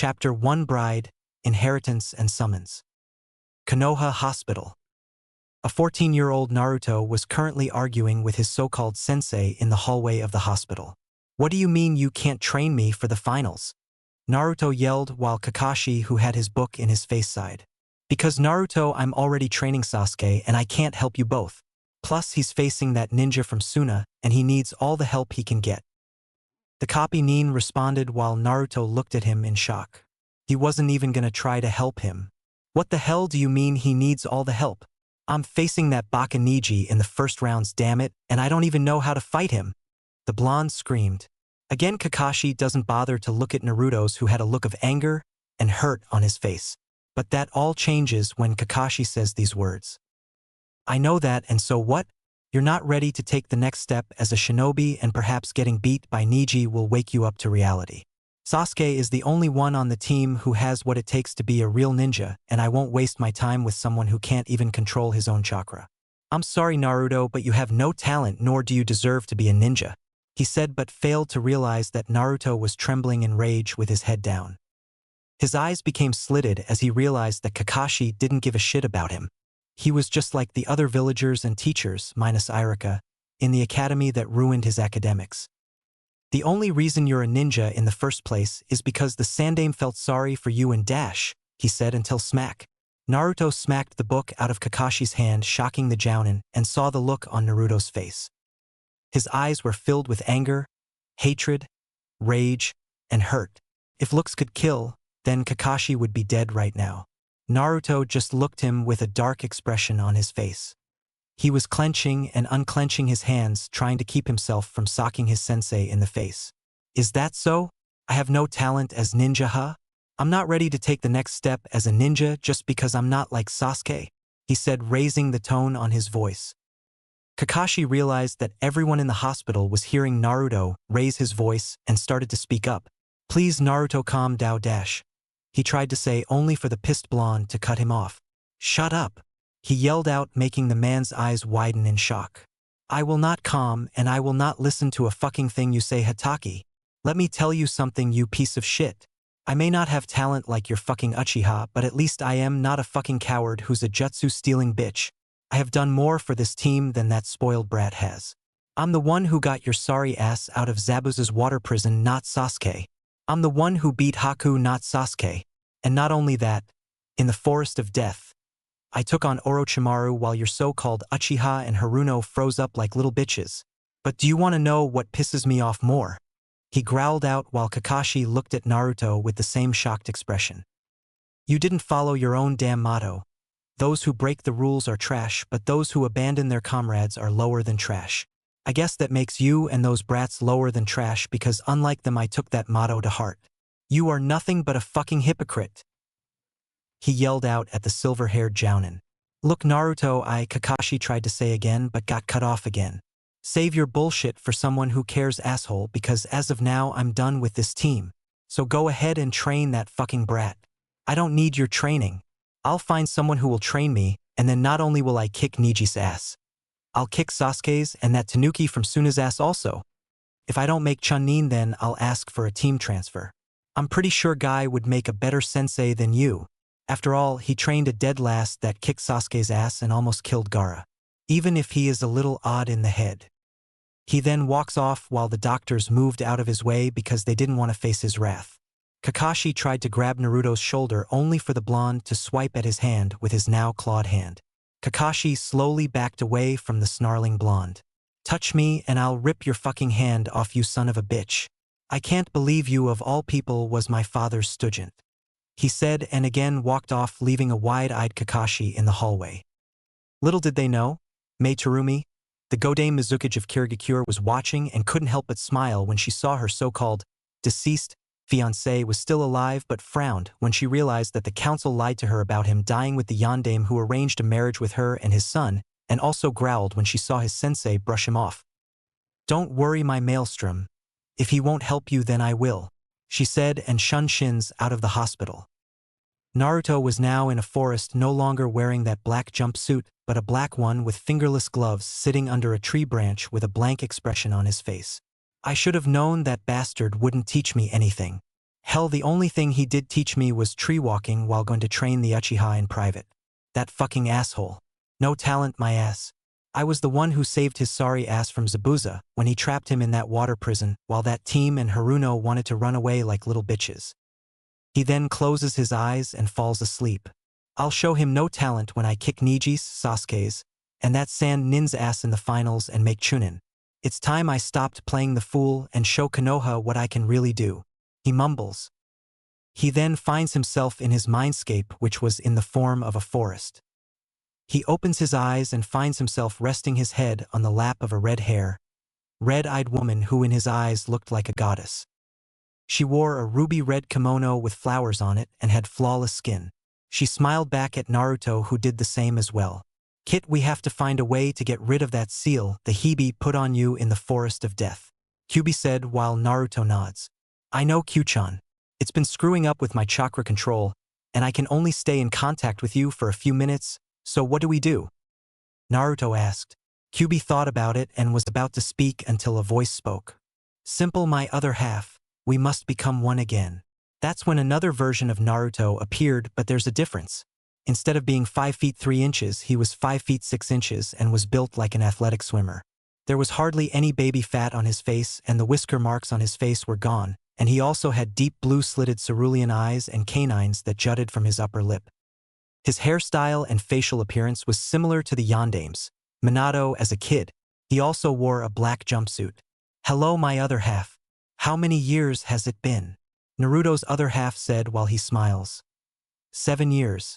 Chapter 1 Bride, Inheritance and Summons. Konoha Hospital. A 14-year-old Naruto was currently arguing with his so-called sensei in the hallway of the hospital. "What do you mean you can't train me for the finals?" Naruto yelled while Kakashi, who had his book in his face, sighed. "Because Naruto, I'm already training Sasuke and I can't help you both. Plus he's facing that ninja from Suna and he needs all the help he can get." The copy Nin responded while Naruto looked at him in shock. He wasn't even gonna try to help him. "What the hell do you mean he needs all the help? I'm facing that Baka Niji in the first rounds, damn it, and I don't even know how to fight him." The blonde screamed. Again, Kakashi doesn't bother to look at Naruto's, who had a look of anger and hurt on his face. But that all changes when Kakashi says these words. "I know that, and so what? You're not ready to take the next step as a shinobi, and perhaps getting beat by Niji will wake you up to reality. Sasuke is the only one on the team who has what it takes to be a real ninja, and I won't waste my time with someone who can't even control his own chakra. I'm sorry, Naruto, but you have no talent, nor do you deserve to be a ninja," he said, but failed to realize that Naruto was trembling in rage with his head down. His eyes became slitted as he realized that Kakashi didn't give a shit about him. He was just like the other villagers and teachers, minus Irika, in the academy that ruined his academics. "The only reason you're a ninja in the first place is because the Sandaime felt sorry for you and Dash," he said until smack. Naruto smacked the book out of Kakashi's hand, shocking the Jounin, and saw the look on Naruto's face. His eyes were filled with anger, hatred, rage, and hurt. If looks could kill, then Kakashi would be dead right now. Naruto just looked him with a dark expression on his face. He was clenching and unclenching his hands, trying to keep himself from socking his sensei in the face. "Is that so? I have no talent as ninja, huh? I'm not ready to take the next step as a ninja just because I'm not like Sasuke," he said, raising the tone on his voice. Kakashi realized that everyone in the hospital was hearing Naruto raise his voice and started to speak up. "Please, Naruto, calm down, Dash," he tried to say, only for the pissed blonde to cut him off. "Shut up," he yelled out, making the man's eyes widen in shock. "I will not calm, and I will not listen to a fucking thing you say, Hatake. Let me tell you something, you piece of shit. I may not have talent like your fucking Uchiha, but at least I am not a fucking coward who's a jutsu-stealing bitch. I have done more for this team than that spoiled brat has. I'm the one who got your sorry ass out of Zabuza's water prison, not Sasuke. I'm the one who beat Haku, not Sasuke. And not only that, in the Forest of Death, I took on Orochimaru while your so-called Uchiha and Haruno froze up like little bitches. But do you want to know what pisses me off more?" he growled out while Kakashi looked at Naruto with the same shocked expression. "You didn't follow your own damn motto. Those who break the rules are trash, but those who abandon their comrades are lower than trash. I guess that makes you and those brats lower than trash because unlike them I took that motto to heart. You are nothing but a fucking hypocrite," he yelled out at the silver-haired Jounin. "Look, Naruto," Kakashi tried to say again but got cut off again. "Save your bullshit for someone who cares, asshole, because as of now I'm done with this team. So go ahead and train that fucking brat. I don't need your training. I'll find someone who will train me, and then not only will I kick Niji's ass, I'll kick Sasuke's and that Tanuki from Suna's ass also. If I don't make Chunin, then I'll ask for a team transfer. I'm pretty sure Guy would make a better sensei than you. After all, he trained a dead last that kicked Sasuke's ass and almost killed Gaara. Even if he is a little odd in the head." He then walks off while the doctors moved out of his way because they didn't want to face his wrath. Kakashi tried to grab Naruto's shoulder only for the blonde to swipe at his hand with his now clawed hand. Kakashi slowly backed away from the snarling blonde. "Touch me and I'll rip your fucking hand off, you son of a bitch. I can't believe you of all people was my father's student," he said, and again walked off, leaving a wide-eyed Kakashi in the hallway. Little did they know, Mei Terumi, the Godame Mizukage of Kirigakure, was watching and couldn't help but smile when she saw her so-called deceased fiancé was still alive, but frowned when she realized that the council lied to her about him dying with the yondaime who arranged a marriage with her and his son, and also growled when she saw his sensei brush him off. "Don't worry, my maelstrom. If he won't help you, then I will," she said, and shunned Shins out of the hospital. Naruto was now in a forest, no longer wearing that black jumpsuit, but a black one with fingerless gloves, sitting under a tree branch with a blank expression on his face. "I should have known that bastard wouldn't teach me anything. Hell, the only thing he did teach me was tree walking while going to train the Uchiha in private. That fucking asshole. No talent, my ass. I was the one who saved his sorry ass from Zabuza when he trapped him in that water prison while that team and Haruno wanted to run away like little bitches. He then closes his eyes and falls asleep. I'll show him no talent when I kick Niji's, Sasuke's, and that Sand Nin's ass in the finals and make Chunin. It's time I stopped playing the fool and show Konoha what I can really do. He mumbles. He then finds himself in his mindscape, which was in the form of a forest. He opens his eyes and finds himself resting his head on the lap of a red-eyed woman who in his eyes looked like a goddess. She wore a ruby-red kimono with flowers on it and had flawless skin. She smiled back at Naruto, who did the same as well. Kit, we have to find a way to get rid of that seal the Hibi put on you in the Forest of Death, Kyubi said while Naruto nods. I know, Kyuchan. It's been screwing up with my chakra control, and I can only stay in contact with you for a few minutes, so what do we do? Naruto asked. Kyubi thought about it and was about to speak until a voice spoke. Simple, my other half. We must become one again. That's when another version of Naruto appeared, but there's a difference. Instead of being 5 feet 3 inches, he was 5 feet 6 inches and was built like an athletic swimmer. There was hardly any baby fat on his face, and the whisker marks on his face were gone, and he also had deep blue slitted cerulean eyes and canines that jutted from his upper lip. His hairstyle and facial appearance was similar to the Yandame's, Minato as a kid. He also wore a black jumpsuit. Hello, my other half. How many years has it been? Naruto's other half said while he smiles. 7 years.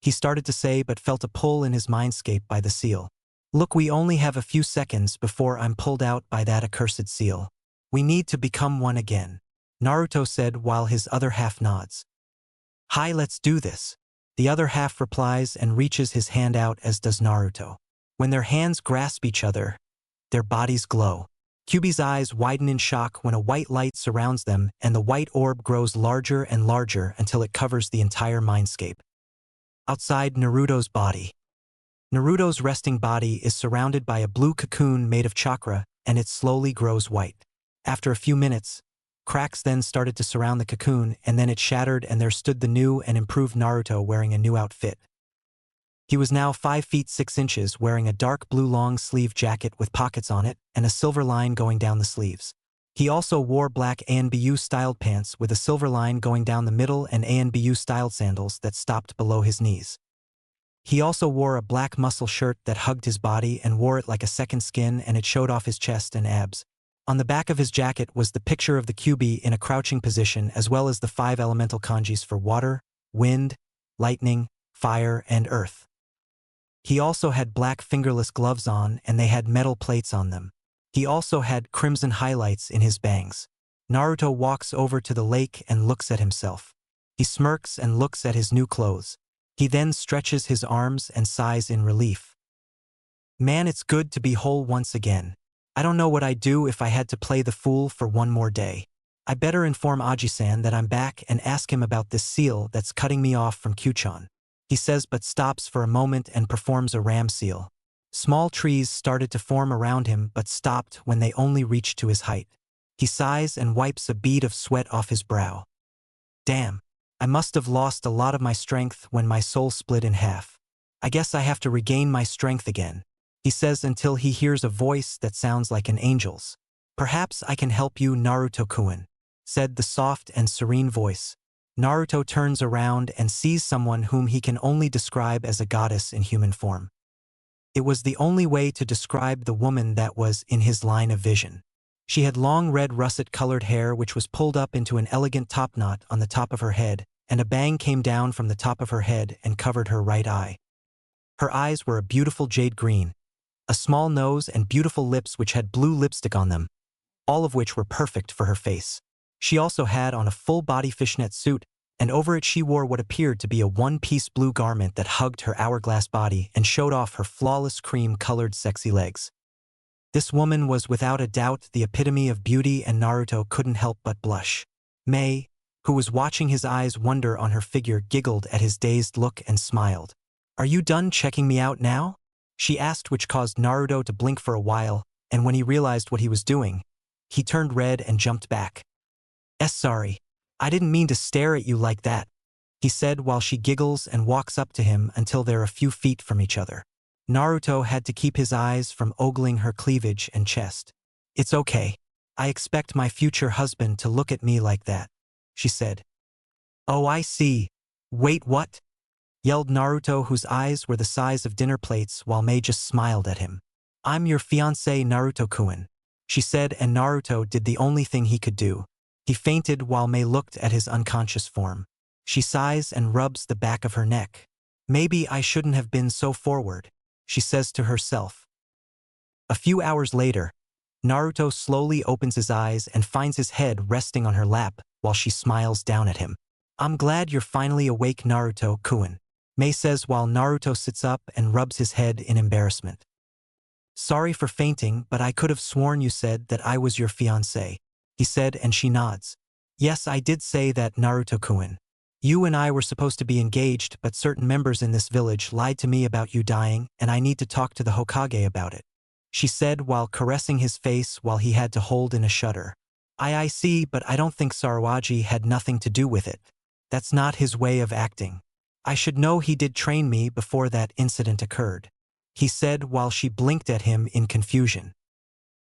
He started to say but felt a pull in his mindscape by the seal. Look, we only have a few seconds before I'm pulled out by that accursed seal. We need to become one again, Naruto said while his other half nods. Hi, let's do this. The other half replies and reaches his hand out, as does Naruto. When their hands grasp each other, their bodies glow. Kyubi's eyes widen in shock when a white light surrounds them and the white orb grows larger and larger until it covers the entire mindscape. Outside Naruto's body. Naruto's resting body is surrounded by a blue cocoon made of chakra, and it slowly grows white. After a few minutes, cracks then started to surround the cocoon, and then it shattered, and there stood the new and improved Naruto wearing a new outfit. He was now 5 feet 6 inches, wearing a dark blue long-sleeve jacket with pockets on it and a silver line going down the sleeves. He also wore black ANBU-styled pants with a silver line going down the middle and ANBU-styled sandals that stopped below his knees. He also wore a black muscle shirt that hugged his body and wore it like a second skin, and it showed off his chest and abs. On the back of his jacket was the picture of the Kyubi in a crouching position, as well as the 5 elemental kanjis for water, wind, lightning, fire, and earth. He also had black fingerless gloves on, and they had metal plates on them. He also had crimson highlights in his bangs. Naruto walks over to the lake and looks at himself. He smirks and looks at his new clothes. He then stretches his arms and sighs in relief. Man, it's good to be whole once again. I don't know what I'd do if I had to play the fool for one more day. I better inform Aji-san that I'm back and ask him about this seal that's cutting me off from Kyuchan. He says but stops for a moment and performs a ram seal. Small trees started to form around him but stopped when they only reached to his height. He sighs and wipes a bead of sweat off his brow. Damn, I must have lost a lot of my strength when my soul split in half. I guess I have to regain my strength again, he says until he hears a voice that sounds like an angel's. Perhaps I can help you, Naruto-kun, said the soft and serene voice. Naruto turns around and sees someone whom he can only describe as a goddess in human form. It was the only way to describe the woman that was in his line of vision. She had long red russet-colored hair which was pulled up into an elegant topknot on the top of her head, and a bang came down from the top of her head and covered her right eye. Her eyes were a beautiful jade green, a small nose and beautiful lips which had blue lipstick on them, all of which were perfect for her face. She also had on a full-body fishnet suit, and over it she wore what appeared to be a one-piece blue garment that hugged her hourglass body and showed off her flawless cream-colored sexy legs. This woman was without a doubt the epitome of beauty, and Naruto couldn't help but blush. Mei, who was watching his eyes wander on her figure, giggled at his dazed look and smiled. Are you done checking me out now? She asked, which caused Naruto to blink for a while, and when he realized what he was doing, he turned red and jumped back. Sorry. I didn't mean to stare at you like that, he said while she giggles and walks up to him until they're a few feet from each other. Naruto had to keep his eyes from ogling her cleavage and chest. It's okay. I expect my future husband to look at me like that, she said. Oh, I see. Wait, what? Yelled Naruto, whose eyes were the size of dinner plates, while Mei just smiled at him. I'm your fiancé Naruto-kun, she said, and Naruto did the only thing he could do. He fainted while Mei looked at his unconscious form. She sighs and rubs the back of her neck. Maybe I shouldn't have been so forward, she says to herself. A few hours later, Naruto slowly opens his eyes and finds his head resting on her lap while she smiles down at him. I'm glad you're finally awake, Naruto-kun, Mei says while Naruto sits up and rubs his head in embarrassment. Sorry for fainting, but I could have sworn you said that I was your fiancé, he said, and she nods. Yes, I did say that, Naruto-kun. You and I were supposed to be engaged, but certain members in this village lied to me about you dying, and I need to talk to the Hokage about it, she said while caressing his face while he had to hold in a shudder. I see, but I don't think Sarawaji had nothing to do with it. That's not his way of acting. I should know he did train me before that incident occurred, he said while she blinked at him in confusion.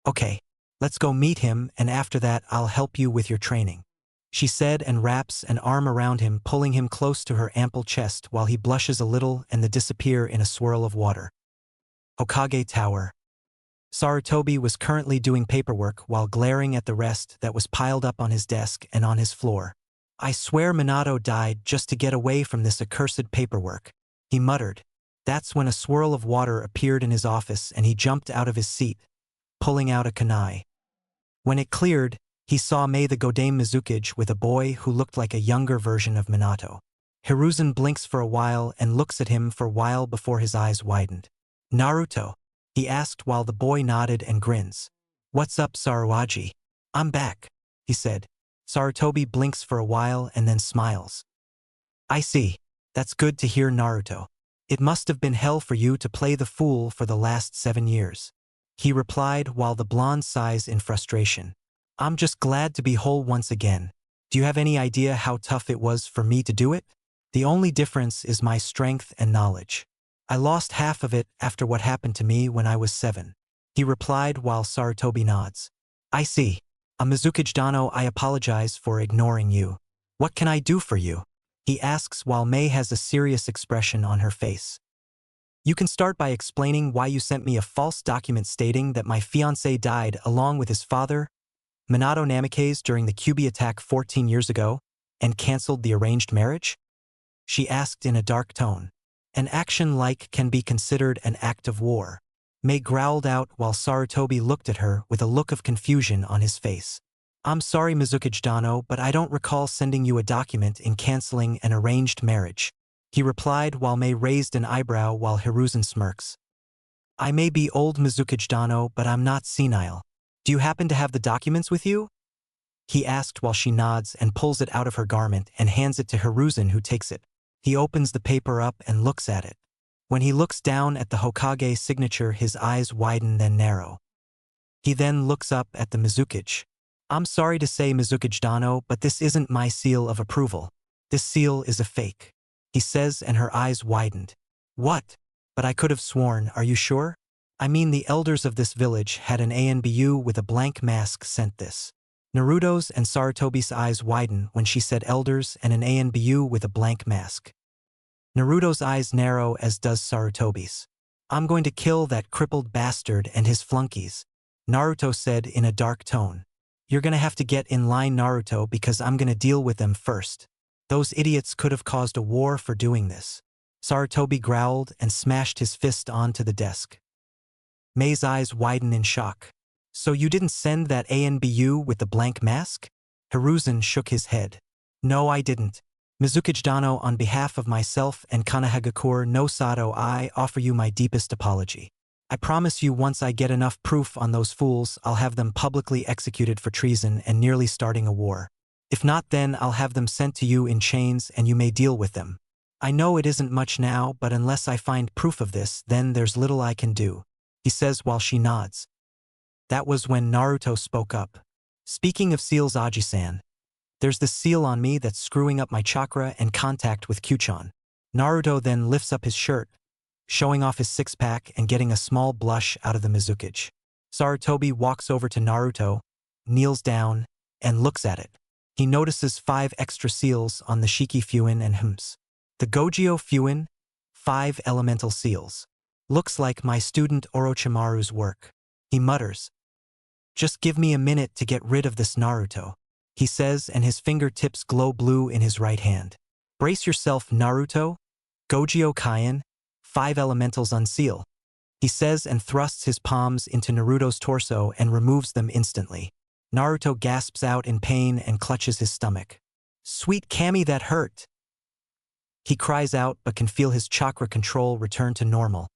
Okay, let's go meet him, and after that I'll help you with your training, she said, and wraps an arm around him, pulling him close to her ample chest while he blushes a little and they disappear in a swirl of water. Hokage Tower. Sarutobi was currently doing paperwork while glaring at the rest that was piled up on his desk and on his floor. I swear Minato died just to get away from this accursed paperwork, he muttered. That's when a swirl of water appeared in his office and he jumped out of his seat, pulling out a kunai. When it cleared, he saw Mei the Godame Mizukage with a boy who looked like a younger version of Minato. Hiruzen blinks for a while and looks at him for a while before his eyes widened. Naruto, he asked while the boy nodded and grins. What's up, Sarawaji? I'm back, he said. Sarutobi blinks for a while and then smiles. I see. That's good to hear, Naruto. It must have been hell for you to play the fool for the last 7 years, he replied while the blonde sighs in frustration. I'm just glad to be whole once again. Do you have any idea how tough it was for me to do it? The only difference is my strength and knowledge. I lost half of it after what happened to me when I was 7, he replied while Sarutobi nods. I see. Mizukage Dano, I apologize for ignoring you. What can I do for you? He asks while Mei has a serious expression on her face. You can start by explaining why you sent me a false document stating that my fiancé died along with his father, Minato Namikaze, during the Kyuubi attack 14 years ago, and cancelled the arranged marriage? She asked in a dark tone. An action like can be considered an act of war, Mei growled out while Sarutobi looked at her with a look of confusion on his face. I'm sorry, Mizukage Dano, but I don't recall sending you a document in cancelling an arranged marriage, he replied while Mei raised an eyebrow while Hiruzen smirks. I may be old, Mizukage Dano, but I'm not senile. Do you happen to have the documents with you? He asked while she nods and pulls it out of her garment and hands it to Hiruzen, who takes it. He opens the paper up and looks at it. When he looks down at the Hokage signature, his eyes widen then narrow. He then looks up at the Mizukage. I'm sorry to say, Mizukage Dano, but this isn't my seal of approval. This seal is a fake, he says, and her eyes widened. What? But I could have sworn, are you sure? I mean, the elders of this village had an ANBU with a blank mask sent this. Naruto's and Sarutobi's eyes widen when she said elders and an ANBU with a blank mask. Naruto's eyes narrow, as does Sarutobi's. I'm going to kill that crippled bastard and his flunkies, Naruto said in a dark tone. You're gonna have to get in line, Naruto, because I'm gonna deal with them first. Those idiots could have caused a war for doing this. Sarutobi growled and smashed his fist onto the desk. Mei's eyes widen in shock. So you didn't send that ANBU with the blank mask? Hiruzen shook his head. No, I didn't. Mizukage Dano, on behalf of myself and Kanehagakure no Sato, I offer you my deepest apology. I promise you, once I get enough proof on those fools, I'll have them publicly executed for treason and nearly starting a war. If not, then I'll have them sent to you in chains and you may deal with them. I know it isn't much now, but unless I find proof of this, then there's little I can do, he says while she nods. That was when Naruto spoke up. Speaking of seals, Aji-san, There's this seal on me that's screwing up my chakra and contact with Kyuchan. Naruto then lifts up his shirt, showing off his six-pack and getting a small blush out of the Mizukage. Sarutobi walks over to Naruto, kneels down, and looks at it. He notices 5 extra seals on the Shiki Fuin and Hms. The Gojio Fuin, 5 elemental seals. Looks like my student Orochimaru's work. He mutters, "Just give me a minute to get rid of this Naruto," he says, and his fingertips glow blue in his right hand. "Brace yourself, Naruto. Gojio Kaien, 5 elementals unseal," he says, and thrusts his palms into Naruto's torso and removes them instantly. Naruto gasps out in pain and clutches his stomach. "Sweet Kami, that hurt!" He cries out but can feel his chakra control return to normal.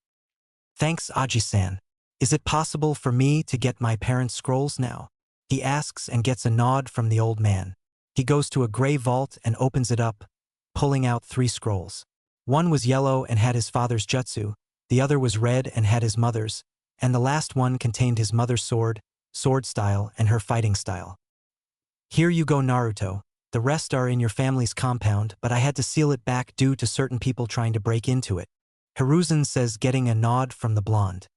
"Thanks, Aji-san. Is it possible for me to get my parents' scrolls now?" he asks and gets a nod from the old man. He goes to a gray vault and opens it up, pulling out 3 scrolls. One was yellow and had his father's jutsu, the other was red and had his mother's, and the last one contained his mother's sword style, and her fighting style. "Here you go, Naruto. The rest are in your family's compound, but I had to seal it back due to certain people trying to break into it," Hiruzen says, getting a nod from the blonde.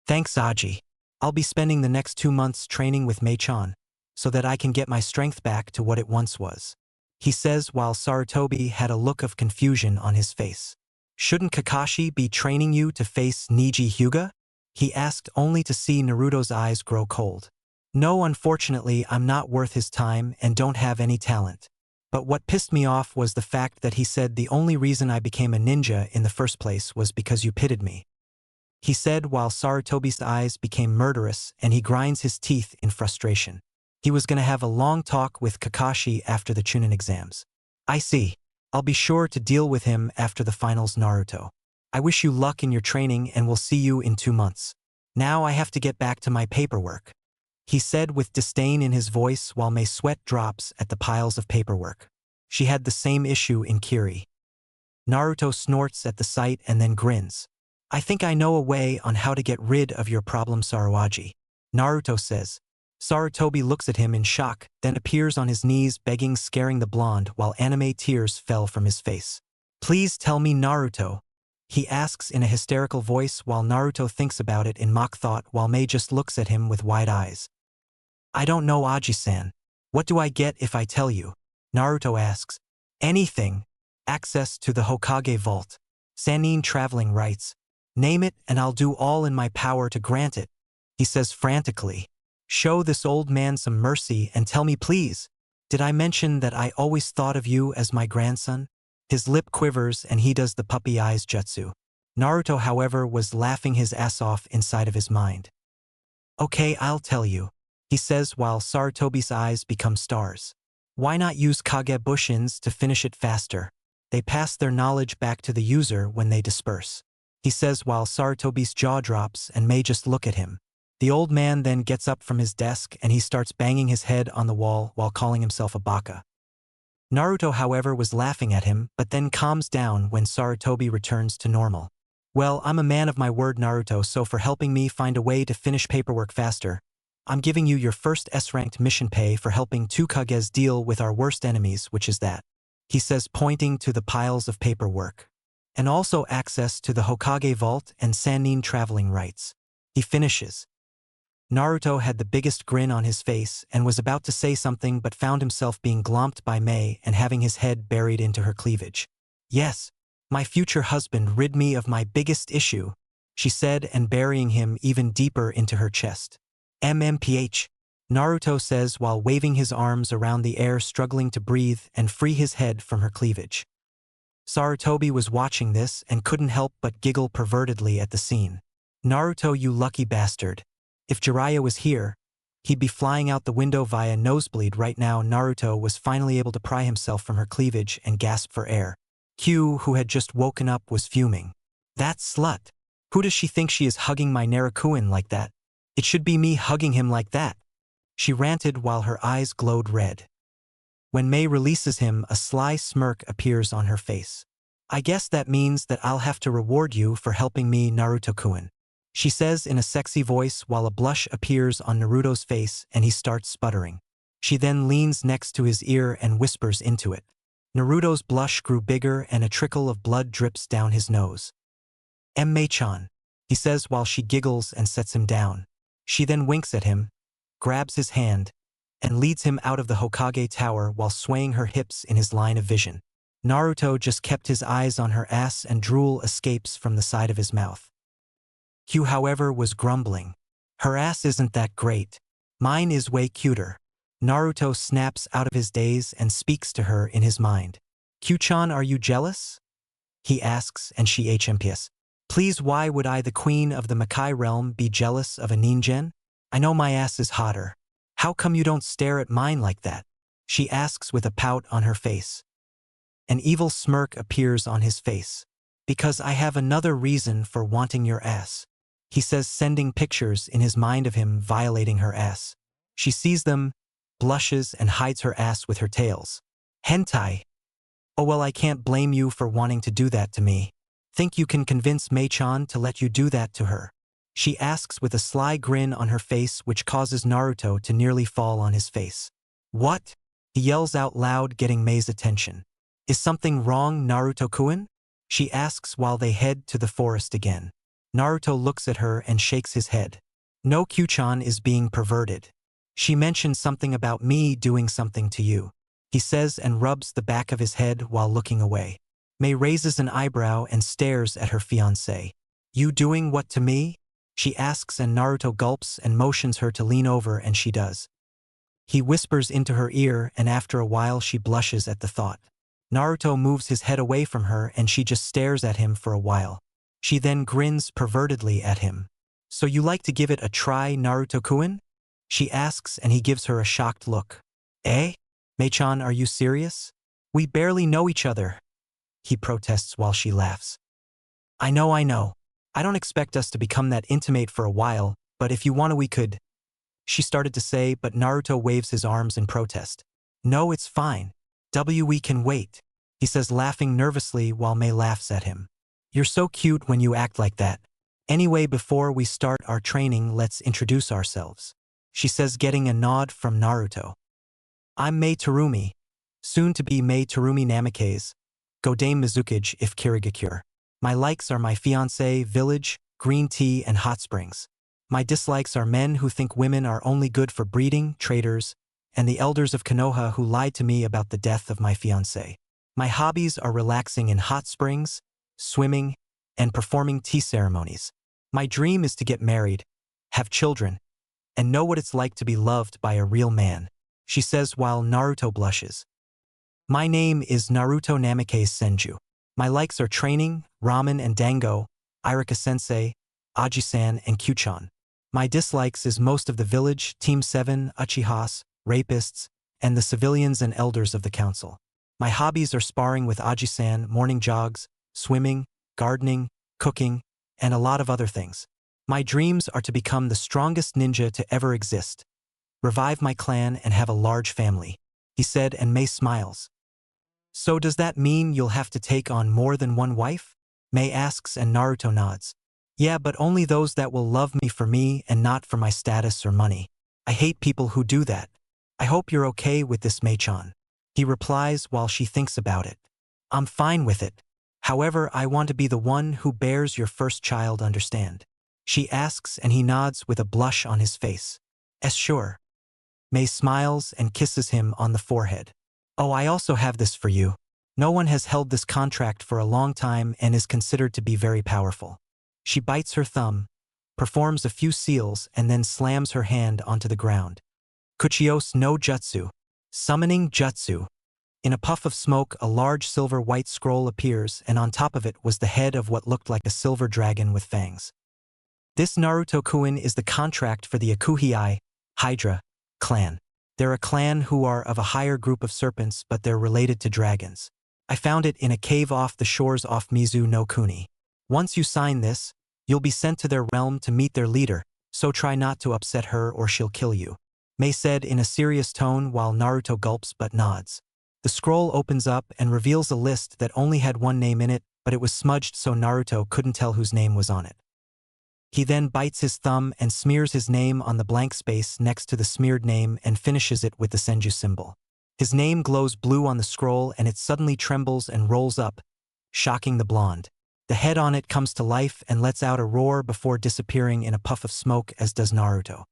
"Thanks, Aji. I'll be spending the next 2 months training with Mei-chan, so that I can get my strength back to what it once was," he says, while Sarutobi had a look of confusion on his face. "Shouldn't Kakashi be training you to face Niji Hyuga?" he asked, only to see Naruto's eyes grow cold. "No, unfortunately, I'm not worth his time and don't have any talent. But what pissed me off was the fact that he said the only reason I became a ninja in the first place was because you pitted me," he said, while Sarutobi's eyes became murderous and he grinds his teeth in frustration. He was going to have a long talk with Kakashi after the Chunin exams. "I see. I'll be sure to deal with him after the finals, Naruto. I wish you luck in your training and will see you in 2 months. Now I have to get back to my paperwork," he said with disdain in his voice, while Mei sweat drops at the piles of paperwork. She had the same issue in Kiri. Naruto snorts at the sight and then grins. "I think I know a way on how to get rid of your problem, Saruaji," Naruto says. Sarutobi looks at him in shock, then appears on his knees begging, scaring the blonde, while anime tears fell from his face. "Please tell me, Naruto," he asks in a hysterical voice, while Naruto thinks about it in mock thought, while Mei just looks at him with wide eyes. "I don't know, Aji-san. What do I get if I tell you?" Naruto asks. "Anything. Access to the Hokage vault. Sannin traveling rights. Name it and I'll do all in my power to grant it," he says frantically. "Show this old man some mercy and tell me, please. Did I mention that I always thought of you as my grandson?" His lip quivers and he does the puppy eyes jutsu. Naruto, however, was laughing his ass off inside of his mind. "Okay, I'll tell you," he says, while Sarutobi's eyes become stars. "Why not use Kage Bushins to finish it faster? They pass their knowledge back to the user when they disperse," he says, while Sarutobi's jaw drops and Mei just look at him. The old man then gets up from his desk and he starts banging his head on the wall while calling himself a baka. Naruto, however, was laughing at him, but then calms down when Sarutobi returns to normal. "Well, I'm a man of my word, Naruto, so for helping me find a way to finish paperwork faster, I'm giving you your first S-ranked mission pay for helping 2 Kages deal with our worst enemies, which is that," he says, pointing to the piles of paperwork. "And also access to the Hokage vault and Sannin traveling rights," he finishes. Naruto had the biggest grin on his face and was about to say something but found himself being glomped by Mei and having his head buried into her cleavage. "Yes, my future husband rid me of my biggest issue," she said, and burying him even deeper into her chest. "MMPH," Naruto says while waving his arms around the air, struggling to breathe and free his head from her cleavage. Sarutobi was watching this and couldn't help but giggle pervertedly at the scene. "Naruto, you lucky bastard. If Jiraiya was here, he'd be flying out the window via nosebleed right now." Naruto was finally able to pry himself from her cleavage and gasp for air. Q, who had just woken up, was fuming. "That slut. Who does she think she is, hugging my Narukuin like that? It should be me hugging him like that," she ranted while her eyes glowed red. When Mei releases him, a sly smirk appears on her face. "I guess that means that I'll have to reward you for helping me, Naruto-kun," she says in a sexy voice, while a blush appears on Naruto's face and he starts sputtering. She then leans next to his ear and whispers into it. Naruto's blush grew bigger and a trickle of blood drips down his nose. Mei-chan, he says while she giggles and sets him down. She then winks at him, grabs his hand, and leads him out of the Hokage tower while swaying her hips in his line of vision. Naruto just kept his eyes on her ass and drool escapes from the side of his mouth. Q, however, was grumbling. Her ass isn't that great. Mine is way cuter. Naruto snaps out of his daze and speaks to her in his mind. Q-chan, are you jealous? He asks and she HMPS. Please, why would I, the queen of the Makai realm, be jealous of a ninjen? I know my ass is hotter. How come you don't stare at mine like that? She asks with a pout on her face. An evil smirk appears on his face. Because I have another reason for wanting your ass. He says, sending pictures in his mind of him violating her ass. She sees them, blushes and hides her ass with her tails. Hentai. Oh well, I can't blame you for wanting to do that to me. Think you can convince Mei-chan to let you do that to her? She asks with a sly grin on her face which causes Naruto to nearly fall on his face. What? He yells out loud, getting Mei's attention. Is something wrong, Naruto-kun? She asks while they head to the forest again. Naruto looks at her and shakes his head. No, Q-chan is being perverted. She mentioned something about me doing something to you. He says and rubs the back of his head while looking away. Mei raises an eyebrow and stares at her fiancé. You doing what to me? She asks and Naruto gulps and motions her to lean over and she does. He whispers into her ear and after a while she blushes at the thought. Naruto moves his head away from her and she just stares at him for a while. She then grins pervertedly at him. So you like to give it a try, Naruto-kun? She asks and he gives her a shocked look. Eh? Mei-chan, are you serious? We barely know each other. He protests while she laughs. I know. I don't expect us to become that intimate for a while, but if you want to we could. She started to say, but Naruto waves his arms in protest. No, it's fine. We can wait. He says laughing nervously while Mei laughs at him. You're so cute when you act like that. Anyway, before we start our training, let's introduce ourselves. She says getting a nod from Naruto. I'm Mei Terumi, soon to be Mei Terumi Namikaze, Godame Mizukage if Kirigakure. My likes are my fiancé, village, green tea and hot springs. My dislikes are men who think women are only good for breeding, traitors, and the elders of Konoha who lied to me about the death of my fiancé. My hobbies are relaxing in hot springs, swimming, and performing tea ceremonies. My dream is to get married, have children, and know what it's like to be loved by a real man, she says while Naruto blushes. My name is Naruto Namikaze Senju. My likes are training, ramen and dango, Irika-sensei, Aji-san and Q-chan. My dislikes is most of the village, Team 7, Uchihas, rapists, and the civilians and elders of the council. My hobbies are sparring with Aji-san, morning jogs, swimming, gardening, cooking, and a lot of other things. My dreams are to become the strongest ninja to ever exist, revive my clan and have a large family, he said and Mei smiles. So does that mean you'll have to take on more than one wife? Mei asks and Naruto nods. Yeah, but only those that will love me for me and not for my status or money. I hate people who do that. I hope you're okay with this, Mei-chan. He replies while she thinks about it. I'm fine with it. However, I want to be the one who bears your first child, understand? She asks and he nods with a blush on his face. Sure. Mei smiles and kisses him on the forehead. Oh, I also have this for you. No one has held this contract for a long time and is considered to be very powerful. She bites her thumb, performs a few seals and then slams her hand onto the ground. Kuchios no Jutsu. Summoning Jutsu. In a puff of smoke, a large silver-white scroll appears and on top of it was the head of what looked like a silver dragon with fangs. This Naruto-kun is the contract for the Akuhei, Hydra, clan. They're a clan who are of a higher group of serpents, but they're related to dragons. I found it in a cave off the shores off Mizu no Kuni. Once you sign this, you'll be sent to their realm to meet their leader, so try not to upset her or she'll kill you. Mei said in a serious tone while Naruto gulps but nods. The scroll opens up and reveals a list that only had one name in it, but it was smudged so Naruto couldn't tell whose name was on it. He then bites his thumb and smears his name on the blank space next to the smeared name and finishes it with the Senju symbol. His name glows blue on the scroll and it suddenly trembles and rolls up, shocking the blonde. The head on it comes to life and lets out a roar before disappearing in a puff of smoke, as does Naruto.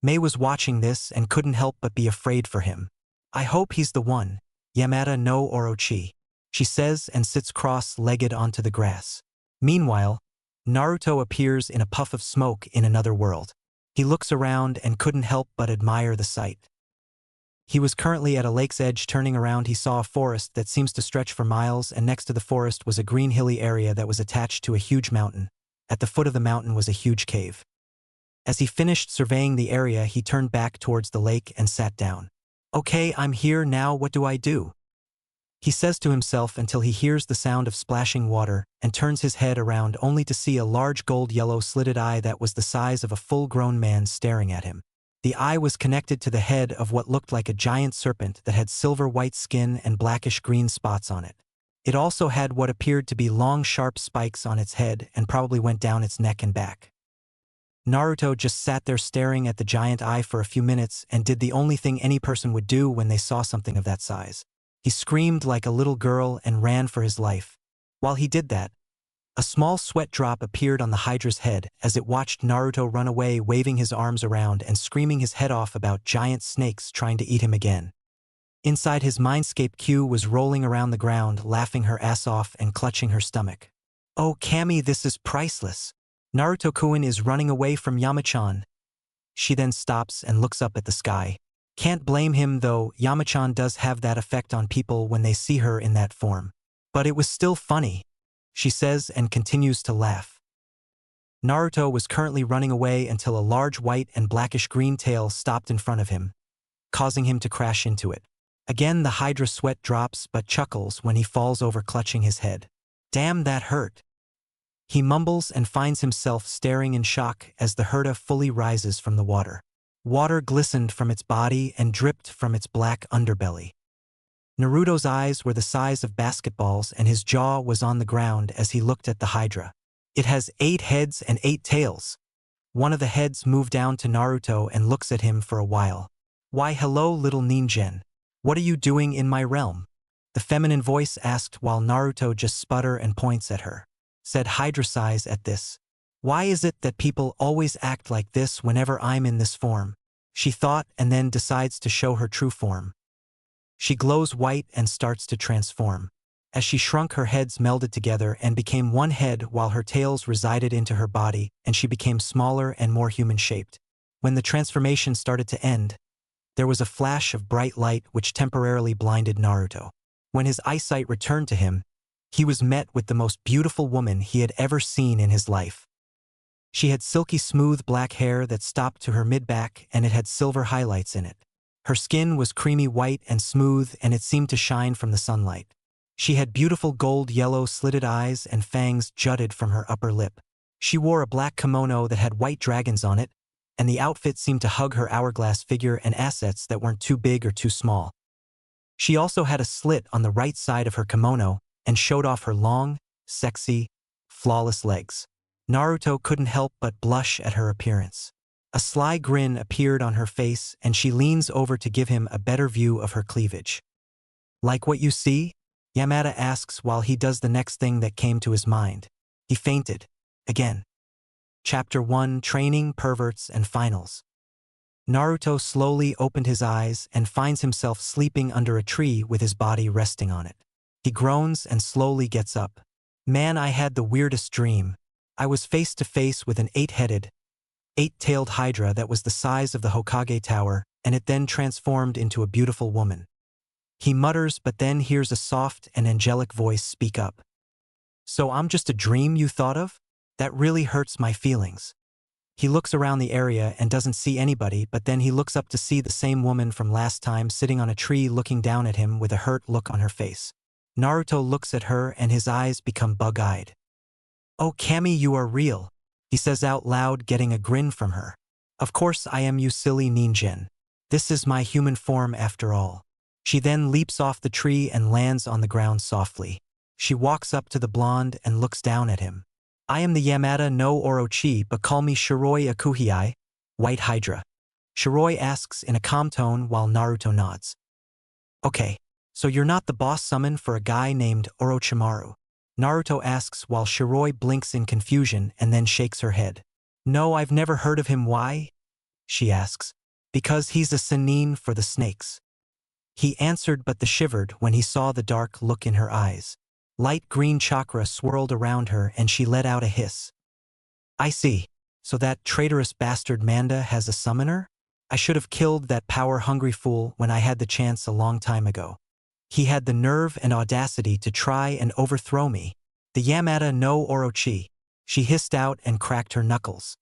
Mei was watching this and couldn't help but be afraid for him. "I hope he's the one, Yamada no Orochi," she says and sits cross-legged onto the grass. Meanwhile, Naruto appears in a puff of smoke in another world. He looks around and couldn't help but admire the sight. He was currently at a lake's edge. Turning around, he saw a forest that seems to stretch for miles, and next to the forest was a green hilly area that was attached to a huge mountain. At the foot of the mountain was a huge cave. As he finished surveying the area, he turned back towards the lake and sat down. "Okay, I'm here now, what do I do?" he says to himself until he hears the sound of splashing water and turns his head around only to see a large gold-yellow slitted eye that was the size of a full-grown man staring at him. The eye was connected to the head of what looked like a giant serpent that had silver-white skin and blackish-green spots on it. It also had what appeared to be long, sharp spikes on its head and probably went down its neck and back. Naruto just sat there staring at the giant eye for a few minutes and did the only thing any person would do when they saw something of that size. He screamed like a little girl and ran for his life. While he did that, a small sweat drop appeared on the Hydra's head as it watched Naruto run away, waving his arms around and screaming his head off about giant snakes trying to eat him again. Inside, his mindscape Q was rolling around the ground, laughing her ass off and clutching her stomach. "Oh Kami, this is priceless. Naruto-kun is running away from Yamachan." She then stops and looks up at the sky. Can't blame him though, Yamachan does have that effect on people when they see her in that form. "But it was still funny," she says and continues to laugh. Naruto was currently running away until a large white and blackish-green tail stopped in front of him, causing him to crash into it. Again the Hydra sweat drops but chuckles when he falls over, clutching his head. "Damn, that hurt," he mumbles and finds himself staring in shock as the Herta fully rises from the water. Water glistened from its body and dripped from its black underbelly. Naruto's eyes were the size of basketballs and his jaw was on the ground as he looked at the Hydra. "It has 8 heads and 8 tails. One of the heads moved down to Naruto and looks at him for a while. "Why hello little ninjen. What are you doing in my realm?" the feminine voice asked while Naruto just sputter and points at her. Said Hydra sighs at this. "Why is it that people always act like this whenever I'm in this form?" she thought, and then decides to show her true form. She glows white and starts to transform. As she shrunk, her heads melded together and became one head while her tails resided into her body, and she became smaller and more human-shaped. When the transformation started to end, there was a flash of bright light which temporarily blinded Naruto. When his eyesight returned to him, he was met with the most beautiful woman he had ever seen in his life. She had silky smooth black hair that stopped to her mid-back and it had silver highlights in it. Her skin was creamy white and smooth and it seemed to shine from the sunlight. She had beautiful gold-yellow slitted eyes and fangs jutted from her upper lip. She wore a black kimono that had white dragons on it, and the outfit seemed to hug her hourglass figure and assets that weren't too big or too small. She also had a slit on the right side of her kimono and showed off her long, sexy, flawless legs. Naruto couldn't help but blush at her appearance. A sly grin appeared on her face and she leans over to give him a better view of her cleavage. "Like what you see?" Yamada asks while he does the next thing that came to his mind. He fainted. Again. Chapter 1: Training, Perverts, and Finals. Naruto slowly opened his eyes and finds himself sleeping under a tree with his body resting on it. He groans and slowly gets up. "Man, I had the weirdest dream. I was face to face with an 8-headed, 8-tailed Hydra that was the size of the Hokage Tower, and it then transformed into a beautiful woman." He mutters but then hears a soft and angelic voice speak up. "So I'm just a dream you thought of? That really hurts my feelings." He looks around the area and doesn't see anybody, but then he looks up to see the same woman from last time sitting on a tree looking down at him with a hurt look on her face. Naruto looks at her and his eyes become bug-eyed. "Oh Kami, you are real," he says out loud, getting a grin from her. "Of course I am, you silly ninjen. This is my human form after all." She then leaps off the tree and lands on the ground softly. She walks up to the blonde and looks down at him. I am the Yamada no Orochi, but call me Shiroi Akuhiai, White Hydra. Shiroi asks in a calm tone while Naruto nods. Okay, so you're not the boss summon for a guy named Orochimaru? Naruto asks while Shiroi blinks in confusion and then shakes her head. No, I've never heard of him. Why? She asks. Because he's a Sannin for the snakes. He answered, but shivered when he saw the dark look in her eyes. Light green chakra swirled around her and she let out a hiss. I see. So that traitorous bastard Manda has a summoner? I should have killed that power-hungry fool when I had the chance a long time ago. He had the nerve and audacity to try and overthrow me. The Yamada no Orochi, she hissed out and cracked her knuckles.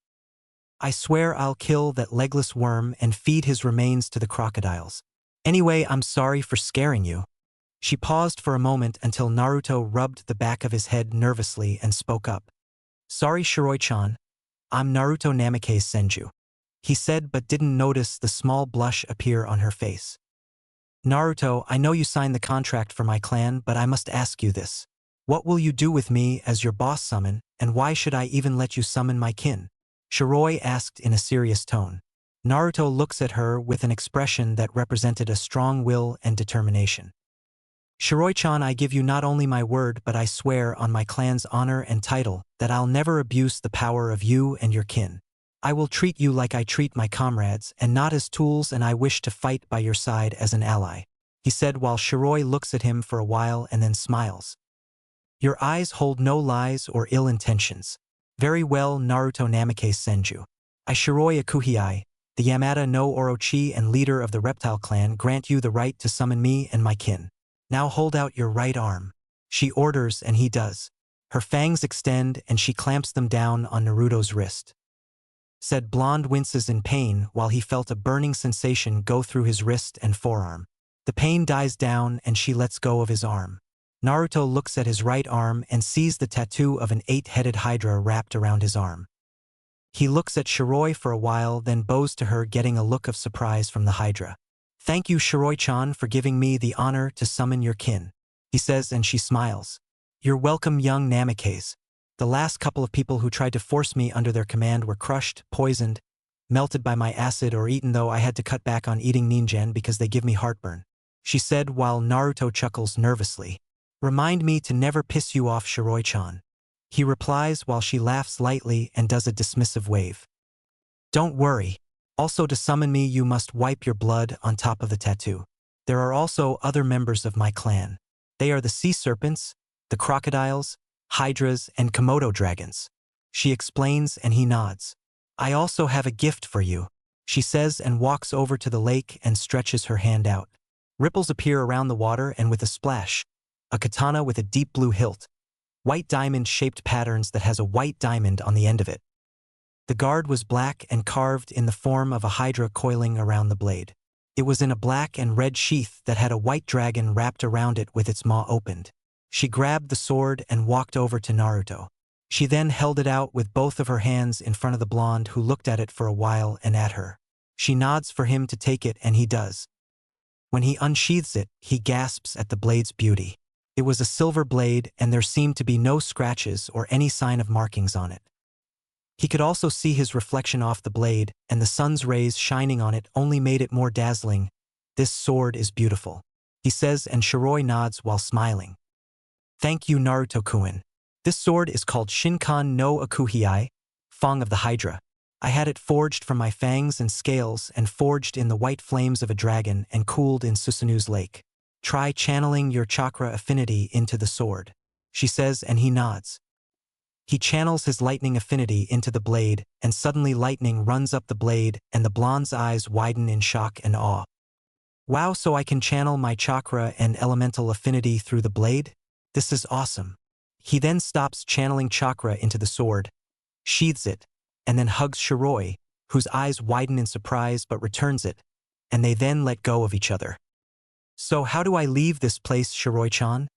I swear I'll kill that legless worm and feed his remains to the crocodiles. Anyway, I'm sorry for scaring you. She paused for a moment until Naruto rubbed the back of his head nervously and spoke up. Sorry, Shiroi-chan. I'm Naruto Namikaze Senju. He said, but didn't notice the small blush appear on her face. Naruto, I know you signed the contract for my clan, but I must ask you this. What will you do with me as your boss summon, and why should I even let you summon my kin? Shiroi asked in a serious tone. Naruto looks at her with an expression that represented a strong will and determination. Shiroi-chan, I give you not only my word, but I swear on my clan's honor and title that I'll never abuse the power of you and your kin. I will treat you like I treat my comrades and not as tools, and I wish to fight by your side as an ally, he said while Shiroi looks at him for a while and then smiles. Your eyes hold no lies or ill intentions. Very well, Naruto Namikaze Senju. I, Shiroi Akuhiai, the Yamada no Orochi and leader of the reptile clan, grant you the right to summon me and my kin. Now hold out your right arm. She orders and he does. Her fangs extend and she clamps them down on Naruto's wrist. Said blonde winces in pain while he felt a burning sensation go through his wrist and forearm. The pain dies down and she lets go of his arm. Naruto looks at his right arm and sees the tattoo of an 8-headed hydra wrapped around his arm. He looks at Shiroi for a while, then bows to her, getting a look of surprise from the hydra. Thank you, Shiroi-chan, for giving me the honor to summon your kin, he says, and she smiles. You're welcome, young Namikaze. The last couple of people who tried to force me under their command were crushed, poisoned, melted by my acid, or eaten, though I had to cut back on eating ninjan because they give me heartburn, she said while Naruto chuckles nervously. Remind me to never piss you off, Shiroi-chan. He replies while she laughs lightly and does a dismissive wave. Don't worry. Also, to summon me you must wipe your blood on top of the tattoo. There are also other members of my clan. They are the sea serpents, the crocodiles, hydras, and Komodo dragons. She explains and he nods. I also have a gift for you, she says and walks over to the lake and stretches her hand out. Ripples appear around the water and with a splash, a katana with a deep blue hilt, white diamond-shaped patterns that has a white diamond on the end of it. The guard was black and carved in the form of a hydra coiling around the blade. It was in a black and red sheath that had a white dragon wrapped around it with its maw opened. She grabbed the sword and walked over to Naruto. She then held it out with both of her hands in front of the blonde, who looked at it for a while and at her. She nods for him to take it and he does. When he unsheathes it, he gasps at the blade's beauty. It was a silver blade and there seemed to be no scratches or any sign of markings on it. He could also see his reflection off the blade, and the sun's rays shining on it only made it more dazzling. This sword is beautiful, he says, and Shiroi nods while smiling. Thank you, Naruto-kun. This sword is called Shinkan no Akuhiai, Fang of the Hydra. I had it forged from my fangs and scales and forged in the white flames of a dragon and cooled in Susanu's lake. Try channeling your chakra affinity into the sword, she says, and he nods. He channels his lightning affinity into the blade, and suddenly lightning runs up the blade and the blonde's eyes widen in shock and awe. Wow, so I can channel my chakra and elemental affinity through the blade? This is awesome. He then stops channeling chakra into the sword, sheathes it, and then hugs Shiroi, whose eyes widen in surprise but returns it, and they then let go of each other. So how do I leave this place, Shiroi-chan?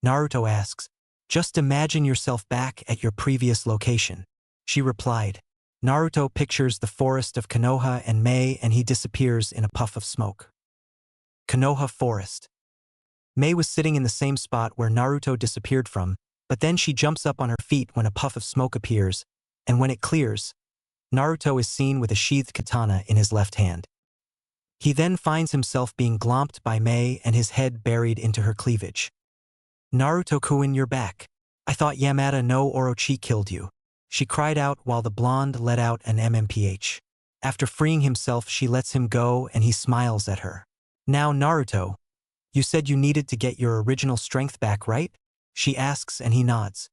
Naruto asks. Just imagine yourself back at your previous location, she replied. Naruto pictures the forest of Konoha and Mei and he disappears in a puff of smoke. Konoha Forest. Mei was sitting in the same spot where Naruto disappeared from, But then she jumps up on her feet when a puff of smoke appears, and when it clears, Naruto is seen with a sheathed katana in his left hand. He then finds himself being glomped by Mei and his head buried into her cleavage. "Naruto-kun, you're back. I thought Yamada no Orochi killed you," she cried out while the blonde let out an MMPH. After freeing himself, she lets him go and he smiles at her. "Now Naruto, you said you needed to get your original strength back, right?" she asks and he nods.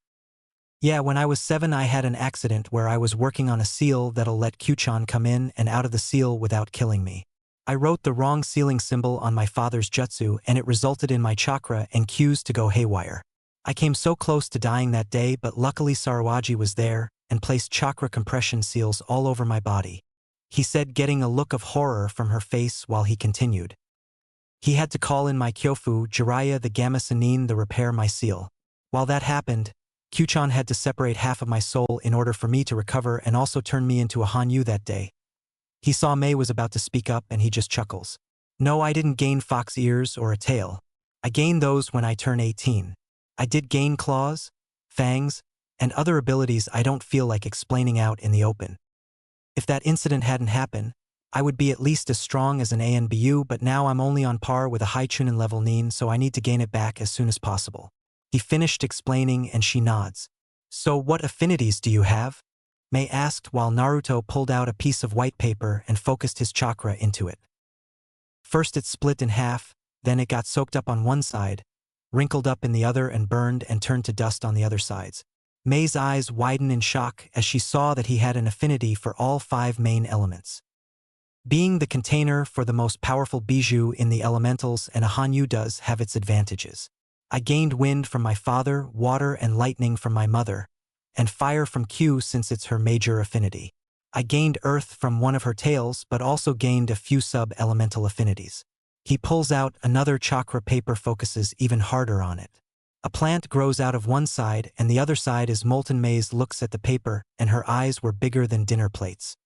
"Yeah, when I was 7 I had an accident where I was working on a seal that'll let Q-chan come in and out of the seal without killing me. I wrote the wrong sealing symbol on my father's jutsu and it resulted in my chakra and Q's to go haywire. I came so close to dying that day, but luckily Sarawaji was there and placed chakra compression seals all over my body," he said, getting a look of horror from her face while he continued. "He had to call in my Kyofu, Jiraiya the Gamma Sennin, to repair my seal. While that happened, Q-chan had to separate half of my soul in order for me to recover and also turn me into a Hanyu that day." He saw Mei was about to speak up and he just chuckles. "No, I didn't gain fox ears or a tail. I gained those when I turn 18. I did gain claws, fangs, and other abilities I don't feel like explaining out in the open. If that incident hadn't happened, I would be at least as strong as an ANBU, but now I'm only on par with a high Chunin level Nin, so I need to gain it back as soon as possible." He finished explaining and she nods. "So what affinities do you have?" Mei asked while Naruto pulled out a piece of white paper and focused his chakra into it. First it split in half, then it got soaked up on one side, wrinkled up in the other and burned and turned to dust on the other sides. Mei's eyes widened in shock as she saw that he had an affinity for all 5 main elements. Being the container for the most powerful bijou in the elementals and a Hanyu does have its advantages. "I gained wind from my father, water and lightning from my mother, and fire from Q since it's her major affinity. I gained earth from one of her tails but also gained a few sub-elemental affinities." He pulls out another chakra paper, focuses even harder on it. A plant grows out of one side and the other side is molten. Maize looks at the paper and her eyes were bigger than dinner plates.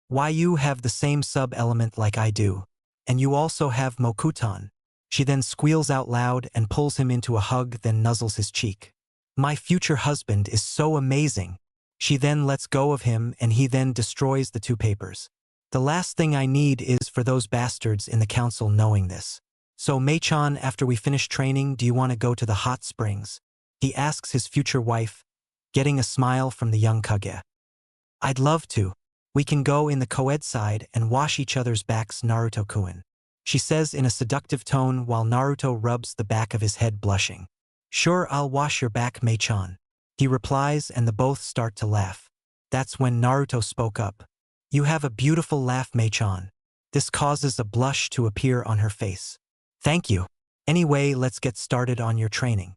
"Why, you have the same sub-element like I do. And you also have Mokutan." She then squeals out loud and pulls him into a hug, then nuzzles his cheek. "My future husband is so amazing." She then lets go of him and he then destroys the 2 papers. "The last thing I need is for those bastards in the council knowing this. So Mei-chan, after we finish training, do you want to go to the hot springs?" he asks his future wife, getting a smile from the young Kage. "I'd love to. We can go in the co-ed side and wash each other's backs, Naruto-kun," she says in a seductive tone while Naruto rubs the back of his head, blushing. "Sure, I'll wash your back, Mei-chan," he replies, and the both start to laugh. That's when Naruto spoke up. "You have a beautiful laugh, Mei-chan." This causes a blush to appear on her face. "Thank you. Anyway, let's get started on your training."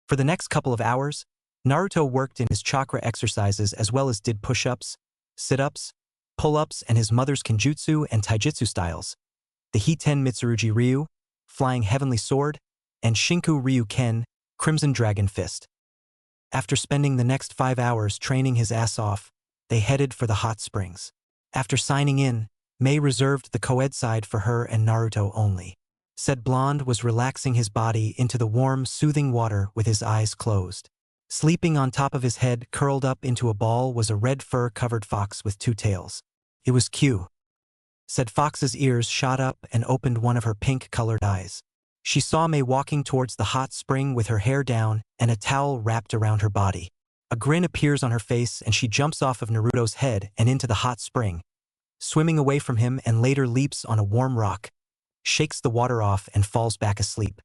For the next couple of hours, Naruto worked in his chakra exercises as well as did push-ups, sit-ups, pull-ups, and his mother's Kenjutsu and Taijutsu styles, the Hiten Mitsurugi Ryu, Flying Heavenly Sword, and Shinku Ryu Ken, Crimson Dragon Fist. After spending the next 5 hours training his ass off, they headed for the hot springs. After signing in, Mei reserved the co-ed side for her and Naruto only. Said blonde was relaxing his body into the warm, soothing water with his eyes closed. Sleeping on top of his head, curled up into a ball, was a red fur-covered fox with 2 tails. It was Q. Said fox's ears shot up and opened one of her pink-colored eyes. She saw Mei walking towards the hot spring with her hair down and a towel wrapped around her body. A grin appears on her face and she jumps off of Naruto's head and into the hot spring, swimming away from him, and later leaps on a warm rock, shakes the water off and falls back asleep.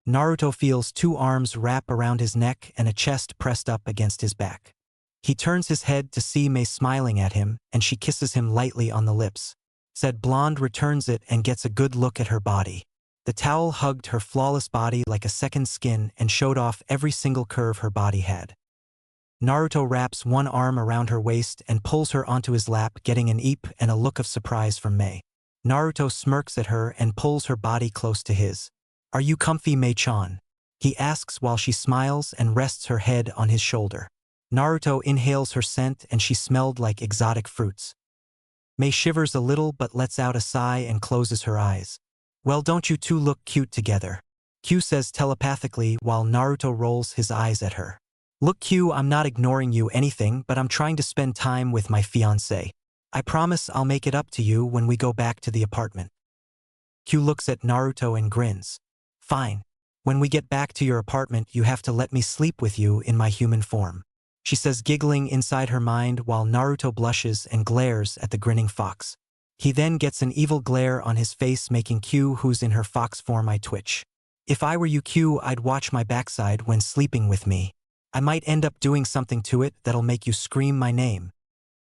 Naruto feels 2 arms wrap around his neck and a chest pressed up against his back. He turns his head to see Mei smiling at him and she kisses him lightly on the lips. Said blonde returns it and gets a good look at her body. The towel hugged her flawless body like a second skin and showed off every single curve her body had. Naruto wraps one arm around her waist and pulls her onto his lap, getting an eep and a look of surprise from Mei. Naruto smirks at her and pulls her body close to his. "Are you comfy, Mei-chan?" he asks while she smiles and rests her head on his shoulder. Naruto inhales her scent and she smelled like exotic fruits. Mei shivers a little but lets out a sigh and closes her eyes. "Well, don't you two look cute together?" Q says telepathically while Naruto rolls his eyes at her. Look Q, I'm not ignoring you anything, but I'm trying to spend time with my fiancé. I promise I'll make it up to you when we go back to the apartment. Q looks at Naruto and grins. Fine. When we get back to your apartment, you have to let me sleep with you in my human form. She says, giggling inside her mind while Naruto blushes and glares at the grinning fox. He then gets an evil glare on his face, making Q, who's in her fox form, twitch. If I were you Q, I'd watch my backside when sleeping with me. I might end up doing something to it that'll make you scream my name.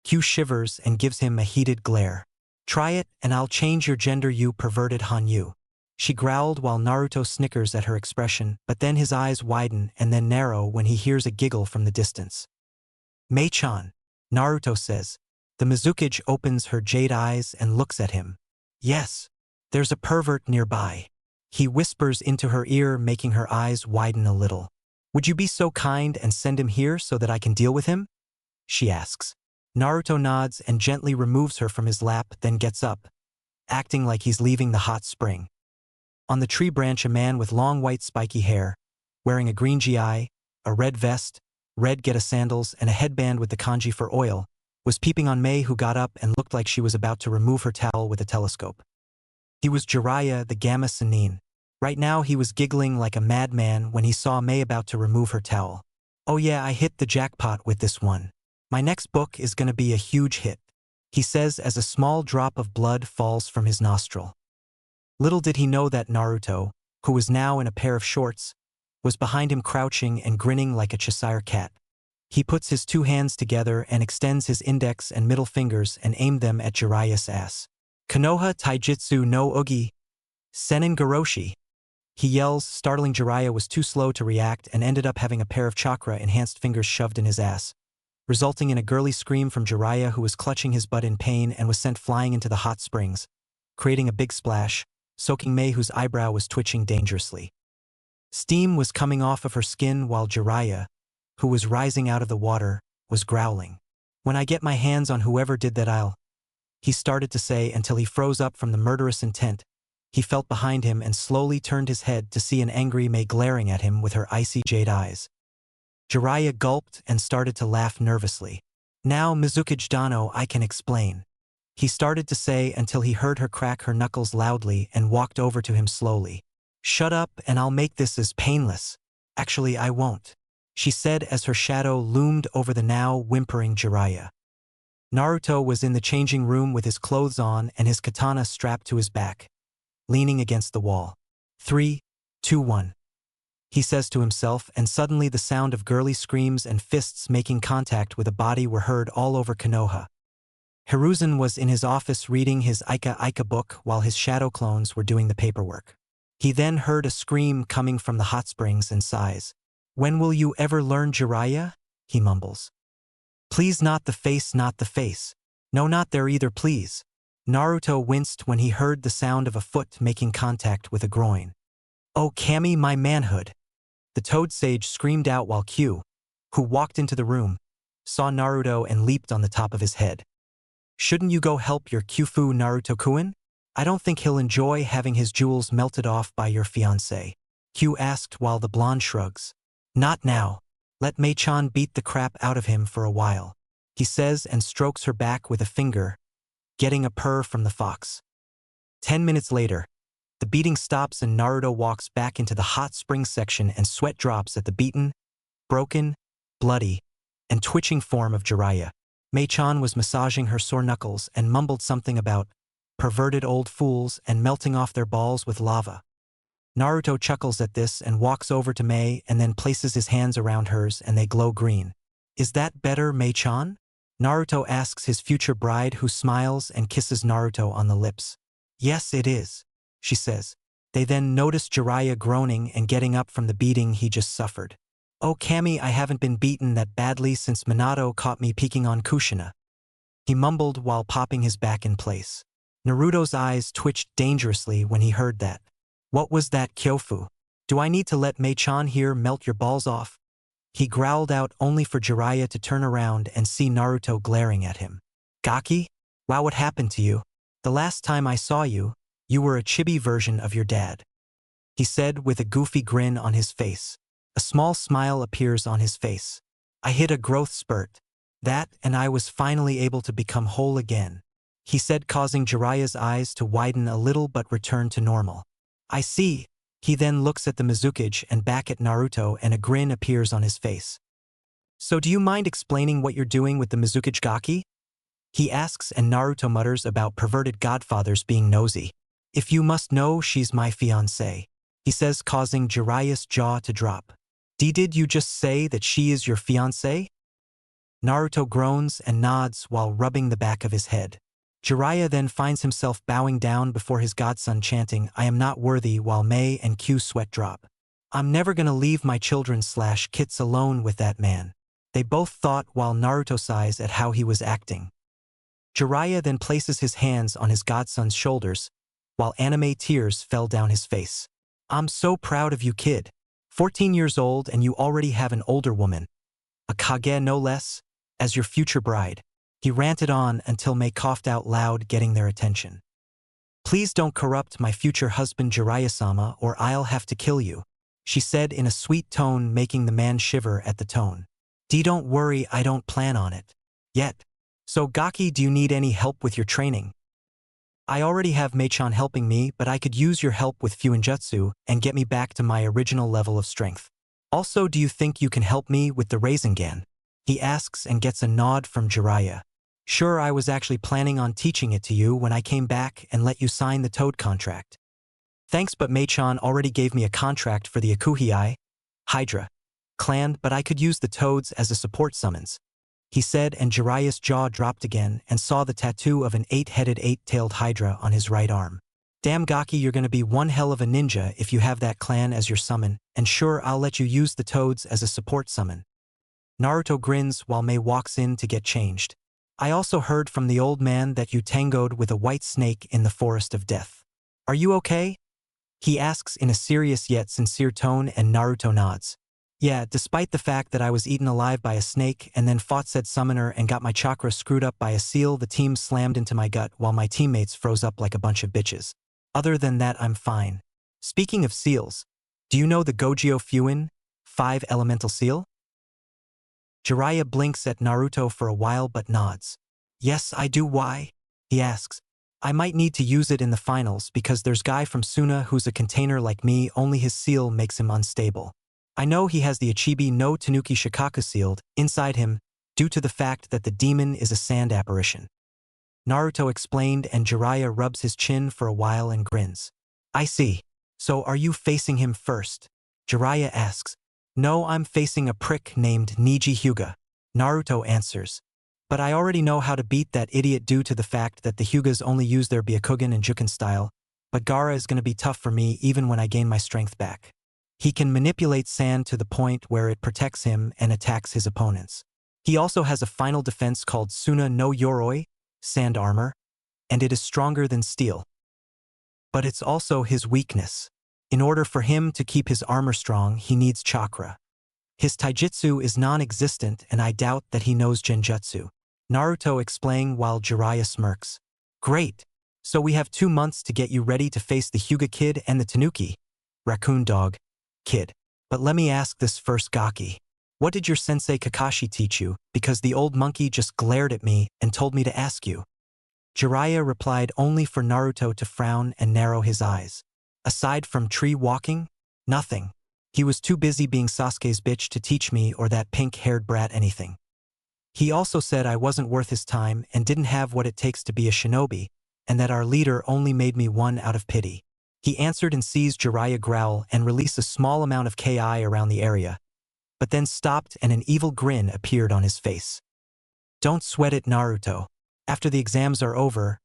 Q shivers and gives him a heated glare. Try it and I'll change your gender, you perverted Hanyu. She growled while Naruto snickers at her expression, but then his eyes widen and then narrow when he hears a giggle from the distance. Mei-chan, Naruto says. The Mizukage opens her jade eyes and looks at him. Yes, there's a pervert nearby. He whispers into her ear, making her eyes widen a little. Would you be so kind and send him here so that I can deal with him? She asks. Naruto nods and gently removes her from his lap, then gets up, acting like he's leaving the hot spring. On the tree branch, a man with long white spiky hair, wearing a green gi, a red vest, red geta sandals, and a headband with the kanji for oil, was peeping on Mei, who got up and looked like she was about to remove her towel with a telescope. He was Jiraiya, the Gamma Sennin. Right now he was giggling like a madman when he saw Mei about to remove her towel. Oh yeah, I hit the jackpot with this one. My next book is gonna be a huge hit, he says as a small drop of blood falls from his nostril. Little did he know that Naruto, who was now in a pair of shorts, was behind him crouching and grinning like a Cheshire cat. He puts his two hands together and extends his index and middle fingers and aimed them at Jiraiya's ass. Konoha Taijutsu no Ugi, Senin Goroshi. He yells, startling Jiraiya was too slow to react and ended up having a pair of chakra-enhanced fingers shoved in his ass, resulting in a girly scream from Jiraiya, who was clutching his butt in pain and was sent flying into the hot springs, creating a big splash, soaking Mei, whose eyebrow was twitching dangerously. Steam was coming off of her skin while Jiraiya, who was rising out of the water, was growling. When I get my hands on whoever did that, he started to say until he froze up from the murderous intent. He felt behind him and slowly turned his head to see an angry Mei glaring at him with her icy jade eyes. Jiraiya gulped and started to laugh nervously. Now Mizukage Dano, I can explain. He started to say until he heard her crack her knuckles loudly and walked over to him slowly. Shut up and I'll make this as painless. Actually, I won't, she said as her shadow loomed over the now whimpering Jiraiya. Naruto was in the changing room with his clothes on and his katana strapped to his back, leaning against the wall. 3, 2, 1. He says to himself, and suddenly the sound of girly screams and fists making contact with a body were heard all over Konoha. Hiruzen was in his office reading his Ika Ika book while his shadow clones were doing the paperwork. He then heard a scream coming from the hot springs and sighs. When will you ever learn, Jiraiya? He mumbles. Please, not the face, not the face. No, not there either, please. Naruto winced when he heard the sound of a foot making contact with a groin. Oh, Kami, my manhood! The Toad Sage screamed out while Q, who walked into the room, saw Naruto and leaped on the top of his head. Shouldn't you go help your Kyufu, Naruto-kun? I don't think he'll enjoy having his jewels melted off by your fiancé, Q asked while the blonde shrugs. Not now. Let Mei-chan beat the crap out of him for a while, he says and strokes her back with a finger, getting a purr from the fox. 10 minutes later, the beating stops and Naruto walks back into the hot spring section and sweat drops at the beaten, broken, bloody, and twitching form of Jiraiya. Mei-chan was massaging her sore knuckles and mumbled something about perverted old fools and melting off their balls with lava. Naruto chuckles at this and walks over to Mei and then places his hands around hers and they glow green. Is that better, Mei-chan? Naruto asks his future bride, who smiles and kisses Naruto on the lips. Yes, it is, she says. They then notice Jiraiya groaning and getting up from the beating he just suffered. Oh, Kami, I haven't been beaten that badly since Minato caught me peeking on Kushina, he mumbled while popping his back in place. Naruto's eyes twitched dangerously when he heard that. What was that, Kyofu? Do I need to let Mei-chan here melt your balls off? He growled out, only for Jiraiya to turn around and see Naruto glaring at him. Gaki? Wow, what happened to you? The last time I saw you, you were a chibi version of your dad. he said with a goofy grin on his face. A small smile appears on his face. I hit a growth spurt. That, and I was finally able to become whole again, he said, causing Jiraiya's eyes to widen a little but return to normal. I see. He then looks at the Mizukage and back at Naruto, and a grin appears on his face. So do you mind explaining what you're doing with the Mizukage Gaki? He asks, and Naruto mutters about perverted godfathers being nosy. If you must know, she's my fiancé, he says, causing Jiraiya's jaw to drop. Did you just say that she is your fiancé? Naruto groans and nods while rubbing the back of his head. Jiraiya then finds himself bowing down before his godson, chanting, I am not worthy, while Mei and Q sweat drop. I'm never gonna leave my children/kits alone with that man, they both thought, while Naruto sighs at how he was acting. Jiraiya then places his hands on his godson's shoulders, while anime tears fell down his face. I'm so proud of you, kid. 14 years old and you already have an older woman, a Kage no less, as your future bride. He ranted on until Mei coughed out loud, getting their attention. Please don't corrupt my future husband Jiraiya-sama or I'll have to kill you, she said in a sweet tone, making the man shiver at the tone. Don't worry, I don't plan on it. Yet. So Gaki, do you need any help with your training? I already have Mei-chan helping me, but I could use your help with Fuinjutsu and get me back to my original level of strength. Also, do you think you can help me with the Rasengan? He asks and gets a nod from Jiraiya. Sure, I was actually planning on teaching it to you when I came back and let you sign the Toad contract. Thanks, but Mei-chan already gave me a contract for the Akuhei Hydra clan, but I could use the Toads as a support summons, he said, and Jiraiya's jaw dropped again and saw the tattoo of an 8-headed 8-tailed Hydra on his right arm. Damn Gaki, you're gonna be one hell of a ninja if you have that clan as your summon, and sure, I'll let you use the Toads as a support summon. Naruto grins while Mei walks in to get changed. I also heard from the old man that you tangoed with a white snake in the forest of death. Are you okay? He asks in a serious yet sincere tone, and Naruto nods. Yeah, despite the fact that I was eaten alive by a snake and then fought said summoner and got my chakra screwed up by a seal, the team slammed into my gut while my teammates froze up like a bunch of bitches. Other than that, I'm fine. Speaking of seals, do you know the Gogyo Fuin 5 elemental seal? Jiraiya blinks at Naruto for a while but nods. Yes, I do. Why? He asks. I might need to use it in the finals because there's guy from Suna who's a container like me, only his seal makes him unstable. I know he has the Ichibi no Tanuki Shikaku sealed inside him due to the fact that the demon is a sand apparition. Naruto explained, and Jiraiya rubs his chin for a while and grins. I see. So are you facing him first? Jiraiya asks. No, I'm facing a prick named Niji Hyuga, Naruto answers. But I already know how to beat that idiot due to the fact that the Hyugas only use their Byakugan and Juken style, but Gaara is gonna be tough for me even when I gain my strength back. He can manipulate sand to the point where it protects him and attacks his opponents. He also has a final defense called Suna no Yoroi, sand armor, and it is stronger than steel. But it's also his weakness. In order for him to keep his armor strong, he needs chakra. His taijutsu is non-existent, and I doubt that he knows genjutsu, Naruto explained while Jiraiya smirks. Great. So we have 2 months to get you ready to face the Hyuga kid and the Tanuki raccoon dog kid. But let me ask this first, Gaki. What did your sensei Kakashi teach you? Because the old monkey just glared at me and told me to ask you. Jiraiya replied, only for Naruto to frown and narrow his eyes. Aside from tree walking? Nothing. He was too busy being Sasuke's bitch to teach me or that pink-haired brat anything. He also said I wasn't worth his time and didn't have what it takes to be a shinobi, and that our leader only made me one out of pity. He answered and sees Jiraiya growl and release a small amount of Ki around the area, but then stopped and an evil grin appeared on his face. Don't sweat it, Naruto. After the exams are over,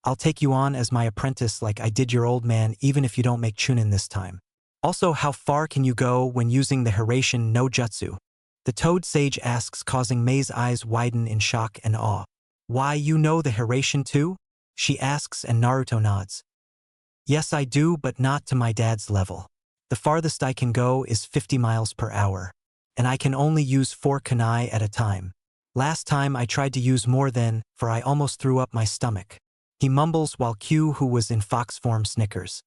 I'll take you on as my apprentice like I did your old man, even if you don't make Chunin this time. Also, how far can you go when using the Hiraishin no Jutsu? The Toad Sage asks, causing Mei's eyes widen in shock and awe. Why, you know the Hiraishin too? She asks, and Naruto nods. Yes, I do, but not to my dad's level. The farthest I can go is 50 miles per hour, and I can only use 4 kunai at a time. Last time I tried to use more than, for I almost threw up my stomach. He mumbles while Q, who was in fox form, snickers.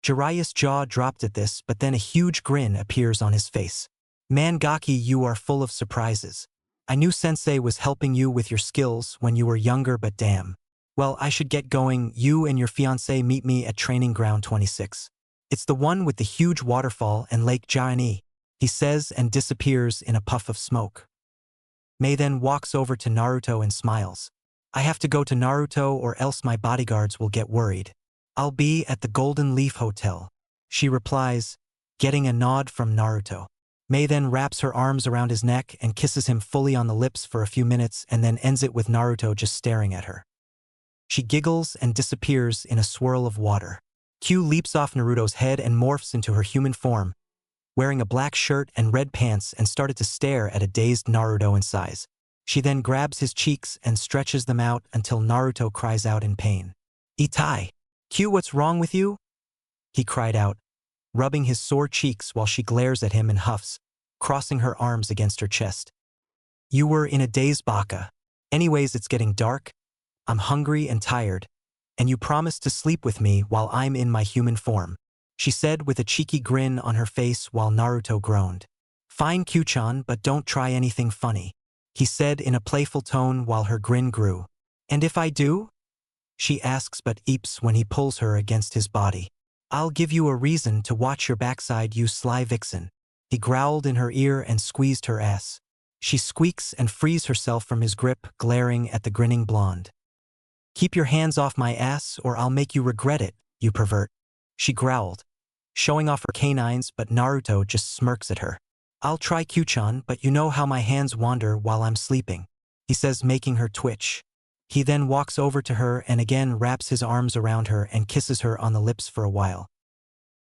Jiraiya's jaw dropped at this, but then a huge grin appears on his face. Man Gaki, you are full of surprises. I knew Sensei was helping you with your skills when you were younger, but damn. Well, I should get going. You and your fiancé meet me at Training Ground 26. It's the one with the huge waterfall and Lake Jiani, he says and disappears in a puff of smoke. Mei then walks over to Naruto and smiles. I have to go to Naruto or else my bodyguards will get worried. I'll be at the Golden Leaf Hotel, she replies, getting a nod from Naruto. Mei then wraps her arms around his neck and kisses him fully on the lips for a few minutes and then ends it with Naruto just staring at her. She giggles and disappears in a swirl of water. Q leaps off Naruto's head and morphs into her human form, wearing a black shirt and red pants, and started to stare at a dazed Naruto in size. She then grabs his cheeks and stretches them out until Naruto cries out in pain. Itai! Q, what's wrong with you? He cried out, rubbing his sore cheeks while she glares at him and huffs, crossing her arms against her chest. You were in a daze, Baka. Anyways, it's getting dark. I'm hungry and tired, and you promised to sleep with me while I'm in my human form, she said with a cheeky grin on her face while Naruto groaned. Fine, Q-chan, but don't try anything funny, he said in a playful tone while her grin grew. And if I do? She asks but eeps when he pulls her against his body. I'll give you a reason to watch your backside, you sly vixen. He growled in her ear and squeezed her ass. She squeaks and frees herself from his grip, glaring at the grinning blonde. Keep your hands off my ass or I'll make you regret it, you pervert, she growled, showing off her canines, but Naruto just smirks at her. I'll try, Q-chan, but you know how my hands wander while I'm sleeping, he says, making her twitch. He then walks over to her and again wraps his arms around her and kisses her on the lips for a while.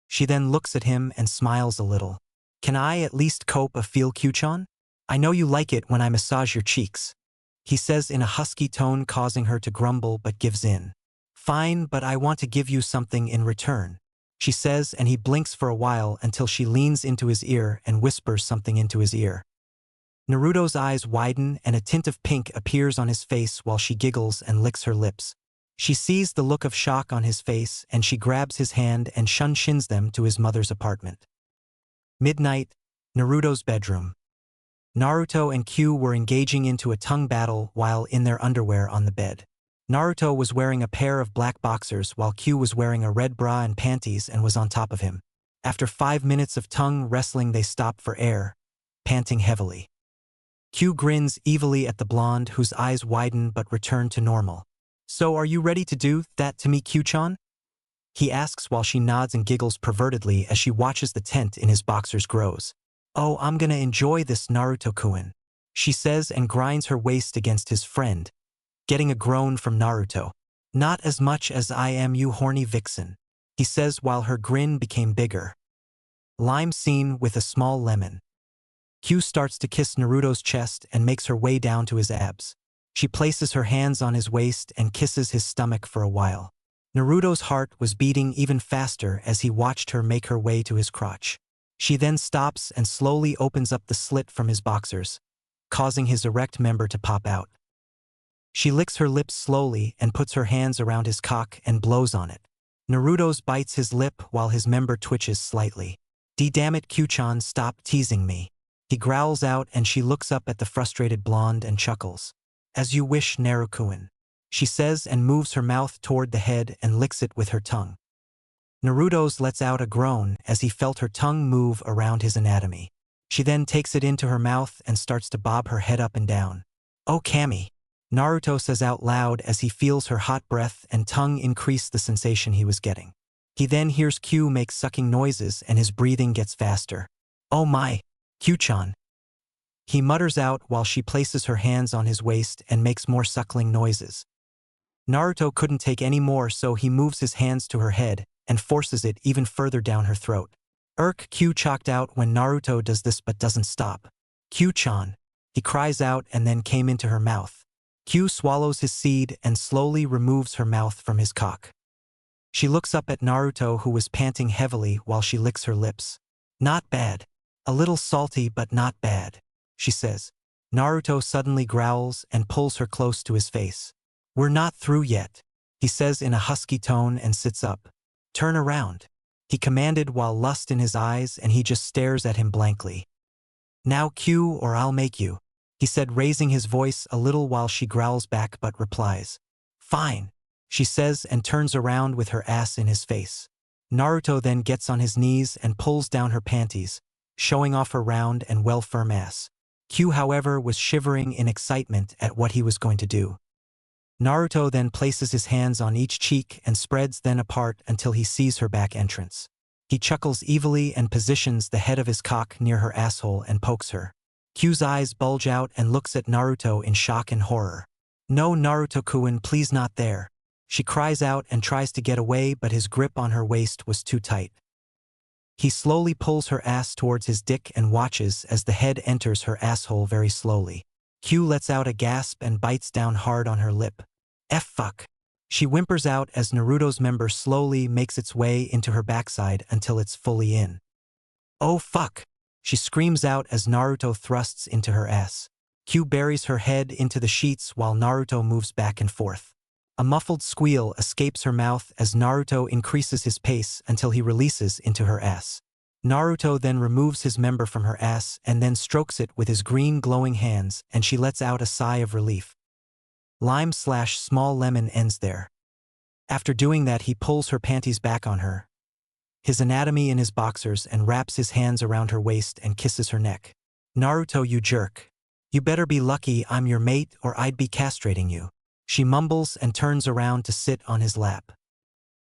She then looks at him and smiles a little. Can I at least cope a feel, Q-chan? I know you like it when I massage your cheeks, he says in a husky tone, causing her to grumble but gives in. Fine, but I want to give you something in return, she says, and he blinks for a while until she leans into his ear and whispers something into his ear. Naruto's eyes widen and a tint of pink appears on his face while she giggles and licks her lips. She sees the look of shock on his face and she grabs his hand and shins them to his mother's apartment. Midnight, Naruto's bedroom. Naruto and Q were engaging into a tongue battle while in their underwear on the bed. Naruto was wearing a pair of black boxers while Q was wearing a red bra and panties and was on top of him. After 5 minutes of tongue wrestling, they stopped for air, panting heavily. Q grins evilly at the blonde, whose eyes widen but return to normal. So are you ready to do that to me, Q-chan? He asks while she nods and giggles pervertedly as she watches the tent in his boxers grows. Oh, I'm gonna enjoy this, Naruto-kun, she says and grinds her waist against his friend, getting a groan from Naruto. Not as much as I am, you horny vixen, he says while her grin became bigger. Lime scene with a small lemon. Q starts to kiss Naruto's chest and makes her way down to his abs. She places her hands on his waist and kisses his stomach for a while. Naruto's heart was beating even faster as he watched her make her way to his crotch. She then stops and slowly opens up the slit from his boxers, causing his erect member to pop out. She licks her lips slowly and puts her hands around his cock and blows on it. Naruto's bites his lip while his member twitches slightly. Damn it, Q-chan, stop teasing me, he growls out, and she looks up at the frustrated blonde and chuckles. As you wish, Naruto-kun, she says and moves her mouth toward the head and licks it with her tongue. Naruto's lets out a groan as he felt her tongue move around his anatomy. She then takes it into her mouth and starts to bob her head up and down. Oh, Kami, Naruto says out loud as he feels her hot breath and tongue increase the sensation he was getting. He then hears Q make sucking noises and his breathing gets faster. Oh my, Q-chan, he mutters out while she places her hands on his waist and makes more suckling noises. Naruto couldn't take any more, so he moves his hands to her head and forces it even further down her throat. Q chalked out when Naruto does this but doesn't stop. Q-chan, he cries out and then came into her mouth. Q swallows his seed and slowly removes her mouth from his cock. She looks up at Naruto, who was panting heavily while she licks her lips. Not bad. A little salty but not bad, she says. Naruto suddenly growls and pulls her close to his face. We're not through yet, he says in a husky tone and sits up. Turn around. he commanded while lust in his eyes, and he just stares at him blankly. Now Q or I'll make you, he said, raising his voice a little while she growls back but replies. Fine, she says and turns around with her ass in his face. Naruto then gets on his knees and pulls down her panties, showing off her round and well-firm ass. Q, however, was shivering in excitement at what he was going to do. Naruto then places his hands on each cheek and spreads them apart until he sees her back entrance. He chuckles evilly and positions the head of his cock near her asshole and pokes her. Q's eyes bulge out and looks at Naruto in shock and horror. No, Naruto-kun, please, not there. She cries out and tries to get away, but his grip on her waist was too tight. He slowly pulls her ass towards his dick and watches as the head enters her asshole very slowly. Q lets out a gasp and bites down hard on her lip. Fuck. She whimpers out as Naruto's member slowly makes its way into her backside until it's fully in. Oh fuck! She screams out as Naruto thrusts into her ass. Q buries her head into the sheets while Naruto moves back and forth. A muffled squeal escapes her mouth as Naruto increases his pace until he releases into her ass. Naruto then removes his member from her ass and then strokes it with his green glowing hands, and she lets out a sigh of relief. Lime/small lemon ends there. After doing that, he pulls her panties back on her, his anatomy in his boxers, and wraps his hands around her waist and kisses her neck. Naruto, you jerk. You better be lucky I'm your mate or I'd be castrating you. She mumbles and turns around to sit on his lap.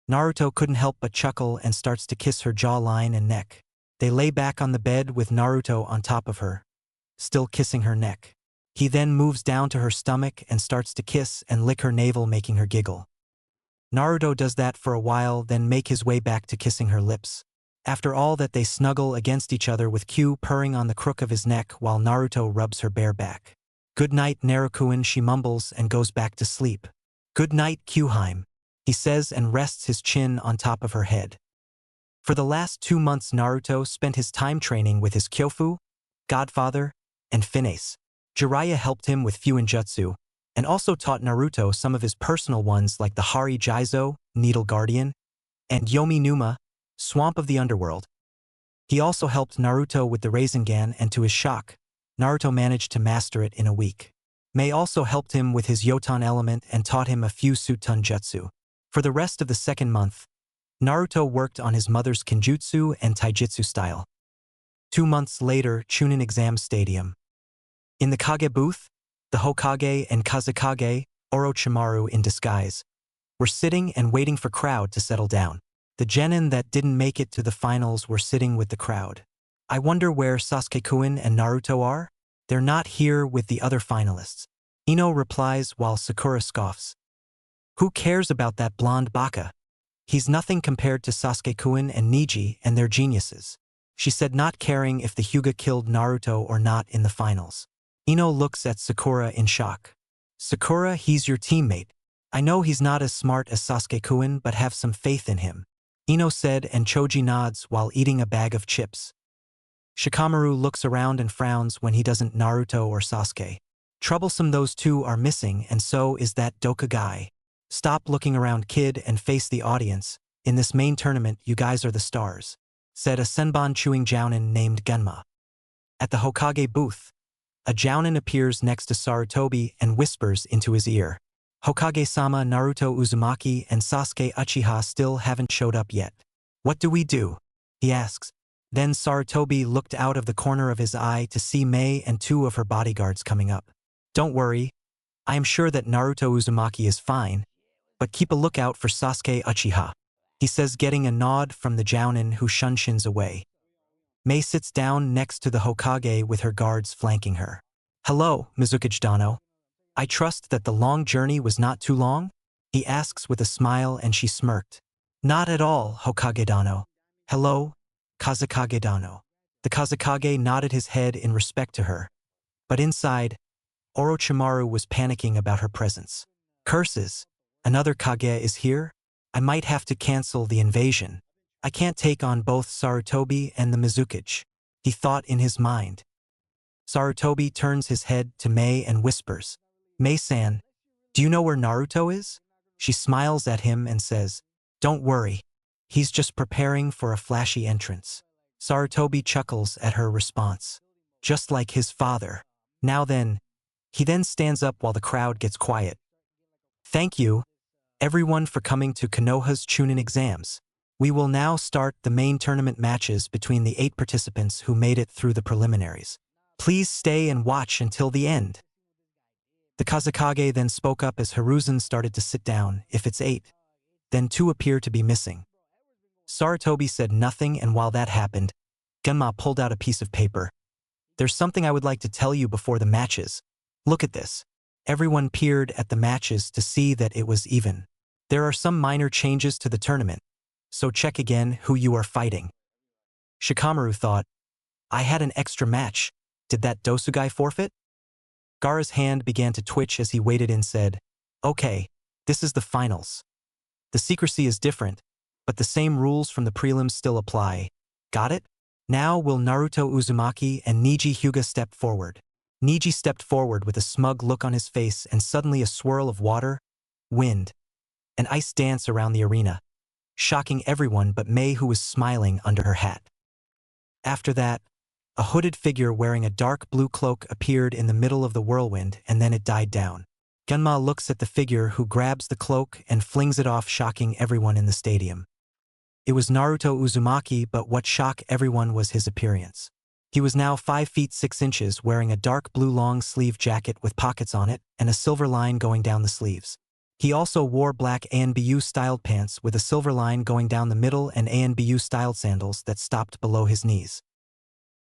Naruto couldn't help but chuckle and starts to kiss her jawline and neck. They lay back on the bed with Naruto on top of her, still kissing her neck. He then moves down to her stomach and starts to kiss and lick her navel, making her giggle. Naruto does that for a while, then make his way back to kissing her lips. After all that, they snuggle against each other with Q purring on the crook of his neck while Naruto rubs her bare back. Good night, Naruto-kun, she mumbles and goes back to sleep. Good night, Q-heim, he says and rests his chin on top of her head. For the last 2 months, Naruto spent his time training with his Kyofu, godfather, and Finesse. Jiraiya helped him with Fuinjutsu, and also taught Naruto some of his personal ones like the Hari Jizo, Needle Guardian, and Yomi Numa, Swamp of the Underworld. He also helped Naruto with the Rasengan, and to his shock, Naruto managed to master it in a week. Mei also helped him with his Yoton element and taught him a few Sutun Jutsu. For the rest of the second month, Naruto worked on his mother's Kenjutsu and Taijutsu style. 2 months later, Chunin Exam Stadium. In the Kage booth, the Hokage and Kazekage, Orochimaru in disguise, were sitting and waiting for crowd to settle down. The genin that didn't make it to the finals were sitting with the crowd. I wonder where Sasuke-kun and Naruto are? They're not here with the other finalists. Ino replies while Sakura scoffs. Who cares about that blonde baka? He's nothing compared to Sasuke-kun and Neji and their geniuses, she said, not caring if the Hyuga killed Naruto or not in the finals. Ino looks at Sakura in shock. Sakura, he's your teammate. I know he's not as smart as Sasuke-kun, but have some faith in him, Ino said, and Choji nods while eating a bag of chips. Shikamaru looks around and frowns when he doesn't Naruto or Sasuke. Troublesome, those two are missing, and so is that Doka guy. Stop looking around, kid, and face the audience. In this main tournament, you guys are the stars, said a Senbon chewing jounin named Genma. At the Hokage booth, a jounin appears next to Sarutobi and whispers into his ear. Hokage-sama, Naruto Uzumaki and Sasuke Uchiha still haven't showed up yet. What do we do? He asks. Then Sarutobi looked out of the corner of his eye to see Mei and 2 of her bodyguards coming up. Don't worry. I am sure that Naruto Uzumaki is fine, but keep a lookout for Sasuke Uchiha, he says, getting a nod from the jounin who shuns away. Mei sits down next to the Hokage with her guards flanking her. Hello, Mizukage Dano. I trust that the long journey was not too long? He asks with a smile, and she smirked. Not at all, Hokage Dano. Hello, Kazekage Dano. The Kazekage nodded his head in respect to her. But inside, Orochimaru was panicking about her presence. Curses! Another Kage is here? I might have to cancel the invasion. I can't take on both Sarutobi and the Mizukage, he thought in his mind. Sarutobi turns his head to Mei and whispers, Mei-san, do you know where Naruto is? She smiles at him and says, Don't worry. He's just preparing for a flashy entrance. Sarutobi chuckles at her response. Just like his father. Now then, he then stands up while the crowd gets quiet. Thank you, everyone, for coming to Konoha's Chunin exams. We will now start the main tournament matches between the 8 participants who made it through the preliminaries. Please stay and watch until the end. The Kazekage then spoke up as Hiruzen started to sit down. If it's 8, then 2 appear to be missing. Sarutobi said nothing, and while that happened, Genma pulled out a piece of paper. There's something I would like to tell you before the matches. Look at this. Everyone peered at the matches to see that it was even. There are some minor changes to the tournament, so check again who you are fighting. Shikamaru thought, I had an extra match. Did that Dosugai forfeit? Gaara's hand began to twitch as he waited and said, okay, this is the finals. The secrecy is different, but the same rules from the prelims still apply. Got it? Now will Naruto Uzumaki and Niji Hyuga step forward. Niji stepped forward with a smug look on his face, and suddenly a swirl of water, wind, and ice danced around the arena, shocking everyone but Mei, who was smiling under her hat. After that, a hooded figure wearing a dark blue cloak appeared in the middle of the whirlwind, and then it died down. Genma looks at the figure, who grabs the cloak and flings it off, shocking everyone in the stadium. It was Naruto Uzumaki, but what shocked everyone was his appearance. He was now 5 feet 6 inches, wearing a dark blue long-sleeve jacket with pockets on it and a silver line going down the sleeves. He also wore black ANBU-styled pants with a silver line going down the middle and ANBU-styled sandals that stopped below his knees.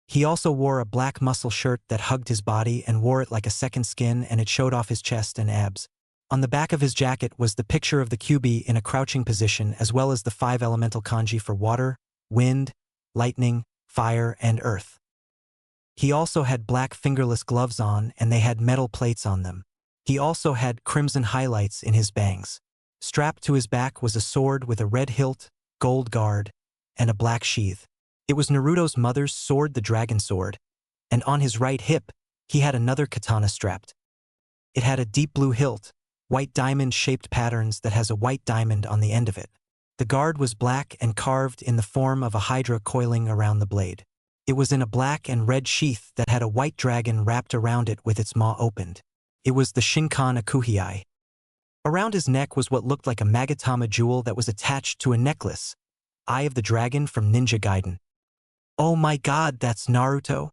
He also wore a black muscle shirt that hugged his body and wore it like a second skin, and it showed off his chest and abs. On the back of his jacket was the picture of the Kyuubi in a crouching position, as well as the 5 elemental kanji for water, wind, lightning, fire, and earth. He also had black fingerless gloves on, and they had metal plates on them. He also had crimson highlights in his bangs. Strapped to his back was a sword with a red hilt, gold guard, and a black sheath. It was Naruto's mother's sword, the dragon sword, and on his right hip, he had another katana strapped. It had a deep blue hilt, white diamond-shaped patterns that has a white diamond on the end of it. The guard was black and carved in the form of a hydra coiling around the blade. It was in a black and red sheath that had a white dragon wrapped around it with its maw opened. It was the Shinkan Akuhei. Around his neck was what looked like a Magatama jewel that was attached to a necklace, Eye of the Dragon from Ninja Gaiden. Oh my god, that's Naruto!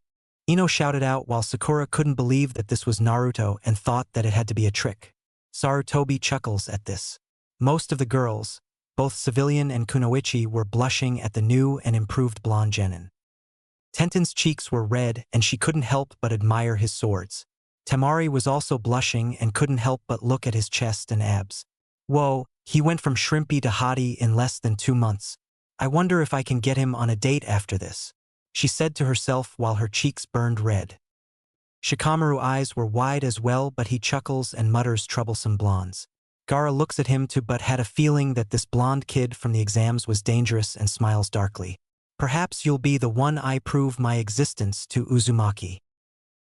Ino shouted out, while Sakura couldn't believe that this was Naruto and thought that it had to be a trick. Sarutobi chuckles at this. Most of the girls, both civilian and kunoichi, were blushing at the new and improved blonde genin. Tenten's cheeks were red, and she couldn't help but admire his swords. Temari was also blushing and couldn't help but look at his chest and abs. Whoa, he went from shrimpy to hottie in less than 2 months. I wonder if I can get him on a date after this, she said to herself while her cheeks burned red. Shikamaru's eyes were wide as well, but he chuckles and mutters troublesome blondes. Gaara looks at him too, but had a feeling that this blonde kid from the exams was dangerous, and smiles darkly. Perhaps you'll be the one I prove my existence to, Uzumaki.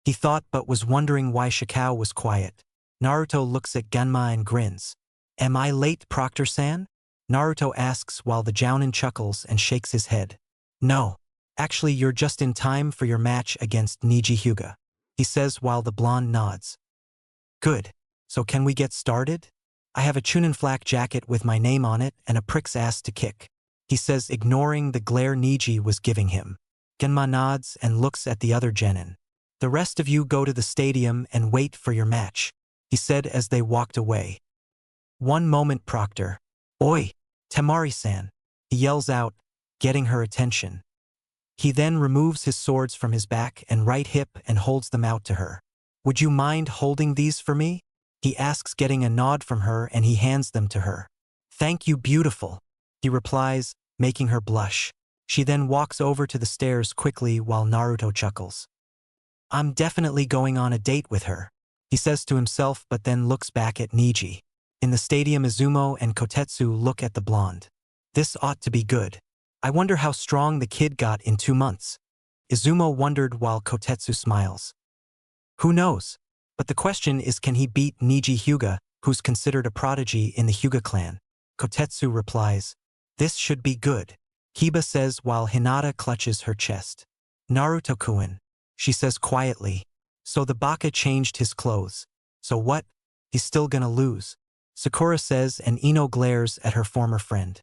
He thought, but was wondering why Shikao was quiet. Naruto looks at Genma and grins. Am I late, Proctor-san? Naruto asks while the Jounin chuckles and shakes his head. No. Actually, you're just in time for your match against Niji Hyuga, he says while the blonde nods. Good. So can we get started? I have a Chunin flak jacket with my name on it and a prick's ass to kick, he says, ignoring the glare Niji was giving him. Genma nods and looks at the other genin. The rest of you go to the stadium and wait for your match, he said as they walked away. One moment, Proctor. Oi, Temari-san, he yells out, getting her attention. He then removes his swords from his back and right hip and holds them out to her. Would you mind holding these for me? He asks, getting a nod from her, and he hands them to her. Thank you, beautiful, he replies, making her blush. She then walks over to the stairs quickly while Naruto chuckles. I'm definitely going on a date with her, he says to himself, but then looks back at Niji. In the stadium, Izumo and Kotetsu look at the blonde. This ought to be good. I wonder how strong the kid got in 2 months. Izumo wondered while Kotetsu smiles. Who knows? But the question is, can he beat Niji Hyuga, who's considered a prodigy in the Hyuga clan? Kotetsu replies. This should be good, Kiba says while Hinata clutches her chest. Naruto-kun, she says quietly. So the baka changed his clothes. So what? He's still gonna lose. Sakura says and Ino glares at her former friend.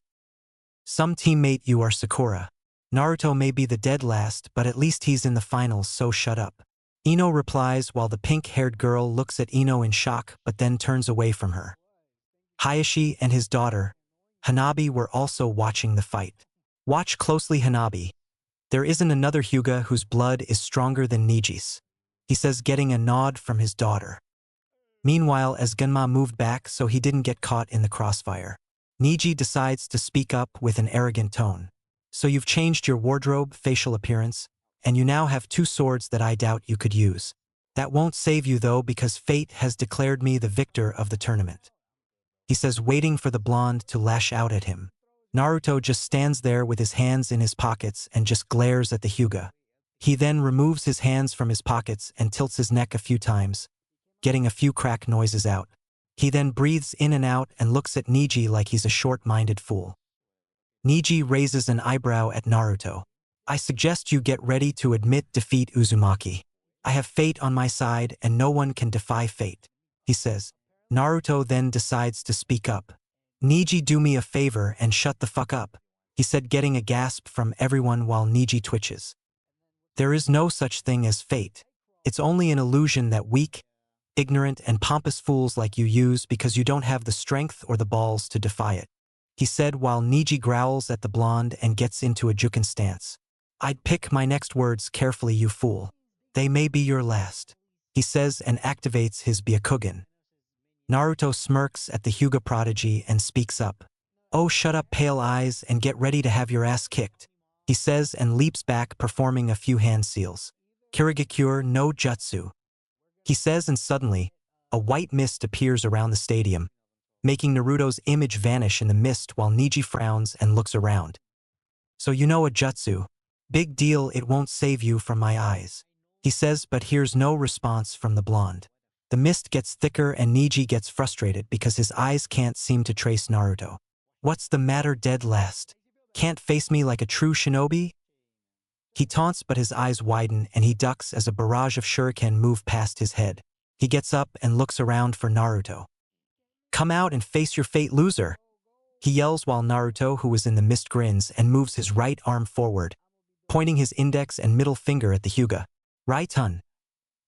Some teammate you are Sakura. Naruto may be the dead last, but at least he's in the finals, so shut up. Ino replies while the pink-haired girl looks at Ino in shock but then turns away from her. Hayashi and his daughter, Hanabi, were also watching the fight. Watch closely, Hanabi. There isn't another Hyuga whose blood is stronger than Niji's, he says, getting a nod from his daughter. Meanwhile, as Genma moved back so he didn't get caught in the crossfire, Niji decides to speak up with an arrogant tone. So you've changed your wardrobe, facial appearance, and you now have two swords that I doubt you could use. That won't save you though, because fate has declared me the victor of the tournament, he says, waiting for the blonde to lash out at him. Naruto just stands there with his hands in his pockets and just glares at the Hyuga. He then removes his hands from his pockets and tilts his neck a few times, getting a few crack noises out. He then breathes in and out and looks at Niji like he's a short-minded fool. Niji raises an eyebrow at Naruto. I suggest you get ready to admit defeat, Uzumaki. I have fate on my side and no one can defy fate, he says. Naruto then decides to speak up. Niji, do me a favor and shut the fuck up, he said, getting a gasp from everyone while Niji twitches. There is no such thing as fate. It's only an illusion that weak, ignorant and pompous fools like you use because you don't have the strength or the balls to defy it, he said while Niji growls at the blonde and gets into a Juken stance. I'd pick my next words carefully, you fool. They may be your last, he says and activates his Byakugan. Naruto smirks at the Hyuga prodigy and speaks up. Oh, shut up, pale eyes, and get ready to have your ass kicked, he says and leaps back, performing a few hand seals. Kirigakure no Jutsu, he says, and suddenly, a white mist appears around the stadium, making Naruto's image vanish in the mist while Niji frowns and looks around. So you know a jutsu. Big deal, it won't save you from my eyes, he says, but hears no response from the blonde. The mist gets thicker and Niji gets frustrated because his eyes can't seem to trace Naruto. What's the matter, dead last? Can't face me like a true shinobi? He taunts, but his eyes widen and he ducks as a barrage of shuriken move past his head. He gets up and looks around for Naruto. Come out and face your fate, loser, he yells while Naruto, who is in the mist, grins and moves his right arm forward, pointing his index and middle finger at the Hyuga. Right-un.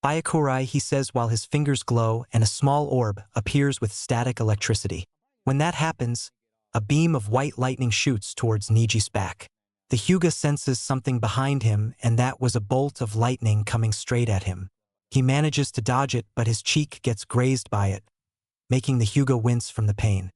Byakurai, he says while his fingers glow and a small orb appears with static electricity. When that happens, a beam of white lightning shoots towards Niji's back. The Hyuga senses something behind him, and that was a bolt of lightning coming straight at him. He manages to dodge it, but his cheek gets grazed by it, making the Hyuga wince from the pain.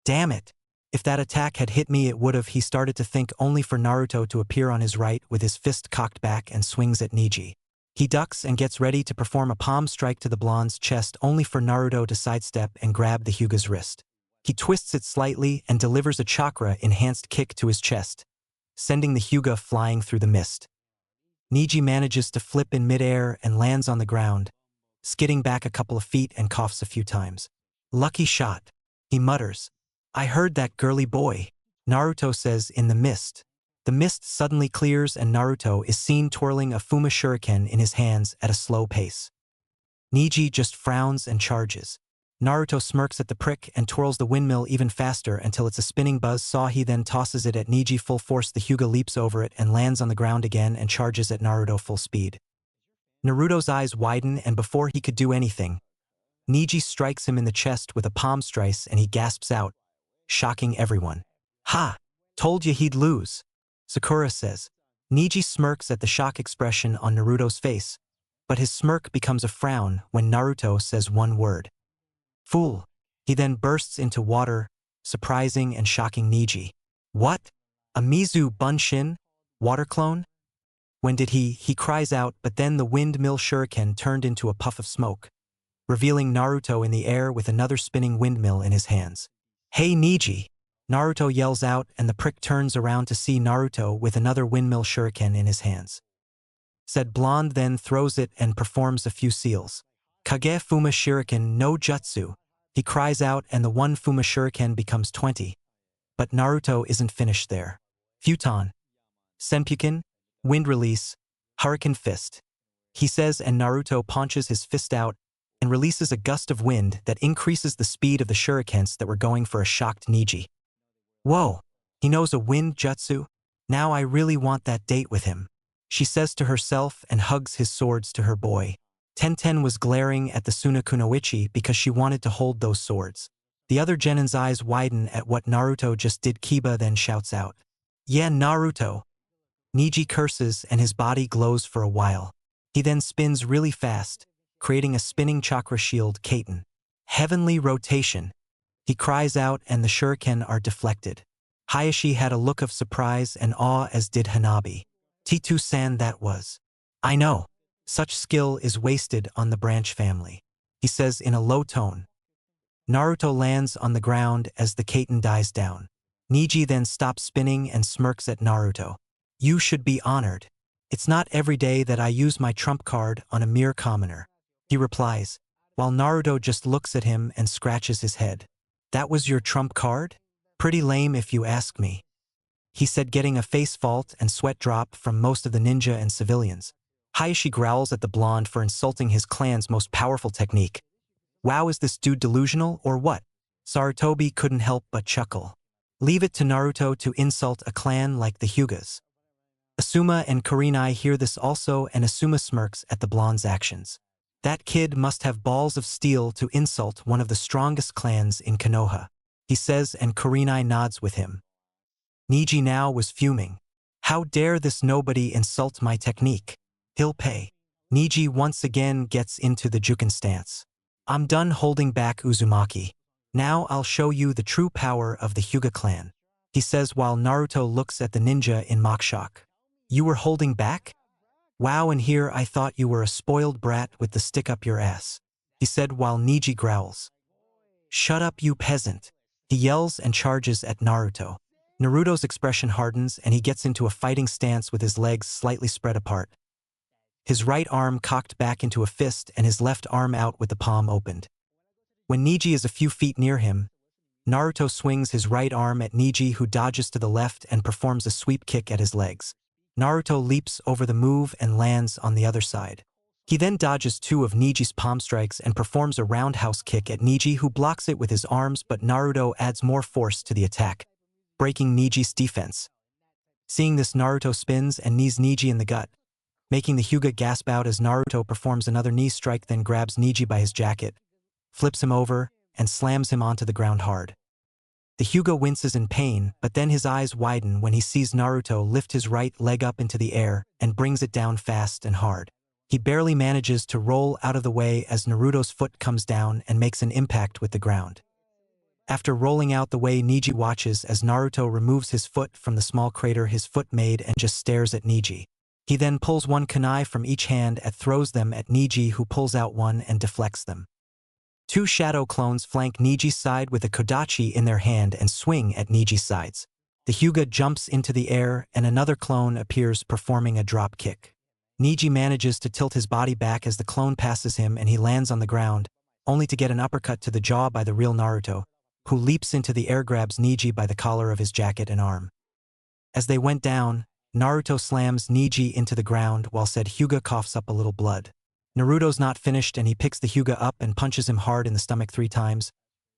Damn it! If that attack had hit me, it would've, he started to think, only for Naruto to appear on his right with his fist cocked back and swings at Niji. He ducks and gets ready to perform a palm strike to the blonde's chest, only for Naruto to sidestep and grab the Hyuga's wrist. He twists it slightly and delivers a chakra-enhanced kick to his chest, sending the Hyuga flying through the mist. Niji manages to flip in midair and lands on the ground, skidding back a couple of feet and coughs a few times. Lucky shot, he mutters. I heard that, girly boy, Naruto says in the mist. The mist suddenly clears and Naruto is seen twirling a Fuma shuriken in his hands at a slow pace. Niji just frowns and charges. Naruto smirks at the prick and twirls the windmill even faster until it's a spinning buzz saw. He then tosses it at Niji full force. The Hyuga leaps over it and lands on the ground again and charges at Naruto full speed. Naruto's eyes widen, and before he could do anything, Niji strikes him in the chest with a palm strice and he gasps out, shocking everyone. Ha! Told you he'd lose, Sakura says. Niji smirks at the shock expression on Naruto's face, but his smirk becomes a frown when Naruto says one word. Fool. He then bursts into water, surprising and shocking Niji. What? A Mizu Bunshin? Water clone? When did he cries out, but then the windmill shuriken turned into a puff of smoke, revealing Naruto in the air with another spinning windmill in his hands. Hey Niji! Naruto yells out, and the prick turns around to see Naruto with another windmill shuriken in his hands. Said blonde then throws it and performs a few seals. Kage Fuma shuriken no jutsu, he cries out, and the one Fuma shuriken becomes 20. But Naruto isn't finished there. Futon, Senpuken, Wind Release, Hurricane Fist. He says, and Naruto punches his fist out and releases a gust of wind that increases the speed of the shurikens that were going for a shocked Neji. Whoa, he knows a wind jutsu? Now I really want that date with him, she says to herself and hugs his swords to her boy. Tenten was glaring at the Sunakunoichi because she wanted to hold those swords. The other Genin's eyes widen at what Naruto just did. Kiba then shouts out, "Yeah, Naruto." Neji curses and his body glows for a while. He then spins really fast, creating a spinning chakra shield Kaiten. Heavenly rotation. He cries out and the shuriken are deflected. Hayashi had a look of surprise and awe, as did Hanabi. Titu-san, that was. I know. Such skill is wasted on the branch family, he says in a low tone. Naruto lands on the ground as the Kaiten dies down. Neji then stops spinning and smirks at Naruto. You should be honored. It's not every day that I use my trump card on a mere commoner, he replies, while Naruto just looks at him and scratches his head. That was your trump card? Pretty lame if you ask me, he said, getting a face fault and sweat drop from most of the ninja and civilians. Hayashi growls at the blonde for insulting his clan's most powerful technique. Wow, is this dude delusional or what? Sarutobi couldn't help but chuckle. Leave it to Naruto to insult a clan like the Hyugas. Asuma and Kurenai hear this also, and Asuma smirks at the blonde's actions. That kid must have balls of steel to insult one of the strongest clans in Konoha, he says, and Kurenai nods with him. Neji now was fuming. How dare this nobody insult my technique? He'll pay. Neji once again gets into the Juken stance. I'm done holding back Uzumaki. Now I'll show you the true power of the Hyuga clan, he says while Naruto looks at the ninja in mock shock. You were holding back? Wow, and here I thought you were a spoiled brat with the stick up your ass, he said while Neji growls. Shut up, you peasant, he yells and charges at Naruto. Naruto's expression hardens and he gets into a fighting stance with his legs slightly spread apart. His right arm cocked back into a fist and his left arm out with the palm opened. When Neji is a few feet near him, Naruto swings his right arm at Neji, who dodges to the left and performs a sweep kick at his legs. Naruto leaps over the move and lands on the other side. He then dodges two of Neji's palm strikes and performs a roundhouse kick at Neji, who blocks it with his arms, but Naruto adds more force to the attack, breaking Neji's defense. Seeing this, Naruto spins and knees Neji in the gut, making the Hyuga gasp out as Naruto performs another knee strike, then grabs Neji by his jacket, flips him over, and slams him onto the ground hard. The Hyuga winces in pain, but then his eyes widen when he sees Naruto lift his right leg up into the air and brings it down fast and hard. He barely manages to roll out of the way as Naruto's foot comes down and makes an impact with the ground. After rolling out the way, Neji watches as Naruto removes his foot from the small crater his foot made and just stares at Neji. He then pulls one kunai from each hand and throws them at Neji, who pulls out one and deflects them. Two shadow clones flank Neji's side with a kodachi in their hand and swing at Neji's sides. The Hyuga jumps into the air and another clone appears performing a drop kick. Neji manages to tilt his body back as the clone passes him and he lands on the ground, only to get an uppercut to the jaw by the real Naruto, who leaps into the air, grabs Neji by the collar of his jacket and arm. As they went down, Naruto slams Neji into the ground while said Hyuga coughs up a little blood. Naruto's not finished and he picks the Hyuga up and punches him hard in the stomach 3 times,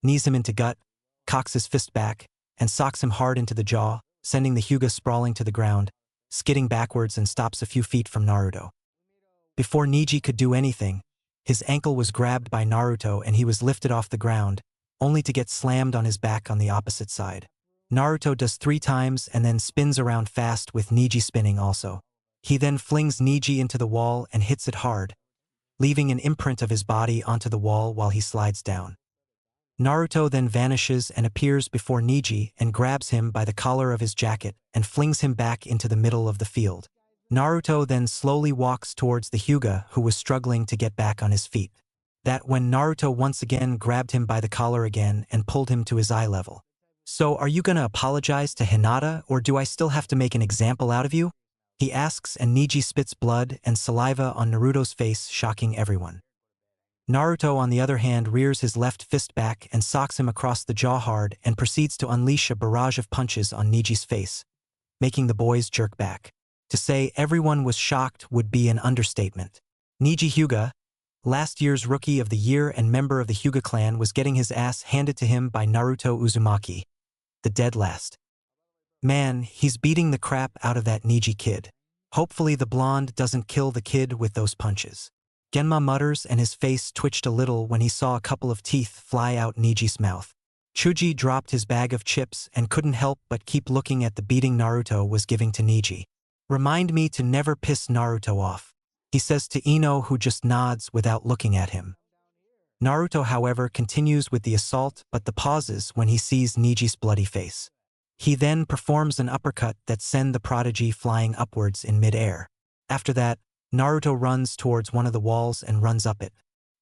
knees him into gut, cocks his fist back, and socks him hard into the jaw, sending the Hyuga sprawling to the ground, skidding backwards, and stops a few feet from Naruto. Before Neji could do anything, his ankle was grabbed by Naruto and he was lifted off the ground, only to get slammed on his back on the opposite side. Naruto does 3 times and then spins around fast with Neji spinning also. He then flings Neji into the wall and hits it hard, leaving an imprint of his body onto the wall while he slides down. Naruto then vanishes and appears before Neji and grabs him by the collar of his jacket and flings him back into the middle of the field. Naruto then slowly walks towards the Hyuga, who was struggling to get back on his feet. That when Naruto once again grabbed him by the collar again and pulled him to his eye level. So are you gonna apologize to Hinata, or do I still have to make an example out of you? He asks, and Neji spits blood and saliva on Naruto's face, shocking everyone. Naruto, on the other hand, rears his left fist back and socks him across the jaw hard and proceeds to unleash a barrage of punches on Niji's face, making the boys jerk back. To say everyone was shocked would be an understatement. Niji Hyuga, last year's Rookie of the Year and member of the Hyuga clan, was getting his ass handed to him by Naruto Uzumaki, the dead last. Man, he's beating the crap out of that Niji kid. Hopefully the blonde doesn't kill the kid with those punches. Genma mutters, and his face twitched a little when he saw a couple of teeth fly out Niji's mouth. Chuji dropped his bag of chips and couldn't help but keep looking at the beating Naruto was giving to Niji. Remind me to never piss Naruto off, he says to Ino, who just nods without looking at him. Naruto, however, continues with the assault but pauses when he sees Niji's bloody face. He then performs an uppercut that sends the prodigy flying upwards in mid-air. After that, Naruto runs towards one of the walls and runs up it.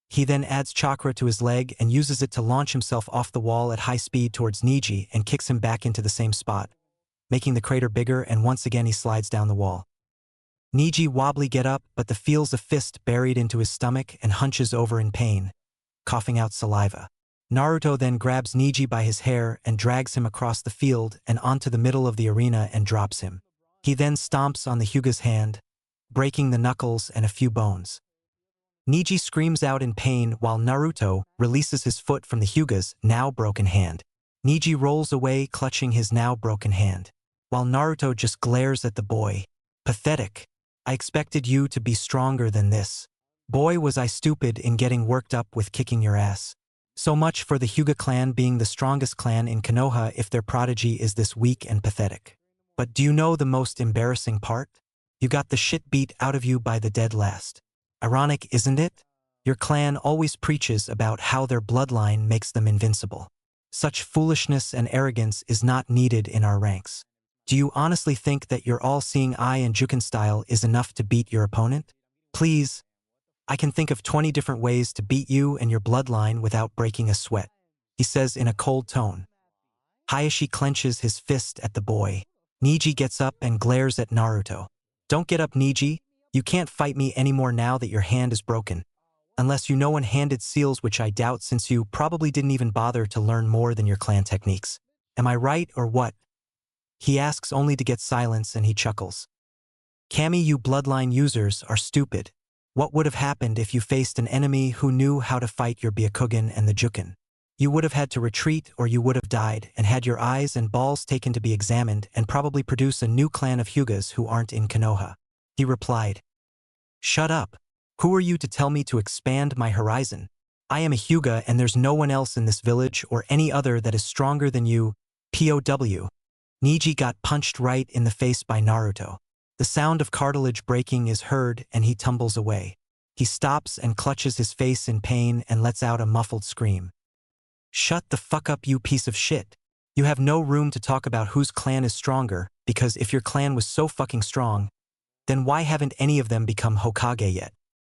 He then adds chakra to his leg and uses it to launch himself off the wall at high speed towards Niji and kicks him back into the same spot, making the crater bigger, and once again he slides down the wall. Niji wobbly get up, but feels a fist buried into his stomach and hunches over in pain, coughing out saliva. Naruto then grabs Niji by his hair and drags him across the field and onto the middle of the arena and drops him. He then stomps on the Hyuga's hand, breaking the knuckles and a few bones. Niji screams out in pain while Naruto releases his foot from the Hyuga's now broken hand. Niji rolls away, clutching his now broken hand, while Naruto just glares at the boy. Pathetic. I expected you to be stronger than this. Boy, was I stupid in getting worked up with kicking your ass. So much for the Hyuga clan being the strongest clan in Konoha if their prodigy is this weak and pathetic. But do you know the most embarrassing part? You got the shit beat out of you by the dead last. Ironic, isn't it? Your clan always preaches about how their bloodline makes them invincible. Such foolishness and arrogance is not needed in our ranks. Do you honestly think that your all-seeing eye and Juken style is enough to beat your opponent? Please. I can think of 20 different ways to beat you and your bloodline without breaking a sweat, he says in a cold tone. Hayashi clenches his fist at the boy. Niji gets up and glares at Naruto. Don't get up, Niji. You can't fight me anymore now that your hand is broken. Unless you know one-handed seals, which I doubt since you probably didn't even bother to learn more than your clan techniques. Am I right or what? He asks only to get silence, and he chuckles. Kami, you bloodline users are stupid. What would have happened if you faced an enemy who knew how to fight your Byakugan and the Juken? You would have had to retreat, or you would have died and had your eyes and balls taken to be examined and probably produce a new clan of Hyugas who aren't in Konoha. He replied. Shut up. Who are you to tell me to expand my horizon? I am a Hyuga and there's no one else in this village or any other that is stronger than you. POW. Niji got punched right in the face by Naruto. The sound of cartilage breaking is heard and he tumbles away. He stops and clutches his face in pain and lets out a muffled scream. Shut the fuck up, you piece of shit. You have no room to talk about whose clan is stronger, because if your clan was so fucking strong, then why haven't any of them become Hokage yet?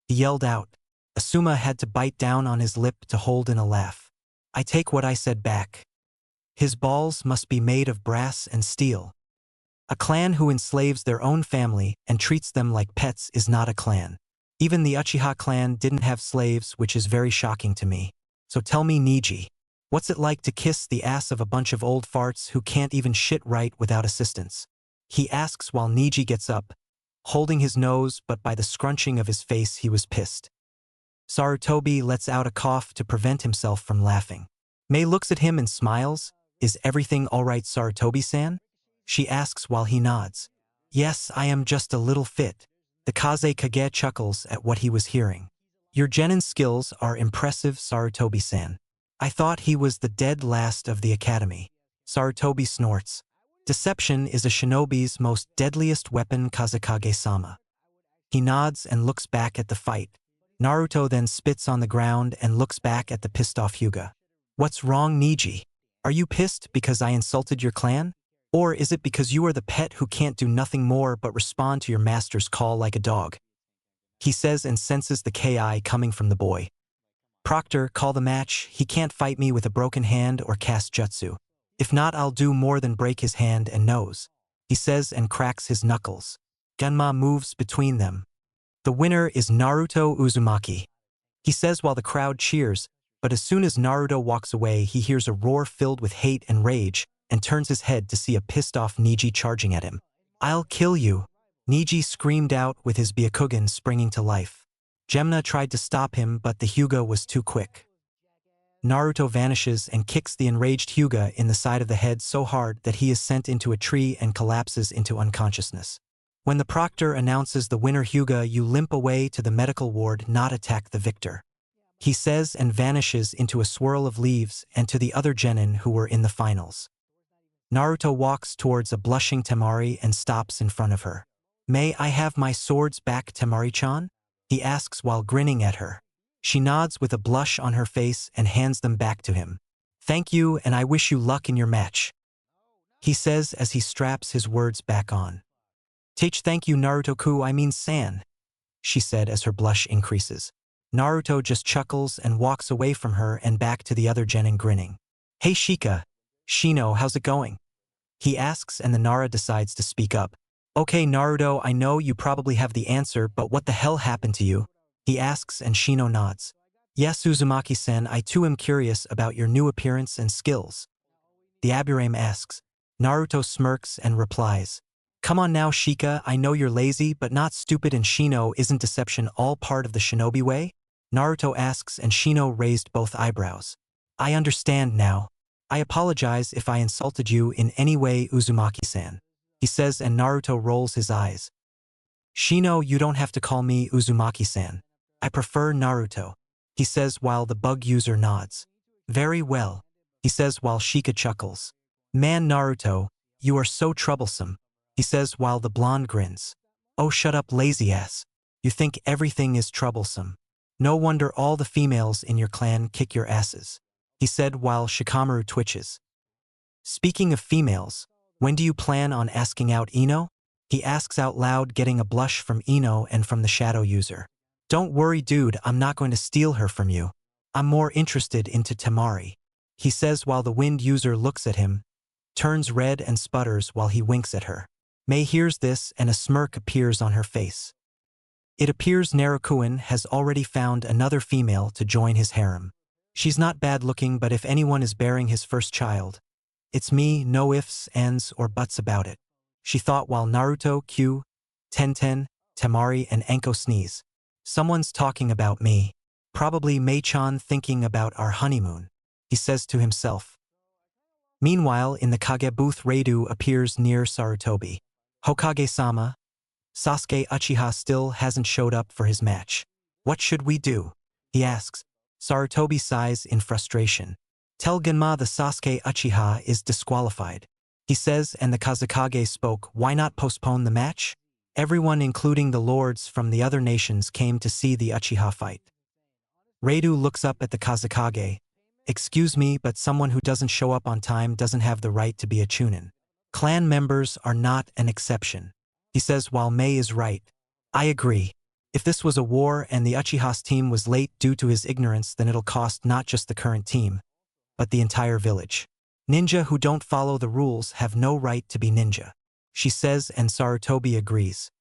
He yelled out. Asuma had to bite down on his lip to hold in a laugh. I take what I said back. His balls must be made of brass and steel. A clan who enslaves their own family and treats them like pets is not a clan. Even the Uchiha clan didn't have slaves, which is very shocking to me. So tell me, Niji, what's it like to kiss the ass of a bunch of old farts who can't even shit right without assistance? He asks while Niji gets up, holding his nose, but by the scrunching of his face he was pissed. Sarutobi lets out a cough to prevent himself from laughing. Mei looks at him and smiles. Is everything all right, Sarutobi-san? She asks while he nods. Yes, I am just a little fit. The Kaze Kage chuckles at what he was hearing. Your genin skills are impressive, Sarutobi-san. I thought he was the dead last of the academy. Sarutobi snorts. Deception is a shinobi's most deadliest weapon, Kazekage-sama. He nods and looks back at the fight. Naruto then spits on the ground and looks back at the pissed-off Hyuga. What's wrong, Niji? Are you pissed because I insulted your clan? Or is it because you are the pet who can't do nothing more but respond to your master's call like a dog? He says and senses the Ki coming from the boy. Proctor, call the match. He can't fight me with a broken hand or cast jutsu. If not, I'll do more than break his hand and nose. He says and cracks his knuckles. Gunma moves between them. The winner is Naruto Uzumaki. he says while the crowd cheers, but as soon as Naruto walks away, he hears a roar filled with hate and rage and turns his head to see a pissed-off Neji charging at him. "I'll kill you," Neji screamed out with his Byakugan springing to life. Gemna tried to stop him, but the Hyuga was too quick. Naruto vanishes and kicks the enraged Hyuga in the side of the head so hard that he is sent into a tree and collapses into unconsciousness. When the proctor announces the winner, Hyuga, you limp away to the medical ward, not attack the victor, he says, and vanishes into a swirl of leaves and to the other genin who were in the finals. Naruto walks towards a blushing Temari and stops in front of her. "May I have my swords back, Temari-chan?" he asks while grinning at her. She nods with a blush on her face and hands them back to him. "Thank you, and I wish you luck in your match," he says as he straps his words back on. Thank you, Naruto-san," she said as her blush increases. Naruto just chuckles and walks away from her and back to the other genin grinning. "Hey Shino, how's it going?" he asks, and the Nara decides to speak up. "Okay Naruto, I know you probably have the answer, but what the hell happened to you?" he asks, and Shino nods. "Yes Uzumaki-sen, I too am curious about your new appearance and skills," the Aburame asks. Naruto smirks and replies, "Come on now Shika, I know you're lazy but not stupid, and Shino, isn't deception all part of the shinobi way?" Naruto asks, and Shino raised both eyebrows. "I understand now. I apologize if I insulted you in any way, Uzumaki-san," he says, and Naruto rolls his eyes. "Shino, you don't have to call me Uzumaki-san. I prefer Naruto," he says while the bug user nods. "Very well," he says while Shika chuckles. "Man Naruto, you are so troublesome," he says while the blonde grins. "Oh shut up lazy ass. You think everything is troublesome. No wonder all the females in your clan kick your asses," he said while Shikamaru twitches. "Speaking of females, when do you plan on asking out Ino?" he asks out loud, getting a blush from Ino and from the shadow user. "Don't worry dude, I'm not going to steal her from you. I'm more interested into Temari," he says while the wind user looks at him, turns red and sputters while he winks at her. Mei hears this and a smirk appears on her face. It appears Narukuin has already found another female to join his harem. She's not bad looking, but if anyone is bearing his first child, it's me, no ifs, ands, or buts about it, she thought while Naruto, Q, Tenten, Temari, and Anko sneeze. "Someone's talking about me. Probably Mei-chan thinking about our honeymoon," he says to himself. Meanwhile, in the Kage booth, Reidu appears near Sarutobi. "Hokage-sama, Sasuke Uchiha still hasn't showed up for his match. What should we do?" he asks. Sarutobi sighs in frustration. "Tell Genma the Sasuke Uchiha is disqualified," he says, and the Kazekage spoke. "Why not postpone the match?" Everyone, including the lords from the other nations, came to see the Uchiha fight. Reidu looks up at the Kazekage. "Excuse me, but someone who doesn't show up on time doesn't have the right to be a chunin. Clan members are not an exception," he says while Mei is right. "I agree. If this was a war and the Uchiha's team was late due to his ignorance, then it'll cost not just the current team, but the entire village. Ninja who don't follow the rules have no right to be ninja," she says, and Sarutobi agrees.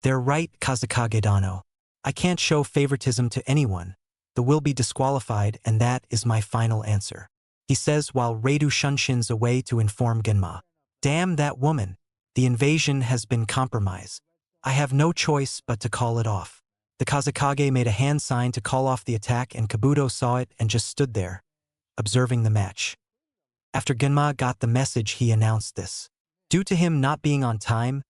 "They're right, Kazekage Dano. I can't show favoritism to anyone. The will be disqualified, and that is my final answer," he says while Reidu shunsins away to inform Genma. "Damn that woman. The invasion has been compromised. I have no choice but to call it off." The Kazekage made a hand sign to call off the attack, and Kabuto saw it and just stood there, observing the match. After Genma got the message, he announced this. Due to him not being on time,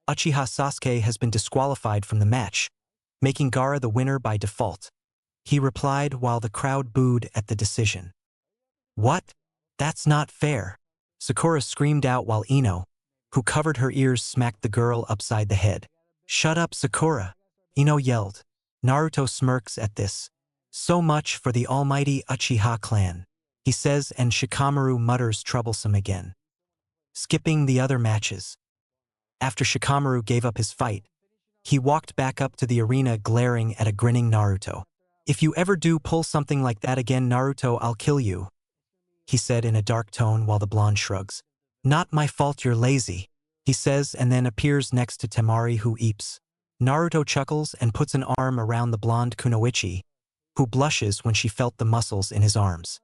Uchiha Sasuke has been disqualified from the match, making Gaara the winner by default. He replied while the crowd booed at the decision. "What? That's not fair," Sakura screamed out while Ino, who covered her ears, smacked the girl upside the head. "Shut up, Sakura," Ino yelled. Naruto smirks at this. "So much for the almighty Uchiha clan," he says, and Shikamaru mutters troublesome again. Skipping the other matches. After Shikamaru gave up his fight, he walked back up to the arena glaring at a grinning Naruto. "If you ever do pull something like that again, Naruto, I'll kill you," he said in a dark tone while the blonde shrugs. "Not my fault you're lazy," he says, and then appears next to Temari, who eeps. Naruto chuckles and puts an arm around the blonde kunoichi, who blushes when she felt the muscles in his arms.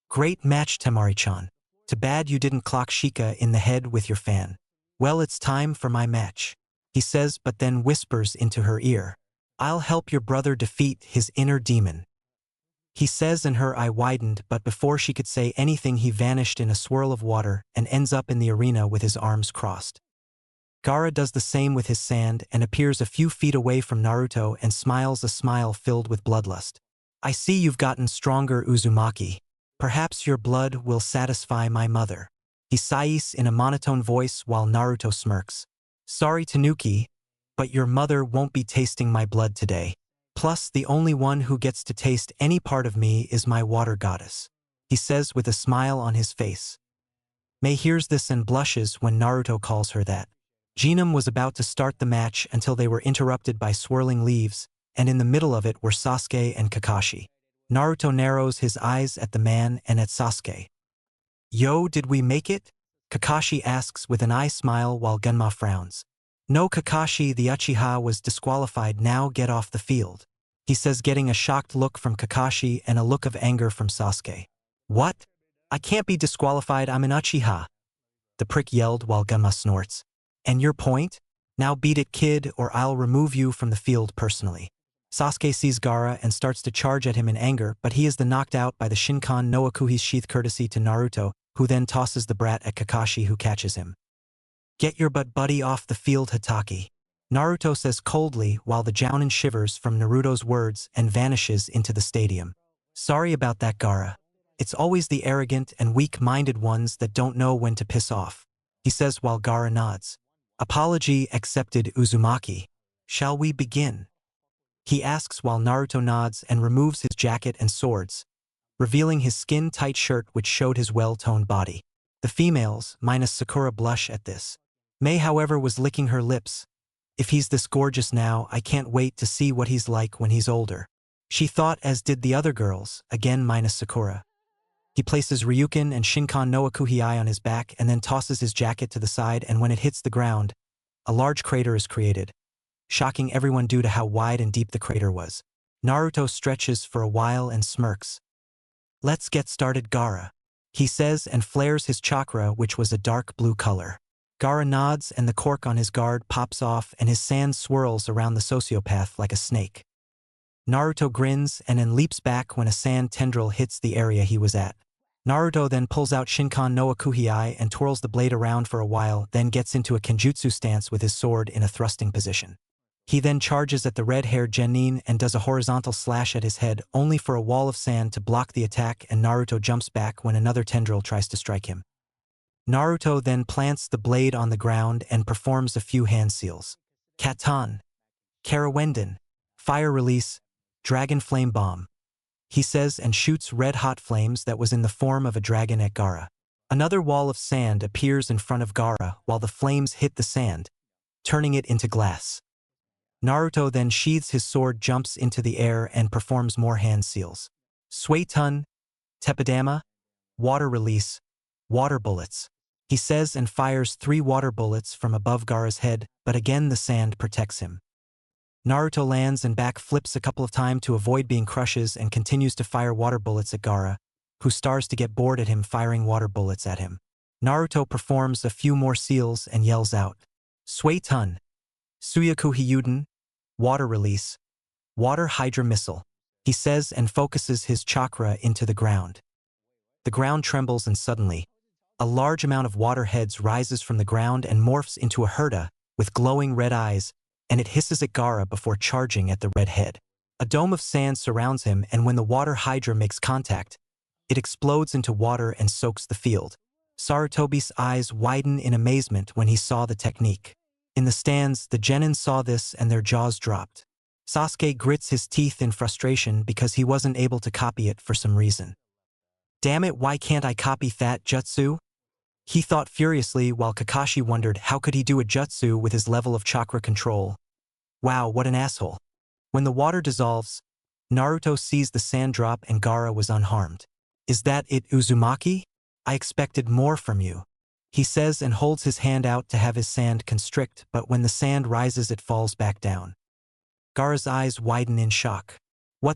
Great match, Temari-chan. Too bad you didn't clock Shika in the head with your fan. Well, it's time for my match, he says, but then whispers into her ear. I'll help your brother defeat his inner demon, he says, and her eye widened, but before she could say anything he vanished in a swirl of water and ends up in the arena with his arms crossed. Gaara does the same with his sand and appears a few feet away from Naruto and smiles a smile filled with bloodlust. I see you've gotten stronger, Uzumaki. Perhaps your blood will satisfy my mother, he sighs in a monotone voice while Naruto smirks. Sorry, Tanuki, but your mother won't be tasting my blood today. Plus, the only one who gets to taste any part of me is my water goddess, he says with a smile on his face. Mei hears this and blushes when Naruto calls her that. Jinam was about to start the match until they were interrupted by swirling leaves, and in the middle of it were Sasuke and Kakashi. Naruto narrows his eyes at the man and at Sasuke. Yo, did we make it? Kakashi asks with an eye smile while Genma frowns. No, Kakashi, the Uchiha was disqualified, now get off the field, he says, getting a shocked look from Kakashi and a look of anger from Sasuke. What? I can't be disqualified, I'm an Uchiha, the prick yelled while Genma snorts. And your point? Now beat it, kid, or I'll remove you from the field personally. Sasuke sees Gaara and starts to charge at him in anger, but he is then knocked out by the Shinkan no Akuhi's sheath courtesy to Naruto, who then tosses the brat at Kakashi, who catches him. Get your butt buddy off the field, Hatake, Naruto says coldly while the Jounin shivers from Naruto's words and vanishes into the stadium. Sorry about that, Gaara. It's always the arrogant and weak-minded ones that don't know when to piss off, he says while Gaara nods. Apology accepted, Uzumaki. Shall we begin? He asks while Naruto nods and removes his jacket and swords, revealing his skin-tight shirt which showed his well-toned body. The females, minus Sakura, blush at this. Mei, however, was licking her lips. If he's this gorgeous now, I can't wait to see what he's like when he's older, she thought, as did the other girls, again minus Sakura. He places Ryukin and Shinkan no Akuhiai on his back and then tosses his jacket to the side, and when it hits the ground, a large crater is created, shocking everyone due to how wide and deep the crater was. Naruto stretches for a while and smirks. Let's get started, Gaara, he says, and flares his chakra, which was a dark blue color. Gaara nods and the cork on his guard pops off and his sand swirls around the sociopath like a snake. Naruto grins and then leaps back when a sand tendril hits the area he was at. Naruto then pulls out Shinkan no Akuhiai and twirls the blade around for a while, then gets into a kenjutsu stance with his sword in a thrusting position. He then charges at the red-haired Genin and does a horizontal slash at his head, only for a wall of sand to block the attack, and Naruto jumps back when another tendril tries to strike him. Naruto then plants the blade on the ground and performs a few hand seals. Katan, Karawenden, Fire Release, Dragon Flame Bomb, he says, and shoots red-hot flames that was in the form of a dragon at Gaara. Another wall of sand appears in front of Gaara while the flames hit the sand, turning it into glass. Naruto then sheathes his sword, jumps into the air, and performs more hand seals. Suetun, Tepidama, Water Release, Water Bullets, he says, and fires 3 water bullets from above Gaara's head, but again the sand protects him. Naruto lands and back flips a couple of times to avoid being crushes and continues to fire water bullets at Gaara, who starts to get bored at him firing water bullets at him. Naruto performs a few more seals and yells out, Suetun, Suyaku Hyuden, Water Release, Water Hydra Missile, he says, and focuses his chakra into the ground. The ground trembles and suddenly, a large amount of water heads rises from the ground and morphs into a Herta with glowing red eyes, and it hisses at Gaara before charging at the red head. A dome of sand surrounds him, and when the water hydra makes contact, it explodes into water and soaks the field. Sarutobi's eyes widen in amazement when he saw the technique. In the stands, the genin saw this and their jaws dropped. Sasuke grits his teeth in frustration because he wasn't able to copy it for some reason. Damn it, why can't I copy that jutsu? He thought furiously while Kakashi wondered how could he do a jutsu with his level of chakra control. Wow, what an asshole. When the water dissolves, Naruto sees the sand drop and Gaara was unharmed. Is that it, Uzumaki? I expected more from you, he says, and holds his hand out to have his sand constrict, but when the sand rises it falls back down. Gaara's eyes widen in shock.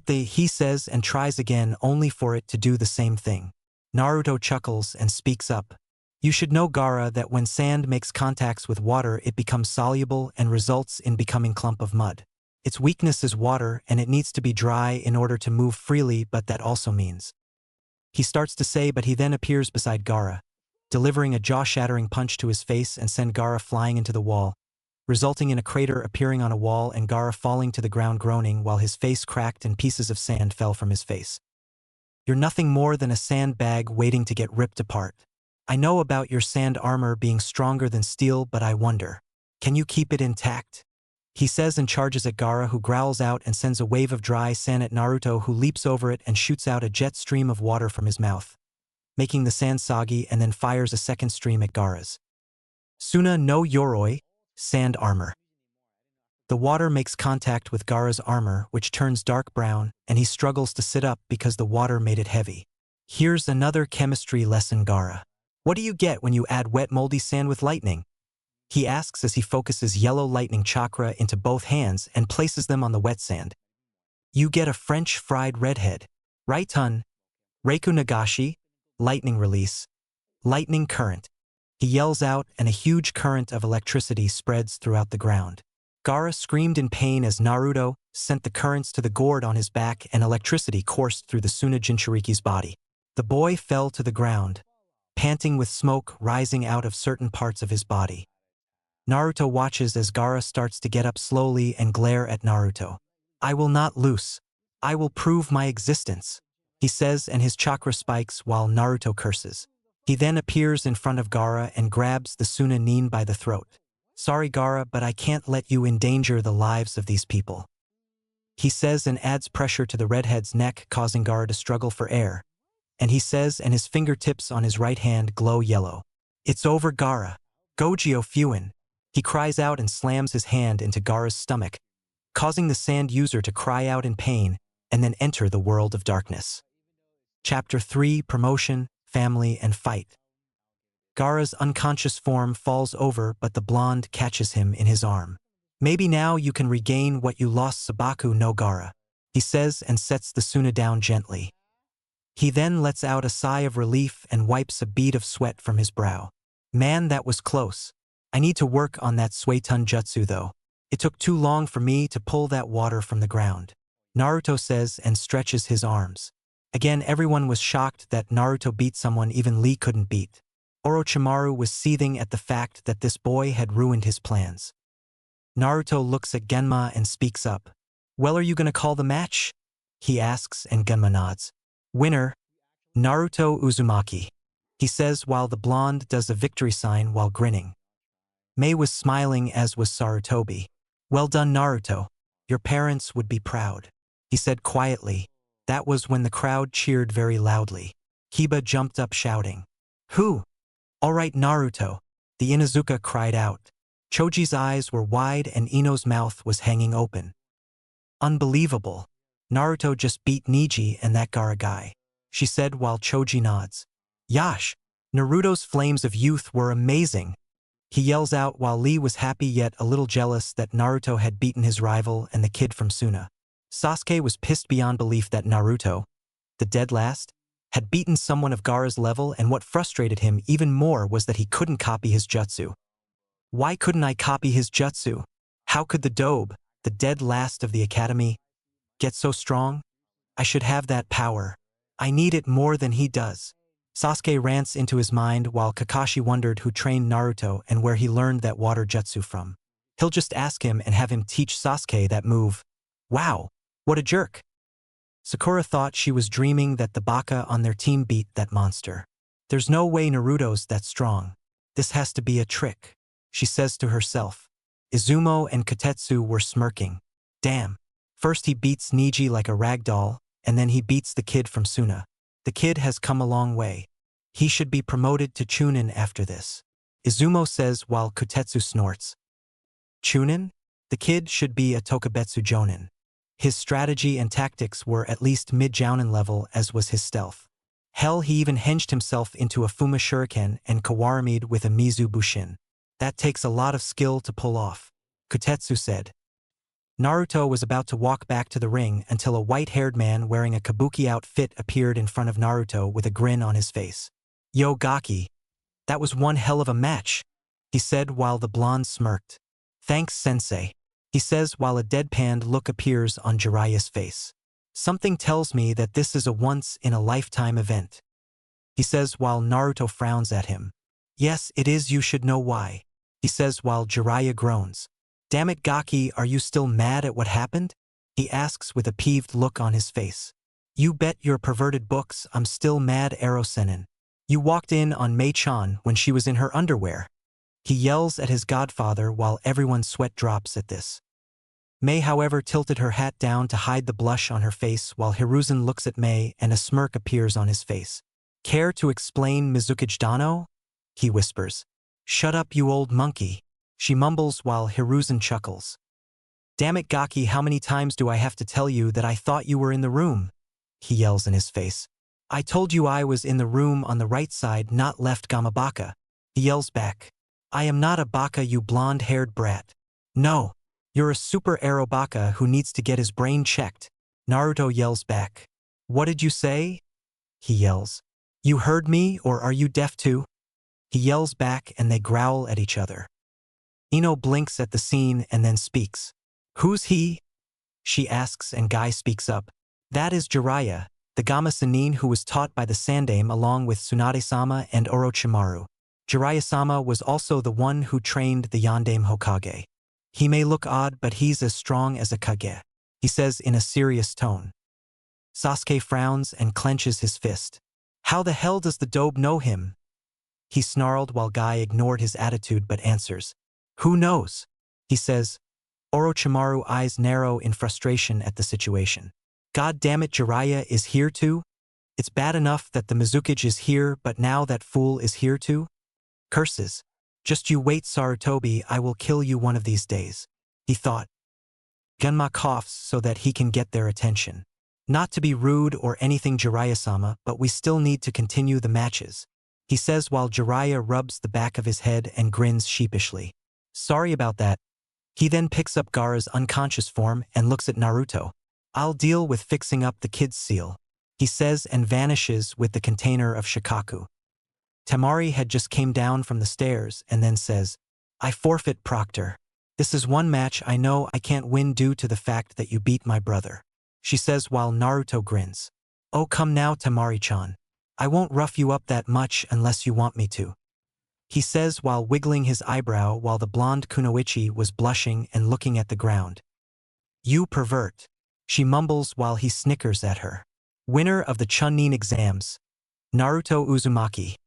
He says and tries again only for it to do the same thing. Naruto chuckles and speaks up. You should know, Gaara, that when sand makes contacts with water it becomes soluble and results in becoming clump of mud. Its weakness is water and it needs to be dry in order to move freely, but that also means. He starts to say, but he then appears beside Gaara, delivering a jaw-shattering punch to his face and send Gaara flying into the wall, resulting in a crater appearing on a wall and Gaara falling to the ground groaning while his face cracked and pieces of sand fell from his face. You're nothing more than a sandbag waiting to get ripped apart. I know about your sand armor being stronger than steel, but I wonder, can you keep it intact? He says and charges at Gaara, who growls out and sends a wave of dry sand at Naruto, who leaps over it and shoots out a jet stream of water from his mouth, making the sand soggy, and then fires a second stream at Gaara's Suna no Yoroi, sand armor. The water makes contact with Gaara's armor, which turns dark brown, and he struggles to sit up because the water made it heavy. Here's another chemistry lesson, Gaara. What do you get when you add wet moldy sand with lightning? He asks as he focuses yellow lightning chakra into both hands and places them on the wet sand. You get a French fried redhead. Right, hun? Reiku Nagashi, lightning release. Lightning current. He yells out and a huge current of electricity spreads throughout the ground. Gaara screamed in pain as Naruto sent the currents to the gourd on his back and electricity coursed through the Suna Jinchuriki's body. The boy fell to the ground, panting with smoke rising out of certain parts of his body. Naruto watches as Gaara starts to get up slowly and glare at Naruto. I will not loose. I will prove my existence, he says, and his chakra spikes while Naruto curses. He then appears in front of Gaara and grabs the Suna Nin by the throat. Sorry, Gaara, but I can't let you endanger the lives of these people, he says, and adds pressure to the redhead's neck, causing Gaara to struggle for air. And he says, and his fingertips on his right hand glow yellow. It's over, Gaara. Gogyo Fuin. He cries out and slams his hand into Gaara's stomach, causing the sand user to cry out in pain and then enter the world of darkness. Chapter 3: Promotion, Family, and Fight. Gaara's unconscious form falls over, but the blonde catches him in his arm. Maybe now you can regain what you lost, Sabaku no Gaara, he says, and sets the Suna down gently. He then lets out a sigh of relief and wipes a bead of sweat from his brow. Man, that was close. I need to work on that Suetun Jutsu though. It took too long for me to pull that water from the ground, Naruto says and stretches his arms. Again, everyone was shocked that Naruto beat someone even Lee couldn't beat. Orochimaru was seething at the fact that this boy had ruined his plans. Naruto looks at Genma and speaks up. Well, are you gonna call the match? He asks, and Genma nods. Winner, Naruto Uzumaki, he says while the blonde does a victory sign while grinning. Mei was smiling, as was Sarutobi. Well done, Naruto. Your parents would be proud, he said quietly. That was when the crowd cheered very loudly. Kiba jumped up shouting. Who? All right, Naruto, the Inuzuka cried out. Choji's eyes were wide and Ino's mouth was hanging open. Unbelievable. Naruto just beat Neji and that Gaara guy, she said while Choji nods. Yash, Naruto's flames of youth were amazing, he yells out while Lee was happy yet a little jealous that Naruto had beaten his rival and the kid from Suna. Sasuke was pissed beyond belief that Naruto, the dead last, had beaten someone of Gaara's level, and what frustrated him even more was that he couldn't copy his jutsu. Why couldn't I copy his jutsu? How could the Dobe, the dead last of the academy, get so strong? I should have that power. I need it more than he does. Sasuke rants into his mind while Kakashi wondered who trained Naruto and where he learned that water jutsu from. He'll just ask him and have him teach Sasuke that move. Wow, what a jerk. Sakura thought she was dreaming that the Baka on their team beat that monster. There's no way Naruto's that strong. This has to be a trick, she says to herself. Izumo and Kotetsu were smirking. Damn. First he beats Neji like a rag doll, and then he beats the kid from Suna. The kid has come a long way. He should be promoted to Chunin after this, Izumo says while Kotetsu snorts. Chunin? The kid should be a Tokubetsu Jonin. His strategy and tactics were at least mid-Jounin level, as was his stealth. Hell, he even hinged himself into a Fuma Shuriken and Kawarami'd with a Mizu Bushin. That takes a lot of skill to pull off, Kotetsu said. Naruto was about to walk back to the ring until a white-haired man wearing a kabuki outfit appeared in front of Naruto with a grin on his face. "Yo Gaki, that was one hell of a match," he said while the blonde smirked. "Thanks, sensei," he says while a deadpanned look appears on Jiraiya's face. "Something tells me that this is a once-in-a-lifetime event," he says while Naruto frowns at him. "Yes, it is. You should know why," he says while Jiraiya groans. "Damn it, Gaki, are you still mad at what happened?" he asks with a peeved look on his face. "You bet your perverted books I'm still mad, Ero-senin. You walked in on Mei-chan when she was in her underwear," he yells at his godfather while everyone's sweat drops at this. Mei, however, tilted her hat down to hide the blush on her face while Hiruzen looks at Mei and a smirk appears on his face. "Care to explain, Mizukage Dano?" he whispers. "Shut up, you old monkey," she mumbles while Hiruzen chuckles. "Damn it, Gaki, how many times do I have to tell you that I thought you were in the room?" he yells in his face. "I told you I was in the room on the right side, not left, Gamabaka," he yells back. "I am not a baka, you blonde-haired brat. No, you're a super arrow baka who needs to get his brain checked," Naruto yells back. "What did you say?" he yells. "You heard me, or are you deaf too?" he yells back and they growl at each other. Ino blinks at the scene and then speaks. "Who's he?" she asks and Guy speaks up. "That is Jiraiya, the Gama Sannin who was taught by the Sandaime along with Tsunade-sama and Orochimaru. Jiraiya-sama was also the one who trained the Yondaime Hokage. He may look odd, but he's as strong as a Kage," he says in a serious tone. Sasuke frowns and clenches his fist. "How the hell does the dobe know him?" he snarled while Guy ignored his attitude but answers. "Who knows?" he says. Orochimaru eyes narrow in frustration at the situation. "God damn it, Jiraiya is here too? It's bad enough that the Mizukage is here, but now that fool is here too? Curses. Just you wait, Sarutobi, I will kill you one of these days," he thought. Gunma coughs so that he can get their attention. "Not to be rude or anything, Jiraiya-sama, but we still need to continue the matches," he says while Jiraiya rubs the back of his head and grins sheepishly. "Sorry about that." He then picks up Gaara's unconscious form and looks at Naruto. "I'll deal with fixing up the kid's seal," he says and vanishes with the container of Shikaku. Temari had just came down from the stairs and then says, "I forfeit, Proctor. This is one match I know I can't win due to the fact that you beat my brother," she says while Naruto grins. "Oh, come now, Temari-chan. I won't rough you up that much unless you want me to," he says while wiggling his eyebrow while the blonde Kunoichi was blushing and looking at the ground. "You pervert," she mumbles while he snickers at her. "Winner of the Chunin exams, Naruto Uzumaki,"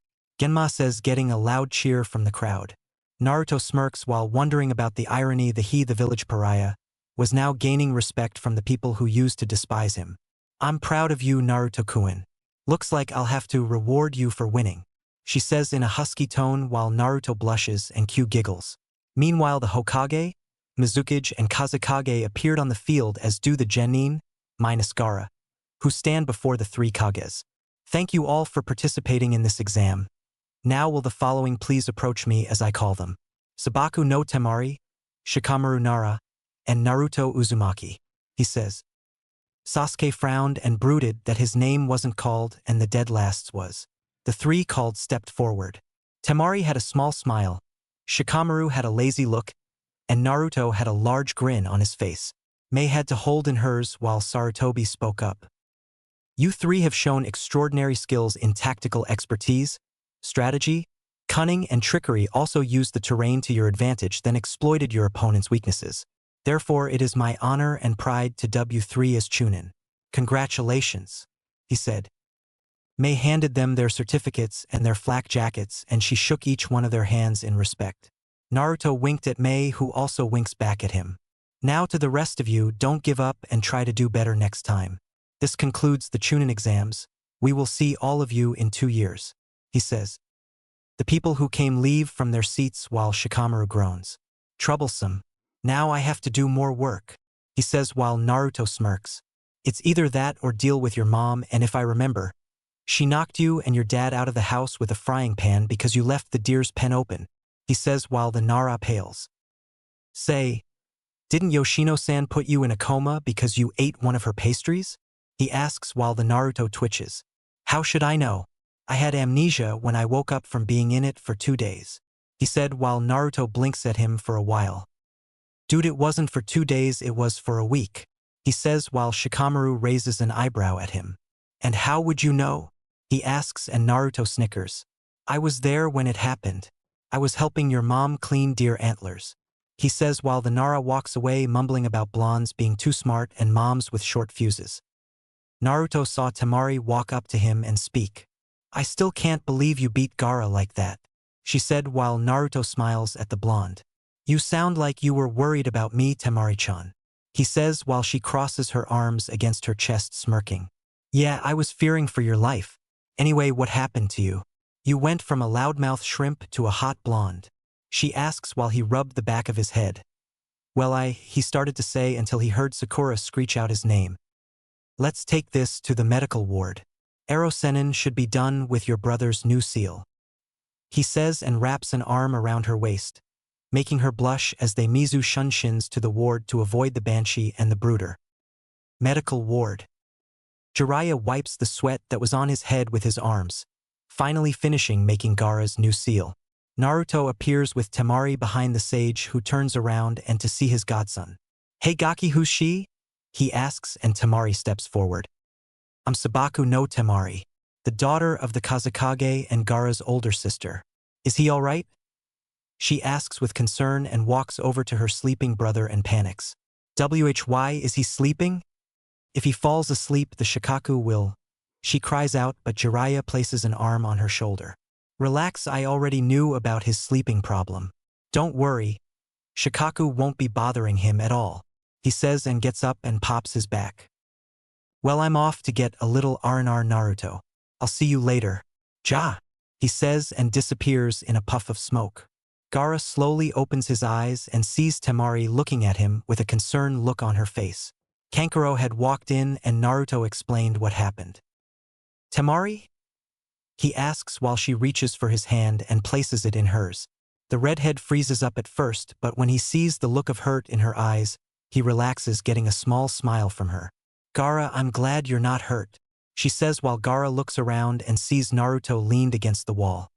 Genma says, getting a loud cheer from the crowd. Naruto smirks while wondering about the irony that he, the village pariah, was now gaining respect from the people who used to despise him. "I'm proud of you, Naruto-kun. Looks like I'll have to reward you for winning," she says in a husky tone while Naruto blushes and Q giggles. Meanwhile, the Hokage, Mizukage, and Kazekage appeared on the field, as do the Genin, minus Gaara, who stand before the three Kages. "Thank you all for participating in this exam. Now will the following please approach me as I call them: Sabaku no Temari, Shikamaru Nara, and Naruto Uzumaki," he says. Sasuke frowned and brooded that his name wasn't called and the dead last's was. The three called stepped forward. Temari had a small smile, Shikamaru had a lazy look, and Naruto had a large grin on his face. Mei had to hold in hers while Sarutobi spoke up. "You three have shown extraordinary skills in tactical expertise, strategy, cunning, and trickery. Also used the terrain to your advantage, then exploited your opponent's weaknesses. Therefore, it is my honor and pride to dub you three as Chunin. Congratulations," he said. Mei handed them their certificates and their flak jackets, and she shook each one of their hands in respect. Naruto winked at Mei, who also winks back at him. "Now to the rest of you, don't give up and try to do better next time. This concludes the Chunin exams. We will see all of you in 2 years," he says. The people who came leave from their seats while Shikamaru groans. "Troublesome. Now I have to do more work," he says while Naruto smirks. "It's either that or deal with your mom, and if I remember, she knocked you and your dad out of the house with a frying pan because you left the deer's pen open," he says while the Nara pales. Didn't Yoshino-san put you in a coma because you ate one of her pastries? He asks while the Naruto twitches. How should I know? I had amnesia when I woke up from being in it for 2 days. He said while Naruto blinks at him for a while. Dude, it wasn't for 2 days, it was for a week. He says while Shikamaru raises an eyebrow at him. And how would you know? He asks and Naruto snickers. I was there when it happened. I was helping your mom clean deer antlers. He says while the Nara walks away mumbling about blondes being too smart and moms with short fuses. Naruto saw Temari walk up to him and speak. I still can't believe you beat Gaara like that, she said while Naruto smiles at the blonde. You sound like you were worried about me, Temari-chan, he says while she crosses her arms against her chest smirking. Yeah, I was fearing for your life. Anyway, what happened to you? You went from a loudmouth shrimp to a hot blonde, she asks while he rubbed the back of his head. Well, he started to say until he heard Sakura screech out his name. Let's take this to the medical ward. Erosenin should be done with your brother's new seal, he says and wraps an arm around her waist, making her blush as they Mizu Shunshins to the ward to avoid the Banshee and the Brooder. Medical ward. Jiraiya wipes the sweat that was on his head with his arms, finally finishing making Gaara's new seal. Naruto appears with Temari behind the sage, who turns around and to see his godson. Hey Gaki, who's she? He asks and Temari steps forward. I'm Sabaku no Temari, the daughter of the Kazekage and Gaara's older sister. Is he all right? She asks with concern and walks over to her sleeping brother and panics. Why is he sleeping? If he falls asleep, the Shikaku will. She cries out, but Jiraiya places an arm on her shoulder. Relax, I already knew about his sleeping problem. Don't worry. Shikaku won't be bothering him at all, he says and gets up and pops his back. Well, I'm off to get a little R&R, Naruto. I'll see you later. Ja, he says and disappears in a puff of smoke. Gaara slowly opens his eyes and sees Temari looking at him with a concerned look on her face. Kankuro had walked in and Naruto explained what happened. Temari? He asks while she reaches for his hand and places it in hers. The redhead freezes up at first, but when he sees the look of hurt in her eyes, he relaxes, getting a small smile from her. Gaara, I'm glad you're not hurt, she says while Gaara looks around and sees Naruto leaned against the wall.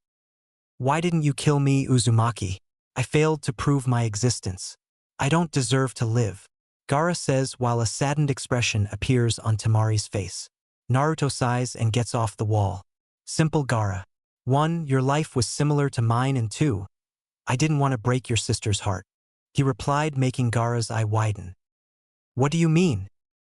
Why didn't you kill me, Uzumaki? I failed to prove my existence. I don't deserve to live, Gaara says while a saddened expression appears on Temari's face. Naruto sighs and gets off the wall. Simple, Gaara. 1. Your life was similar to mine, and 2. I didn't want to break your sister's heart, he replied, making Gaara's eye widen. What do you mean?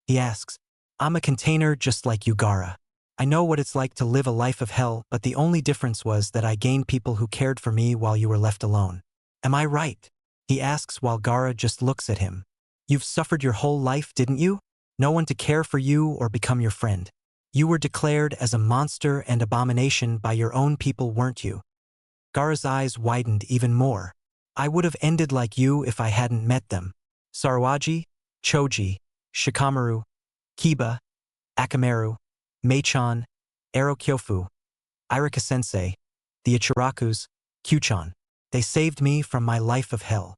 He asks. I'm a container just like you, Gaara. I know what it's like to live a life of hell, but the only difference was that I gained people who cared for me while you were left alone. Am I right? He asks while Gaara just looks at him. You've suffered your whole life, didn't you? No one to care for you or become your friend. You were declared as a monster and abomination by your own people, weren't you? Gaara's eyes widened even more. I would have ended like you if I hadn't met them. Sarawaji, Choji, Shikamaru, Kiba, Akamaru, Mei-chan, Ero-kyofu, Irika-sensei, the Ichirakus, Q-chan. They saved me from my life of hell.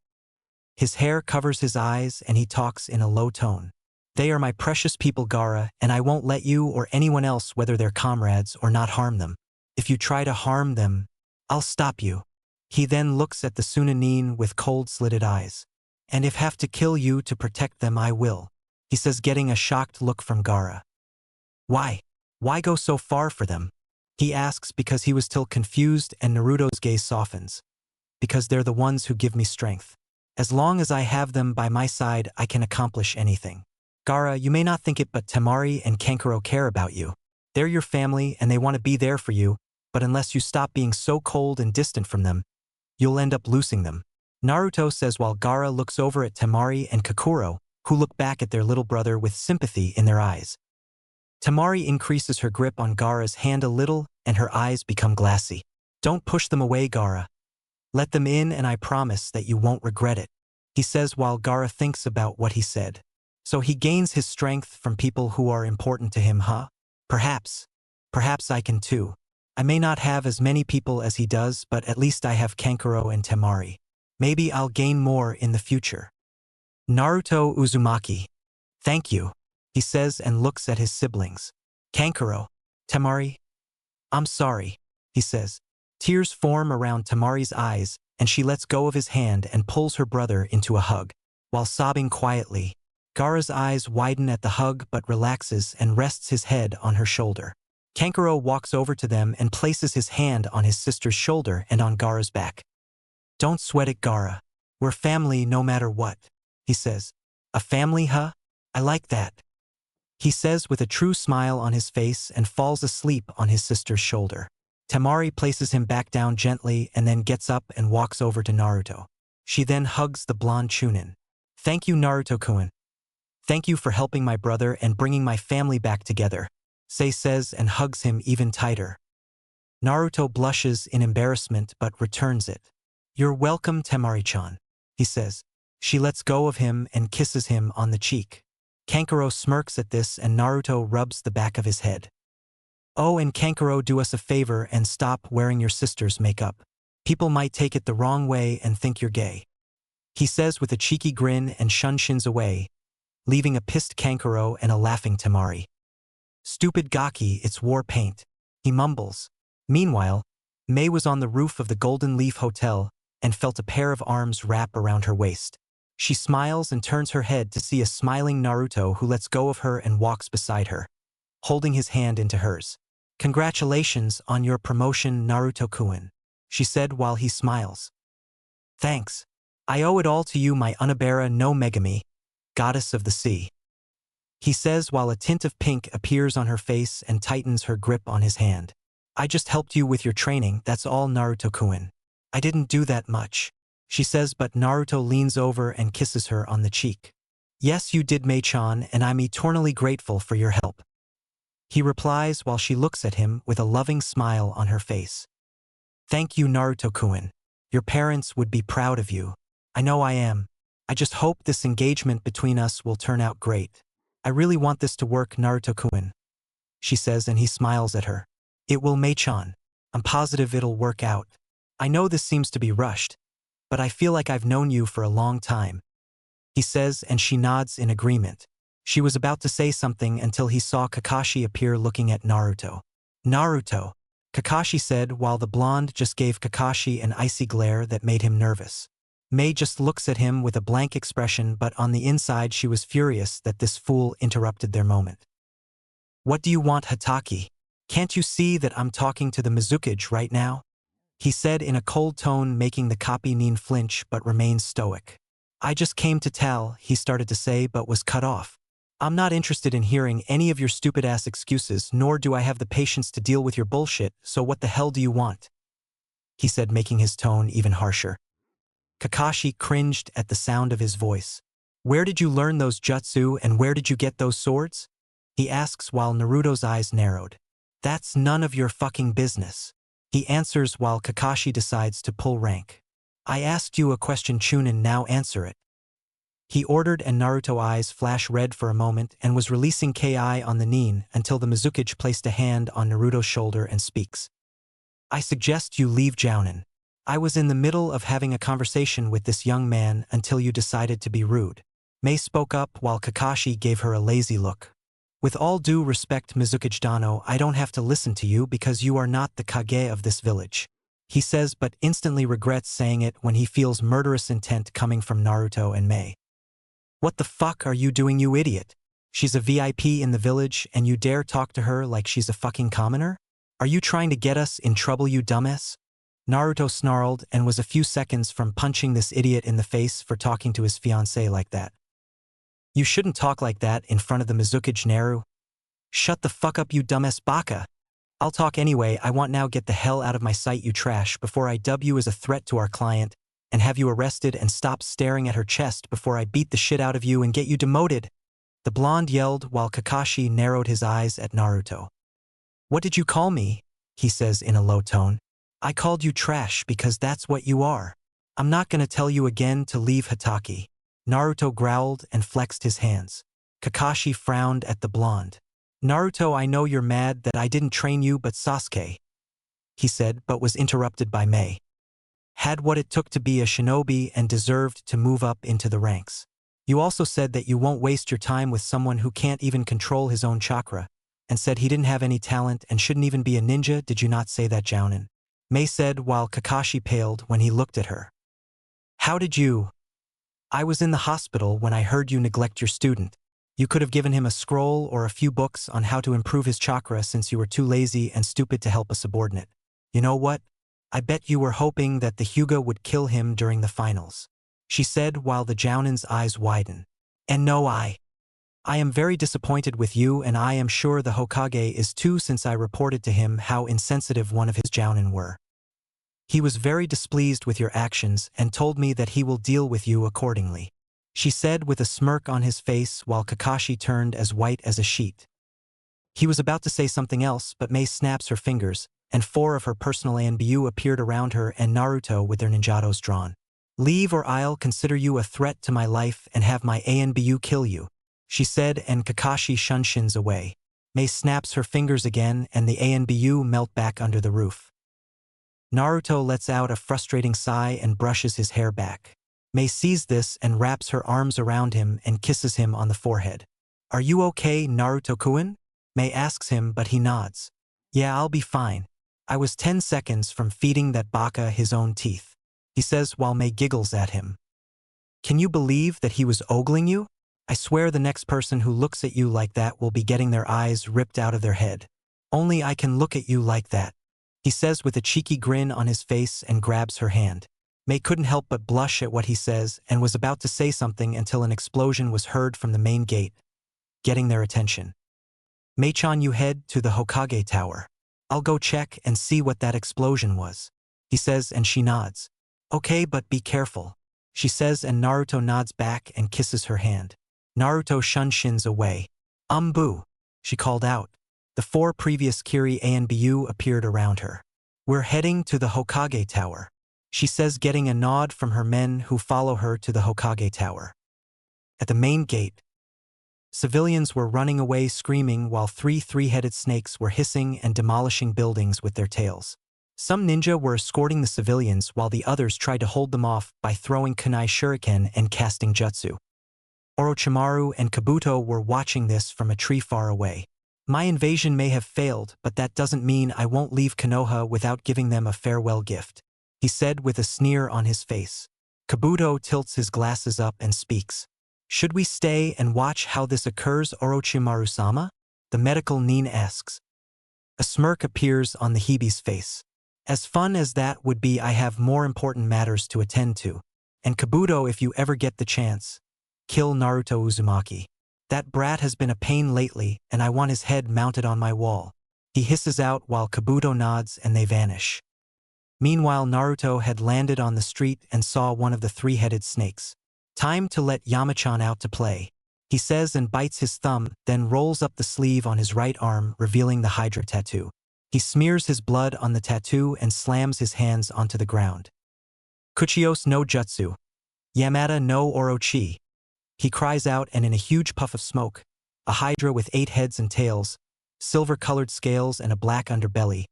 His hair covers his eyes and he talks in a low tone. They are my precious people, Gaara, and I won't let you or anyone else, whether they're comrades or not, harm them. If you try to harm them, I'll stop you. He then looks at the Sunanin with cold slitted eyes. And if have to kill you to protect them, I will, he says, getting a shocked look from Gaara. Why? Why go so far for them? He asks because he was still confused, and Naruto's gaze softens. Because they're the ones who give me strength. As long as I have them by my side, I can accomplish anything. Gaara, you may not think it, but Temari and Kankuro care about you. They're your family and they want to be there for you, but unless you stop being so cold and distant from them, you'll end up losing them. Naruto says while Gaara looks over at Temari and Kakuro, who look back at their little brother with sympathy in their eyes. Temari increases her grip on Gaara's hand a little and her eyes become glassy. Don't push them away, Gaara. Let them in and I promise that you won't regret it, he says while Gaara thinks about what he said. So he gains his strength from people who are important to him, huh? Perhaps. Perhaps I can too. I may not have as many people as he does, but at least I have Kankuro and Temari. Maybe I'll gain more in the future. Naruto Uzumaki. Thank you, he says and looks at his siblings. Kankuro. Temari. I'm sorry, he says. Tears form around Tamari's eyes, and she lets go of his hand and pulls her brother into a hug. While sobbing quietly, Gaara's eyes widen at the hug but relaxes and rests his head on her shoulder. Kankuro walks over to them and places his hand on his sister's shoulder and on Gaara's back. Don't sweat it, Gaara. We're family no matter what, he says. A family, huh? I like that, he says with a true smile on his face and falls asleep on his sister's shoulder. Temari places him back down gently and then gets up and walks over to Naruto. She then hugs the blonde Chunin. Thank you, Naruto-kun. Thank you for helping my brother and bringing my family back together, Sei says and hugs him even tighter. Naruto blushes in embarrassment but returns it. You're welcome, Temari-chan, he says. She lets go of him and kisses him on the cheek. Kankuro smirks at this and Naruto rubs the back of his head. Oh, and Kankuro, do us a favor and stop wearing your sister's makeup. People might take it the wrong way and think you're gay, he says with a cheeky grin and shins away, leaving a pissed Kankuro and a laughing Temari. Stupid Gaki, it's war paint, he mumbles. Meanwhile, Mei was on the roof of the Golden Leaf Hotel and felt a pair of arms wrap around her waist. She smiles and turns her head to see a smiling Naruto who lets go of her and walks beside her, holding his hand into hers. Congratulations on your promotion, Naruto-kun, she said while he smiles. Thanks. I owe it all to you, my Unabara no Megami, goddess of the sea, he says while a tint of pink appears on her face and tightens her grip on his hand. I just helped you with your training, that's all, Naruto-kun. I didn't do that much, she says, but Naruto leans over and kisses her on the cheek. Yes, you did, Mei-chan, and I'm eternally grateful for your help, he replies while she looks at him with a loving smile on her face. Thank you, Naruto-kun. Your parents would be proud of you. I know I am. I just hope this engagement between us will turn out great. I really want this to work, Naruto-kun, she says, and he smiles at her. It will, Mei-chan. I'm positive it'll work out. I know this seems to be rushed, but I feel like I've known you for a long time, he says, and she nods in agreement. She was about to say something until he saw Kakashi appear looking at Naruto. Naruto, Kakashi said while the blonde just gave Kakashi an icy glare that made him nervous. Mei just looks at him with a blank expression, but on the inside she was furious that this fool interrupted their moment. What do you want, Hataki? Can't you see that I'm talking to the Mizukage right now? He said in a cold tone, making the copy Nin flinch but remain stoic. I just came to tell, he started to say but was cut off. I'm not interested in hearing any of your stupid-ass excuses, nor do I have the patience to deal with your bullshit, so what the hell do you want? He said, making his tone even harsher. Kakashi cringed at the sound of his voice. Where did you learn those jutsu and where did you get those swords? He asks while Naruto's eyes narrowed. That's none of your fucking business, he answers while Kakashi decides to pull rank. I asked you a question, Chunin, now answer it, he ordered, and Naruto's eyes flash red for a moment and was releasing Ki on the Nin until the Mizukage placed a hand on Naruto's shoulder and speaks. I suggest you leave, Jounin. I was in the middle of having a conversation with this young man until you decided to be rude. Mei spoke up while Kakashi gave her a lazy look. With all due respect, Mizukage Dano, I don't have to listen to you because you are not the Kage of this village, he says, but instantly regrets saying it when he feels murderous intent coming from Naruto and Mei. What the fuck are you doing, you idiot? She's a VIP in the village and you dare talk to her like she's a fucking commoner? Are you trying to get us in trouble, you dumbass? Naruto snarled and was a few seconds from punching this idiot in the face for talking to his fiancée like that. You shouldn't talk like that in front of the Mizukage, Naru. Shut the fuck up, you dumbass baka. I'll talk anyway. I want now, get the hell out of my sight, you trash, before I dub you as a threat to our client and have you arrested, and stop staring at her chest before I beat the shit out of you and get you demoted, the blonde yelled while Kakashi narrowed his eyes at Naruto. What did you call me? He says in a low tone. I called you trash because that's what you are. I'm not gonna tell you again to leave, Hataki. Naruto growled and flexed his hands. Kakashi frowned at the blonde. Naruto, I know you're mad that I didn't train you, but Sasuke, he said, but was interrupted by Mei. Had what it took to be a shinobi and deserved to move up into the ranks. You also said that you won't waste your time with someone who can't even control his own chakra, and said he didn't have any talent and shouldn't even be a ninja. Did you not say that, Jounin? Mei said while Kakashi paled when he looked at her. How did you? I was in the hospital when I heard you neglect your student. You could have given him a scroll or a few books on how to improve his chakra since you were too lazy and stupid to help a subordinate. You know what? I bet you were hoping that the Hyuga would kill him during the finals, she said while the Jounin's eyes widened. And no, I am very disappointed with you, and I am sure the Hokage is too, since I reported to him how insensitive one of his Jounin were. He was very displeased with your actions and told me that he will deal with you accordingly, she said with a smirk on his face while Kakashi turned as white as a sheet. He was about to say something else, but Mei snaps her fingers, and 4 of her personal Anbu appeared around her and Naruto with their ninjados drawn. Leave or I'll consider you a threat to my life and have my Anbu kill you, she said, and Kakashi shunshins away. Mei snaps her fingers again and the Anbu melt back under the roof. Naruto lets out a frustrating sigh and brushes his hair back. Mei sees this and wraps her arms around him and kisses him on the forehead. Are you okay, Naruto-kun? Mei asks him, but he nods. Yeah, I'll be fine. I was 10 seconds from feeding that baka his own teeth, he says while Mei giggles at him. Can you believe that he was ogling you? I swear the next person who looks at you like that will be getting their eyes ripped out of their head. Only I can look at you like that, he says with a cheeky grin on his face and grabs her hand. Mei couldn't help but blush at what he says and was about to say something until an explosion was heard from the main gate, getting their attention. Mei-chan, you head to the Hokage Tower. I'll go check and see what that explosion was, he says, and she nods. Okay, but be careful, she says, and Naruto nods back and kisses her hand. Naruto shunshins away. Boo, she called out. The 4 previous Kiri Anbu appeared around her. We're heading to the Hokage Tower, she says, getting a nod from her men who follow her to the Hokage Tower. At the main gate, civilians were running away screaming while 3 three-headed snakes were hissing and demolishing buildings with their tails. Some ninja were escorting the civilians while the others tried to hold them off by throwing kunai shuriken and casting jutsu. Orochimaru and Kabuto were watching this from a tree far away. My invasion may have failed, but that doesn't mean I won't leave Konoha without giving them a farewell gift, he said with a sneer on his face. Kabuto tilts his glasses up and speaks. Should we stay and watch how this occurs, Orochimaru-sama? The medical nin asks. A smirk appears on the Hebe's face. As fun as that would be, I have more important matters to attend to. And Kabuto, if you ever get the chance, kill Naruto Uzumaki. That brat has been a pain lately, and I want his head mounted on my wall, he hisses out while Kabuto nods and they vanish. Meanwhile, Naruto had landed on the street and saw one of the 3-headed snakes. Time to let Yamachan out to play, he says and bites his thumb, then rolls up the sleeve on his right arm, revealing the Hydra tattoo. He smears his blood on the tattoo and slams his hands onto the ground. Kuchios no Jutsu. Yamada no Orochi. He cries out, and in a huge puff of smoke, a hydra with 8 heads and tails, silver-colored scales and a black underbelly,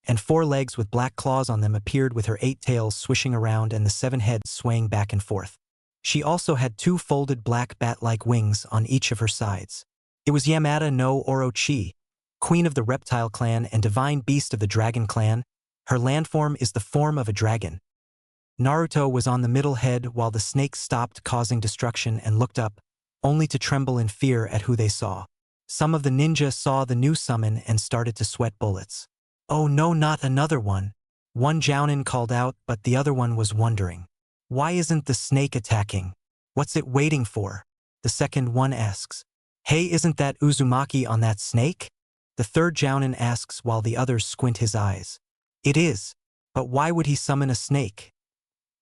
and 4 legs with black claws on them appeared, with her 8 tails swishing around and the 7 heads swaying back and forth. She also had 2 folded black bat-like wings on each of her sides. It was Yamada no Orochi, queen of the reptile clan and divine beast of the dragon clan. Her landform is the form of a dragon. Naruto was on the middle head while the snakes stopped causing destruction and looked up, only to tremble in fear at who they saw. Some of the ninja saw the new summon and started to sweat bullets. Oh no, not another one. One Jounin called out, but the other one was wondering. Why isn't the snake attacking? What's it waiting for? The second one asks. Hey, isn't that Uzumaki on that snake? The third Jounin asks while the others squint his eyes. It is. But why would he summon a snake?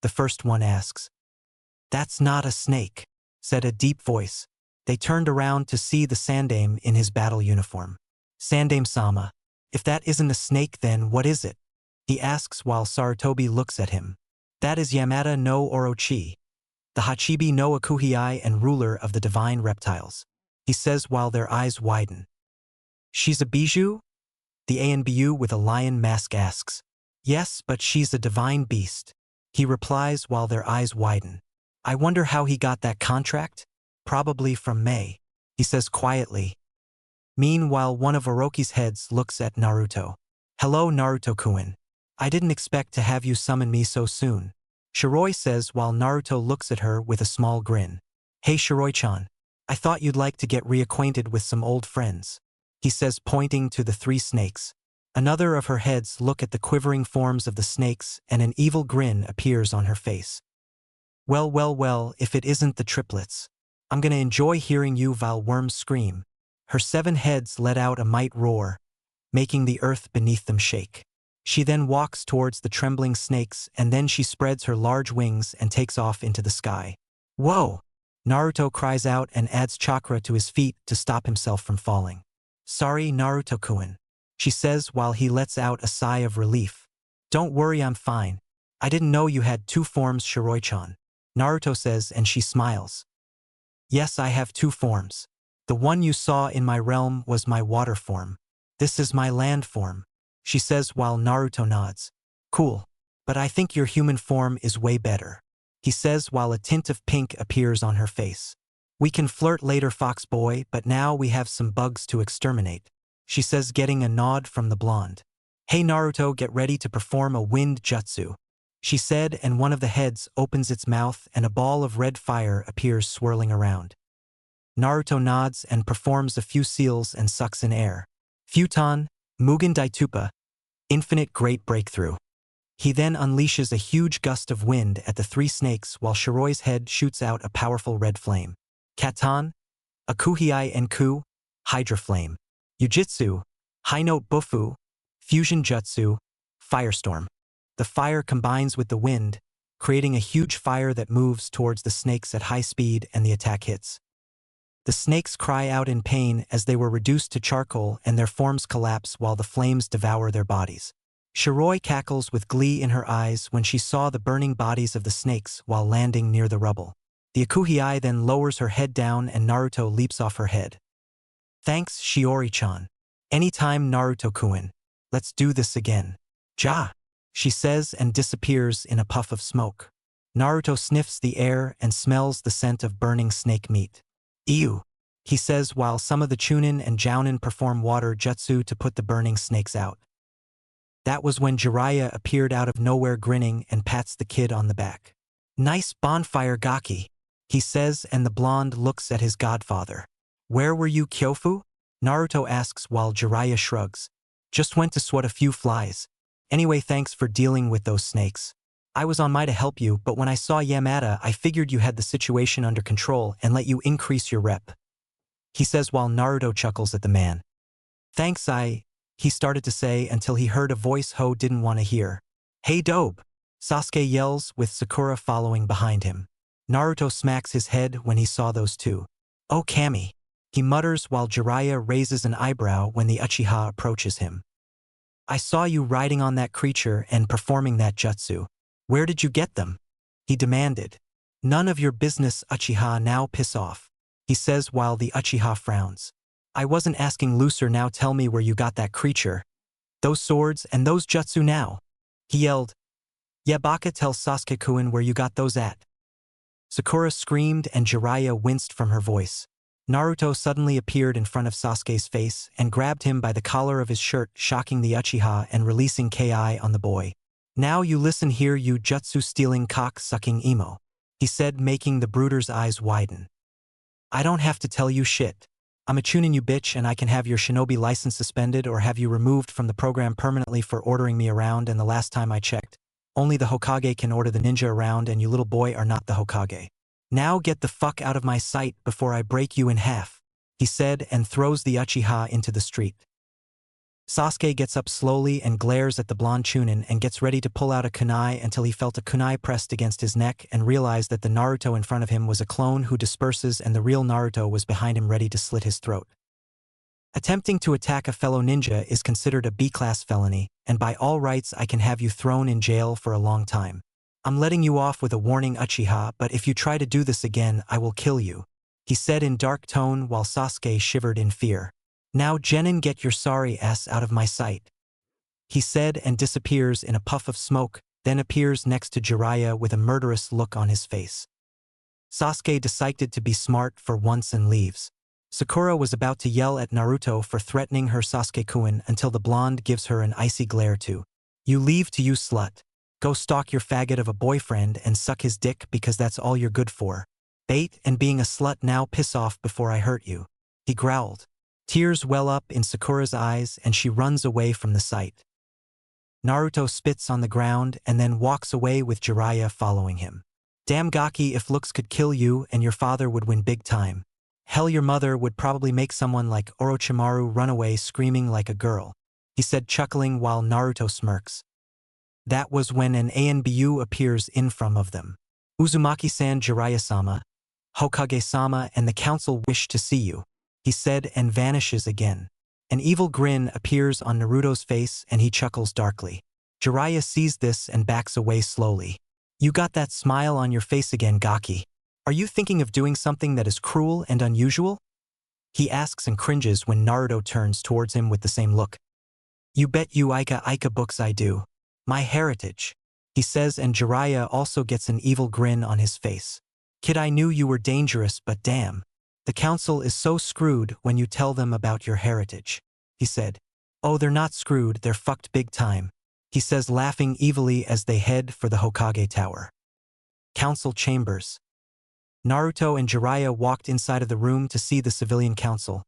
The first one asks. That's not a snake, said a deep voice. They turned around to see the Sandaime in his battle uniform. Sandaime-sama, if that isn't a snake, then what is it? He asks while Sarutobi looks at him. That is Yamada no Orochi, the Hachibi no Akuhei and ruler of the divine reptiles, he says while their eyes widen. She's a bijou? The Anbu with a lion mask asks. Yes, but she's a divine beast, he replies while their eyes widen. I wonder how he got that contract? probably from May, he says quietly. Meanwhile, one of Orochi's heads looks at Naruto. Hello, Naruto-kun. I didn't expect to have you summon me so soon, Shiroi says while Naruto looks at her with a small grin. Hey Shiroi-chan. I thought you'd like to get reacquainted with some old friends, he says pointing to the three snakes. Another of her heads look at the quivering forms of the snakes and an evil grin appears on her face. Well, if it isn't the triplets. I'm gonna enjoy hearing you vile worms scream. Her 7 heads let out a mighty roar, making the earth beneath them shake. She then walks towards the trembling snakes and then she spreads her large wings and takes off into the sky. Whoa! Naruto cries out and adds chakra to his feet to stop himself from falling. Sorry, Naruto-kun, she says while he lets out a sigh of relief. Don't worry, I'm fine. I didn't know you had 2 forms, Shiroi-chan, Naruto says and she smiles. Yes, I have 2 forms. The one you saw in my realm was my water form. This is my land form, she says while Naruto nods. Cool. But I think your human form is way better, he says while a tint of pink appears on her face. We can flirt later, fox boy, but now we have some bugs to exterminate, she says getting a nod from the blonde. Hey Naruto, get ready to perform a wind jutsu, she said and one of the heads opens its mouth and a ball of red fire appears swirling around. Naruto nods and performs a few seals and sucks in air. Futon, Mugen Daitupa, infinite great breakthrough. He then unleashes a huge gust of wind at the 3 snakes while Shiroi's head shoots out a powerful red flame. Katan, Akuhiai Enku, Hydra Flame. Yujitsu, High Note Bufu, Fusion Jutsu, Firestorm. The fire combines with the wind, creating a huge fire that moves towards the snakes at high speed and the attack hits. The snakes cry out in pain as they were reduced to charcoal and their forms collapse while the flames devour their bodies. Shiroi cackles with glee in her eyes when she saw the burning bodies of the snakes while landing near the rubble. The Akuhiai then lowers her head down and Naruto leaps off her head. Thanks, Shiori-chan. Anytime, Naruto-kun. Let's do this again. Ja! She says and disappears in a puff of smoke. Naruto sniffs the air and smells the scent of burning snake meat. Ew, he says while some of the Chunin and Jounin perform water jutsu to put the burning snakes out. That was when Jiraiya appeared out of nowhere grinning and pats the kid on the back. Nice bonfire gaki, he says and the blonde looks at his godfather. Where were you, Kyofu? Naruto asks while Jiraiya shrugs. Just went to swat a few flies. Anyway, thanks for dealing with those snakes. I was on my to help you, but when I saw Yamada I figured you had the situation under control and let you increase your rep, he says while Naruto chuckles at the man. Thanks, he started to say until he heard a voice Ho didn't want to hear. Hey Dobe! Sasuke yells with Sakura following behind him. Naruto smacks his head when he saw those 2. Oh Kami, he mutters while Jiraiya raises an eyebrow when the Uchiha approaches him. I saw you riding on that creature and performing that jutsu. Where did you get them? He demanded. None of your business, Uchiha, now piss off, he says while the Uchiha frowns. I wasn't asking looser, now tell me where you got that creature. Those swords and those jutsu now, he yelled. Yeah, Baka, tell Sasuke-kun where you got those at. Sakura screamed and Jiraiya winced from her voice. Naruto suddenly appeared in front of Sasuke's face and grabbed him by the collar of his shirt, shocking the Uchiha and releasing Ki on the boy. Now you listen here, you jutsu-stealing cock-sucking emo, he said, making the brooder's eyes widen. I don't have to tell you shit. I'm a Chunin, you bitch, and I can have your shinobi license suspended or have you removed from the program permanently for ordering me around, and the last time I checked, only the Hokage can order the ninja around and you little boy are not the Hokage. Now get the fuck out of my sight before I break you in half, he said and throws the Uchiha into the street. Sasuke gets up slowly and glares at the blonde Chunin and gets ready to pull out a kunai until he felt a kunai pressed against his neck and realized that the Naruto in front of him was a clone who disperses and the real Naruto was behind him ready to slit his throat. Attempting to attack a fellow ninja is considered a B-class felony, and by all rights I can have you thrown in jail for a long time. I'm letting you off with a warning, Uchiha, but if you try to do this again I will kill you, he said in dark tone while Sasuke shivered in fear. Now Genin, get your sorry ass out of my sight, he said and disappears in a puff of smoke, then appears next to Jiraiya with a murderous look on his face. Sasuke decided to be smart for once and leaves. Sakura was about to yell at Naruto for threatening her Sasuke-kun until the blonde gives her an icy glare to. You leave to you slut. Go stalk your faggot of a boyfriend and suck his dick because that's all you're good for. Bait and being a slut now piss off before I hurt you. He growled. Tears well up in Sakura's eyes and she runs away from the sight. Naruto spits on the ground and then walks away with Jiraiya following him. Damn Gaki, if looks could kill you and your father would win big time. Hell, your mother would probably make someone like Orochimaru run away screaming like a girl, he said, chuckling while Naruto smirks. That was when an ANBU appears in front of them. Uzumaki-san, Jiraiya-sama, Hokage-sama and the council wish to see you, he said and vanishes again. An evil grin appears on Naruto's face and he chuckles darkly. Jiraiya sees this and backs away slowly. You got that smile on your face again, Gaki. Are you thinking of doing something that is cruel and unusual? He asks and cringes when Naruto turns towards him with the same look. You bet you Ika books I do. My heritage, he says, and Jiraiya also gets an evil grin on his face. Kid, I knew you were dangerous, but damn. The council is so screwed when you tell them about your heritage, he said. Oh, they're not screwed, they're fucked big time, he says, laughing evilly as they head for the Hokage Tower. Council chambers. Naruto and Jiraiya walked inside of the room to see the civilian council,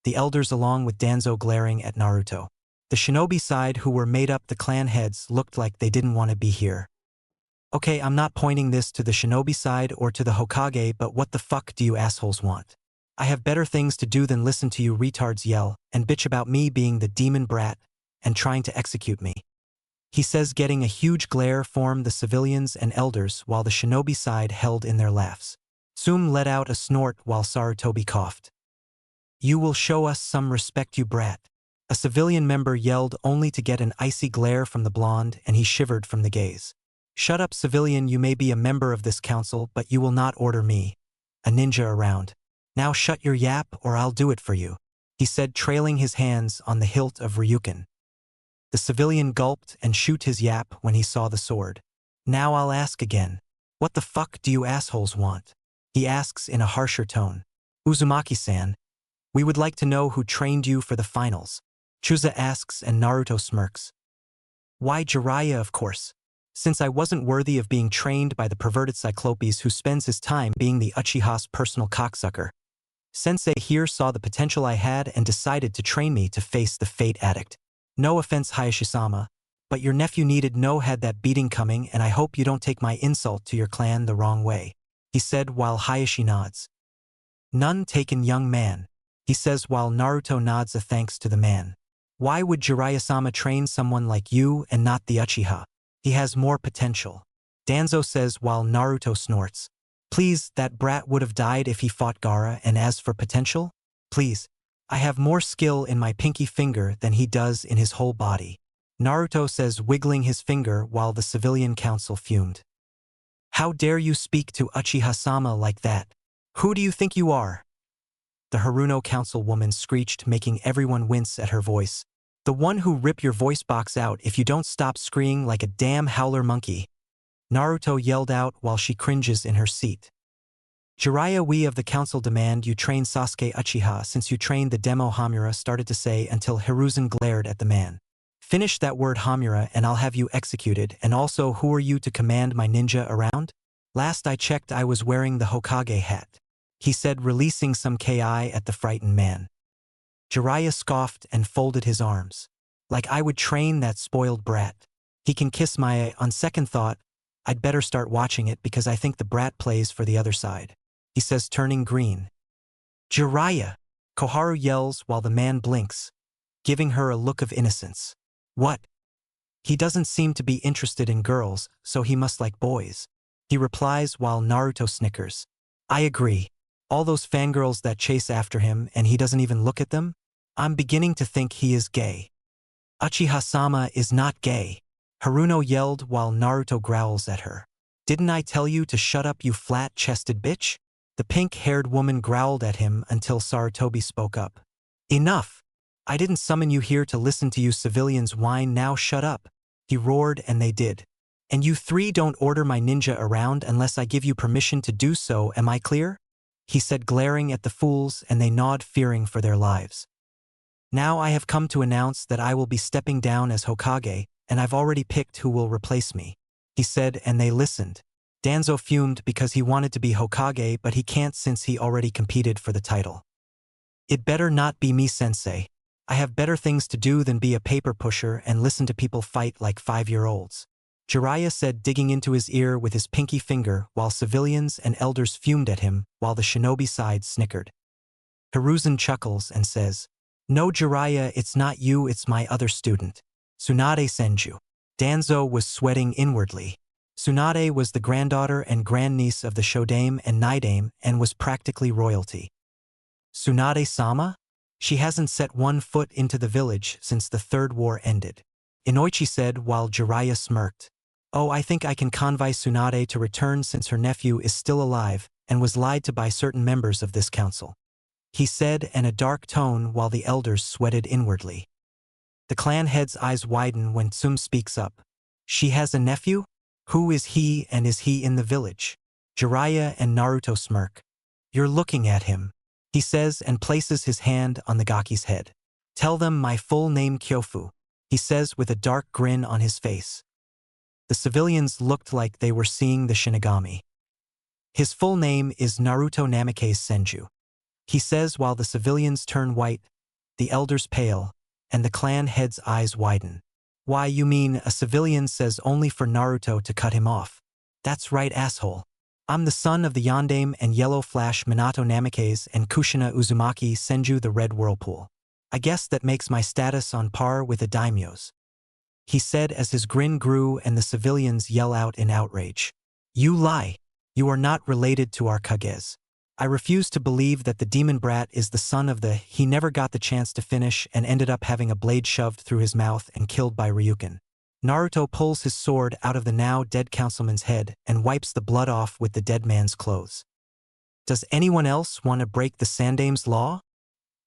the elders along with Danzo glaring at Naruto. The shinobi side, who were made up the clan heads, looked like they didn't want to be here. Okay, I'm not pointing this to the shinobi side or to the Hokage, but what the fuck do you assholes want? I have better things to do than listen to you retards yell and bitch about me being the demon brat and trying to execute me, he says, getting a huge glare from the civilians and elders while the shinobi side held in their laughs. Tsume let out a snort while Sarutobi coughed. You will show us some respect, you brat, a civilian member yelled, only to get an icy glare from the blonde, and he shivered from the gaze. Shut up, civilian, you may be a member of this council, but you will not order me, a ninja, around. Now shut your yap or I'll do it for you, he said, trailing his hands on the hilt of Ryuken. The civilian gulped and shoot his yap when he saw the sword. Now I'll ask again. What the fuck do you assholes want? He asks in a harsher tone. Uzumaki-san, we would like to know who trained you for the finals, Chusa asks, and Naruto smirks. Why, Jiraiya, of course. Since I wasn't worthy of being trained by the perverted Cyclopes who spends his time being the Uchiha's personal cocksucker. Sensei here saw the potential I had and decided to train me to face the fate addict. No offense, Hayashi-sama, but your nephew needed no had that beating coming, and I hope you don't take my insult to your clan the wrong way, he said while Hayashi nods. None taken, young man, he says while Naruto nods a thanks to the man. Why would Jiraiya-sama train someone like you and not the Uchiha? He has more potential, Danzo says while Naruto snorts. Please, that brat would have died if he fought Gaara, and as for potential? Please, I have more skill in my pinky finger than he does in his whole body, Naruto says, wiggling his finger while the civilian council fumed. How dare you speak to Uchiha-sama like that? Who do you think you are? The Haruno councilwoman screeched, making everyone wince at her voice. The one who rip your voice box out if you don't stop screaming like a damn howler monkey, Naruto yelled out while she cringes in her seat. Jiraiya, we of the council demand you train Sasuke Uchiha since you trained the demo, Hamura started to say until Hiruzen glared at the man. Finish that word, Hamura, and I'll have you executed, and also who are you to command my ninja around? Last I checked I was wearing the Hokage hat, he said, releasing some ki at the frightened man. Jiraiya scoffed and folded his arms. Like I would train that spoiled brat. He can kiss my, on second thought, I'd better start watching it because I think the brat plays for the other side, he says, turning green. Jiraiya, Koharu yells while the man blinks, giving her a look of innocence. What? He doesn't seem to be interested in girls, so he must like boys, he replies while Naruto snickers. I agree. All those fangirls that chase after him and he doesn't even look at them? I'm beginning to think he is gay. Uchiha-sama is not gay, Haruno yelled while Naruto growls at her. Didn't I tell you to shut up, you flat-chested bitch? The pink-haired woman growled at him until Sarutobi spoke up. Enough! I didn't summon you here to listen to you civilians whine, now shut up, he roared, and they did. And you three don't order my ninja around unless I give you permission to do so, am I clear? He said, glaring at the fools, and they gnawed, fearing for their lives. Now I have come to announce that I will be stepping down as Hokage, and I've already picked who will replace me, he said, and they listened. Danzo fumed because he wanted to be Hokage, but he can't since he already competed for the title. It better not be me, sensei. I have better things to do than be a paper pusher and listen to people fight like 5-year-olds. Jiraiya said, digging into his ear with his pinky finger, while civilians and elders fumed at him, while the shinobi side snickered. Hiruzen chuckles and says, "No, Jiraiya, it's not you, it's my other student, Tsunade Senju." Danzo was sweating inwardly. Tsunade was the granddaughter and grandniece of the Shodame and Nidame and was practically royalty. Tsunade-sama? She hasn't set one foot into the village since the Third War ended, Inoichi said while Jiraiya smirked. Oh, I think I can convince Tsunade to return since her nephew is still alive and was lied to by certain members of this council, he said in a dark tone while the elders sweated inwardly. The clan head's eyes widen when Tsum speaks up. She has a nephew? Who is he, and is he in the village? Jiraiya and Naruto smirk. You're looking at him, he says and places his hand on the Gaki's head. Tell them my full name, Kyofu, he says with a dark grin on his face. The civilians looked like they were seeing the Shinigami. His full name is Naruto Namikaze Senju, he says while the civilians turn white, the elders pale, and the clan head's eyes widen. Why, you mean a civilian says only for Naruto to cut him off? That's right, asshole. I'm the son of the Yondaime and Yellow Flash Minato Namikaze and Kushina Uzumaki Senju the Red Whirlpool. I guess that makes my status on par with the daimyos, he said as his grin grew and the civilians yell out in outrage. You lie. You are not related to our Kages. I refuse to believe that the demon brat is the son of the— He never got the chance to finish and ended up having a blade shoved through his mouth and killed by Ryuken. Naruto pulls his sword out of the now dead councilman's head and wipes the blood off with the dead man's clothes. Does anyone else want to break the Sandaime's law?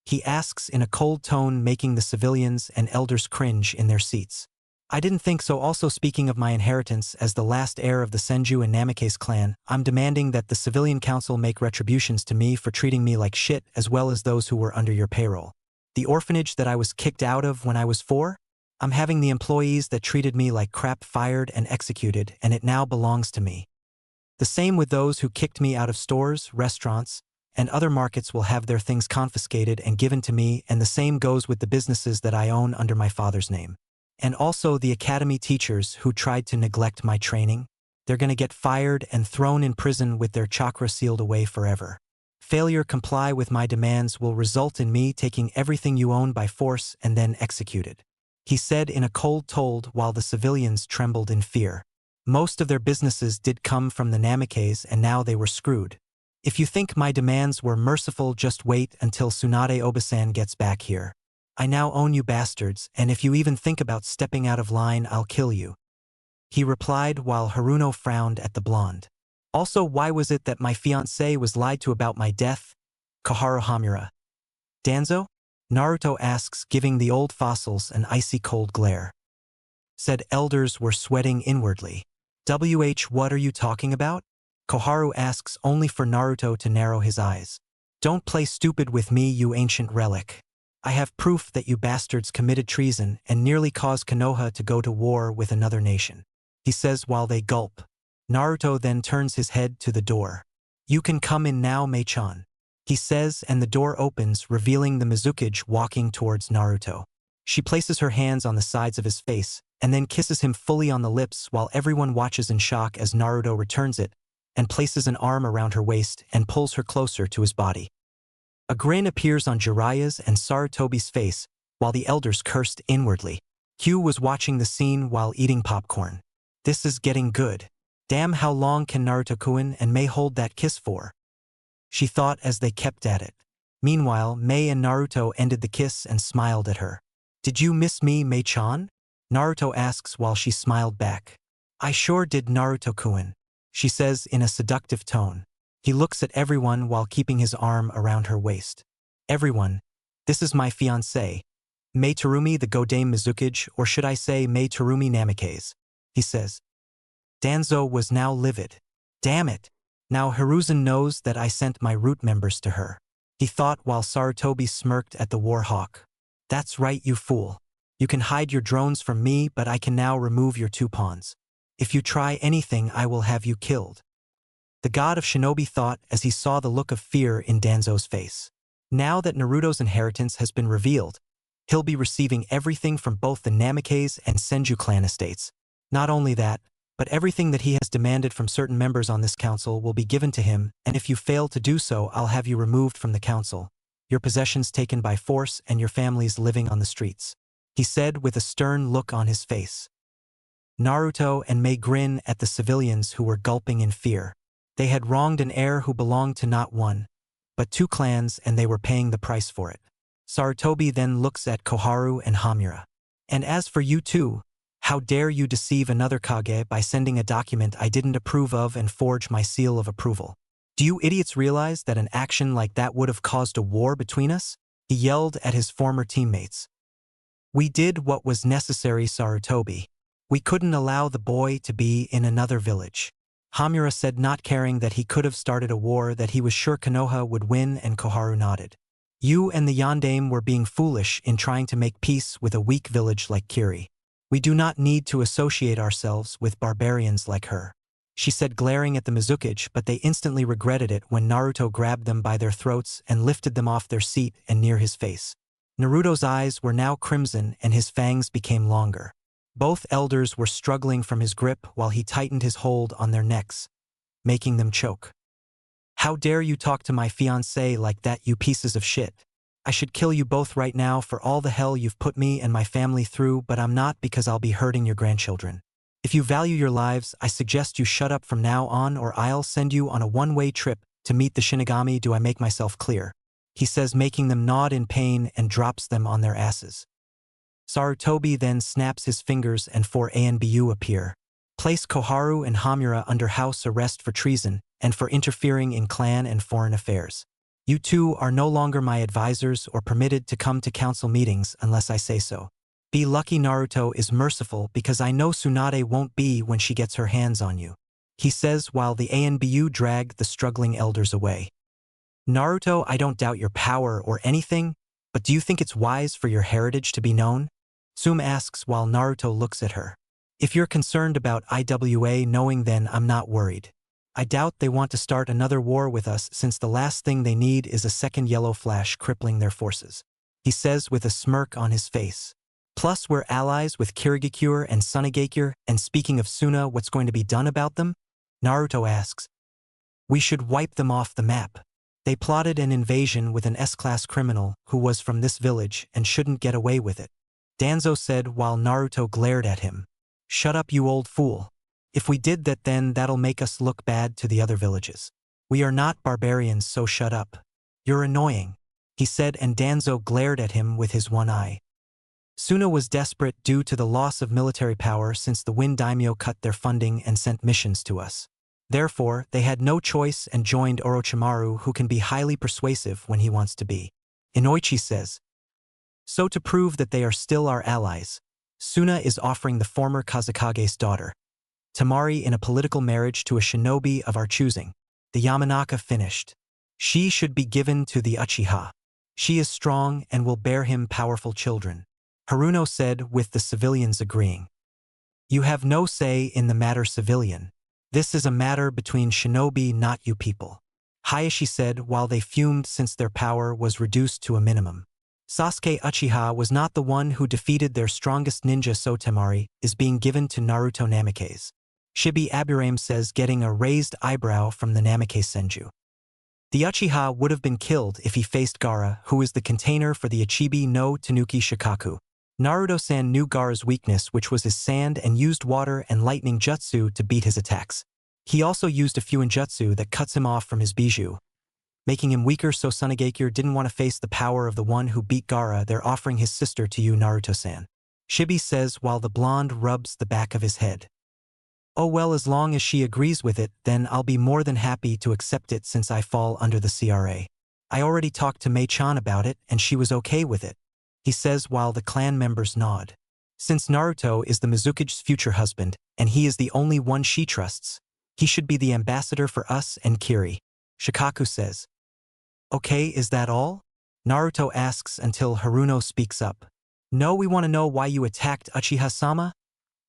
He asks in a cold tone, making the civilians and elders cringe in their seats. I didn't think so. Also, speaking of my inheritance as the last heir of the Senju and Namikaze clan, I'm demanding that the civilian council make retributions to me for treating me like shit, as well as those who were under your payroll. The orphanage that I was kicked out of when I was 4? I'm having the employees that treated me like crap fired and executed, and it now belongs to me. The same with those who kicked me out of stores, restaurants, and other markets will have their things confiscated and given to me, and the same goes with the businesses that I own under my father's name. And also the academy teachers who tried to neglect my training. They're gonna get fired and thrown in prison with their chakra sealed away forever. Failure to comply with my demands will result in me taking everything you own by force and then executed, he said in a cold tone while the civilians trembled in fear. Most of their businesses did come from the Namikaze and now they were screwed. If you think my demands were merciful, just wait until Tsunade Obasan gets back here. I now own you bastards, and if you even think about stepping out of line, I'll kill you, he replied while Haruno frowned at the blonde. Also, why was it that my fiancé was lied to about my death? Koharu Hamura. Danzo? Naruto asks, giving the old fossils an icy cold glare. Said elders were sweating inwardly. What are you talking about? Koharu asks, only for Naruto to narrow his eyes. Don't play stupid with me, you ancient relic. I have proof that you bastards committed treason and nearly caused Konoha to go to war with another nation, he says while they gulp. Naruto then turns his head to the door. You can come in now, Mei-chan, he says, and the door opens, revealing the Mizukage walking towards Naruto. She places her hands on the sides of his face and then kisses him fully on the lips while everyone watches in shock as Naruto returns it and places an arm around her waist and pulls her closer to his body. A grin appears on Jiraiya's and Sarutobi's face, while the elders cursed inwardly. Q was watching the scene while eating popcorn. This is getting good. Damn, how long can Naruto-kun and Mei hold that kiss for? She thought as they kept at it. Meanwhile, Mei and Naruto ended the kiss and smiled at her. Did you miss me, Mei-chan? Naruto asks while she smiled back. I sure did, Naruto-kun, she says in a seductive tone. He looks at everyone while keeping his arm around her waist. Everyone, this is my fiancé, Mei Terumi the Godame Mizukage, or should I say Mei Terumi Namikaze, he says. Danzo was now livid. Damn it! Now Hiruzen knows that I sent my root members to her. He thought while Sarutobi smirked at the war hawk. That's right, you fool. You can hide your drones from me, but I can now remove your 2 pawns. If you try anything, I will have you killed. The god of shinobi thought as he saw the look of fear in Danzo's face. Now that Naruto's inheritance has been revealed, he'll be receiving everything from both the Namikaze and Senju clan estates. Not only that, but everything that he has demanded from certain members on this council will be given to him, and if you fail to do so, I'll have you removed from the council, your possessions taken by force, and your families living on the streets," he said with a stern look on his face. Naruto and Mei grin at the civilians who were gulping in fear. They had wronged an heir who belonged to not one, but 2 clans, and they were paying the price for it. Sarutobi then looks at Koharu and Hamura. "And as for you two, how dare you deceive another Kage by sending a document I didn't approve of and forge my seal of approval? Do you idiots realize that an action like that would have caused a war between us?" he yelled at his former teammates. "We did what was necessary, Sarutobi. We couldn't allow the boy to be in another village," Hamura said, not caring that he could have started a war that he was sure Konoha would win, and Koharu nodded. "You and the Yondaime were being foolish in trying to make peace with a weak village like Kiri. We do not need to associate ourselves with barbarians like her," she said, glaring at the Mizukage, but they instantly regretted it when Naruto grabbed them by their throats and lifted them off their seat and near his face. Naruto's eyes were now crimson and his fangs became longer. Both elders were struggling from his grip while he tightened his hold on their necks, making them choke. "How dare you talk to my fiancé like that, you pieces of shit? I should kill you both right now for all the hell you've put me and my family through, but I'm not, because I'll be hurting your grandchildren. If you value your lives, I suggest you shut up from now on, or I'll send you on a one-way trip to meet the Shinigami. Do I make myself clear?" he says, making them nod in pain, and drops them on their asses. Sarutobi then snaps his fingers and 4 ANBU appear. Place Koharu and Hamura under house arrest for treason and for interfering in clan and foreign affairs. You two are no longer my advisors or permitted to come to council meetings unless I say so. Be lucky Naruto is merciful, because I know Tsunade won't be when she gets her hands on you, he says while the ANBU drag the struggling elders away. "Naruto, I don't doubt your power or anything, but do you think it's wise for your heritage to be known?" Tsume asks while Naruto looks at her. "If you're concerned about IWA knowing, then I'm not worried. I doubt they want to start another war with us, since the last thing they need is a second yellow flash crippling their forces," he says with a smirk on his face. "Plus, we're allies with Kirigakure and Sunigakure, and speaking of Suna, what's going to be done about them?" Naruto asks. "We should wipe them off the map. They plotted an invasion with an S-class criminal who was from this village and shouldn't get away with it," Danzo said while Naruto glared at him. "Shut up, you old fool. If we did that, then that'll make us look bad to the other villages. We are not barbarians, so shut up. You're annoying," he said, and Danzo glared at him with his one eye. Suna was desperate due to the loss of military power since the Wind Daimyo cut their funding and sent missions to us. Therefore, they had no choice and joined Orochimaru, who can be highly persuasive when he wants to be. Inoichi says. So to prove that they are still our allies, Suna is offering the former Kazekage's daughter, Tamari, in a political marriage to a shinobi of our choosing. The Yamanaka finished. She should be given to the Uchiha. She is strong and will bear him powerful children, Haruno said, with the civilians agreeing. You have no say in the matter, civilian. This is a matter between shinobi, not you people, Hayashi said while they fumed since their power was reduced to a minimum. Sasuke Uchiha was not the one who defeated their strongest ninja, so Temari is being given to Naruto Namikaze. Shibi Aburame says, getting a raised eyebrow from the Namikaze Senju. The Uchiha would have been killed if he faced Gaara, who is the container for the Ichibi no Tanuki Shikaku. Naruto-san knew Gaara's weakness, which was his sand, and used water and lightning jutsu to beat his attacks. He also used a Fuinjutsu that cuts him off from his Bijou, making him weaker, so Sunigakure didn't want to face the power of the one who beat Gaara. They're offering his sister to you, Naruto-san, Shibi says while the blonde rubs the back of his head. Oh well, as long as she agrees with it, then I'll be more than happy to accept it since I fall under the CRA. I already talked to Mei-chan about it and she was okay with it, he says while the clan members nod. Since Naruto is the Mizuki's future husband, and he is the only one she trusts, he should be the ambassador for us and Kiri. Shikaku says. Okay, is that all? Naruto asks until Haruno speaks up. No, we want to know why you attacked Uchiha-sama?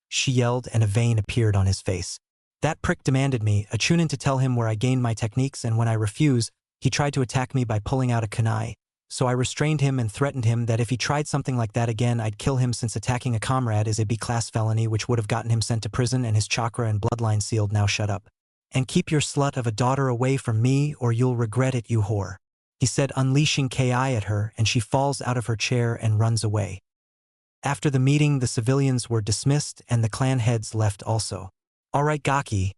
She yelled and a vein appeared on his face. That prick demanded me, a chunin, to tell him where I gained my techniques, and when I refused, he tried to attack me by pulling out a kunai. So I restrained him and threatened him that if he tried something like that again, I'd kill him, since attacking a comrade is a B-class felony which would have gotten him sent to prison and his chakra and bloodline sealed. Now shut up. And keep your slut of a daughter away from me or you'll regret it, you whore. He said, unleashing Ki at her, and she falls out of her chair and runs away. After the meeting, the civilians were dismissed and the clan heads left also. Alright Gaki,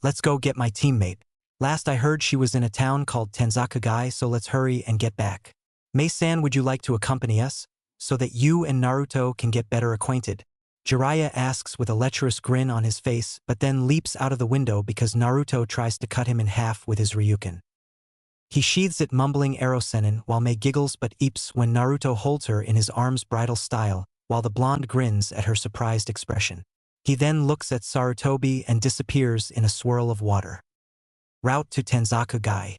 let's go get my teammate. Last I heard she was in a town called Tanzakagai, so let's hurry and get back. Mei-san, would you like to accompany us, so that you and Naruto can get better acquainted? Jiraiya asks with a lecherous grin on his face, but then leaps out of the window because Naruto tries to cut him in half with his Ryuken. He sheathes it, mumbling Erosenin, while Mei giggles but eeps when Naruto holds her in his arms bridal style, while the blonde grins at her surprised expression. He then looks at Sarutobi and disappears in a swirl of water. Route to Tanzakagai.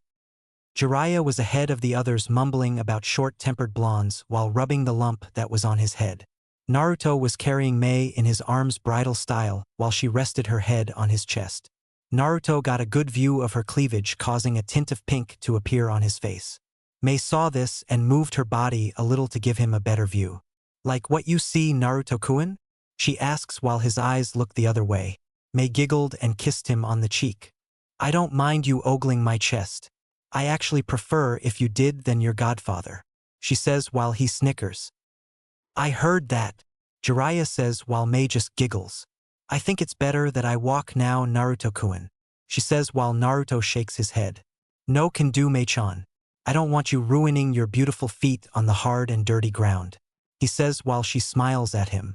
Jiraiya was ahead of the others, mumbling about short-tempered blondes while rubbing the lump that was on his head. Naruto was carrying Mei in his arms bridal style while she rested her head on his chest. Naruto got a good view of her cleavage, causing a tint of pink to appear on his face. Mei saw this and moved her body a little to give him a better view. Like what you see, Naruto-kun? She asks while his eyes look the other way. Mei giggled and kissed him on the cheek. I don't mind you ogling my chest. I actually prefer if you did than your godfather, she says while he snickers. I heard that, Jiraiya says while Mei just giggles. I think it's better that I walk now, Naruto-kun, she says while Naruto shakes his head. No can do, Mei-chan. I don't want you ruining your beautiful feet on the hard and dirty ground, he says while she smiles at him.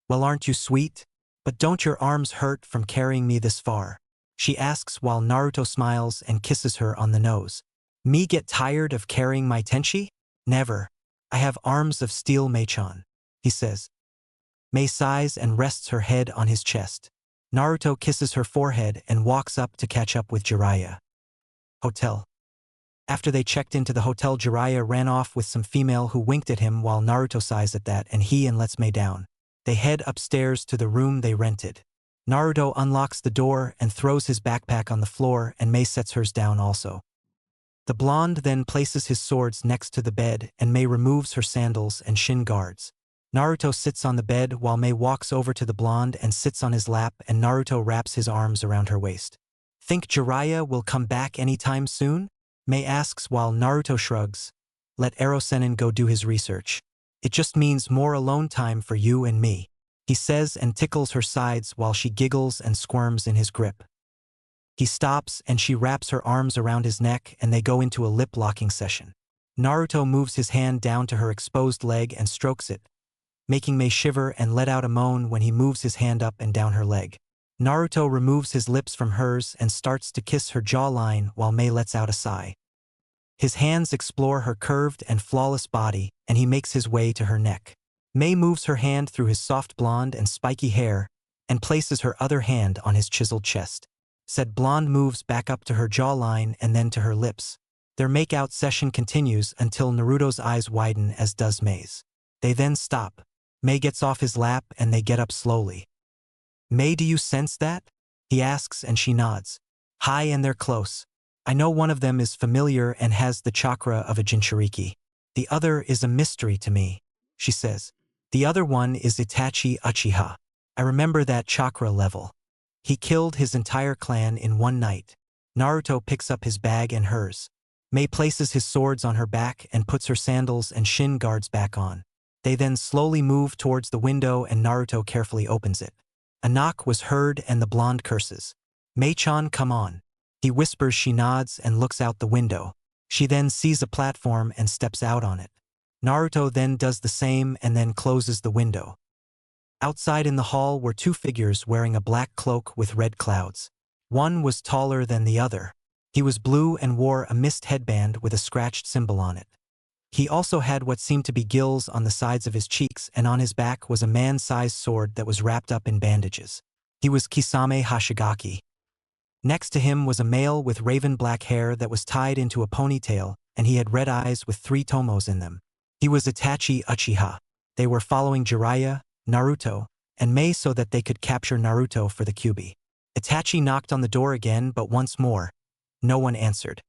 Well, aren't you sweet? But don't your arms hurt from carrying me this far? She asks while Naruto smiles and kisses her on the nose. Me get tired of carrying my tenchi? Never. I have arms of steel, Mei-chan, he says. Mei sighs and rests her head on his chest. Naruto kisses her forehead and walks up to catch up with Jiraiya. Hotel. After they checked into the hotel, Jiraiya ran off with some female who winked at him while Naruto sighs at that, and he and lets Mei down. They head upstairs to the room they rented. Naruto unlocks the door and throws his backpack on the floor, and Mei sets hers down also. The blonde then places his swords next to the bed, and Mei removes her sandals and shin guards. Naruto sits on the bed while Mei walks over to the blonde and sits on his lap, and Naruto wraps his arms around her waist. Think Jiraiya will come back anytime soon? Mei asks while Naruto shrugs. Let Erosenin go do his research. It just means more alone time for you and me, he says and tickles her sides while she giggles and squirms in his grip. He stops and she wraps her arms around his neck and they go into a lip-locking session. Naruto moves his hand down to her exposed leg and strokes it, making Mei shiver and let out a moan when he moves his hand up and down her leg. Naruto removes his lips from hers and starts to kiss her jawline while Mei lets out a sigh. His hands explore her curved and flawless body, and he makes his way to her neck. Mei moves her hand through his soft blonde and spiky hair and places her other hand on his chiseled chest. Said blonde moves back up to her jawline and then to her lips. Their make-out session continues until Naruto's eyes widen, as does Mei's. They then stop. Mei gets off his lap and they get up slowly. Mei, do you sense that? He asks and she nods. Hi, and they're close. I know one of them is familiar and has the chakra of a Jinchuriki. The other is a mystery to me, she says. The other one is Itachi Uchiha. I remember that chakra level. He killed his entire clan in one night. Naruto picks up his bag and hers. Mei places his swords on her back and puts her sandals and shin guards back on. They then slowly move towards the window and Naruto carefully opens it. A knock was heard and the blonde curses. Mei-chan, come on. He whispers, she nods and looks out the window. She then sees a platform and steps out on it. Naruto then does the same and then closes the window. Outside in the hall were two figures wearing a black cloak with red clouds. One was taller than the other. He was blue and wore a mist headband with a scratched symbol on it. He also had what seemed to be gills on the sides of his cheeks, and on his back was a man-sized sword that was wrapped up in bandages. He was Kisame Hashigaki. Next to him was a male with raven black hair that was tied into a ponytail, and he had red eyes with 3 tomos in them. He was Itachi Uchiha. They were following Jiraiya, Naruto, and Mei so that they could capture Naruto for the Kyuubi. Itachi knocked on the door again, but once more, no one answered.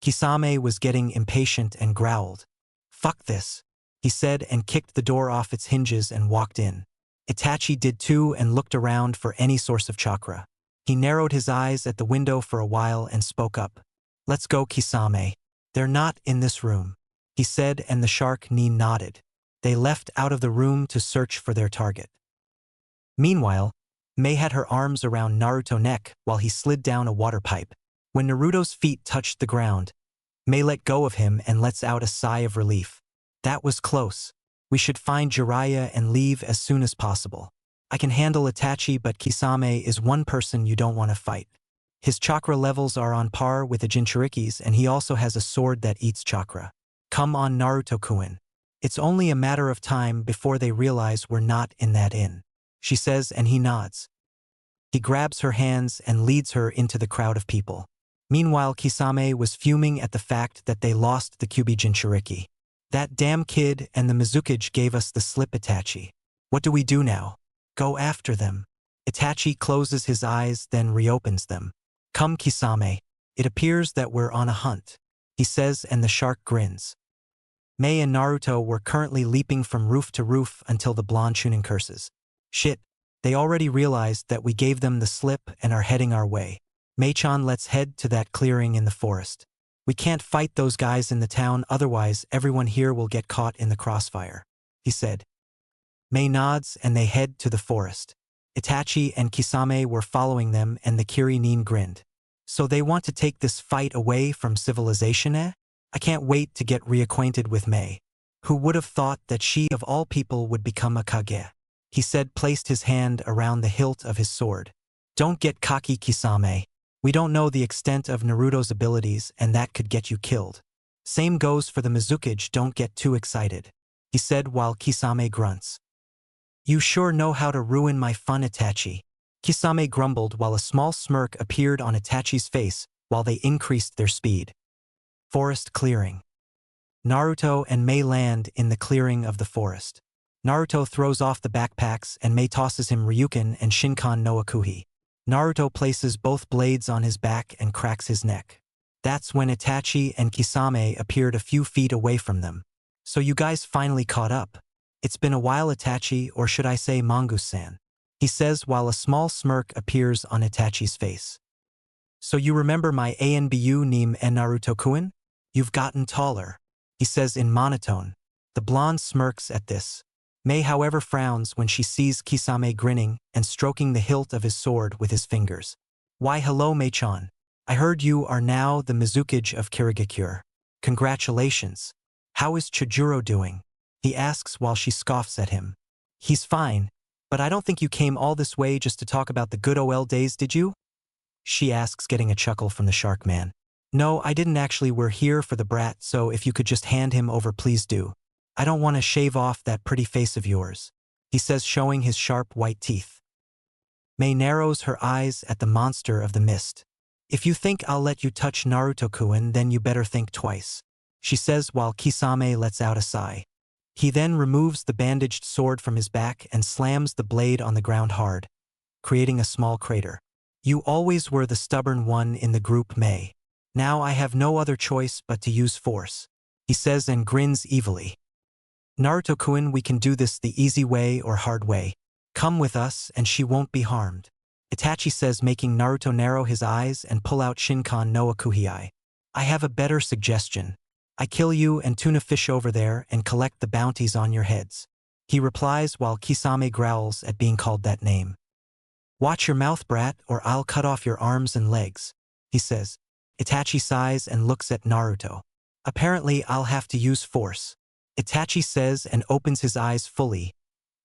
Kisame was getting impatient and growled. "Fuck this," he said, and kicked the door off its hinges and walked in. Itachi did too and looked around for any source of chakra. He narrowed his eyes at the window for a while and spoke up. "Let's go, Kisame. They're not in this room," he said, and the shark Nin nodded. They left out of the room to search for their target. Meanwhile, Mei had her arms around Naruto's neck while he slid down a water pipe. When Naruto's feet touched the ground, Mei let go of him and lets out a sigh of relief. "That was close. We should find Jiraiya and leave as soon as possible. I can handle Itachi, but Kisame is one person you don't want to fight. His chakra levels are on par with the Jinchuriki's, and he also has a sword that eats chakra. Come on, Naruto-kun. It's only a matter of time before they realize we're not in that inn," she says, and he nods. He grabs her hands and leads her into the crowd of people. Meanwhile, Kisame was fuming at the fact that they lost the Kyuubi Jinchuriki. "That damn kid and the Mizukage gave us the slip, Itachi. What do we do now?" "Go after them." Itachi closes his eyes, then reopens them. "Come, Kisame. It appears that we're on a hunt," he says, and the shark grins. Mei and Naruto were currently leaping from roof to roof until the blonde Chunin curses. "Shit, they already realized that we gave them the slip and are heading our way. Mei-chan, let's head to that clearing in the forest. We can't fight those guys in the town, otherwise everyone here will get caught in the crossfire," he said. Mei nods and they head to the forest. Itachi and Kisame were following them, and the Kiri-nin grinned. "So they want to take this fight away from civilization, eh? I can't wait to get reacquainted with Mei. Who would have thought that she of all people would become a Kage?" he said, placed his hand around the hilt of his sword. "Don't get cocky, Kisame. We don't know the extent of Naruto's abilities, and that could get you killed. Same goes for the Mizukage, don't get too excited," he said while Kisame grunts. "You sure know how to ruin my fun, Itachi," Kisame grumbled while a small smirk appeared on Itachi's face while they increased their speed. Forest clearing. Naruto and Mei land in the clearing of the forest. Naruto throws off the backpacks and Mei tosses him Ryuken and Shinkan no Akuhi. Naruto places both blades on his back and cracks his neck. That's when Itachi and Kisame appeared a few feet away from them. "So you guys finally caught up. It's been a while, Itachi, or should I say Mongoose-san," he says while a small smirk appears on Itachi's face. "So you remember my Anbu name and Naruto-kun? You've gotten taller," he says in monotone. The blonde smirks at this. Mei, however, frowns when she sees Kisame grinning and stroking the hilt of his sword with his fingers. "Why, hello, Mei-chan. I heard you are now the Mizukage of Kirigakure. Congratulations. How is Chijuro doing?" he asks while she scoffs at him. "He's fine, but I don't think you came all this way just to talk about the good old days, did you?" she asks, getting a chuckle from the shark man. "No, I didn't actually. We're here for the brat, so if you could just hand him over, please do. I don't want to shave off that pretty face of yours," he says, showing his sharp white teeth. Mei narrows her eyes at the monster of the mist. "If you think I'll let you touch Naruto-kun, then you better think twice," she says while Kisame lets out a sigh. He then removes the bandaged sword from his back and slams the blade on the ground hard, creating a small crater. "You always were the stubborn one in the group, Mei. Now I have no other choice but to use force," he says and grins evilly. "Naruto-kun, we can do this the easy way or hard way. Come with us and she won't be harmed," Itachi says, making Naruto narrow his eyes and pull out Shinkan no Akuhi. "I have a better suggestion. I kill you and tuna fish over there and collect the bounties on your heads," he replies while Kisame growls at being called that name. "Watch your mouth, brat, or I'll cut off your arms and legs," he says. Itachi sighs and looks at Naruto. "Apparently I'll have to use force," Itachi says and opens his eyes fully,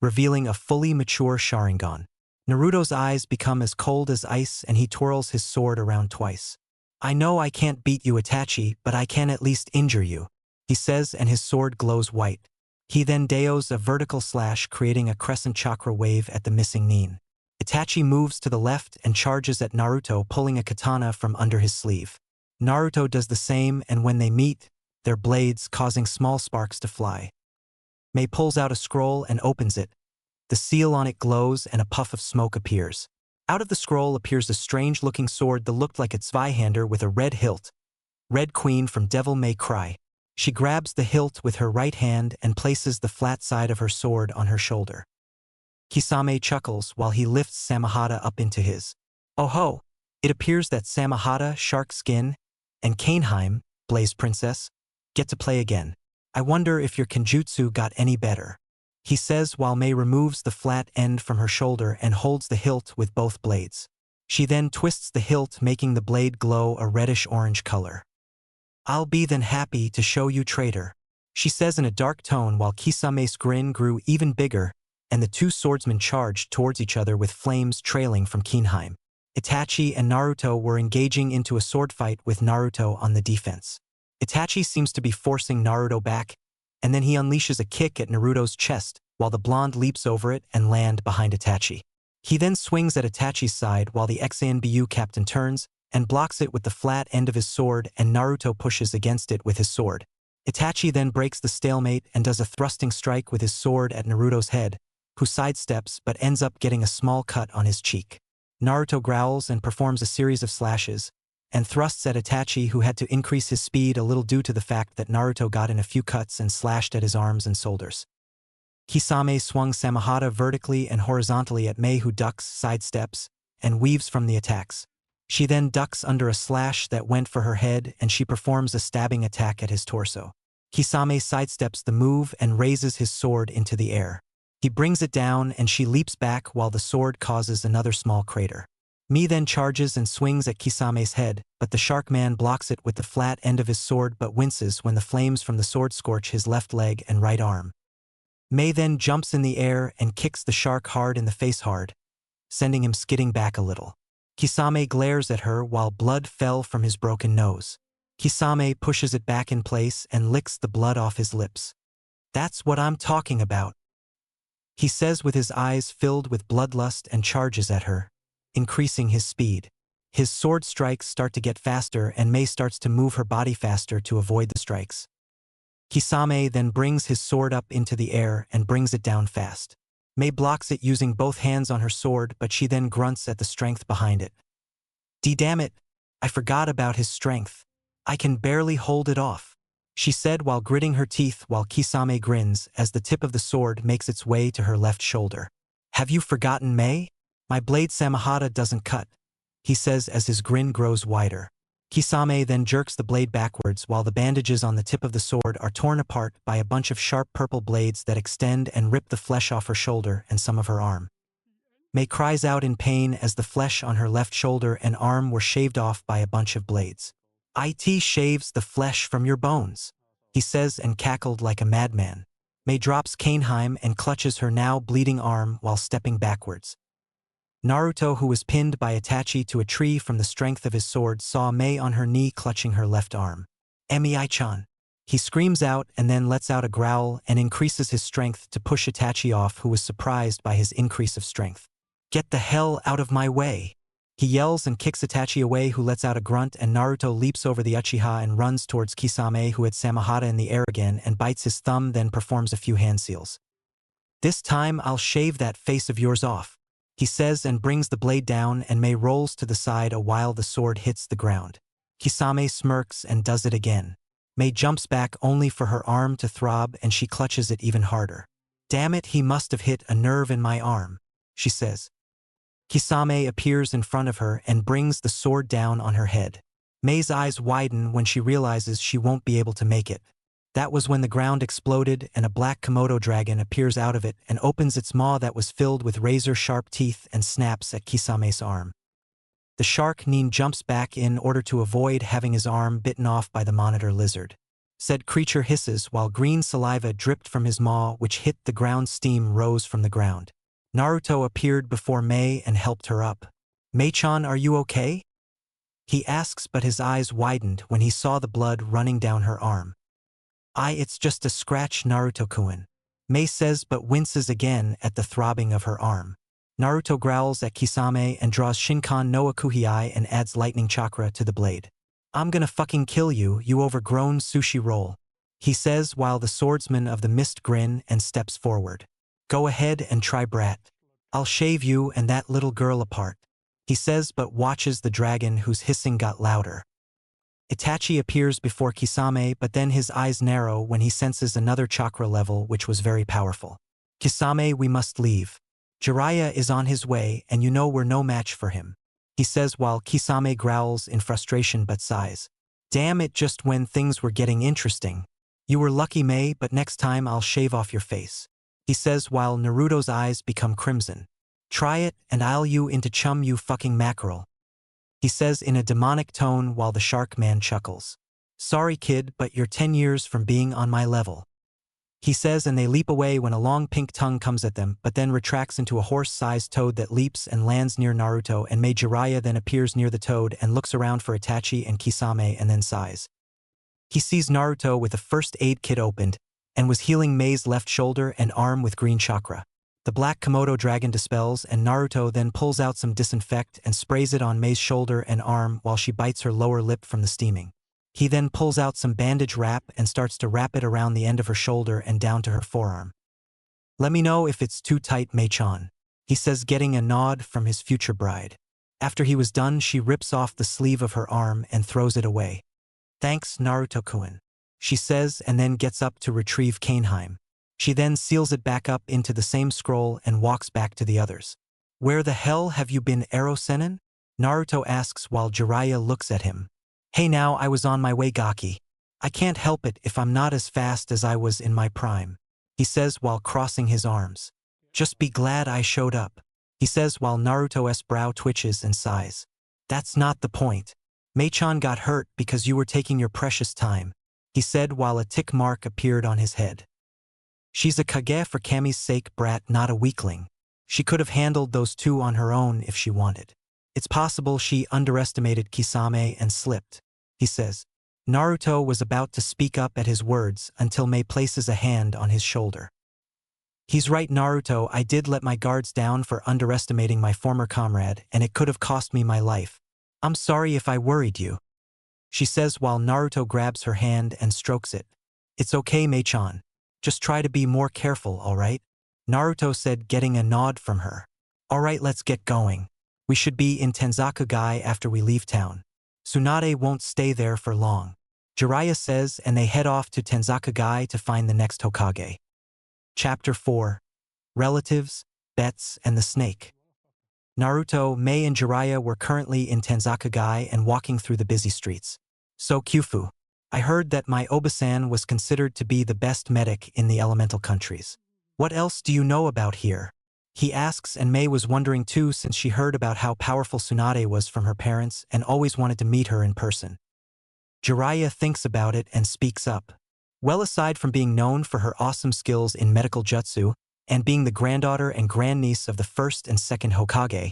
revealing a fully mature Sharingan. Naruto's eyes become as cold as ice and he twirls his sword around twice. "I know I can't beat you, Itachi, but I can at least injure you," he says, and his sword glows white. He then deos a vertical slash, creating a crescent chakra wave at the missing nin. Itachi moves to the left and charges at Naruto, pulling a katana from under his sleeve. Naruto does the same, and when they meet, their blades causing small sparks to fly. Mei pulls out a scroll and opens it. The seal on it glows and a puff of smoke appears. Out of the scroll appears a strange-looking sword that looked like a Zweihander with a red hilt. Red Queen from Devil May Cry. She grabs the hilt with her right hand and places the flat side of her sword on her shoulder. Kisame chuckles while he lifts Samahata up into his. Oh ho! It appears that Samahata, Shark Skin, and Kaneheim, Blaze Princess, get to play again. I wonder if your kenjutsu got any better, he says while Mei removes the flat end from her shoulder and holds the hilt with both blades. She then twists the hilt, making the blade glow a reddish-orange color. I'll be then happy to show you, traitor, she says in a dark tone while Kisame's grin grew even bigger, and the two swordsmen charged towards each other with flames trailing from Kaneheim. Itachi and Naruto were engaging into a sword fight with Naruto on the defense. Itachi seems to be forcing Naruto back, and then he unleashes a kick at Naruto's chest while the blonde leaps over it and lands behind Itachi. He then swings at Itachi's side while the XANBU captain turns and blocks it with the flat end of his sword, and Naruto pushes against it with his sword. Itachi then breaks the stalemate and does a thrusting strike with his sword at Naruto's head, who sidesteps but ends up getting a small cut on his cheek. Naruto growls and performs a series of slashes, and thrusts at Itachi, who had to increase his speed a little due to the fact that Naruto got in a few cuts and slashed at his arms and shoulders. Kisame swung Samahata vertically and horizontally at Mei, who ducks, sidesteps, and weaves from the attacks. She then ducks under a slash that went for her head, and she performs a stabbing attack at his torso. Kisame sidesteps the move and raises his sword into the air. He brings it down and she leaps back while the sword causes another small crater. Mei then charges and swings at Kisame's head, but the shark man blocks it with the flat end of his sword but winces when the flames from the sword scorch his left leg and right arm. Mei then jumps in the air and kicks the shark hard in the face hard, sending him skidding back a little. Kisame glares at her while blood fell from his broken nose. Kisame pushes it back in place and licks the blood off his lips. That's what I'm talking about, he says with his eyes filled with bloodlust, and charges at her, increasing his speed. His sword strikes start to get faster and Mei starts to move her body faster to avoid the strikes. Kisame then brings his sword up into the air and brings it down fast. Mei blocks it using both hands on her sword, but she then grunts at the strength behind it. Damn it, I forgot about his strength. I can barely hold it off, she said while gritting her teeth while Kisame grins as the tip of the sword makes its way to her left shoulder. Have you forgotten, Mei? My blade Samahata doesn't cut, he says as his grin grows wider. Kisame then jerks the blade backwards while the bandages on the tip of the sword are torn apart by a bunch of sharp purple blades that extend and rip the flesh off her shoulder and some of her arm. Mei cries out in pain as the flesh on her left shoulder and arm were shaved off by a bunch of blades. It shaves the flesh from your bones, he says and cackled like a madman. Mei drops Kaneheim and clutches her now bleeding arm while stepping backwards. Naruto, who was pinned by Itachi to a tree from the strength of his sword, saw Mei on her knee clutching her left arm. Emi-chan, he screams out and then lets out a growl and increases his strength to push Itachi off, who was surprised by his increase of strength. Get the hell out of my way, he yells and kicks Itachi away, who lets out a grunt, and Naruto leaps over the Uchiha and runs towards Kisame, who had Samahata in the air again, and bites his thumb, then performs a few hand seals. This time I'll shave that face of yours off, he says and brings the blade down, and Mei rolls to the side a while the sword hits the ground. Kisame smirks and does it again. Mei jumps back only for her arm to throb, and she clutches it even harder. Damn it, he must have hit a nerve in my arm, she says. Kisame appears in front of her and brings the sword down on her head. Mei's eyes widen when she realizes she won't be able to make it. That was when the ground exploded and a black Komodo dragon appears out of it and opens its maw that was filled with razor-sharp teeth and snaps at Kisame's arm. The shark Nin jumps back in order to avoid having his arm bitten off by the monitor lizard. Said creature hisses while green saliva dripped from his maw, which hit the ground. Steam rose from the ground. Naruto appeared before Mei and helped her up. Mei-chan, are you okay? He asks, but his eyes widened when he saw the blood running down her arm. It's just a scratch, Naruto-kun. Mei says but winces again at the throbbing of her arm. Naruto growls at Kisame and draws Shinkan no Akuhiai and adds lightning chakra to the blade. I'm gonna fucking kill you, you overgrown sushi roll, he says while the swordsman of the mist grin and steps forward. Go ahead and try, brat. I'll shave you and that little girl apart, he says but watches the dragon whose hissing got louder. Itachi appears before Kisame but then his eyes narrow when he senses another chakra level which was very powerful. Kisame, we must leave. Jiraiya is on his way and you know we're no match for him, he says while Kisame growls in frustration but sighs. Damn it, just when things were getting interesting. You were lucky, Mei, but next time I'll shave off your face, he says while Naruto's eyes become crimson. Try it and I'll you into chum, you fucking mackerel, he says in a demonic tone while the shark man chuckles. Sorry kid, but you're 10 years from being on my level, he says, and they leap away when a long pink tongue comes at them but then retracts into a horse-sized toad that leaps and lands near Naruto and Mei. Jiraiya then appears near the toad and looks around for Itachi and Kisame and then sighs. He sees Naruto with a first aid kit opened and was healing Mei's left shoulder and arm with green chakra. The black Komodo dragon dispels and Naruto then pulls out some disinfect and sprays it on Mei's shoulder and arm while she bites her lower lip from the steaming. He then pulls out some bandage wrap and starts to wrap it around the end of her shoulder and down to her forearm. Let me know if it's too tight, Mei-chan, he says, getting a nod from his future bride. After he was done, she rips off the sleeve of her arm and throws it away. Thanks, Naruto-kun, she says, and then gets up to retrieve Kaneheim. She then seals it back up into the same scroll and walks back to the others. Where the hell have you been, Ero-senin? Naruto asks while Jiraiya looks at him. Hey now, I was on my way, Gaki. I can't help it if I'm not as fast as I was in my prime, he says while crossing his arms. Just be glad I showed up, he says while Naruto's brow twitches and sighs. That's not the point. Mei-chan got hurt because you were taking your precious time, he said while a tick mark appeared on his head. She's a Kage for Kami's sake, brat, not a weakling. She could have handled those two on her own if she wanted. It's possible she underestimated Kisame and slipped, he says. Naruto was about to speak up at his words until Mei places a hand on his shoulder. He's right, Naruto, I did let my guards down for underestimating my former comrade and it could have cost me my life. I'm sorry if I worried you, she says while Naruto grabs her hand and strokes it. It's okay, Mei-chan. Just try to be more careful, alright? Naruto said, getting a nod from her. Alright, let's get going. We should be in Tenzakugai after we leave town. Tsunade won't stay there for long, Jiraiya says, and they head off to Tenzakugai to find the next Hokage. Chapter 4. Relatives, Bets, and the Snake. Naruto, Mei, and Jiraiya were currently in Tenzakugai and walking through the busy streets. So Kyufu, I heard that my Obasan was considered to be the best medic in the elemental countries. What else do you know about here? He asks, and Mei was wondering too since she heard about how powerful Tsunade was from her parents and always wanted to meet her in person. Jiraiya thinks about it and speaks up. Well, aside from being known for her awesome skills in medical jutsu and being the granddaughter and grandniece of the first and second Hokage,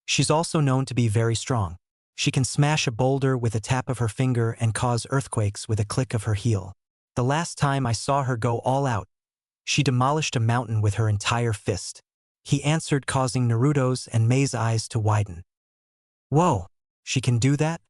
she's also known to be very strong. She can smash a boulder with a tap of her finger and cause earthquakes with a click of her heel. The last time I saw her go all out, she demolished a mountain with her entire fist, he answered, causing Naruto's and Mei's eyes to widen. Whoa, she can do that?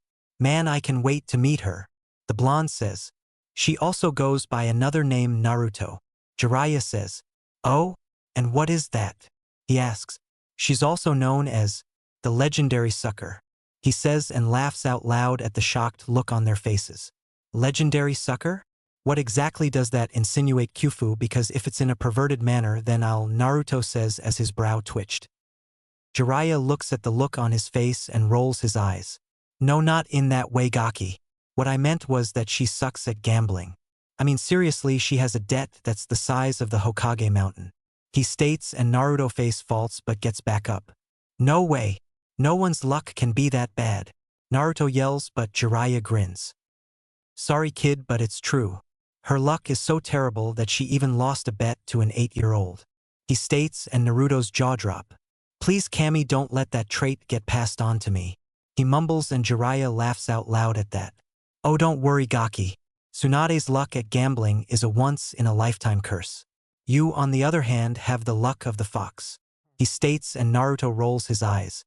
Man, I can wait to meet her, the blonde says. She also goes by another name, Naruto. Jiraiya says, oh, and what is that? He asks. She's also known as the legendary sucker, he says, and laughs out loud at the shocked look on their faces. Legendary sucker? What exactly does that insinuate, Kyufu? Because if it's in a perverted manner, then Naruto says as his brow twitched. Jiraiya looks at the look on his face and rolls his eyes. No, not in that way, Gaki. What I meant was that she sucks at gambling. I mean, seriously, she has a debt that's the size of the Hokage mountain, he states, and Naruto face faults but gets back up. No way. No one's luck can be that bad, Naruto yells, but Jiraiya grins. Sorry kid, but it's true. Her luck is so terrible that she even lost a bet to an 8-year-old, he states, and Naruto's jaw drop. Please Kami, don't let that trait get passed on to me, he mumbles, and Jiraiya laughs out loud at that. Oh, don't worry, Gaki. Tsunade's luck at gambling is a once-in-a-lifetime curse. You, on the other hand, have the luck of the fox, he states, and Naruto rolls his eyes.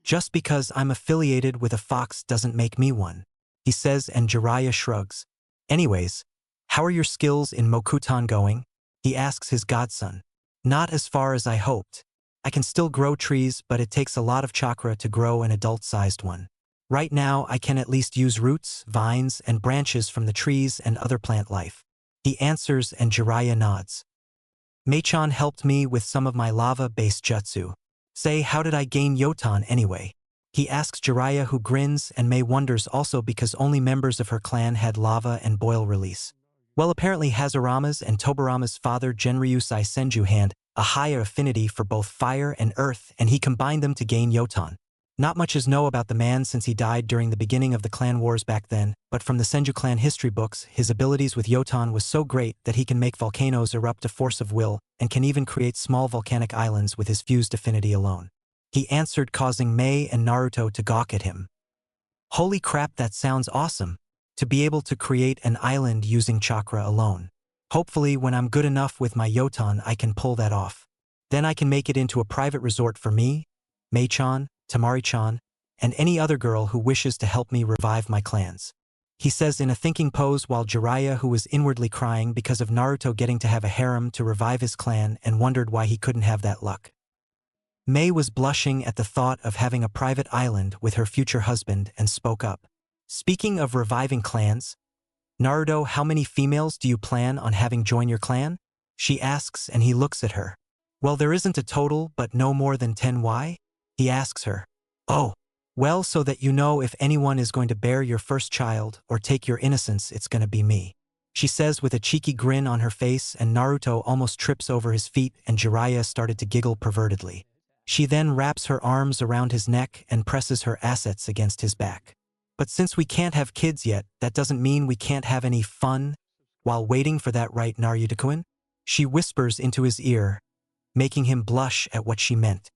Just because I'm affiliated with a fox doesn't make me one, he says, and Jiraiya shrugs. Anyways, how are your skills in Mokuton going? He asks his godson. Not as far as I hoped. I can still grow trees, but it takes a lot of chakra to grow an adult-sized one. Right now, I can at least use roots, vines, and branches from the trees and other plant life. He answers, and Jiraiya nods. Mei-chan helped me with some of my lava-based jutsu. Say, how did I gain Yotan anyway? He asks Jiraiya, who grins, and Mei wonders also because only members of her clan had lava and boil release. Well, apparently Hazarama's and Tobirama's father Genryusai Senju had a higher affinity for both fire and earth, and he combined them to gain Yotan. Not much is known about the man since he died during the beginning of the clan wars back then, but from the Senju clan history books, his abilities with Yotan was so great that he can make volcanoes erupt a force of will, and can even create small volcanic islands with his fused affinity alone. He answered, causing Mei and Naruto to gawk at him. Holy crap, that sounds awesome! To be able to create an island using chakra alone. Hopefully when I'm good enough with my Yotan I can pull that off. Then I can make it into a private resort for me, Mei-chan, Tamari-chan, and any other girl who wishes to help me revive my clans. He says in a thinking pose, while Jiraiya, who was inwardly crying because of Naruto getting to have a harem to revive his clan and wondered why he couldn't have that luck. Mei was blushing at the thought of having a private island with her future husband and spoke up. Speaking of reviving clans, Naruto, how many females do you plan on having join your clan? She asks, and he looks at her. Well, there isn't a total, but no more than 10. Why? He asks her. Oh, well, so that you know if anyone is going to bear your first child or take your innocence, it's gonna be me. She says with a cheeky grin on her face, and Naruto almost trips over his feet, and Jiraiya started to giggle pervertedly. She then wraps her arms around his neck and presses her assets against his back. But since we can't have kids yet, that doesn't mean we can't have any fun while waiting for that, right, Naruto-kun? She whispers into his ear, making him blush at what she meant.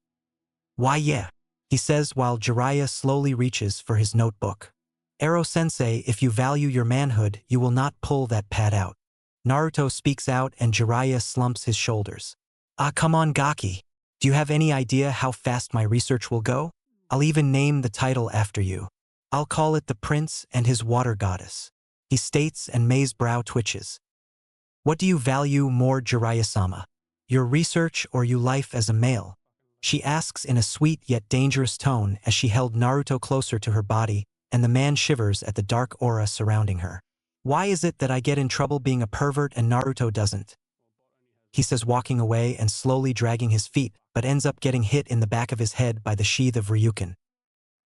Why yeah, he says while Jiraiya slowly reaches for his notebook. Ero-sensei, if you value your manhood, you will not pull that pad out. Naruto speaks out, and Jiraiya slumps his shoulders. Ah, come on, Gaki. Do you have any idea how fast my research will go? I'll even name the title after you. I'll call it The Prince and His Water Goddess, he states, and Mei's brow twitches. What do you value more, Jiraiya-sama? Your research or your life as a male? She asks in a sweet yet dangerous tone as she held Naruto closer to her body, and the man shivers at the dark aura surrounding her. Why is it that I get in trouble being a pervert and Naruto doesn't? He says, walking away and slowly dragging his feet, but ends up getting hit in the back of his head by the sheath of Ryukin.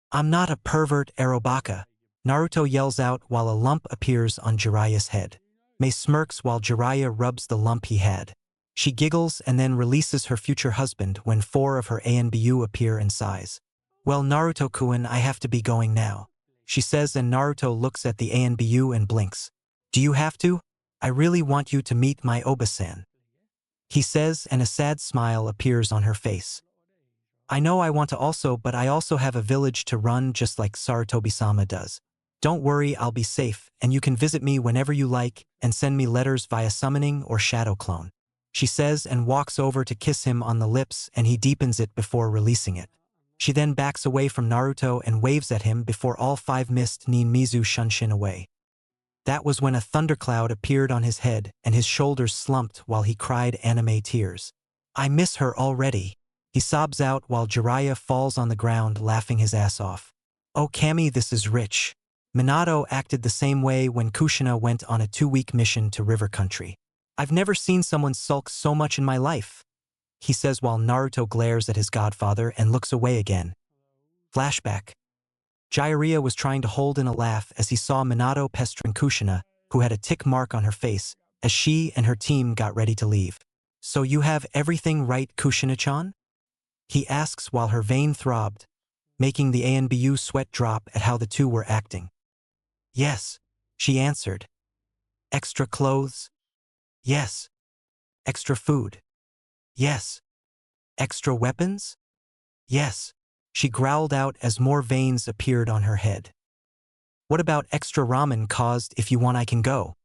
I'm not a pervert, Arobaka, Naruto yells out while a lump appears on Jiraiya's head. Mei smirks while Jiraiya rubs the lump he had. She giggles and then releases her future husband when 4 of her ANBU appear and sighs. Well, Naruto-kun, I have to be going now, she says, and Naruto looks at the ANBU and blinks. Do you have to? I really want you to meet my Oba-san, he says, and a sad smile appears on her face. I know I want to also, but I also have a village to run just like Sarutobi-sama does. Don't worry, I'll be safe, and you can visit me whenever you like and send me letters via summoning or shadow clone, she says, and walks over to kiss him on the lips, and he deepens it before releasing it. She then backs away from Naruto and waves at him before all 5 missed Ninmizu Shunshin away. That was when a thundercloud appeared on his head and his shoulders slumped while he cried anime tears. I miss her already, he sobs out while Jiraiya falls on the ground laughing his ass off. Oh Kami, this is rich. Minato acted the same way when Kushina went on a 2-week mission to River Country. I've never seen someone sulk so much in my life, he says while Naruto glares at his godfather and looks away again. Flashback. Jiraiya was trying to hold in a laugh as he saw Minato pestering Kushina, who had a tick mark on her face, as she and her team got ready to leave. So you have everything right, Kushina-chan? He asks while her vein throbbed, making the ANBU sweat drop at how the two were acting. Yes, she answered. Extra clothes? Yes. Extra food? Yes. Extra weapons? Yes, she growled out as more veins appeared on her head. What about extra ramen caused? If you want I can go.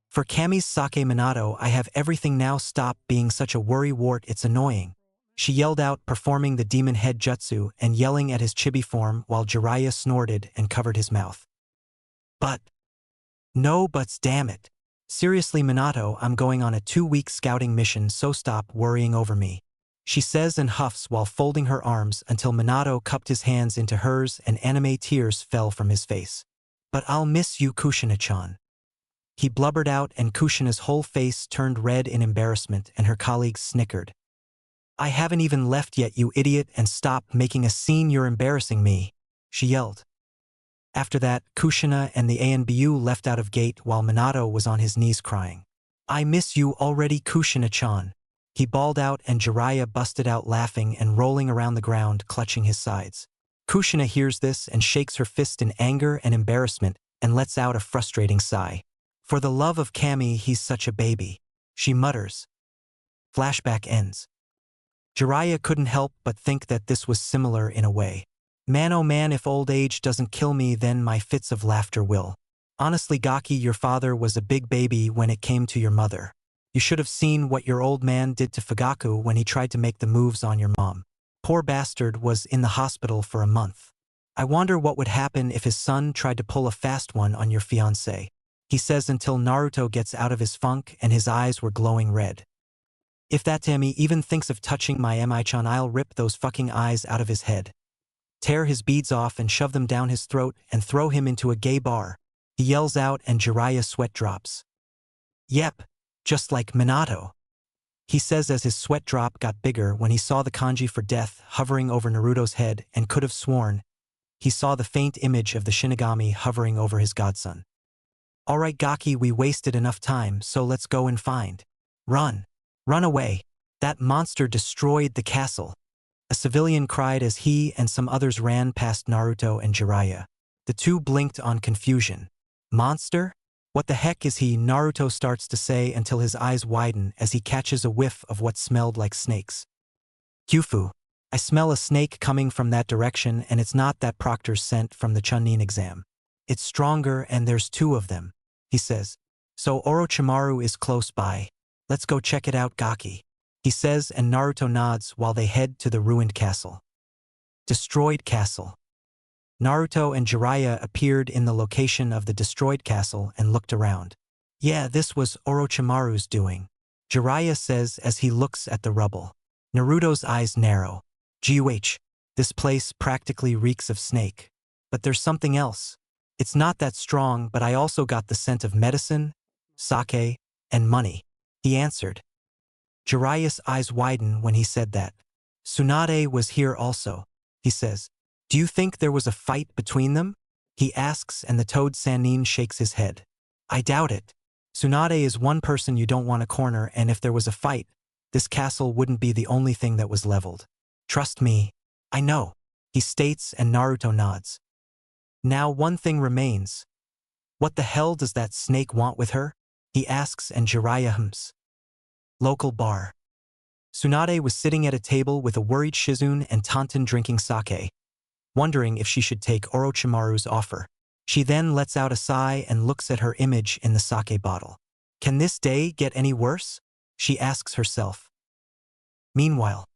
For Kami's sake Minato, I have everything now. Stop being such a worrywart, it's annoying. She yelled out, performing the demon head jutsu and yelling at his chibi form while Jiraiya snorted and covered his mouth. But. No buts, damn it. Seriously Minato, I'm going on a 2-week scouting mission, so stop worrying over me. She says and huffs while folding her arms until Minato cupped his hands into hers and anime tears fell from his face. But I'll miss you, Kushina-chan. He blubbered out and Kushina's whole face turned red in embarrassment and her colleagues snickered. I haven't even left yet, you idiot, and stop making a scene, you're embarrassing me, she yelled. After that, Kushina and the ANBU left out of gate while Minato was on his knees crying. I miss you already, Kushina-chan. He bawled out and Jiraiya busted out laughing and rolling around the ground, clutching his sides. Kushina hears this and shakes her fist in anger and embarrassment and lets out a frustrating sigh. For the love of Kami, he's such a baby, she mutters. Flashback ends. Jiraiya couldn't help but think that this was similar in a way. Man oh man, if old age doesn't kill me, then my fits of laughter will. Honestly Gaki, your father was a big baby when it came to your mother. You should have seen what your old man did to Fugaku when he tried to make the moves on your mom. Poor bastard was in the hospital for a month. I wonder what would happen if his son tried to pull a fast one on your fiancé. He says until Naruto gets out of his funk and his eyes were glowing red. If that Tammy even thinks of touching my Mi-chan, I'll rip those fucking eyes out of his head. Tear his beads off and shove them down his throat and throw him into a gay bar. He yells out and Jiraiya's sweat drops. Yep, just like Minato. He says as his sweat drop got bigger when he saw the kanji for death hovering over Naruto's head and could have sworn he saw the faint image of the Shinigami hovering over his godson. Alright Gaki, we wasted enough time, so let's go and find. Run. Run away. That monster destroyed the castle. A civilian cried as he and some others ran past Naruto and Jiraiya. The two blinked on confusion. Monster? What the heck is he? Naruto starts to say until his eyes widen as he catches a whiff of what smelled like snakes. Kyufu. I smell a snake coming from that direction, and it's not that Proctor's scent from the Chunin exam. It's stronger and there's 2 of them, he says. So Orochimaru is close by. Let's go check it out, Gaki. He says and Naruto nods while they head to the ruined castle. Destroyed castle. Naruto and Jiraiya appeared in the location of the destroyed castle and looked around. Yeah, this was Orochimaru's doing, Jiraiya says as he looks at the rubble. Naruto's eyes narrow. Guh, this place practically reeks of snake. But there's something else. It's not that strong, but I also got the scent of medicine, sake, and money, he answered. Jiraiya's eyes widen when he said that. Tsunade was here also, he says. Do you think there was a fight between them? He asks and the Toad Sannin shakes his head. I doubt it. Tsunade is one person you don't want to corner, and if there was a fight, this castle wouldn't be the only thing that was leveled. Trust me. I know, he states and Naruto nods. Now one thing remains. What the hell does that snake want with her? He asks and Jiraiya hums. Local bar. Tsunade was sitting at a table with a worried Shizune and Tonton drinking sake, wondering if she should take Orochimaru's offer. She then lets out a sigh and looks at her image in the sake bottle. Can this day get any worse? She asks herself. Meanwhile,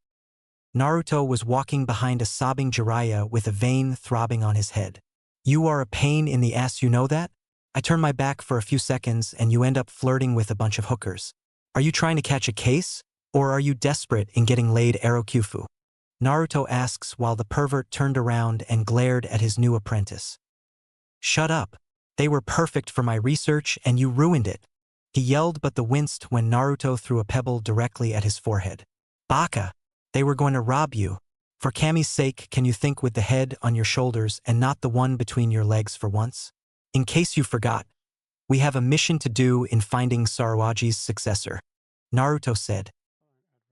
Naruto was walking behind a sobbing Jiraiya with a vein throbbing on his head. You are a pain in the ass, you know that? I turn my back for a few seconds and you end up flirting with a bunch of hookers. Are you trying to catch a case? Or are you desperate in getting laid, Kyufu? Naruto asks while the pervert turned around and glared at his new apprentice. Shut up. They were perfect for my research and you ruined it. He yelled but winced when Naruto threw a pebble directly at his forehead. Baka. They were going to rob you. For Kami's sake, can you think with the head on your shoulders and not the one between your legs for once? In case you forgot, we have a mission to do in finding Sarawagi's successor, Naruto said.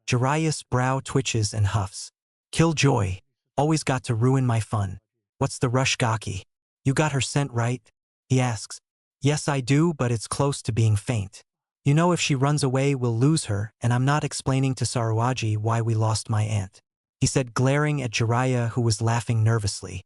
Jiraiya's brow twitches and huffs. Killjoy. Always got to ruin my fun. What's the rush, Gaki? You got her scent right? He asks. Yes, I do, but it's close to being faint. You know, if she runs away, we'll lose her, and I'm not explaining to Sarawagi why we lost my aunt, he said, glaring at Jiraiya, who was laughing nervously.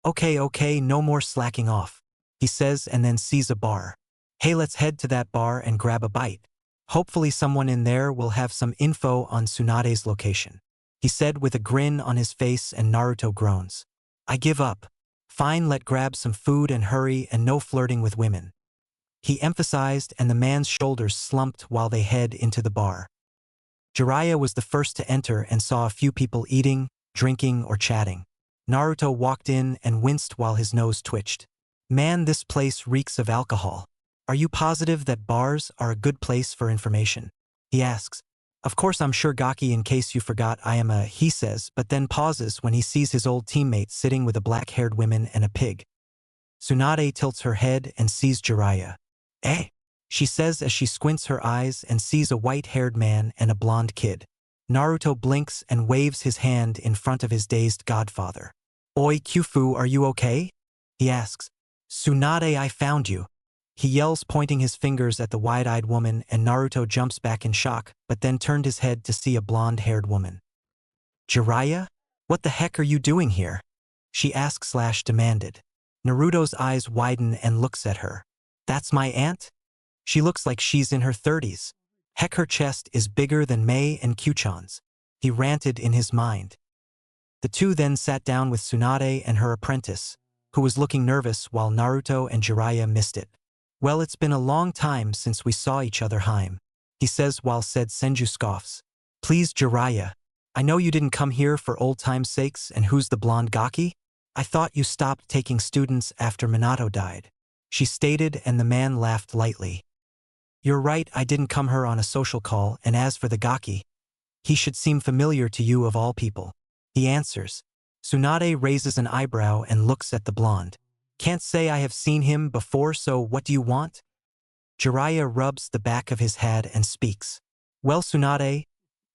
Okay, no more slacking off. he says and then sees a bar. Hey, let's head to that bar and grab a bite. Hopefully someone in there will have some info on Tsunade's location, he said with a grin on his face, and Naruto groans. I give up. Fine, let grab some food and hurry, and no flirting with women, he emphasized, and the man's shoulders slumped while they head into the bar. Jiraiya was the first to enter and saw a few people eating, drinking, or chatting. Naruto walked in and winced while his nose twitched. Man, this place reeks of alcohol. Are you positive that bars are a good place for information? He asks. Of course, I'm sure, Gaki, in case you forgot I am a, he says, but then pauses when he sees his old teammate sitting with a black-haired woman and a pig. Tsunade tilts her head and sees Jiraiya. Eh? She says as she squints her eyes and sees a white-haired man and a blonde kid. Naruto blinks and waves his hand in front of his dazed godfather. Oi, Kyufu, are you okay? He asks. Tsunade, I found you, he yells, pointing his fingers at the wide-eyed woman, and Naruto jumps back in shock, but then turned his head to see a blonde-haired woman. Jiraiya? What the heck are you doing here? She asks/demanded. Naruto's eyes widen and looks at her. That's my aunt? She looks like she's in her 30s. Heck, her chest is bigger than Mei and Kyuchan's, he ranted in his mind. The two then sat down with Tsunade and her apprentice, who was looking nervous while Naruto and Jiraiya missed it. Well, it's been a long time since we saw each other, Haim, he says while said Senju scoffs. Please, Jiraiya. I know you didn't come here for old time's sakes, and who's the blonde Gaki? I thought you stopped taking students after Minato died, she stated, and the man laughed lightly. You're right, I didn't come here on a social call, and as for the Gaki, he should seem familiar to you of all people, he answers. Tsunade raises an eyebrow and looks at the blonde. Can't say I have seen him before, so what do you want? Jiraiya rubs the back of his head and speaks. Well, Tsunade,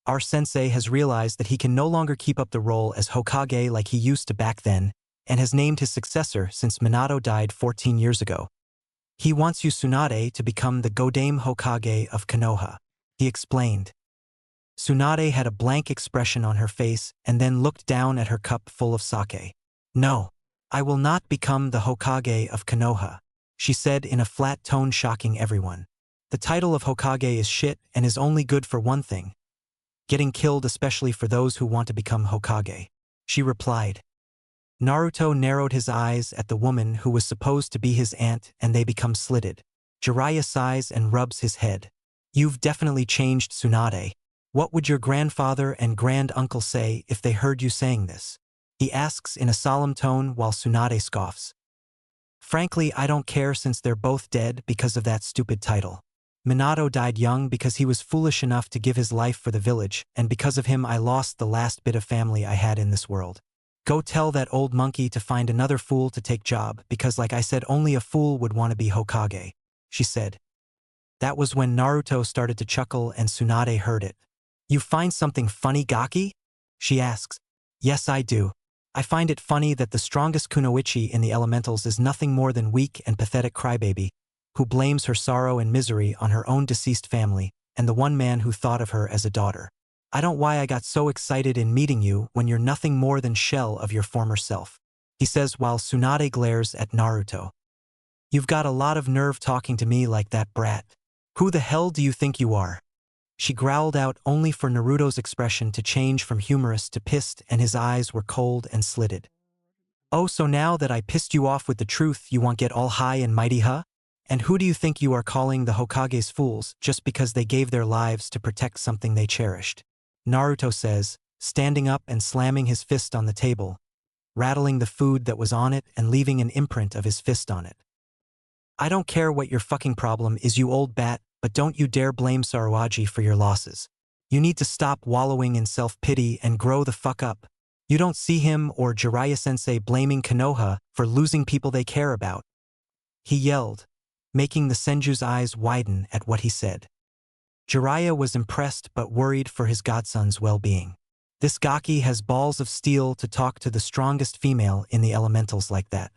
our sensei has realized that he can no longer keep up the role as Hokage like he used to back then, and has named his successor since Minato died 14 years ago. He wants you, Tsunade, to become the Godame Hokage of Konoha, he explained. Tsunade had a blank expression on her face and then looked down at her cup full of sake. No, I will not become the Hokage of Konoha, she said in a flat tone, shocking everyone. The title of Hokage is shit and is only good for one thing: getting killed, especially for those who want to become Hokage, she replied. Naruto narrowed his eyes at the woman who was supposed to be his aunt, and they become slitted. Jiraiya sighs and rubs his head. You've definitely changed, Tsunade. What would your grandfather and grand-uncle say if they heard you saying this? He asks in a solemn tone while Tsunade scoffs. Frankly, I don't care, since they're both dead because of that stupid title. Minato died young because he was foolish enough to give his life for the village, and because of him I lost the last bit of family I had in this world. Go tell that old monkey to find another fool to take job, because like I said, only a fool would want to be Hokage, she said. That was when Naruto started to chuckle and Tsunade heard it. You find something funny, Gaki? She asks. Yes, I do. I find it funny that the strongest kunoichi in the elementals is nothing more than weak and pathetic crybaby, who blames her sorrow and misery on her own deceased family, and the one man who thought of her as a daughter. I don't know why I got so excited in meeting you when you're nothing more than shell of your former self, he says while Tsunade glares at Naruto. You've got a lot of nerve talking to me like that, brat. Who the hell do you think you are? She growled out, only for Naruto's expression to change from humorous to pissed, and his eyes were cold and slitted. Oh, so now that I pissed you off with the truth, you want get all high and mighty, huh? And who do you think you are calling the Hokage's fools just because they gave their lives to protect something they cherished? Naruto says, standing up and slamming his fist on the table, rattling the food that was on it and leaving an imprint of his fist on it. I don't care what your fucking problem is, you old bat, but don't you dare blame Sarawaji for your losses. You need to stop wallowing in self-pity and grow the fuck up. You don't see him or Jiraiya-sensei blaming Konoha for losing people they care about, he yelled, making the Senju's eyes widen at what he said. Jiraiya was impressed but worried for his godson's well-being. This Gaki has balls of steel to talk to the strongest female in the elementals like that.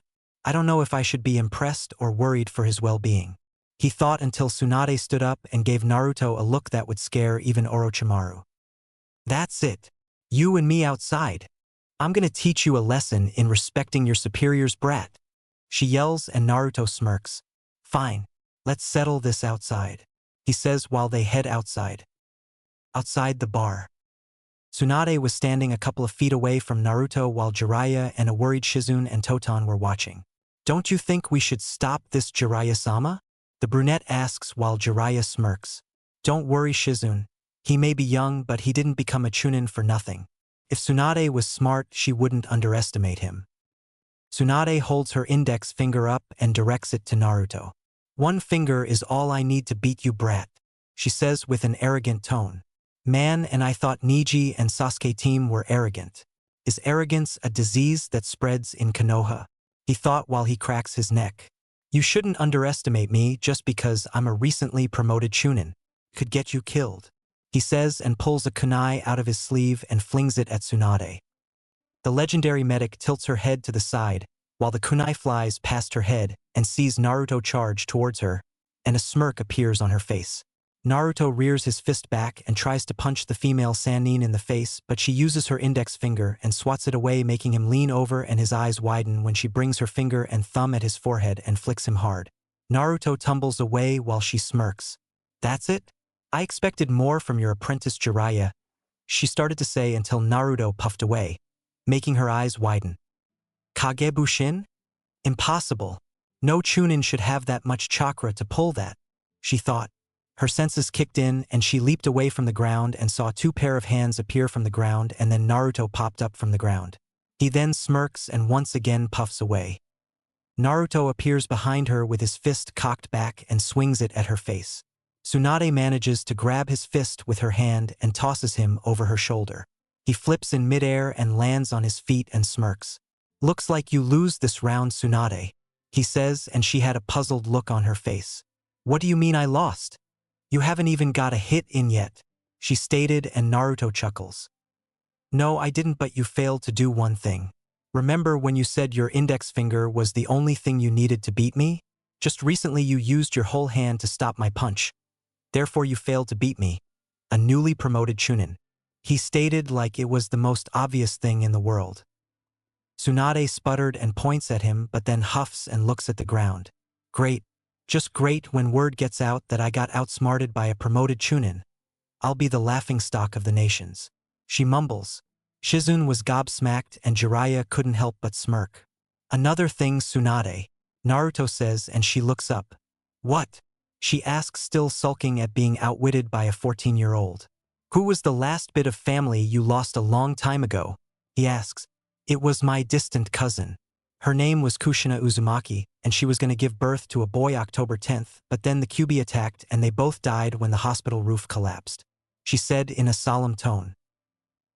I don't know if I should be impressed or worried for his well-being, he thought, until Tsunade stood up and gave Naruto a look that would scare even Orochimaru. That's it. You and me outside. I'm gonna teach you a lesson in respecting your superior's brat. She yells and Naruto smirks. Fine, let's settle this outside, he says while they head outside. Outside the bar. Tsunade was standing a couple of feet away from Naruto while Jiraiya and a worried Shizune and Totan were watching. Don't you think we should stop this, Jiraiya-sama? The brunette asks while Jiraiya smirks. Don't worry, Shizune. He may be young, but he didn't become a Chunin for nothing. If Tsunade was smart, she wouldn't underestimate him. Tsunade holds her index finger up and directs it to Naruto. One finger is all I need to beat you, brat, she says with an arrogant tone. Man, and I thought Neji and Sasuke team were arrogant. Is arrogance a disease that spreads in Konoha? He thought while he cracks his neck. You shouldn't underestimate me just because I'm a recently promoted Chunin. Could get you killed, he says and pulls a kunai out of his sleeve and flings it at Tsunade. The legendary medic tilts her head to the side, while the kunai flies past her head and sees Naruto charge towards her, and a smirk appears on her face. Naruto rears his fist back and tries to punch the female Sannin in the face, but she uses her index finger and swats it away, making him lean over and his eyes widen when she brings her finger and thumb at his forehead and flicks him hard. Naruto tumbles away while she smirks. That's it? I expected more from your apprentice Jiraiya, she started to say until Naruto puffed away, making her eyes widen. Kagebushin? Impossible. No Chunin should have that much chakra to pull that, she thought. Her senses kicked in and she leaped away from the ground and saw two pair of hands appear from the ground, and then Naruto popped up from the ground. He then smirks and once again puffs away. Naruto appears behind her with his fist cocked back and swings it at her face. Tsunade manages to grab his fist with her hand and tosses him over her shoulder. He flips in midair and lands on his feet and smirks. Looks like you lose this round, Tsunade, he says, and she had a puzzled look on her face. What do you mean I lost? You haven't even got a hit in yet, she stated, and Naruto chuckles. No, I didn't, but you failed to do one thing. Remember when you said your index finger was the only thing you needed to beat me? Just recently you used your whole hand to stop my punch. Therefore you failed to beat me, a newly promoted Chunin, he stated like it was the most obvious thing in the world. Tsunade sputtered and points at him, but then huffs and looks at the ground. Great. Just great. When word gets out that I got outsmarted by a promoted Chunin, I'll be the laughingstock of the nations, she mumbles. Shizune was gobsmacked and Jiraiya couldn't help but smirk. Another thing, Tsunade, Naruto says, and she looks up. What? She asks, still sulking at being outwitted by a 14-year-old. Who was the last bit of family you lost a long time ago? He asks. It was my distant cousin. Her name was Kushina Uzumaki, and she was going to give birth to a boy October 10th, but then the Kyuubi attacked and they both died when the hospital roof collapsed, she said in a solemn tone.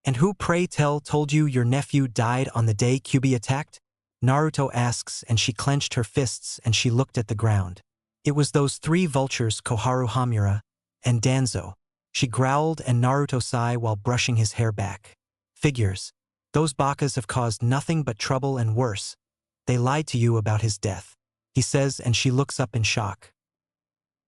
And who, pray tell, told you your nephew died on the day Kyuubi attacked? Naruto asks, and she clenched her fists and she looked at the ground. It was those three vultures, Koharu Hamura and Danzo, she growled, and Naruto sighed while brushing his hair back. Figures. Those bakas have caused nothing but trouble and worse. They lied to you about his death, he says, and she looks up in shock.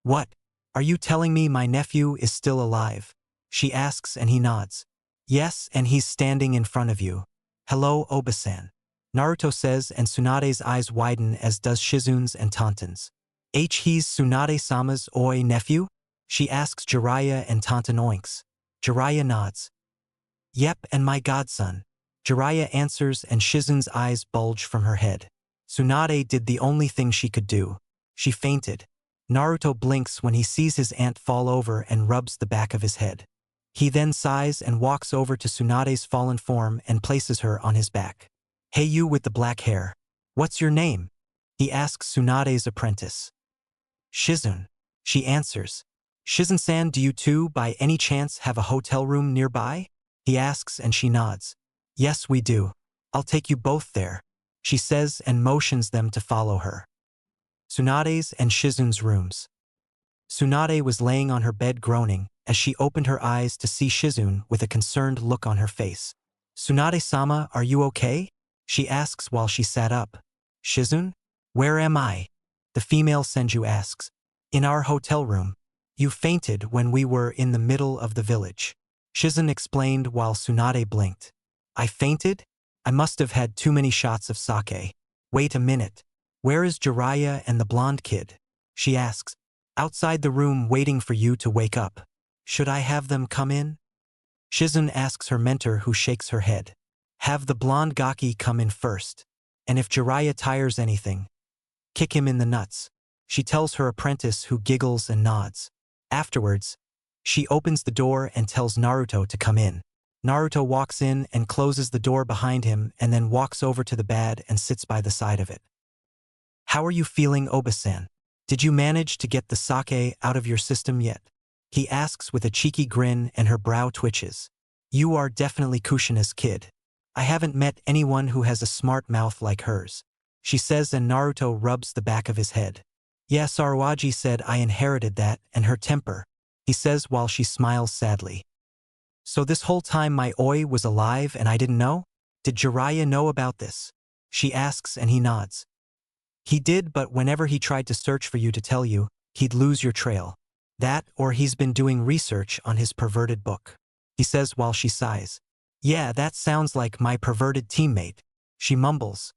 What? Are you telling me my nephew is still alive? She asks, and he nods. Yes, and he's standing in front of you. Hello, Obasan, Naruto says, and Tsunade's eyes widen, as does Shizune's and Tantan's. He's Tsunade-sama's oi nephew? She asks Jiraiya, and Tantan oinks. Jiraiya nods. Yep, and my godson, Jiraiya answers, and Shizune's eyes bulge from her head. Tsunade did the only thing she could do. She fainted. Naruto blinks when he sees his aunt fall over and rubs the back of his head. He then sighs and walks over to Tsunade's fallen form and places her on his back. Hey, you with the black hair. What's your name? He asks Tsunade's apprentice. Shizune, she answers. Shizune-san, do you two by any chance have a hotel room nearby? He asks, and she nods. Yes, we do. I'll take you both there, she says, and motions them to follow her. Tsunade's and Shizune's rooms. Tsunade was laying on her bed groaning as she opened her eyes to see Shizune with a concerned look on her face. Tsunade-sama, are you okay? She asks while she sat up. Shizune? Where am I? The female Senju asks. In our hotel room. You fainted when we were in the middle of the village, Shizune explained while Tsunade blinked. I fainted? I must have had too many shots of sake. Wait a minute. Where is Jiraiya and the blonde kid? She asks. Outside the room waiting for you to wake up. Should I have them come in? Shizun asks her mentor, who shakes her head. Have the blonde Gaki come in first. And if Jiraiya tires anything, kick him in the nuts. She tells her apprentice, who giggles and nods. Afterwards, she opens the door and tells Naruto to come in. Naruto walks in and closes the door behind him and then walks over to the bed and sits by the side of it. How are you feeling, Obasan? Did you manage to get the sake out of your system yet? He asks with a cheeky grin and her brow twitches. You are definitely Kushina's kid. I haven't met anyone who has a smart mouth like hers, she says, and Naruto rubs the back of his head. Yeah, Saruaji said I inherited that and her temper, he says while she smiles sadly. So this whole time my Oi was alive and I didn't know? Did Jiraiya know about this? She asks and he nods. He did, but whenever he tried to search for you to tell you, he'd lose your trail. That, or he's been doing research on his perverted book, he says while she sighs. Yeah, that sounds like my perverted teammate, she mumbles.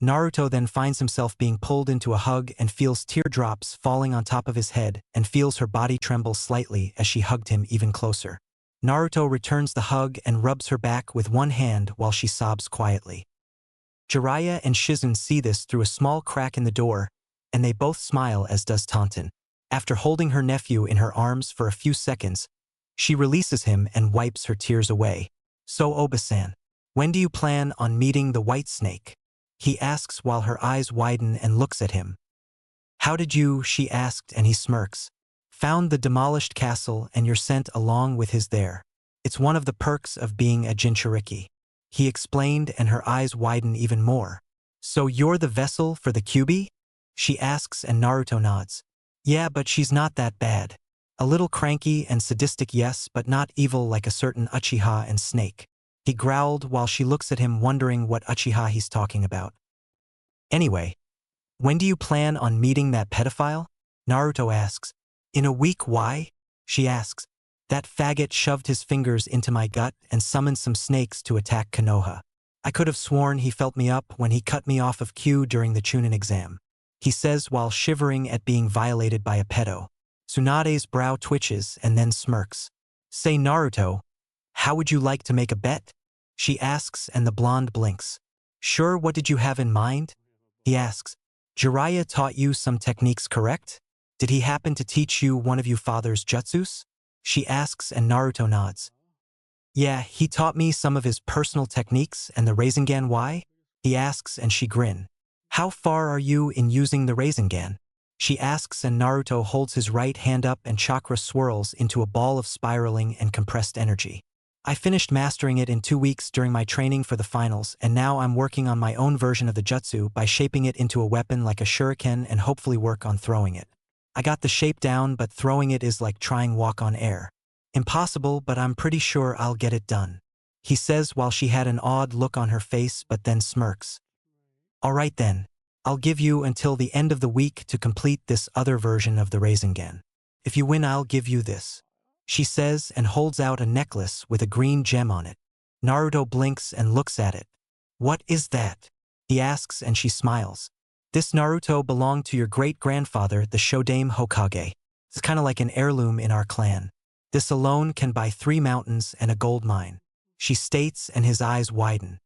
Naruto then finds himself being pulled into a hug and feels teardrops falling on top of his head and feels her body tremble slightly as she hugged him even closer. Naruto returns the hug and rubs her back with one hand while she sobs quietly. Jiraiya and Shizun see this through a small crack in the door, and they both smile, as does Taunton. After holding her nephew in her arms for a few seconds, she releases him and wipes her tears away. So Obasan, when do you plan on meeting the White Snake? He asks while her eyes widen and looks at him. How did you, she asked, and he smirks. Found the demolished castle and you're sent along with his there. It's one of the perks of being a Jinchuriki, he explained, and her eyes widen even more. So you're the vessel for the Kyuubi? She asks, and Naruto nods. Yeah, but she's not that bad. A little cranky and sadistic, yes, but not evil like a certain Uchiha and Snake, he growled while she looks at him wondering what Uchiha he's talking about. Anyway, when do you plan on meeting that pedophile? Naruto asks. In a week. Why? She asks. That faggot shoved his fingers into my gut and summoned some snakes to attack Konoha. I could have sworn he felt me up when he cut me off of Q during the Chunin exam, he says while shivering at being violated by a pedo. Tsunade's brow twitches and then smirks. Say, Naruto, how would you like to make a bet? She asks, and the blonde blinks. Sure, what did you have in mind? He asks. Jiraiya taught you some techniques, correct? Did he happen to teach you one of your father's jutsus? She asks, and Naruto nods. Yeah, he taught me some of his personal techniques and the Rasengan. Why? He asks, and she grins. How far are you in using the Rasengan? She asks, and Naruto holds his right hand up and chakra swirls into a ball of spiraling and compressed energy. I finished mastering it in 2 weeks during my training for the finals, and now I'm working on my own version of the jutsu by shaping it into a weapon like a shuriken and hopefully work on throwing it. I got the shape down, but throwing it is like trying walk on air. Impossible, but I'm pretty sure I'll get it done, he says while she had an odd look on her face but then smirks. All right then, I'll give you until the end of the week to complete this other version of the Rasengan. If you win, I'll give you this, she says, and holds out a necklace with a green gem on it. Naruto blinks and looks at it. What is that? He asks, and she smiles. This Naruto belonged to your great-grandfather, the Shodame Hokage. It's kind of like an heirloom in our clan. This alone can buy 3 mountains and a gold mine, she states, and his eyes widen.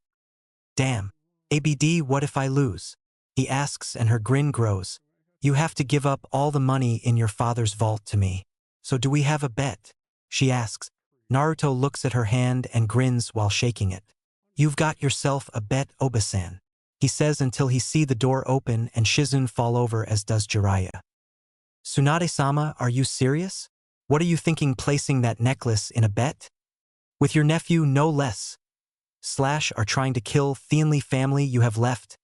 Damn. ABD, what if I lose? He asks, and her grin grows. You have to give up all the money in your father's vault to me. So do we have a bet? She asks. Naruto looks at her hand and grins while shaking it. You've got yourself a bet, Obasan, he says until he sees the door open and Shizun fall over, as does Jiraiya. Tsunade-sama, are you serious? What are you thinking, placing that necklace in a bet? With your nephew, no less. / are trying to kill the only family you have left,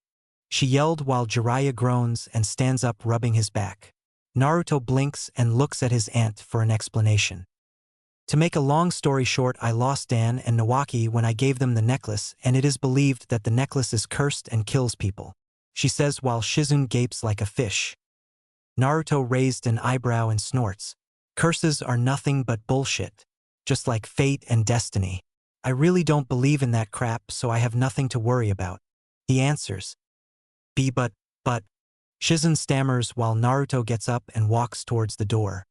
she yelled while Jiraiya groans and stands up, rubbing his back. Naruto blinks and looks at his aunt for an explanation. To make a long story short, I lost Dan and Nawaki when I gave them the necklace, and it is believed that the necklace is cursed and kills people, she says while Shizun gapes like a fish. Naruto raised an eyebrow and snorts. Curses are nothing but bullshit, just like fate and destiny. I really don't believe in that crap, so I have nothing to worry about, he answers. But But Shizun stammers while Naruto gets up and walks towards the door.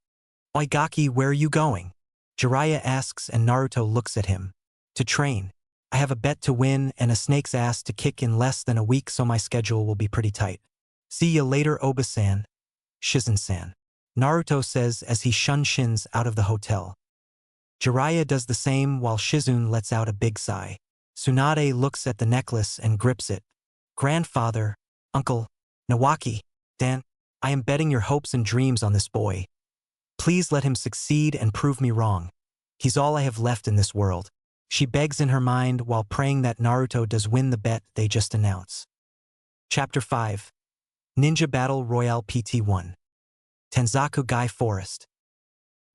Oigaki, where are you going? Jiraiya asks and Naruto looks at him. To train. I have a bet to win and a snake's ass to kick in less than a week, so my schedule will be pretty tight. See ya later, Oba-san. Shizun-san. Naruto says as he shins out of the hotel. Jiraiya does the same while Shizun lets out a big sigh. Tsunade looks at the necklace and grips it. Grandfather, Uncle, Nawaki, Dan, I am betting your hopes and dreams on this boy. Please let him succeed and prove me wrong. He's all I have left in this world. She begs in her mind while praying that Naruto does win the bet they just announce. Chapter 5. Ninja Battle Royale PT-1. Tenzaku Gai Forest.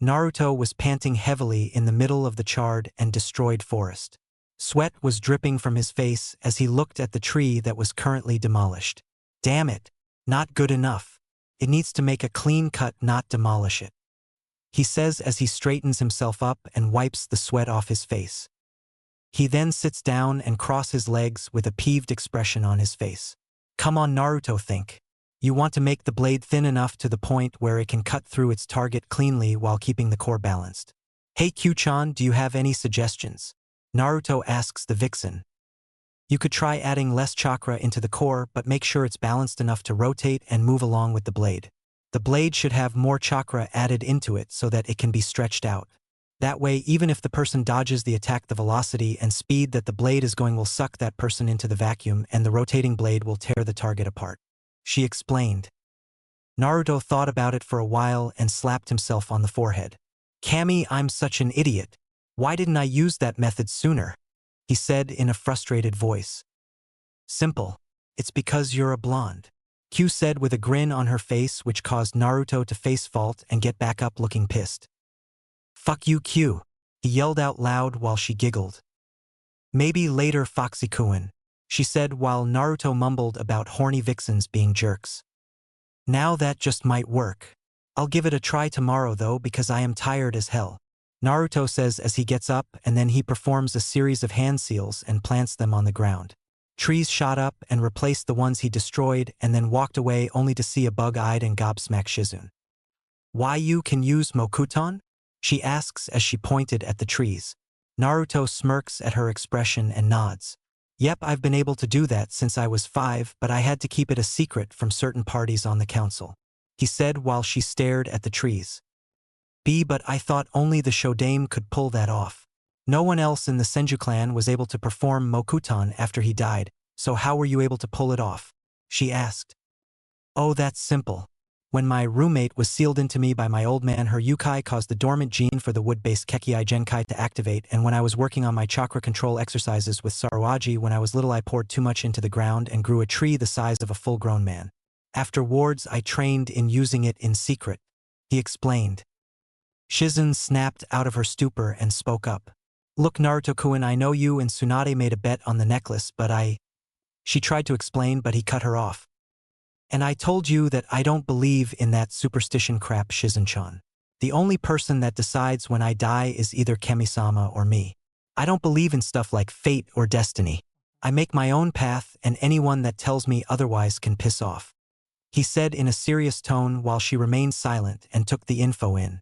Naruto was panting heavily in the middle of the charred and destroyed forest. Sweat was dripping from his face as he looked at the tree that was currently demolished. Damn it, not good enough. It needs to make a clean cut, not demolish it. He says as he straightens himself up and wipes the sweat off his face. He then sits down and crosses his legs with a peeved expression on his face. Come on, Naruto, think. You want to make the blade thin enough to the point where it can cut through its target cleanly while keeping the core balanced. Hey Q-chan, do you have any suggestions? Naruto asks the vixen. You could try adding less chakra into the core, but make sure it's balanced enough to rotate and move along with the blade. The blade should have more chakra added into it so that it can be stretched out. That way, even if the person dodges the attack, the velocity and speed that the blade is going will suck that person into the vacuum and the rotating blade will tear the target apart. She explained. Naruto thought about it for a while and slapped himself on the forehead. Kami, I'm such an idiot. Why didn't I use that method sooner? He said in a frustrated voice. Simple. It's because you're a blonde. Q said with a grin on her face, which caused Naruto to face fault and get back up looking pissed. Fuck you, Q, he yelled out loud while she giggled. Maybe later, Foxy-kun, she said while Naruto mumbled about horny vixens being jerks. Now that just might work. I'll give it a try tomorrow though because I am tired as hell. Naruto says as he gets up and then he performs a series of hand seals and plants them on the ground. Trees shot up and replaced the ones he destroyed and then walked away only to see a bug-eyed and gobsmacked Shizun. Why you can use Mokuton? She asks as she pointed at the trees. Naruto smirks at her expression and nods. Yep, I've been able to do that since I was 5, but I had to keep it a secret from certain parties on the council. He said while she stared at the trees. But I thought only the Shodame could pull that off. No one else in the Senju clan was able to perform Mokuton after he died, so how were you able to pull it off? She asked. Oh, that's simple. When my roommate was sealed into me by my old man, her yukai caused the dormant gene for the wood-based Kekkei Genkai to activate, and when I was working on my chakra control exercises with Saruaji when I was little, I poured too much into the ground and grew a tree the size of a full-grown man. Afterwards, I trained in using it in secret, he explained. Shizun snapped out of her stupor and spoke up. Look, Naruto-kun, I know you and Tsunade made a bet on the necklace, but She tried to explain, but he cut her off. And I told you that I don't believe in that superstition crap, Shizun-chan. The only person that decides when I die is either Kami-sama or me. I don't believe in stuff like fate or destiny. I make my own path, and anyone that tells me otherwise can piss off. He said in a serious tone while she remained silent and took the info in.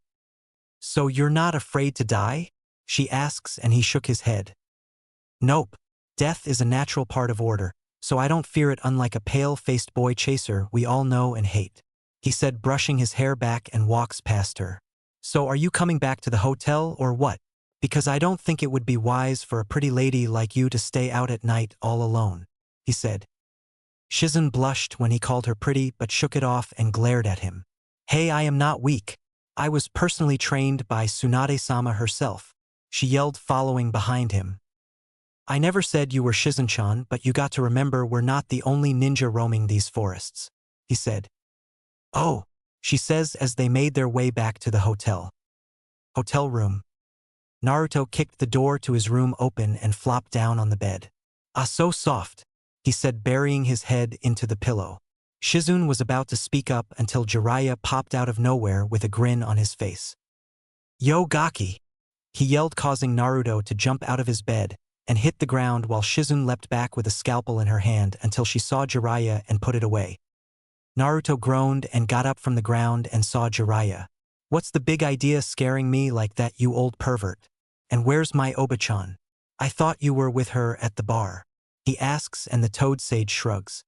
So you're not afraid to die? She asks, and he shook his head. Nope. Death is a natural part of order, so I don't fear it, unlike a pale-faced boy chaser we all know and hate. He said, brushing his hair back, and walks past her. So are you coming back to the hotel or what? Because I don't think it would be wise for a pretty lady like you to stay out at night all alone, he said. Shizun blushed when he called her pretty but shook it off and glared at him. Hey, I am not weak. I was personally trained by Tsunade-sama herself, she yelled, following behind him. I never said you were Shizun-chan, but you got to remember we're not the only ninja roaming these forests, he said. Oh, she says as they made their way back to the hotel. Hotel room. Naruto kicked the door to his room open and flopped down on the bed. Ah, so soft, he said, burying his head into the pillow. Shizun was about to speak up until Jiraiya popped out of nowhere with a grin on his face. Yo Gaki! He yelled, causing Naruto to jump out of his bed and hit the ground while Shizun leapt back with a scalpel in her hand until she saw Jiraiya and put it away. Naruto groaned and got up from the ground and saw Jiraiya. What's the big idea scaring me like that, you old pervert? And where's my Oba-chan? I thought you were with her at the bar. He asks and the toad sage shrugs.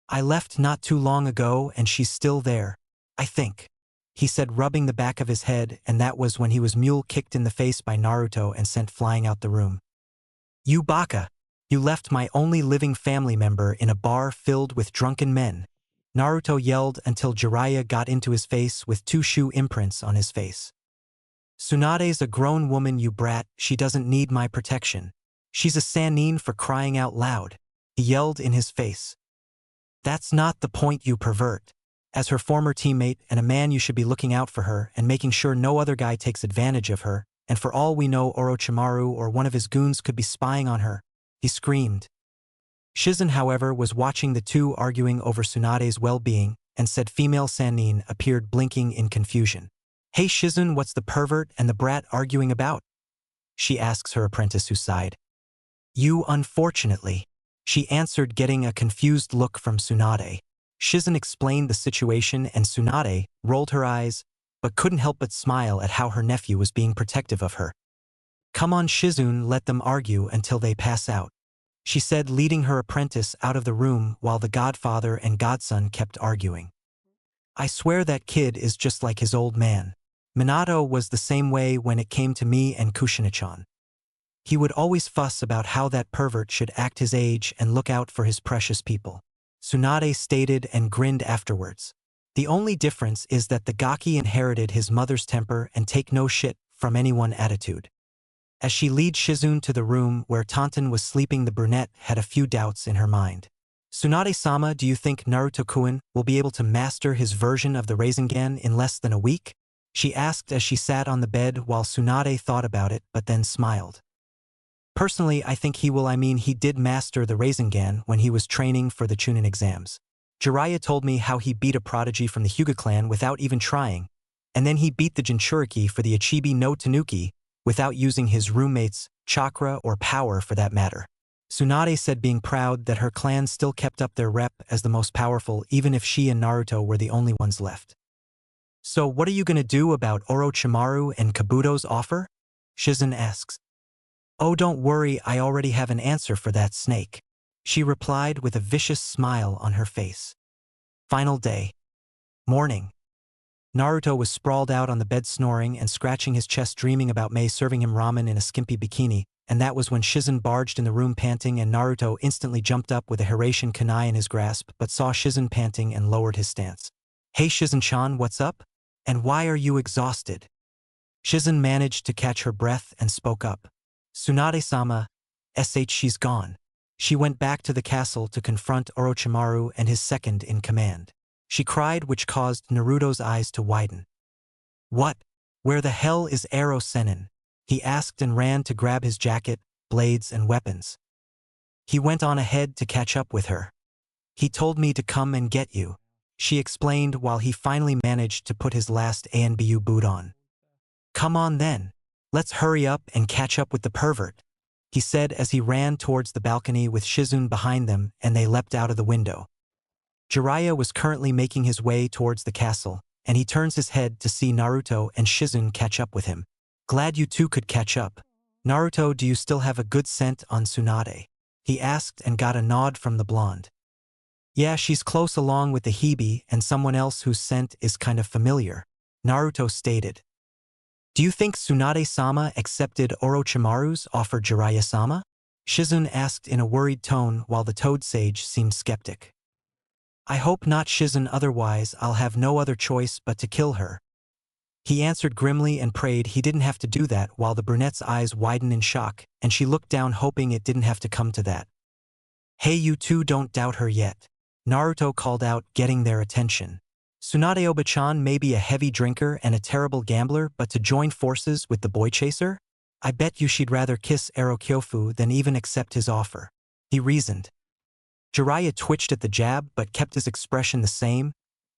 I left not too long ago and she's still there, I think. He said, rubbing the back of his head, and that was when he was mule kicked in the face by Naruto and sent flying out the room. You baka! You left my only living family member in a bar filled with drunken men. Naruto yelled until Jiraiya got into his face with 2 shoe imprints on his face. Tsunade's a grown woman, you brat, she doesn't need my protection. She's a Sannin for crying out loud. He yelled in his face. That's not the point, you pervert. As her former teammate and a man, you should be looking out for her and making sure no other guy takes advantage of her, and for all we know Orochimaru or one of his goons could be spying on her. He screamed. Shizen, however, was watching the two arguing over Tsunade's well-being, and said female Sannin appeared blinking in confusion. Hey Shizen, what's the pervert and the brat arguing about? She asks her apprentice, who sighed. You, unfortunately. She answered, getting a confused look from Tsunade. Shizen explained the situation and Tsunade rolled her eyes, but couldn't help but smile at how her nephew was being protective of her. Come on Shizune, let them argue until they pass out, she said, leading her apprentice out of the room while the godfather and godson kept arguing. I swear that kid is just like his old man. Minato was the same way when it came to me and Kushina-chan. He would always fuss about how that pervert should act his age and look out for his precious people. Tsunade stated and grinned afterwards. The only difference is that the Gaki inherited his mother's temper and take no shit from anyone attitude. As she leads Shizune to the room where Tonton was sleeping, the brunette had a few doubts in her mind. Tsunade-sama, do you think Naruto-kun will be able to master his version of the Rasengan in less than a week? She asked as she sat on the bed while Tsunade thought about it but then smiled. Personally, I think he will. He did master the Rasengan when he was training for the Chunin exams. Jiraiya told me how he beat a prodigy from the Hyuga clan without even trying, and then he beat the Jinchuriki for the Ichibi no Tanuki without using his roommate's chakra or power for that matter. Tsunade said, being proud that her clan still kept up their rep as the most powerful even if she and Naruto were the only ones left. So what are you gonna do about Orochimaru and Kabuto's offer? Shizen asks. Oh, don't worry, I already have an answer for that snake, she replied with a vicious smile on her face. Final day. Morning. Naruto was sprawled out on the bed snoring and scratching his chest, dreaming about Mei serving him ramen in a skimpy bikini, and that was when Shizen barged in the room panting, and Naruto instantly jumped up with a Hiraishin kunai in his grasp but saw Shizen panting and lowered his stance. Hey Shizen-chan, what's up? And why are you exhausted? Shizen managed to catch her breath and spoke up. Tsunade-sama, she's gone. She went back to the castle to confront Orochimaru and his second in command. She cried, which caused Naruto's eyes to widen. What? Where the hell is Ero Sennin? He asked and ran to grab his jacket, blades and weapons. He went on ahead to catch up with her. He told me to come and get you, she explained while he finally managed to put his last ANBU boot on. Come on then. Let's hurry up and catch up with the pervert, he said as he ran towards the balcony with Shizune behind them, and they leapt out of the window. Jiraiya was currently making his way towards the castle, and he turns his head to see Naruto and Shizune catch up with him. Glad you two could catch up. Naruto, do you still have a good scent on Tsunade? He asked and got a nod from the blonde. Yeah, she's close along with the Hebe and someone else whose scent is kind of familiar, Naruto stated. Do you think Tsunade-sama accepted Orochimaru's offer, Jiraiya-sama? Shizune asked in a worried tone while the toad sage seemed skeptic. I hope not, Shizune, otherwise I'll have no other choice but to kill her. He answered grimly and prayed he didn't have to do that, while the brunette's eyes widened in shock and she looked down, hoping it didn't have to come to that. Hey, you two, don't doubt her yet, Naruto called out, getting their attention. Tsunade Oba-chan may be a heavy drinker and a terrible gambler, but to join forces with the boy chaser? I bet you she'd rather kiss Ero Kyofu than even accept his offer, he reasoned. Jiraiya twitched at the jab but kept his expression the same.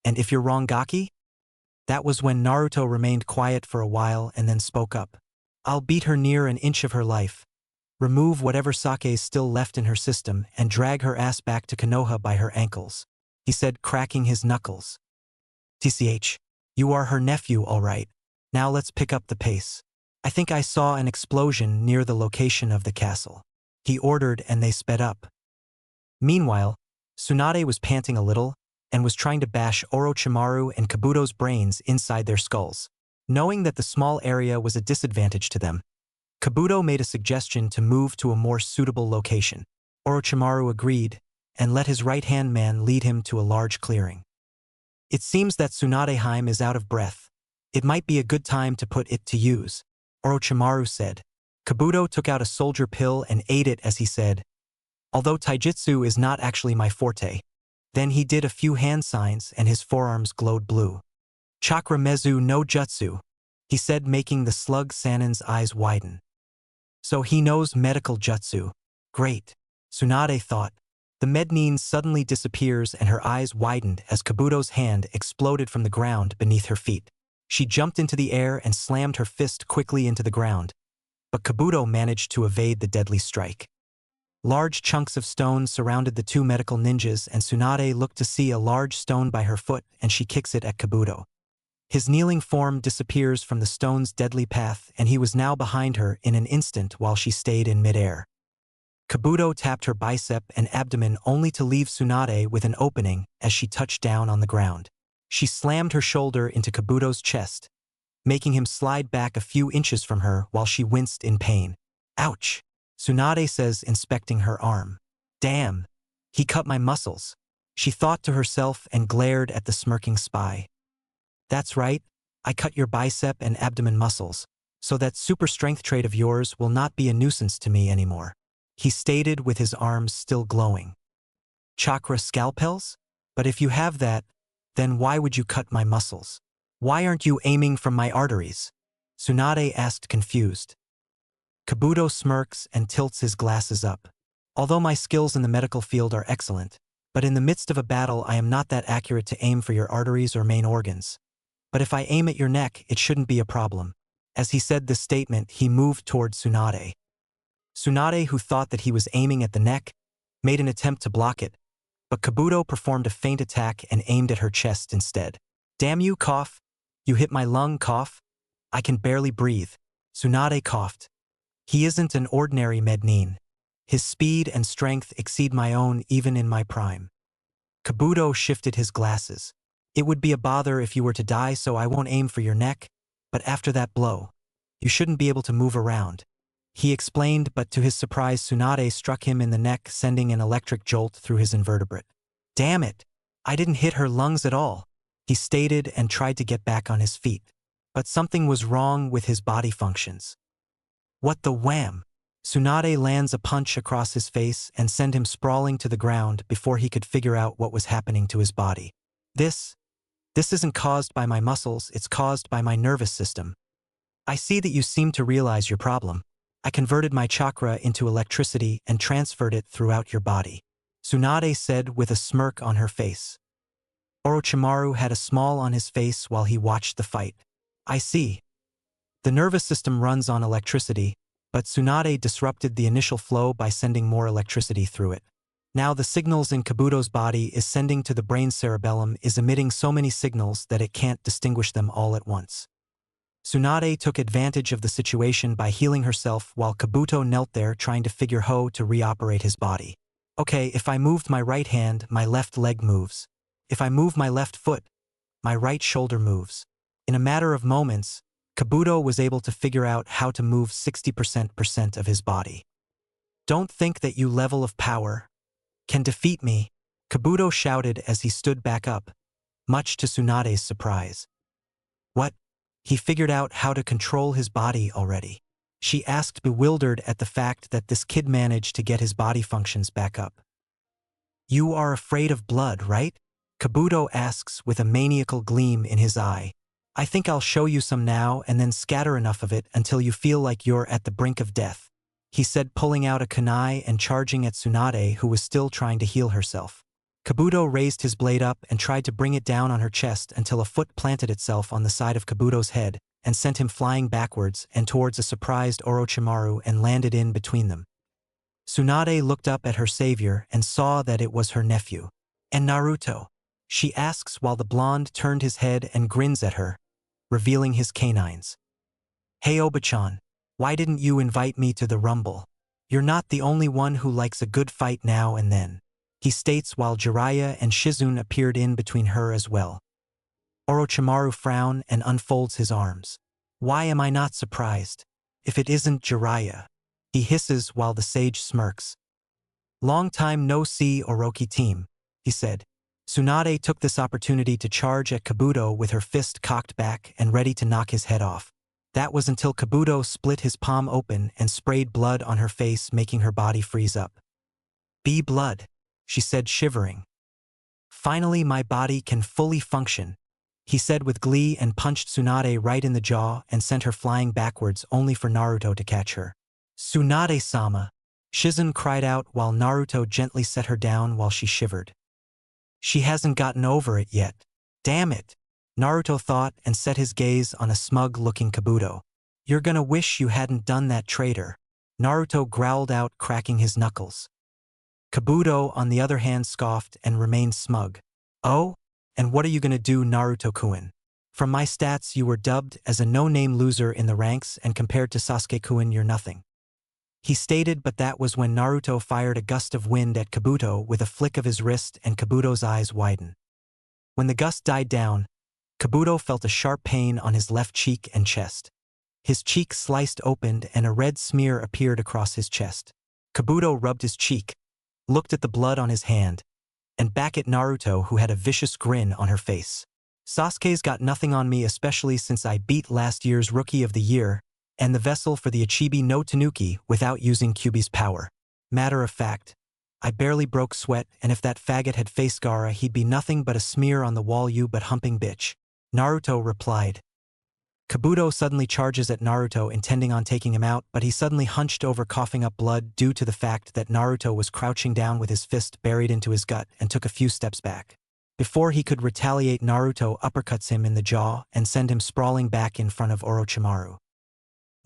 And if you're wrong, Gaki? That was when Naruto remained quiet for a while and then spoke up. I'll beat her near an inch of her life, remove whatever sake is still left in her system, and drag her ass back to Konoha by her ankles. he said, cracking his knuckles. "TCH, you are her nephew, all right. Now let's pick up the pace. I think I saw an explosion near the location of the castle," he ordered, and they sped up. Meanwhile, Tsunade was panting a little and was trying to bash Orochimaru and Kabuto's brains inside their skulls. Knowing that the small area was a disadvantage to them, Kabuto made a suggestion to move to a more suitable location. Orochimaru agreed and let his right-hand man lead him to a large clearing. "It seems that Tsunadeheim is out of breath. It might be a good time to put it to use," Orochimaru said. Kabuto took out a soldier pill and ate it as he said, "Although taijutsu is not actually my forte." Then he did a few hand signs and his forearms glowed blue. "Chakra Mezu no Jutsu," he said, making the slug Sannin's eyes widen. "So he knows medical jutsu. Great," Tsunade thought. The Mednin suddenly disappears and her eyes widened as Kabuto's hand exploded from the ground beneath her feet. She jumped into the air and slammed her fist quickly into the ground. But Kabuto managed to evade the deadly strike. Large chunks of stone surrounded the two medical ninjas, and Tsunade looked to see a large stone by her foot, and she kicks it at Kabuto. His kneeling form disappears from the stone's deadly path, and he was now behind her in an instant while she stayed in midair. Kabuto tapped her bicep and abdomen only to leave Tsunade with an opening as she touched down on the ground. She slammed her shoulder into Kabuto's chest, making him slide back a few inches from her while she winced in pain. "Ouch," Tsunade says, inspecting her arm. "Damn, he cut my muscles," she thought to herself and glared at the smirking spy. "That's right, I cut your bicep and abdomen muscles, so that super strength trait of yours will not be a nuisance to me anymore," he stated with his arms still glowing. "Chakra scalpels? But if you have that, then why would you cut my muscles? Why aren't you aiming from my arteries?" Tsunade asked, confused. Kabuto smirks and tilts his glasses up. "Although my skills in the medical field are excellent, but in the midst of a battle I am not that accurate to aim for your arteries or main organs. But if I aim at your neck, it shouldn't be a problem." As he said this statement, he moved toward Tsunade. Tsunade, who thought that he was aiming at the neck, made an attempt to block it, but Kabuto performed a feint attack and aimed at her chest instead. "Damn you, cough! You hit my lung, cough! I can barely breathe," Tsunade coughed. "He isn't an ordinary Mednin. His speed and strength exceed my own even in my prime." Kabuto shifted his glasses. "It would be a bother if you were to die, so I won't aim for your neck, but after that blow, you shouldn't be able to move around," he explained, but to his surprise Tsunade struck him in the neck, sending an electric jolt through his invertebrate. "Damn it! I didn't hit her lungs at all," he stated and tried to get back on his feet. But something was wrong with his body functions. What the wham! Tsunade lands a punch across his face and sent him sprawling to the ground before he could figure out what was happening to his body. This isn't caused by my muscles, it's caused by my nervous system. I see that you seem to realize your problem. I converted my chakra into electricity and transferred it throughout your body," Tsunade said with a smirk on her face. Orochimaru had a smile on his face while he watched the fight. "I see. The nervous system runs on electricity, but Tsunade disrupted the initial flow by sending more electricity through it. Now the signals in Kabuto's body is sending to the brain cerebellum is emitting so many signals that it can't distinguish them all at once." Tsunade took advantage of the situation by healing herself while Kabuto knelt there trying to figure how to reoperate his body. "Okay, if I moved my right hand, my left leg moves. If I move my left foot, my right shoulder moves." In a matter of moments, Kabuto was able to figure out how to move 60% of his body. "Don't think that you level of power can defeat me," Kabuto shouted as he stood back up, much to Tsunade's surprise. "What? He figured out how to control his body already?" she asked, bewildered at the fact that this kid managed to get his body functions back up. "You are afraid of blood, right?" Kabuto asks with a maniacal gleam in his eye. "I think I'll show you some now and then scatter enough of it until you feel like you're at the brink of death," he said, pulling out a kunai and charging at Tsunade, who was still trying to heal herself. Kabuto raised his blade up and tried to bring it down on her chest until a foot planted itself on the side of Kabuto's head and sent him flying backwards and towards a surprised Orochimaru and landed in between them. Tsunade looked up at her savior and saw that it was her nephew. "And Naruto," she asks while the blonde turned his head and grins at her, revealing his canines. Hey Obachan, why didn't you invite me to the rumble? You're not the only one who likes a good fight now and then, he states while Jiraiya and Shizune appeared in between her as well. Orochimaru frowns and unfolds his arms. Why am I not surprised? If it isn't Jiraiya, he hisses while the sage smirks. Long time no see, Orochi team, he said. Tsunade took this opportunity to charge at Kabuto with her fist cocked back and ready to knock his head off. That was until Kabuto split his palm open and sprayed blood on her face, making her body freeze up. Be blood, she said, shivering. Finally my body can fully function, he said with glee and punched Tsunade right in the jaw and sent her flying backwards only for Naruto to catch her. Tsunade-sama, Shizune cried out while Naruto gently set her down while she shivered. She hasn't gotten over it yet. Damn it, Naruto thought and set his gaze on a smug-looking Kabuto. You're gonna wish you hadn't done that, traitor, Naruto growled out, cracking his knuckles. Kabuto, on the other hand, scoffed and remained smug. Oh? And what are you gonna do, Naruto-kun? From my stats, you were dubbed as a no-name loser in the ranks, and compared to Sasuke-kun, you're nothing, he stated, but that was when Naruto fired a gust of wind at Kabuto with a flick of his wrist and Kabuto's eyes widened. When the gust died down, Kabuto felt a sharp pain on his left cheek and chest. His cheek sliced open and a red smear appeared across his chest. Kabuto rubbed his cheek, looked at the blood on his hand, and back at Naruto, who had a vicious grin on her face. Sasuke's got nothing on me, especially since I beat last year's Rookie of the Year and the vessel for the Ichibi no Tanuki without using Kyuubi's power. Matter of fact, I barely broke sweat, and if that faggot had faced Gaara, he'd be nothing but a smear on the wall, you but humping bitch, Naruto replied. Kabuto suddenly charges at Naruto, intending on taking him out, but he suddenly hunched over, coughing up blood due to the fact that Naruto was crouching down with his fist buried into his gut and took a few steps back. Before he could retaliate, Naruto uppercuts him in the jaw and send him sprawling back in front of Orochimaru.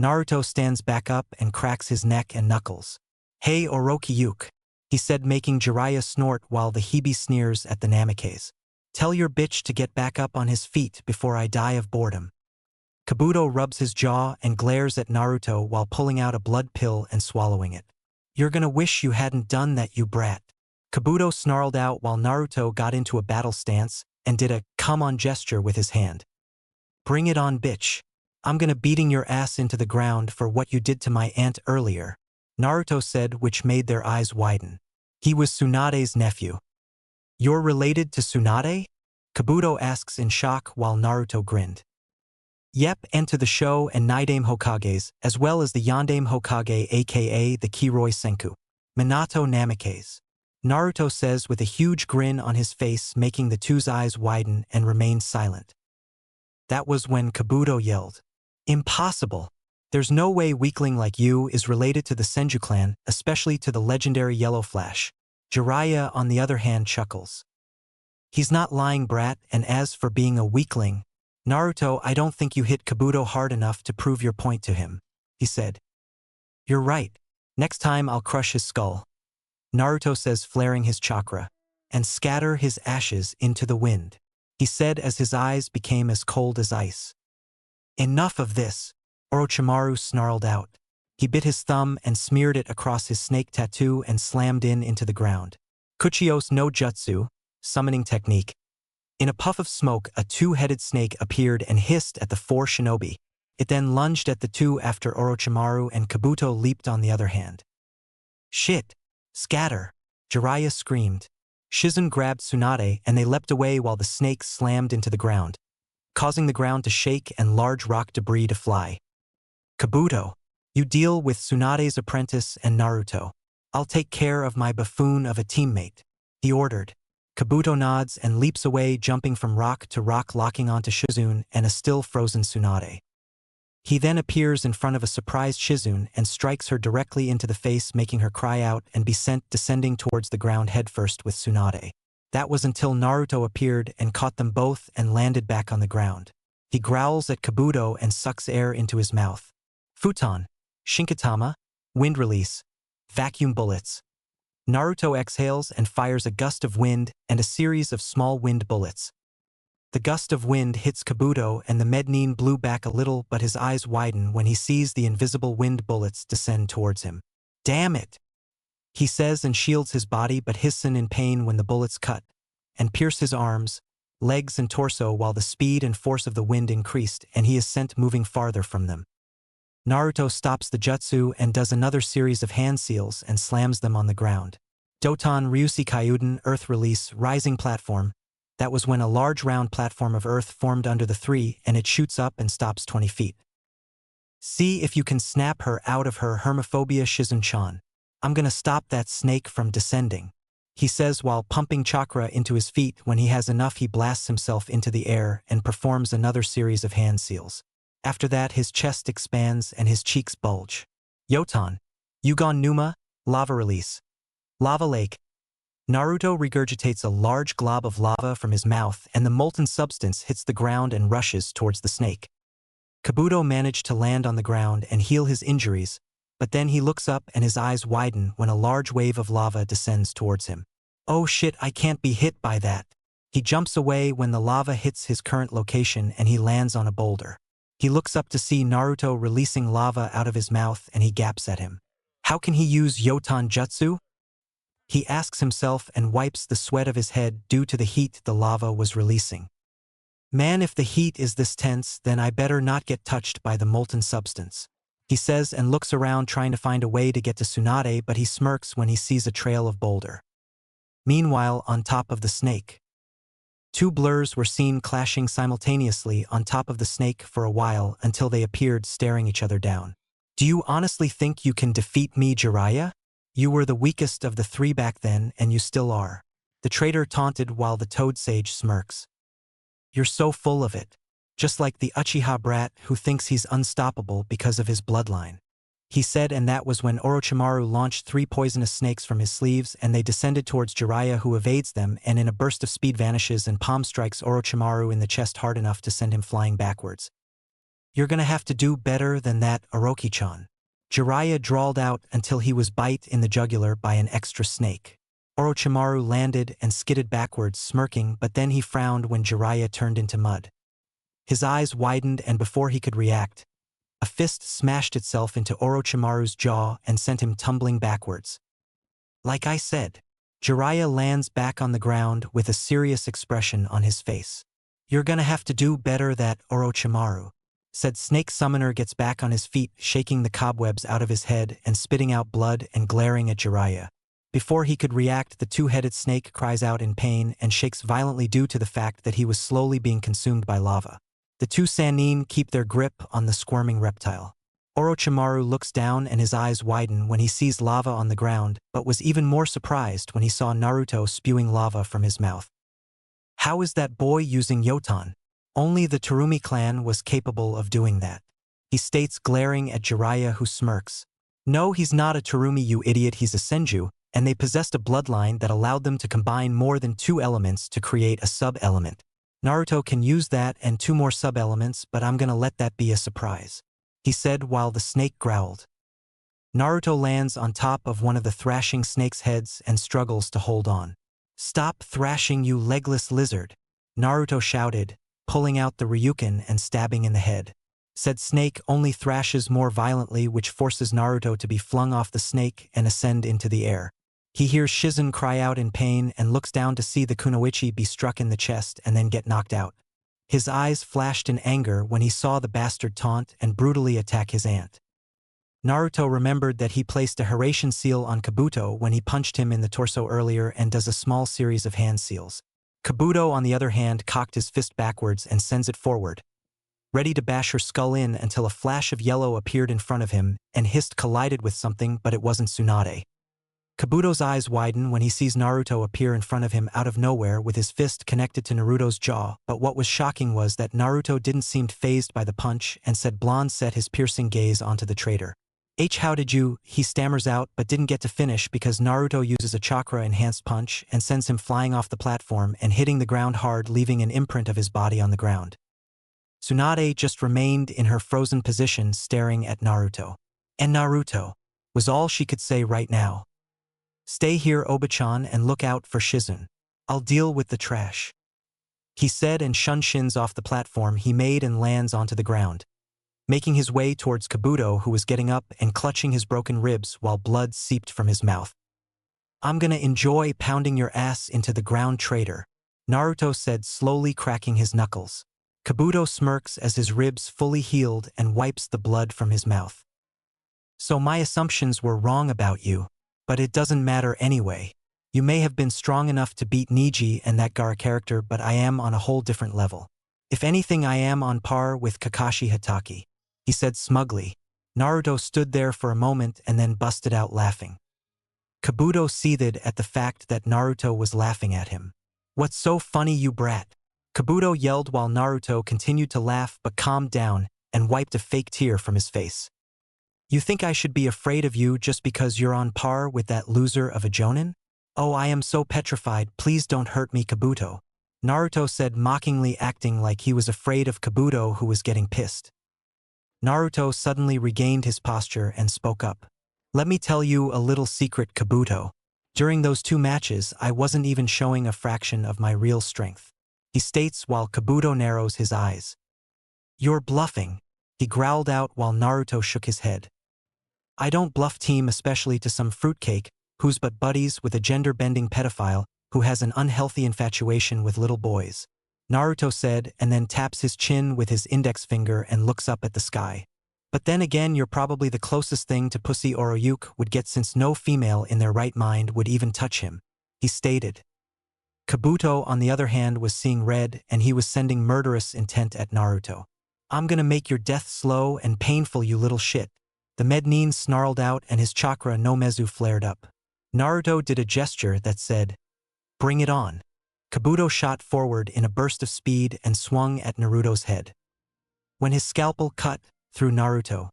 Naruto stands back up and cracks his neck and knuckles. Hey Orochi-yuke, he said, making Jiraiya snort while the Hibi sneers at the Namikaze. Tell your bitch to get back up on his feet before I die of boredom. Kabuto rubs his jaw and glares at Naruto while pulling out a blood pill and swallowing it. You're gonna wish you hadn't done that, you brat, Kabuto snarled out while Naruto got into a battle stance and did a come on gesture with his hand. Bring it on, bitch. I'm gonna beating your ass into the ground for what you did to my aunt earlier, Naruto said, which made their eyes widen. He was Tsunade's nephew. You're related to Tsunade? Kabuto asks in shock while Naruto grinned. Yep, and to the Sho and Naidame Hokages, as well as the Yondame Hokage, aka the Kiroi Senku, Minato Namikaze, Naruto says with a huge grin on his face, making the two's eyes widen and remain silent. That was when Kabuto yelled, Impossible! There's no way weakling like you is related to the Senju clan, especially to the legendary Yellow Flash. Jiraiya, on the other hand, chuckles. He's not lying, brat, and as for being a weakling, Naruto, I don't think you hit Kabuto hard enough to prove your point to him, he said. You're right. Next time I'll crush his skull, Naruto says, flaring his chakra, and scatter his ashes into the wind, he said as his eyes became as cold as ice. Enough of this, Orochimaru snarled out. He bit his thumb and smeared it across his snake tattoo and slammed into the ground. Kuchios no Jutsu, summoning technique. In a puff of smoke, a two-headed snake appeared and hissed at the four shinobi. It then lunged at the two after Orochimaru, and Kabuto leaped on the other hand. Shit! Scatter! Jiraiya screamed. Shizune grabbed Tsunade and they leapt away while the snake slammed into the ground, causing the ground to shake and large rock debris to fly. Kabuto, you deal with Tsunade's apprentice and Naruto. I'll take care of my buffoon of a teammate, he ordered. Kabuto nods and leaps away, jumping from rock to rock, locking onto Shizune and a still frozen Tsunade. He then appears in front of a surprised Shizune and strikes her directly into the face, making her cry out and be sent descending towards the ground headfirst with Tsunade. That was until Naruto appeared and caught them both and landed back on the ground. He growls at Kabuto and sucks air into his mouth. Futon, Shinkatama, wind release, vacuum bullets. Naruto exhales and fires a gust of wind and a series of small wind bullets. The gust of wind hits Kabuto and the Mednin blew back a little, but his eyes widen when he sees the invisible wind bullets descend towards him. "Damn it!" he says and shields his body, but hisses in pain when the bullets cut and pierce his arms, legs and torso while the speed and force of the wind increased and he is sent moving farther from them. Naruto stops the jutsu and does another series of hand seals and slams them on the ground. Doton Ryusi Kyuden Earth Release Rising Platform. That was when a large round platform of earth formed under the three and it shoots up and stops 20 feet. "See if you can snap her out of her hermophobia, Shizun-chan. I'm gonna stop that snake from descending," he says while pumping chakra into his feet. When he has enough, he blasts himself into the air and performs another series of hand seals. After that, his chest expands and his cheeks bulge. Yoton. Yugon Numa, Lava Release. Lava Lake. Naruto regurgitates a large glob of lava from his mouth and the molten substance hits the ground and rushes towards the snake. Kabuto managed to land on the ground and heal his injuries, but then he looks up and his eyes widen when a large wave of lava descends towards him. "Oh shit, I can't be hit by that." He jumps away when the lava hits his current location and he lands on a boulder. He looks up to see Naruto releasing lava out of his mouth and he gaps at him. How can he use Yoton Jutsu? He asks himself and wipes the sweat of his head due to the heat the lava was releasing. "Man, if the heat is this tense, then I better not get touched by the molten substance," he says and looks around trying to find a way to get to Tsunade, but he smirks when he sees a trail of boulder. Meanwhile, on top of the snake. Two blurs were seen clashing simultaneously on top of the snake for a while until they appeared staring each other down. "Do you honestly think you can defeat me, Jiraiya? You were the weakest of the three back then and you still are," the traitor taunted while the Toad Sage smirks. "You're so full of it. Just like the Uchiha brat who thinks he's unstoppable because of his bloodline," he said, and that was when Orochimaru launched 3 poisonous snakes from his sleeves and they descended towards Jiraiya, who evades them and in a burst of speed vanishes and palm strikes Orochimaru in the chest hard enough to send him flying backwards. "You're gonna have to do better than that, Orochi-chan," Jiraiya drawled out until he was bit in the jugular by an extra snake. Orochimaru landed and skidded backwards, smirking, but then he frowned when Jiraiya turned into mud. His eyes widened and before he could react, a fist smashed itself into Orochimaru's jaw and sent him tumbling backwards. "Like I said," Jiraiya lands back on the ground with a serious expression on his face. "You're gonna have to do better that, Orochimaru," said Snake Summoner, gets back on his feet, shaking the cobwebs out of his head and spitting out blood and glaring at Jiraiya. Before he could react, the two-headed snake cries out in pain and shakes violently due to the fact that he was slowly being consumed by lava. The two Sannin keep their grip on the squirming reptile. Orochimaru looks down and his eyes widen when he sees lava on the ground, but was even more surprised when he saw Naruto spewing lava from his mouth. "How is that boy using Yoton? Only the Terumi clan was capable of doing that," he states, glaring at Jiraiya, who smirks. "No, he's not a Terumi, you idiot, he's a Senju, and they possessed a bloodline that allowed them to combine more than 2 elements to create a sub-element. Naruto can use that and 2 more sub-elements, but I'm gonna let that be a surprise," he said while the snake growled. Naruto lands on top of one of the thrashing snake's heads and struggles to hold on. "Stop thrashing, you legless lizard," Naruto shouted, pulling out the Ryuken and stabbing in the head. Said snake only thrashes more violently, which forces Naruto to be flung off the snake and ascend into the air. He hears Shizen cry out in pain and looks down to see the kunoichi be struck in the chest and then get knocked out. His eyes flashed in anger when he saw the bastard taunt and brutally attack his aunt. Naruto remembered that he placed a Hiraishin seal on Kabuto when he punched him in the torso earlier and does a small series of hand seals. Kabuto, on the other hand, cocked his fist backwards and sends it forward, ready to bash her skull in until a flash of yellow appeared in front of him and hissed collided with something, but it wasn't Tsunade. Kabuto's eyes widen when he sees Naruto appear in front of him out of nowhere with his fist connected to Naruto's jaw, but what was shocking was that Naruto didn't seem fazed by the punch and said blonde set his piercing gaze onto the traitor. How did you, he stammers out but didn't get to finish because Naruto uses a chakra-enhanced punch and sends him flying off the platform and hitting the ground hard, leaving an imprint of his body on the ground. Tsunade just remained in her frozen position staring at Naruto. And Naruto was all she could say right now. Stay here, Obachan, and look out for Shizun. I'll deal with the trash. He said and shins off the platform he made and lands onto the ground, making his way towards Kabuto, who was getting up and clutching his broken ribs while blood seeped from his mouth. I'm gonna enjoy pounding your ass into the ground, traitor, Naruto said, slowly cracking his knuckles. Kabuto smirks as his ribs fully healed and wipes the blood from his mouth. So my assumptions were wrong about you, but it doesn't matter anyway. You may have been strong enough to beat Niji and that Gara character, but I am on a whole different level. If anything, I am on par with Kakashi Hatake, he said smugly. Naruto stood there for a moment and then busted out laughing. Kabuto seethed at the fact that Naruto was laughing at him. What's so funny, you brat? Kabuto yelled while Naruto continued to laugh but calmed down and wiped a fake tear from his face. You think I should be afraid of you just because you're on par with that loser of a Jonin? Oh, I am so petrified, please don't hurt me, Kabuto, Naruto said mockingly, acting like he was afraid of Kabuto, who was getting pissed. Naruto suddenly regained his posture and spoke up. Let me tell you a little secret, Kabuto. During those 2 matches, I wasn't even showing a fraction of my real strength, he states while Kabuto narrows his eyes. You're bluffing, he growled out while Naruto shook his head. I don't bluff, team, especially to some fruitcake who's but buddies with a gender-bending pedophile who has an unhealthy infatuation with little boys, Naruto said, and then taps his chin with his index finger and looks up at the sky. But then again, you're probably the closest thing to pussy Oroyuke would get, since no female in their right mind would even touch him, he stated. Kabuto, on the other hand, was seeing red, and he was sending murderous intent at Naruto. I'm gonna make your death slow and painful, you little shit. The Mednin snarled out and his chakra no Mezu flared up. Naruto did a gesture that said, bring it on. Kabuto shot forward in a burst of speed and swung at Naruto's head. When his scalpel cut through Naruto,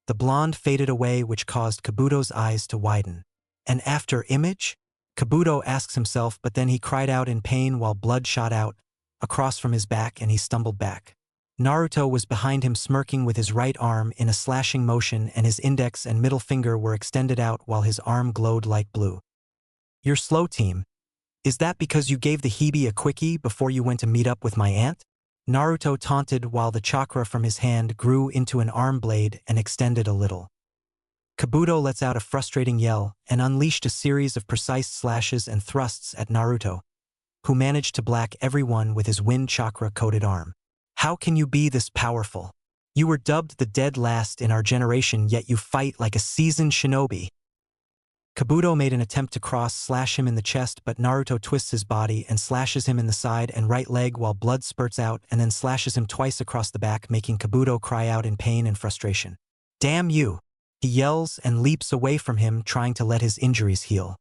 the blonde faded away, which caused Kabuto's eyes to widen. An after image? Kabuto asks himself, but then he cried out in pain while blood shot out across from his back and he stumbled back. Naruto was behind him, smirking with his right arm in a slashing motion, and his index and middle finger were extended out while his arm glowed light blue. You're slow, team. Is that because you gave the Hebe a quickie before you went to meet up with my aunt? Naruto taunted while the chakra from his hand grew into an arm blade and extended a little. Kabuto lets out a frustrating yell and unleashed a series of precise slashes and thrusts at Naruto, who managed to black everyone with his wind chakra-coated arm. How can you be this powerful? You were dubbed the dead last in our generation, yet you fight like a seasoned shinobi. Kabuto made an attempt to slash him in the chest, but Naruto twists his body and slashes him in the side and right leg while blood spurts out, and then slashes him twice across the back, making Kabuto cry out in pain and frustration. Damn you! He yells and leaps away from him, trying to let his injuries heal.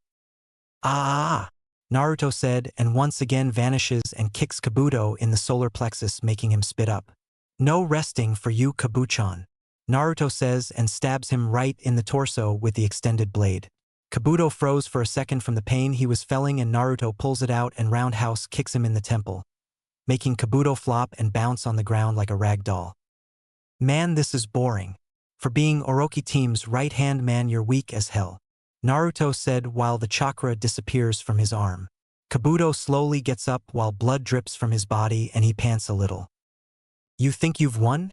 Ah! Naruto said, and once again vanishes and kicks Kabuto in the solar plexus, making him spit up. No resting for you, Kabuchan, Naruto says, and stabs him right in the torso with the extended blade. Kabuto froze for a second from the pain he was feeling, and Naruto pulls it out and roundhouse kicks him in the temple, making Kabuto flop and bounce on the ground like a rag doll. Man, this is boring. For being Orochi team's right-hand man, you're weak as hell, Naruto said while the chakra disappears from his arm. Kabuto slowly gets up while blood drips from his body and he pants a little. You think you've won?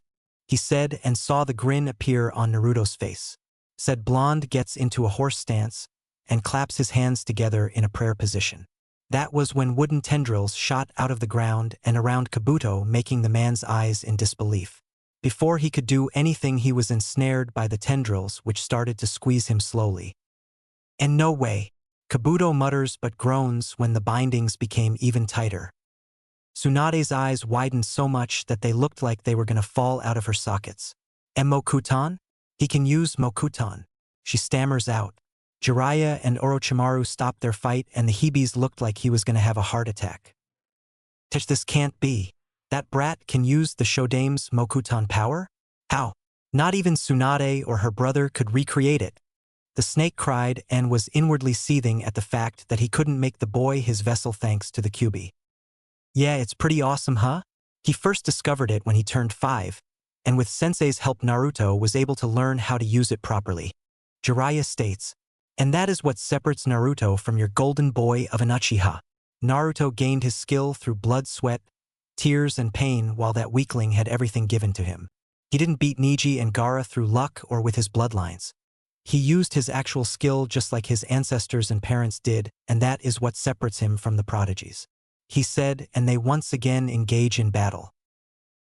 He said, and saw the grin appear on Naruto's face. Said blonde gets into a horse stance and claps his hands together in a prayer position. That was when wooden tendrils shot out of the ground and around Kabuto, making the man's eyes in disbelief. Before he could do anything, he was ensnared by the tendrils, which started to squeeze him slowly. And no way, Kabuto mutters but groans when the bindings became even tighter. Tsunade's eyes widened so much that they looked like they were going to fall out of her sockets. And Mokutan? He can use Mokutan, she stammers out. Jiraiya and Orochimaru stopped their fight, and the Hebes looked like he was going to have a heart attack. This can't be. That brat can use the Shodame's Mokutan power? How? Not even Tsunade or her brother could recreate it. The snake cried and was inwardly seething at the fact that he couldn't make the boy his vessel thanks to the Kyuubi. Yeah, it's pretty awesome, huh? He first discovered it when he turned 5, and with Sensei's help Naruto was able to learn how to use it properly. Jiraiya states, And that is what separates Naruto from your golden boy of an Uchiha. Naruto gained his skill through blood, sweat, tears, and pain, while that weakling had everything given to him. He didn't beat Neji and Gaara through luck or with his bloodlines. He used his actual skill just like his ancestors and parents did, and that is what separates him from the prodigies. He said, and they once again engage in battle.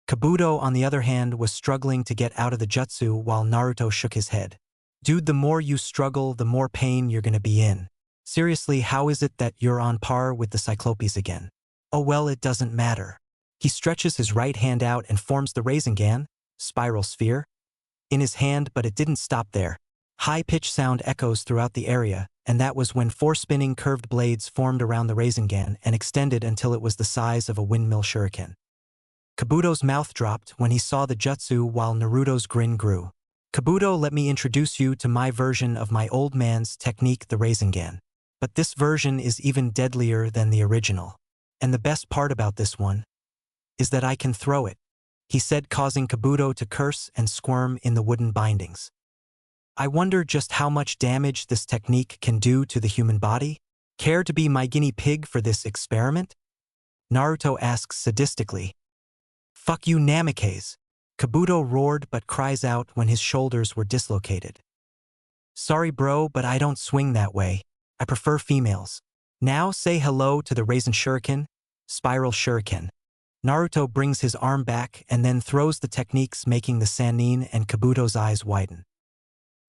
Kabuto, on the other hand, was struggling to get out of the jutsu while Naruto shook his head. Dude, the more you struggle, the more pain you're gonna be in. Seriously, how is it that you're on par with the Cyclopes again? Oh well, it doesn't matter. He stretches his right hand out and forms the Rasengan, spiral sphere, in his hand, but it didn't stop there. High-pitched sound echoes throughout the area, and that was when 4 spinning curved blades formed around the Rasengan and extended until it was the size of a windmill shuriken. Kabuto's mouth dropped when he saw the jutsu while Naruto's grin grew. Kabuto, let me introduce you to my version of my old man's technique, the Rasengan. But this version is even deadlier than the original. And the best part about this one is that I can throw it, he said, causing Kabuto to curse and squirm in the wooden bindings. I wonder just how much damage this technique can do to the human body? Care to be my guinea pig for this experiment? Naruto asks sadistically. Fuck you, Namikaze. Kabuto roared but cries out when his shoulders were dislocated. Sorry bro, but I don't swing that way. I prefer females. Now say hello to the Rasen Shuriken, Spiral Shuriken. Naruto brings his arm back and then throws the techniques, making the Sannin and Kabuto's eyes widen.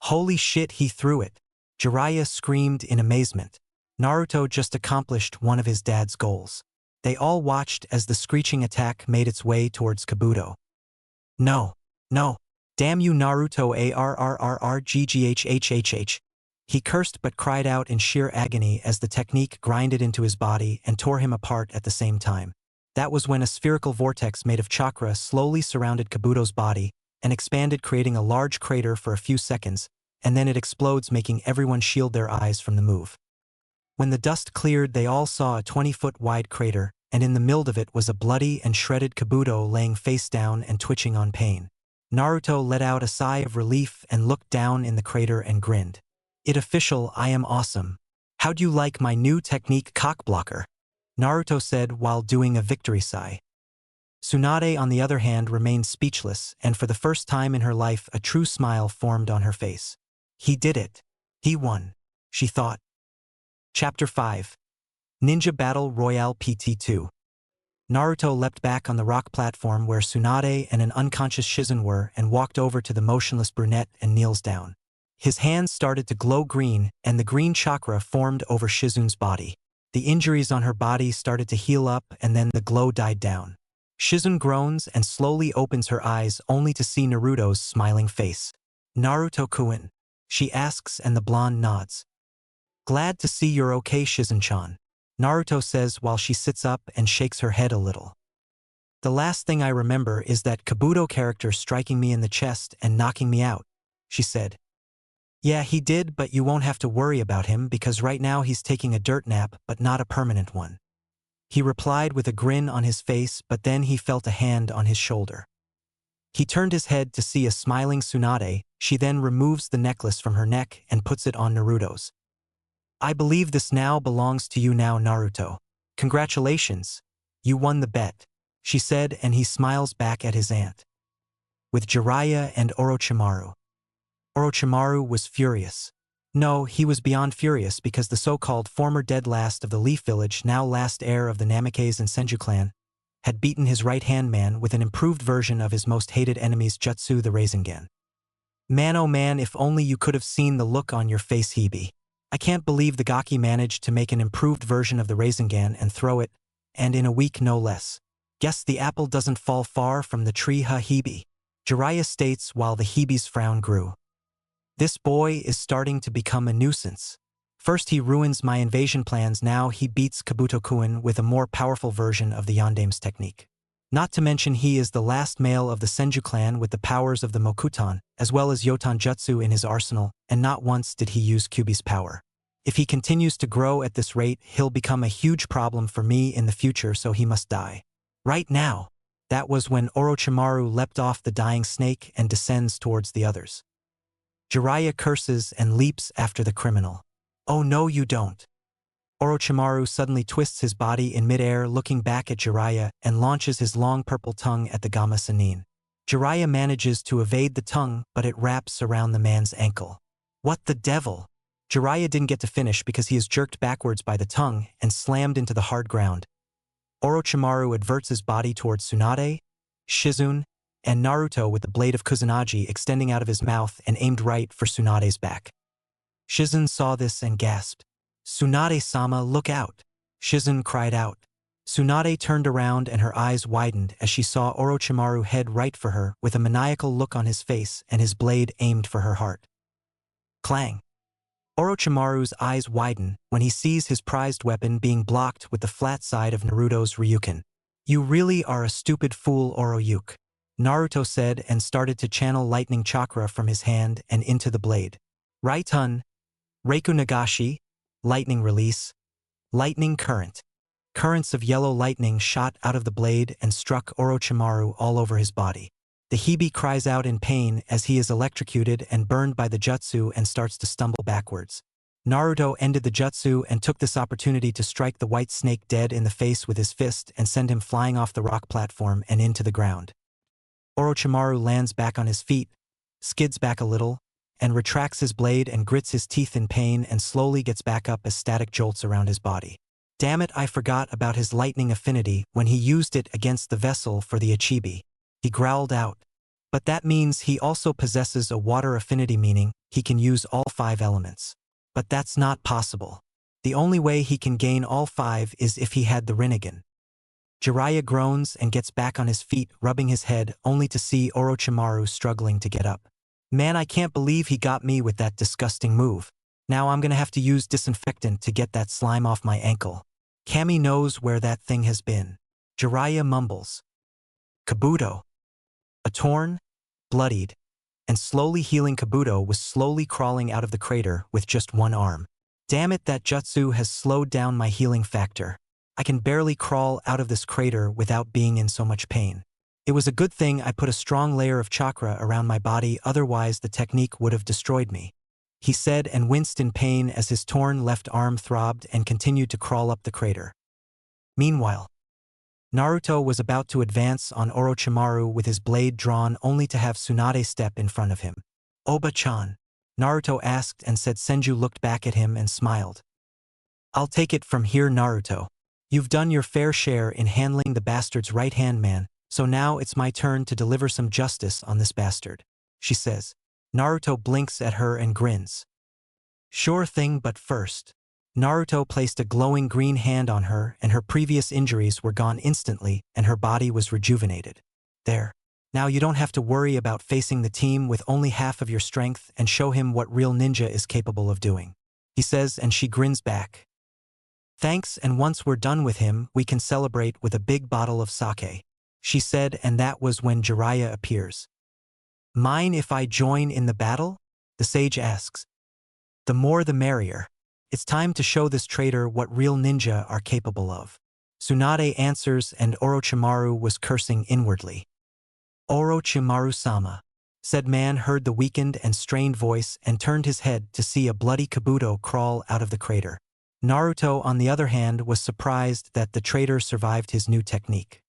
Holy shit, he threw it. Jiraiya screamed in amazement. Naruto just accomplished one of his dad's goals. They all watched as the screeching attack made its way towards Kabuto. No, no, damn you Naruto arrrrrgghhhh. He cursed but cried out in sheer agony as the technique grinded into his body and tore him apart at the same time. That was when a spherical vortex made of chakra slowly surrounded Kabuto's body and expanded, creating a large crater for a few seconds, and then it explodes, making everyone shield their eyes from the move. When the dust cleared, they all saw a 20-foot wide crater, and in the middle of it was a bloody and shredded Kabuto laying face down and twitching on pain. Naruto let out a sigh of relief and looked down in the crater and grinned. It official, I am awesome. How'd you like my new technique, cockblocker? Naruto said while doing a victory sigh. Tsunade, on the other hand, remained speechless, and for the first time in her life a true smile formed on her face. He did it. He won, she thought. Chapter 5. Ninja Battle Royale PT2. Naruto leapt back on the rock platform where Tsunade and an unconscious Shizun were and walked over to the motionless brunette and kneels down. His hands started to glow green, and the green chakra formed over Shizun's body. The injuries on her body started to heal up, and then the glow died down. Shizun groans and slowly opens her eyes only to see Naruto's smiling face. Naruto-kun, she asks, and the blonde nods. Glad to see you're okay, Shizun-chan, Naruto says while she sits up and shakes her head a little. The last thing I remember is that Kabuto character striking me in the chest and knocking me out, she said. Yeah, he did, but you won't have to worry about him because right now he's taking a dirt nap, but not a permanent one. He replied with a grin on his face, but then he felt a hand on his shoulder. He turned his head to see a smiling Tsunade. She then removes the necklace from her neck and puts it on Naruto's. I believe this now belongs to you now, Naruto. Congratulations. You won the bet, she said, and he smiles back at his aunt. With Jiraiya and Orochimaru. Orochimaru was furious. No, he was beyond furious because the so-called former dead last of the Leaf Village, now last heir of the Namikaze and Senju clan, had beaten his right-hand man with an improved version of his most hated enemy's jutsu, the Rasengan. Man oh man, if only you could have seen the look on your face, Hebe. I can't believe the Gaki managed to make an improved version of the Rasengan and throw it, and in a week no less. Guess the apple doesn't fall far from the tree, huh, Hebe? Jiraiya states while the Hebe's frown grew. This boy is starting to become a nuisance. First he ruins my invasion plans, now he beats Kabuto-kun with a more powerful version of the Yandame's technique. Not to mention he is the last male of the Senju clan with the powers of the Mokuton, as well as Yotan Jutsu in his arsenal, and not once did he use Kyuubi's power. If he continues to grow at this rate, he'll become a huge problem for me in the future, so he must die. Right now. That was when Orochimaru leapt off the dying snake and descends towards the others. Jiraiya curses and leaps after the criminal. Oh no you don't. Orochimaru suddenly twists his body in midair looking back at Jiraiya and launches his long purple tongue at the Gamma Sannin. Jiraiya manages to evade the tongue but it wraps around the man's ankle. What the devil? Jiraiya didn't get to finish because he is jerked backwards by the tongue and slammed into the hard ground. Orochimaru adverts his body towards Tsunade, Shizune, and Naruto with the blade of Kusanagi extending out of his mouth and aimed right for Tsunade's back. Shizune saw this and gasped. "Tsunade-sama, look out!" Shizune cried out. Tsunade turned around and her eyes widened as she saw Orochimaru head right for her with a maniacal look on his face and his blade aimed for her heart. Clang! Orochimaru's eyes widen when he sees his prized weapon being blocked with the flat side of Naruto's Ryuken. "You really are a stupid fool, Oroyuke," Naruto said and started to channel lightning chakra from his hand and into the blade. Raitun, Reiku Nagashi, lightning release, lightning current. Currents of yellow lightning shot out of the blade and struck Orochimaru all over his body. The Hibi cries out in pain as he is electrocuted and burned by the jutsu and starts to stumble backwards. Naruto ended the jutsu and took this opportunity to strike the white snake dead in the face with his fist and send him flying off the rock platform and into the ground. Orochimaru lands back on his feet, skids back a little, and retracts his blade and grits his teeth in pain and slowly gets back up as static jolts around his body. Damn it, I forgot about his lightning affinity when he used it against the vessel for the Ichibi. He growled out. But that means he also possesses a water affinity, meaning he can use all 5 elements. But that's not possible. The only way he can gain all 5 is if he had the Rinnegan. Jiraiya groans and gets back on his feet, rubbing his head, only to see Orochimaru struggling to get up. Man, I can't believe he got me with that disgusting move. Now I'm gonna have to use disinfectant to get that slime off my ankle. Kami knows where that thing has been. Jiraiya mumbles. Kabuto. A torn, bloodied, and slowly healing Kabuto was slowly crawling out of the crater with just one arm. Damn it, that jutsu has slowed down my healing factor. I can barely crawl out of this crater without being in so much pain. It was a good thing I put a strong layer of chakra around my body, otherwise the technique would have destroyed me, he said and winced in pain as his torn left arm throbbed and continued to crawl up the crater. Meanwhile, Naruto was about to advance on Orochimaru with his blade drawn only to have Tsunade step in front of him. "Oba-chan?" Naruto asked and said. Senju looked back at him and smiled. "I'll take it from here, Naruto. You've done your fair share in handling the bastard's right-hand man, so now it's my turn to deliver some justice on this bastard," she says. Naruto blinks at her and grins. "Sure thing, but first." Naruto placed a glowing green hand on her and her previous injuries were gone instantly and her body was rejuvenated. "There. Now you don't have to worry about facing the team with only half of your strength and show him what real ninja is capable of doing," he says and she grins back. "Thanks, and once we're done with him we can celebrate with a big bottle of sake," she said, and that was when Jiraiya appears. "Mind if I join in the battle?" the sage asks. "The more the merrier. It's time to show this traitor what real ninja are capable of." Tsunade answers and Orochimaru was cursing inwardly. "Orochimaru-sama," said man heard the weakened and strained voice and turned his head to see a bloody Kabuto crawl out of the crater. Naruto, on the other hand, was surprised that the traitor survived his new technique.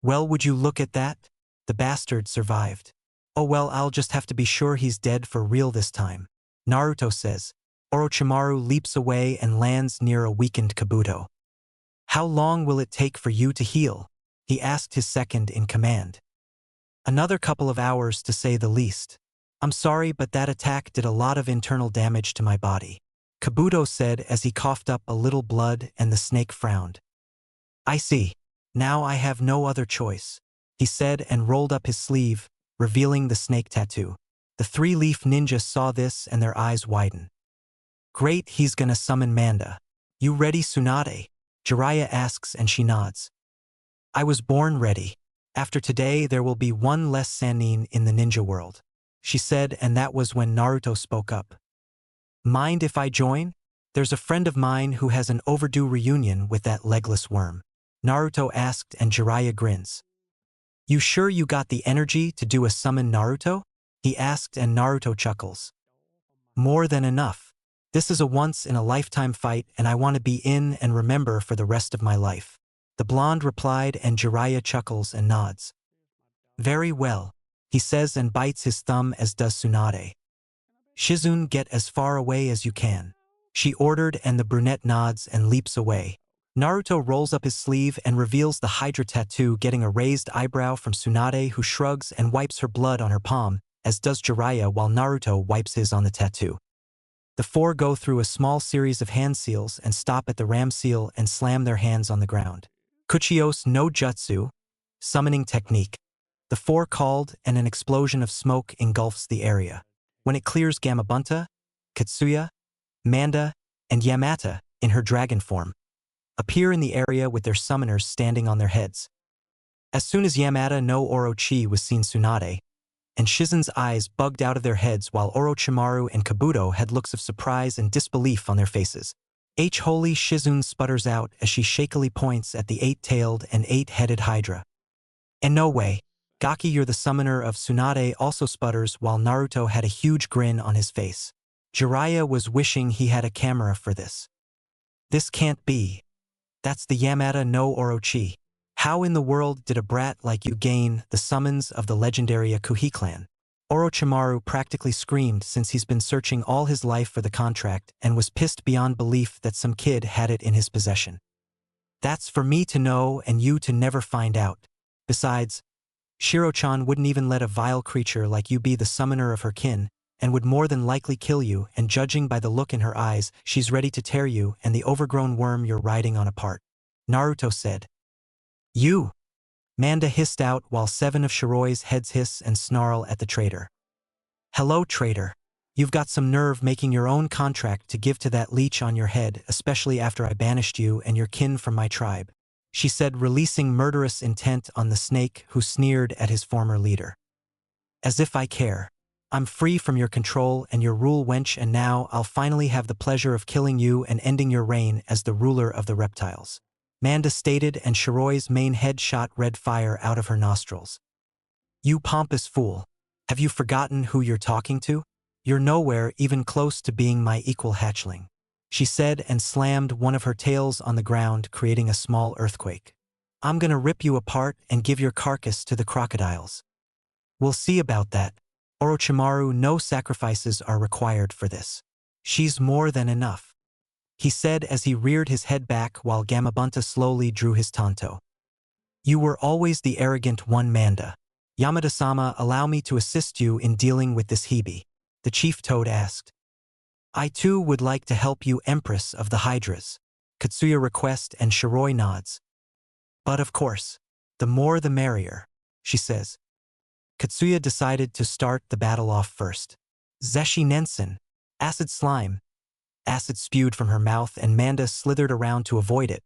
"Well, would you look at that? The bastard survived. Oh well, I'll just have to be sure he's dead for real this time," Naruto says. Orochimaru leaps away and lands near a weakened Kabuto. "How long will it take for you to heal?" he asked his second in command. "Another couple of hours to say the least. I'm sorry, but that attack did a lot of internal damage to my body," Kabuto said as he coughed up a little blood and the snake frowned. "I see. Now I have no other choice," he said and rolled up his sleeve, revealing the snake tattoo. The 3-leaf ninja saw this and their eyes widened. "Great, he's gonna summon Manda. You ready, Tsunade?" Jiraiya asks and she nods. "I was born ready. After today there will be one less Sannin in the ninja world," she said, and that was when Naruto spoke up. "Mind if I join? There's a friend of mine who has an overdue reunion with that legless worm," Naruto asked and Jiraiya grins. "You sure you got the energy to do a summon, Naruto?" he asked, and Naruto chuckles. More than enough. This is a once-in-a-lifetime fight, and I want to be in and remember for the rest of my life. The blonde replied, and Jiraiya chuckles and nods. Very well, he says and bites his thumb, as does Tsunade. Shizune, get as far away as you can, she ordered, and the brunette nods and leaps away. Naruto rolls up his sleeve and reveals the Hydra tattoo, getting a raised eyebrow from Tsunade, who shrugs and wipes her blood on her palm, as does Jiraiya, while Naruto wipes his on the tattoo. The four go through a small series of hand seals and stop at the ram seal and slam their hands on the ground. Kuchios no Jutsu, summoning technique. The four called, and an explosion of smoke engulfs the area. When it clears, Gamabunta, Katsuya, Manda, and Yamata, in her dragon form, appear in the area with their summoners standing on their heads. As soon as Yamata no Orochi was seen, Tsunade and Shizune's eyes bugged out of their heads, while Orochimaru and Kabuto had looks of surprise and disbelief on their faces. Holy, Shizune sputters out as she shakily points at the eight-tailed and eight-headed Hydra. And no way. Gaki, you're the summoner of Tsunade, also sputters, while Naruto had a huge grin on his face. Jiraiya was wishing he had a camera for this. This can't be. That's the Yamata no Orochi. How in the world did a brat like you gain the summons of the legendary Akuhi clan? Orochimaru practically screamed, since he's been searching all his life for the contract and was pissed beyond belief that some kid had it in his possession. That's for me to know and you to never find out. Besides, Shiro-chan wouldn't even let a vile creature like you be the summoner of her kin, and would more than likely kill you, and judging by the look in her eyes, she's ready to tear you and the overgrown worm you're riding on apart. Naruto said. You! Manda hissed out, while 7 of Shiroi's heads hiss and snarl at the traitor. Hello, traitor. You've got some nerve making your own contract to give to that leech on your head, especially after I banished you and your kin from my tribe, she said, releasing murderous intent on the snake who sneered at his former leader. As if I care. I'm free from your control and your rule, wench, and now I'll finally have the pleasure of killing you and ending your reign as the ruler of the reptiles. Manda stated, and Shiroi's main head shot red fire out of her nostrils. You pompous fool. Have you forgotten who you're talking to? You're nowhere even close to being my equal, hatchling, she said, and slammed one of her tails on the ground, creating a small earthquake. I'm gonna rip you apart and give your carcass to the crocodiles. We'll see about that. Orochimaru, no sacrifices are required for this. She's more than enough, he said as he reared his head back, while Gamabunta slowly drew his tanto. You were always the arrogant one, Manda. Yamada-sama, allow me to assist you in dealing with this Hebe, the chief toad asked. I too would like to help you, Empress of the Hydras, Katsuya requests, and Shiroi nods. But of course, the more the merrier, she says. Katsuya decided to start the battle off first. Zeshi Nensen, acid slime. Acid spewed from her mouth, and Manda slithered around to avoid it.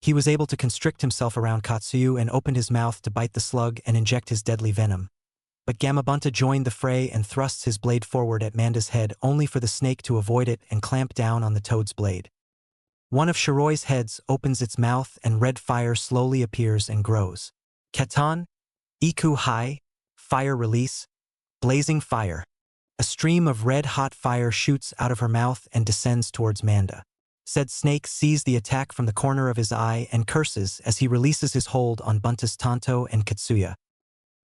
He was able to constrict himself around Katsuyu and opened his mouth to bite the slug and inject his deadly venom. But Gamabunta joined the fray and thrusts his blade forward at Manda's head, only for the snake to avoid it and clamp down on the toad's blade. One of Shiroi's heads opens its mouth and red fire slowly appears and grows. Katan, Iku Hai, fire release, blazing fire. A stream of red-hot fire shoots out of her mouth and descends towards Manda. Said snake sees the attack from the corner of his eye and curses as he releases his hold on Bunta's Tanto and Katsuya.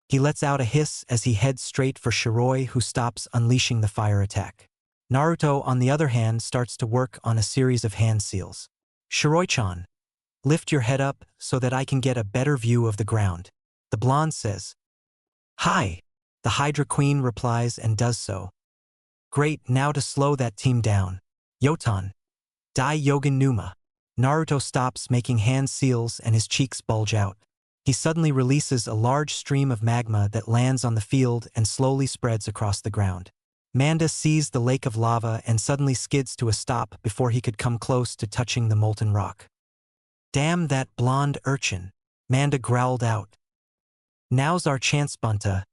He lets out a hiss as he heads straight for Shiroi, who stops, unleashing the fire attack. Naruto, on the other hand, starts to work on a series of hand seals. Shiroi-chan, lift your head up so that I can get a better view of the ground, the blonde says. Hi, the Hydra Queen replies and does so. Great, now to slow that team down. Yotan. Dai Yogan Numa. Naruto stops making hand seals and his cheeks bulge out. He suddenly releases a large stream of magma that lands on the field and slowly spreads across the ground. Manda sees the lake of lava and suddenly skids to a stop before he could come close to touching the molten rock. Damn that blonde urchin, Manda growled out. Now's our chance, Bunta.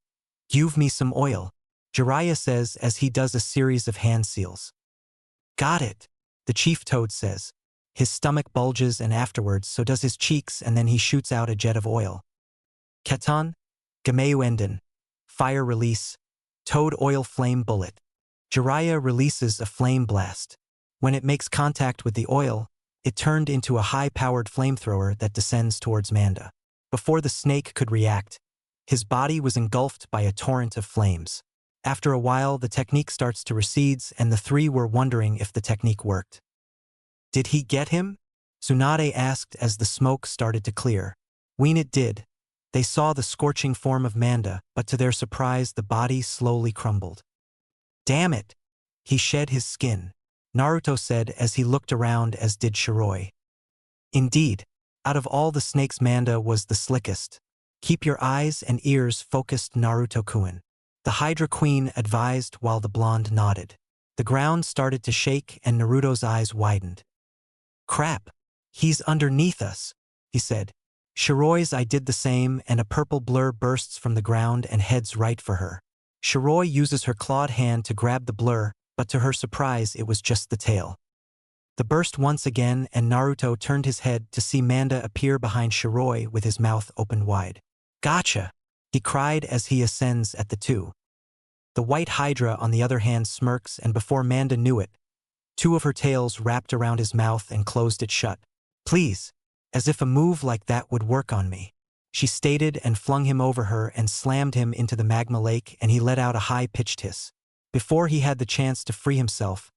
Give me some oil, Jiraiya says as he does a series of hand seals. Got it, the chief toad says. His stomach bulges and afterwards so does his cheeks, and then he shoots out a jet of oil. Katan, Gameu Enden, fire release, Toad Oil Flame Bullet. Jiraiya releases a flame blast. When it makes contact with the oil, it turned into a high-powered flamethrower that descends towards Manda. Before the snake could react, his body was engulfed by a torrent of flames. After a while, the technique starts to recede, and the three were wondering if the technique worked. Did he get him? Tsunade asked as the smoke started to clear. When it did, they saw the scorching form of Manda, but to their surprise the body slowly crumbled. Damn it! He shed his skin, Naruto said as he looked around, as did Shiroi. Indeed, out of all the snakes Manda was the slickest. Keep your eyes and ears focused, Naruto-kun. The Hydra Queen advised while the blonde nodded. The ground started to shake and Naruto's eyes widened. Crap! He's underneath us, he said. Shiroi's eye did the same, and a purple blur bursts from the ground and heads right for her. Shiroi uses her clawed hand to grab the blur, but to her surprise it was just the tail. The burst once again, and Naruto turned his head to see Manda appear behind Shiroi with his mouth open wide. Gotcha! He cried as he ascends at the two. The white Hydra on the other hand smirks, and before Manda knew it, two of her tails wrapped around his mouth and closed it shut. Please, as if a move like that would work on me, she stated, and flung him over her and slammed him into the magma lake, and he let out a high-pitched hiss. Before he had the chance to free himself,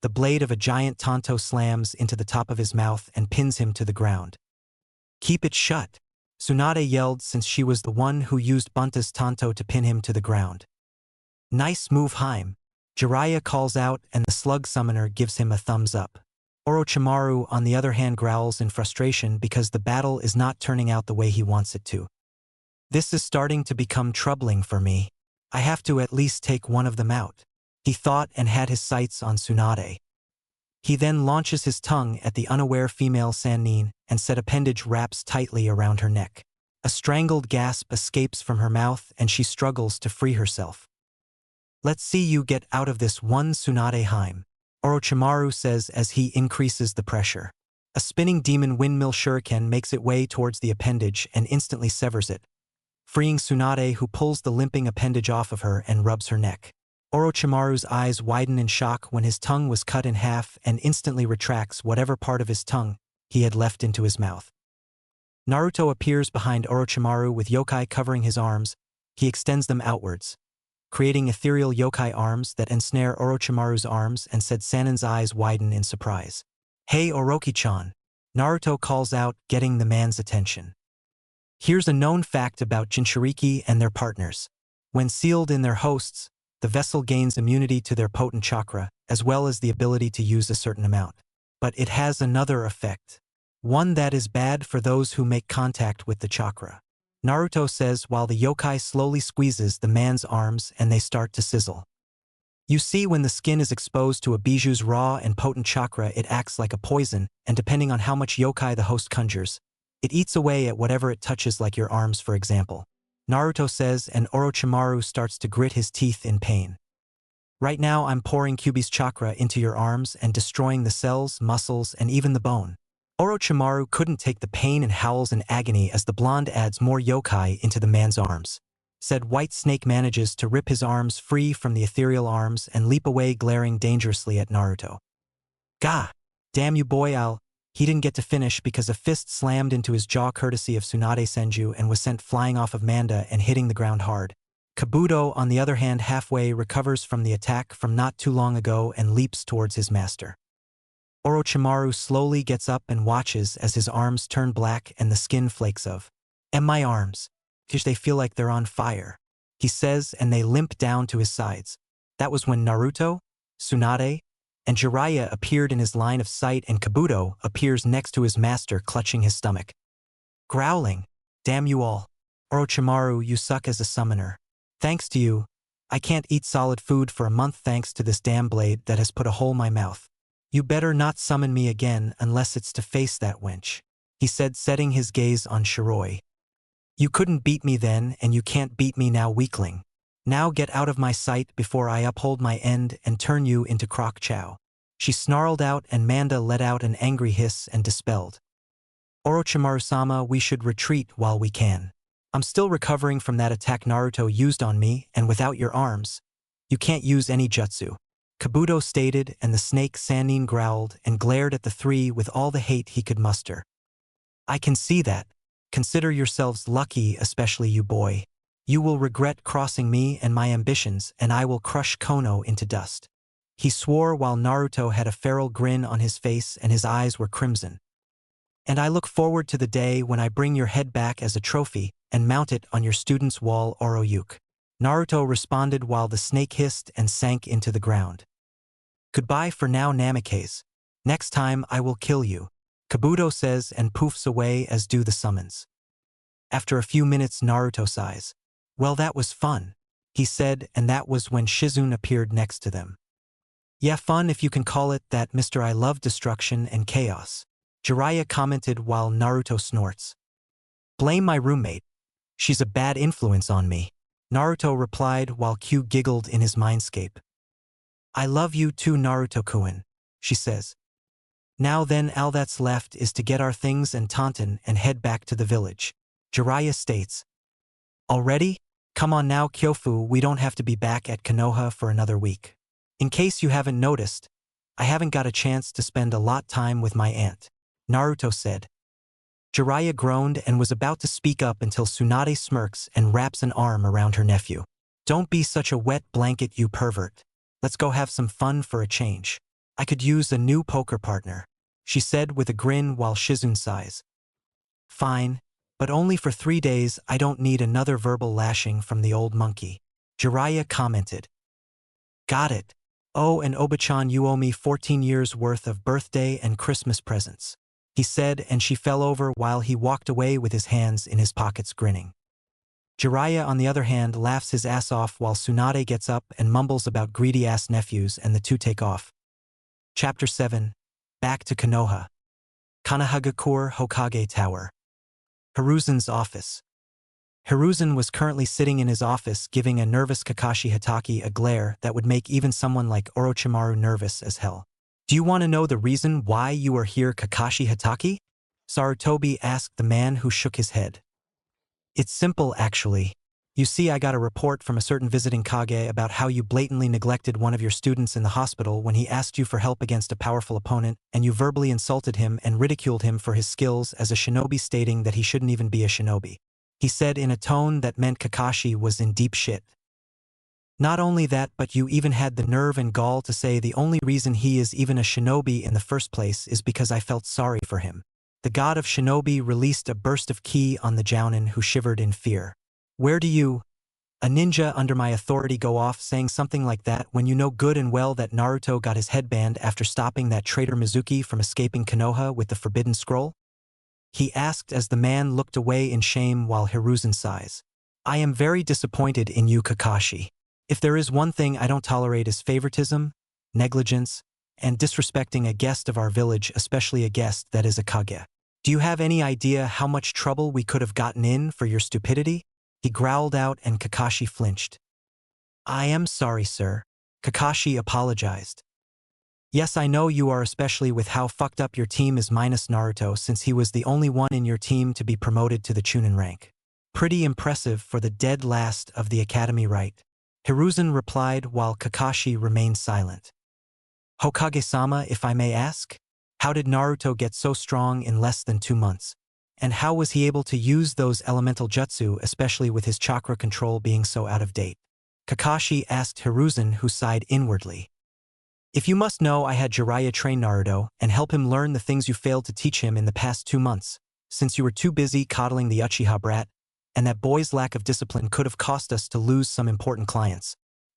the blade of a giant Tonto slams into the top of his mouth and pins him to the ground. Keep it shut, Tsunade yelled, since she was the one who used Bunta's Tonto to pin him to the ground. Nice move, Haim, Jiraiya calls out, and the slug summoner gives him a thumbs up. Orochimaru on the other hand growls in frustration because the battle is not turning out the way he wants it to. This is starting to become troubling for me. I have to at least take one of them out, he thought, and had his sights on Tsunade. He then launches his tongue at the unaware female Sannin, and said appendage wraps tightly around her neck. A strangled gasp escapes from her mouth and she struggles to free herself. Let's see you get out of this one, Tsunade Haim, Orochimaru says as he increases the pressure. A spinning demon windmill shuriken makes its way towards the appendage and instantly severs it, freeing Tsunade, who pulls the limping appendage off of her and rubs her neck. Orochimaru's eyes widen in shock when his tongue was cut in half and instantly retracts whatever part of his tongue he had left into his mouth. Naruto appears behind Orochimaru with yokai covering his arms. He extends them outwards, creating ethereal yokai arms that ensnare Orochimaru's arms, and said Sannin's eyes widen in surprise. Hey Oroki-chan, Naruto calls out, getting the man's attention. Here's a known fact about Jinchuriki and their partners. When sealed in their hosts, the vessel gains immunity to their potent chakra, as well as the ability to use a certain amount. But it has another effect. One that is bad for those who make contact with the chakra, Naruto says while the yokai slowly squeezes the man's arms and they start to sizzle. You see, when the skin is exposed to a bijuu's raw and potent chakra, it acts like a poison, and depending on how much yokai the host conjures, it eats away at whatever it touches, like your arms for example, Naruto says, and Orochimaru starts to grit his teeth in pain. Right now I'm pouring Kyuubi's chakra into your arms and destroying the cells, muscles, and even the bone. Orochimaru couldn't take the pain and howls in agony as the blonde adds more yokai into the man's arms. Said White Snake manages to rip his arms free from the ethereal arms and leap away, glaring dangerously at Naruto. Gah! Damn you boy, He didn't get to finish because a fist slammed into his jaw courtesy of Tsunade Senju and was sent flying off of Manda and hitting the ground hard. Kabuto on the other hand halfway recovers from the attack from not too long ago and leaps towards his master. Orochimaru slowly gets up and watches as his arms turn black and the skin flakes of. And my arms, because they feel like they're on fire, he says, and they limp down to his sides. That was when Naruto, Tsunade, and Jiraiya appeared in his line of sight, and Kabuto appears next to his master clutching his stomach. Growling, damn you all. Orochimaru, you suck as a summoner. Thanks to you, I can't eat solid food for a month thanks to this damn blade that has put a hole in my mouth. You better not summon me again unless it's to face that wench, he said, setting his gaze on Shiroi. You couldn't beat me then, and you can't beat me now, weakling. Now get out of my sight before I uphold my end and turn you into croc chow. She snarled out, and Manda let out an angry hiss and dispelled. Orochimaru-sama, we should retreat while we can. I'm still recovering from that attack Naruto used on me, and without your arms, You can't use any jutsu. Kabuto stated, and the snake Sannin growled and glared at the three with all the hate he could muster. I can see that. Consider yourselves lucky, especially you boy. You will regret crossing me and my ambitions, and I will crush Kono into dust. He swore while Naruto had a feral grin on his face and his eyes were crimson. And I look forward to the day when I bring your head back as a trophy and mount it on your student's wall, Oroyuke. Naruto responded while the snake hissed and sank into the ground. Goodbye for now, Namikaze. Next time I will kill you, Kabuto says and poofs away, as do the summons. After a few minutes, Naruto sighs. Well, that was fun, he said, and that was when Shizune appeared next to them. Yeah, fun if you can call it that, Mr. I love destruction and chaos, Jiraiya commented while Naruto snorts. Blame my roommate. She's a bad influence on me, Naruto replied while Q giggled in his mindscape. I love you too, Naruto-kun, she says. Now then, all that's left is to get our things and Taunton and head back to the village, Jiraiya states. Already? Come on now, Kyofu, we don't have to be back at Konoha for another week. In case you haven't noticed, I haven't got a chance to spend a lot time with my aunt, Naruto said. Jiraiya groaned and was about to speak up until Tsunade smirks and wraps an arm around her nephew. Don't be such a wet blanket, you pervert. Let's go have some fun for a change. I could use a new poker partner, she said with a grin while Shizune sighs. Fine, but only for 3 days. I don't need another verbal lashing from the old monkey, Jiraiya commented. Got it. Oh, and Oba-chan, you owe me 14 years worth of birthday and Christmas presents, he said, and she fell over while he walked away with his hands in his pockets grinning. Jiraiya, on the other hand, laughs his ass off while Tsunade gets up and mumbles about greedy-ass nephews, and the two take off. Chapter 7. Back to Konoha. Kanahagakure Hokage Tower. Hiruzen's office. Hiruzen was currently sitting in his office giving a nervous Kakashi Hatake a glare that would make even someone like Orochimaru nervous as hell. Do you want to know the reason why you are here, Kakashi Hatake? Sarutobi asked the man who shook his head. It's simple, actually. You see, I got a report from a certain visiting Kage about how you blatantly neglected one of your students in the hospital when he asked you for help against a powerful opponent, and you verbally insulted him and ridiculed him for his skills as a shinobi, stating that he shouldn't even be a shinobi. He said in a tone that meant Kakashi was in deep shit. Not only that, but you even had the nerve and gall to say the only reason he is even a shinobi in the first place is because I felt sorry for him. The god of shinobi released a burst of ki on the jounin, who shivered in fear. Where do you, a ninja under my authority, go off saying something like that when you know good and well that Naruto got his head banned after stopping that traitor Mizuki from escaping Konoha with the forbidden scroll? He asked as the man looked away in shame while Hiruzen sighs. I am very disappointed in you, Kakashi. If there is one thing I don't tolerate is favoritism, negligence, and disrespecting a guest of our village, especially a guest that is a Kage. Do you have any idea how much trouble we could have gotten in for your stupidity? He growled out, and Kakashi flinched. I am sorry, sir. Kakashi apologized. Yes, I know you are, especially with how fucked up your team is minus Naruto, since he was the only one in your team to be promoted to the Chunin rank. Pretty impressive for the dead last of the academy, right? Hiruzen replied while Kakashi remained silent. Hokage-sama, if I may ask? How did Naruto get so strong in less than 2 months? And how was he able to use those elemental jutsu, especially with his chakra control being so out of date? Kakashi asked Hiruzen, who sighed inwardly. If you must know, I had Jiraiya train Naruto and help him learn the things you failed to teach him in the past 2 months, since you were too busy coddling the Uchiha brat, and that boy's lack of discipline could have cost us to lose some important clients.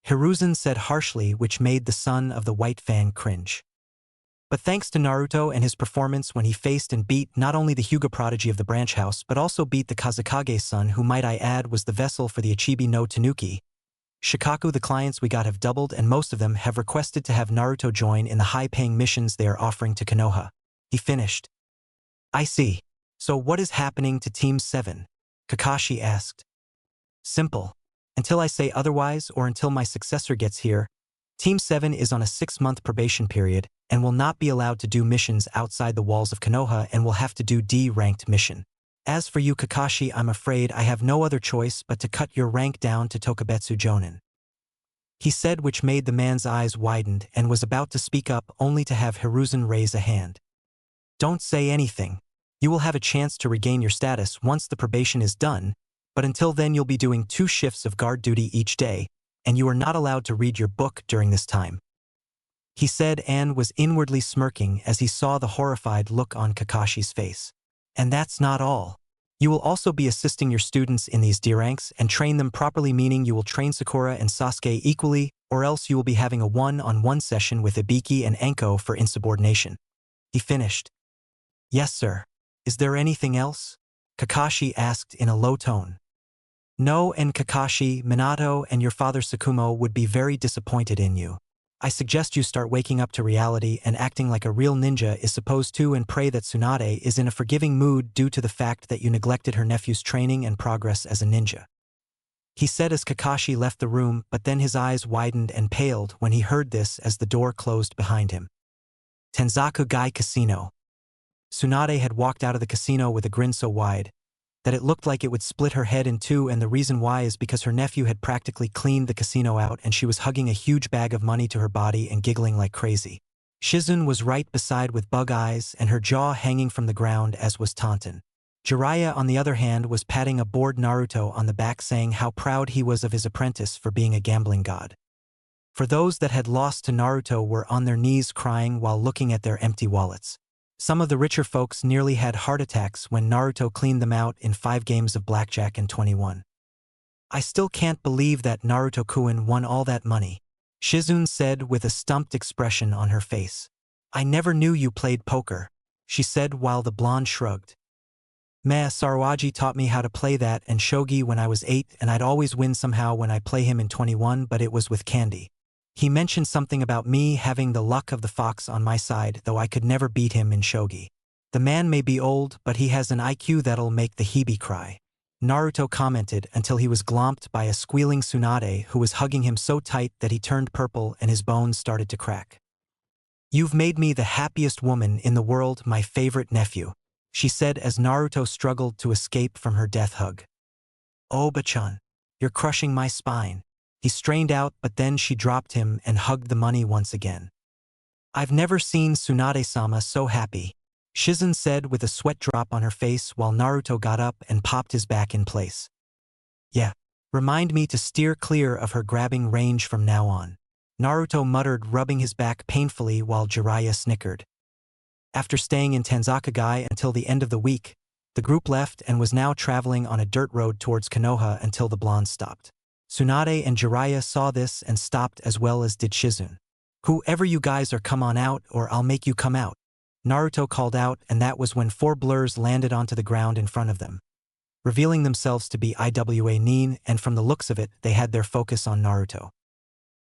Hiruzen said harshly, which made the son of the White Fang cringe. But thanks to Naruto and his performance when he faced and beat not only the Hyuga prodigy of the branch house but also beat the Kazekage's son, who might I add was the vessel for the Ichibi no Tanuki, Shikaku, the clients we got have doubled, and most of them have requested to have Naruto join in the high-paying missions they are offering to Konoha. He finished. I see. So what is happening to Team 7? Kakashi asked. Simple. Until I say otherwise or until my successor gets here, Team 7 is on a 6-month probation period and will not be allowed to do missions outside the walls of Konoha and will have to do D-ranked mission. As for you, Kakashi, I'm afraid I have no other choice but to cut your rank down to Tokubetsu Jonin. he said, which made the man's eyes widened and was about to speak up only to have Hiruzen raise a hand. Don't say anything. You will have a chance to regain your status once the probation is done, but until then you'll be doing 2 shifts of guard duty each day, and you are not allowed to read your book during this time, he said, and was inwardly smirking as he saw the horrified look on Kakashi's face. And that's not all. You will also be assisting your students in these D ranks and train them properly, meaning you will train Sakura and Sasuke equally, or else you will be having a one-on-one session with Ibiki and Anko for insubordination. He finished. Yes, sir. Is there anything else? Kakashi asked in a low tone. No, and Kakashi, Minato, and your father Tsukumo would be very disappointed in you. I suggest you start waking up to reality and acting like a real ninja is supposed to, and pray that Tsunade is in a forgiving mood due to the fact that you neglected her nephew's training and progress as a ninja. He said as Kakashi left the room, but then his eyes widened and paled when he heard this as the door closed behind him. Tenzaku Gai Casino. Tsunade had walked out of the casino with a grin so wide that it looked like it would split her head in two, and the reason why is because her nephew had practically cleaned the casino out and she was hugging a huge bag of money to her body and giggling like crazy. Shizune was right beside with bug eyes and her jaw hanging from the ground, as was Taunton. Jiraiya, on the other hand, was patting a bored Naruto on the back, saying how proud he was of his apprentice for being a gambling god. For those that had lost to Naruto were on their knees crying while looking at their empty wallets. Some of the richer folks nearly had heart attacks when Naruto cleaned them out in 5 games of blackjack and 21. I still can't believe that Naruto-kun won all that money, Shizune said with a stumped expression on her face. I never knew you played poker, she said while the blonde shrugged. Meh, Sarawaji taught me how to play that and shogi when I was 8, and I'd always win somehow when I play him in 21, but it was with candy. He mentioned something about me having the luck of the fox on my side, though I could never beat him in shogi. The man may be old, but he has an IQ that'll make the Hebe cry, Naruto commented until he was glomped by a squealing Tsunade who was hugging him so tight that he turned purple and his bones started to crack. You've made me the happiest woman in the world, my favorite nephew, she said as Naruto struggled to escape from her death hug. Oh, Bachan, you're crushing my spine. He strained out, but then she dropped him and hugged the money once again. I've never seen Tsunade-sama so happy, Shizune said with a sweat drop on her face while Naruto got up and popped his back in place. Yeah, remind me to steer clear of her grabbing range from now on, Naruto muttered, rubbing his back painfully while Jiraiya snickered. After staying in Tanzakagai until the end of the week, the group left and was now traveling on a dirt road towards Konoha until the blonde stopped. Tsunade and Jiraiya saw this and stopped, as well as did Shizune. Whoever you guys are, come on out or I'll make you come out, Naruto called out, and that was when 4 blurs landed onto the ground in front of them, revealing themselves to be IWA Nin, and from the looks of it they had their focus on Naruto.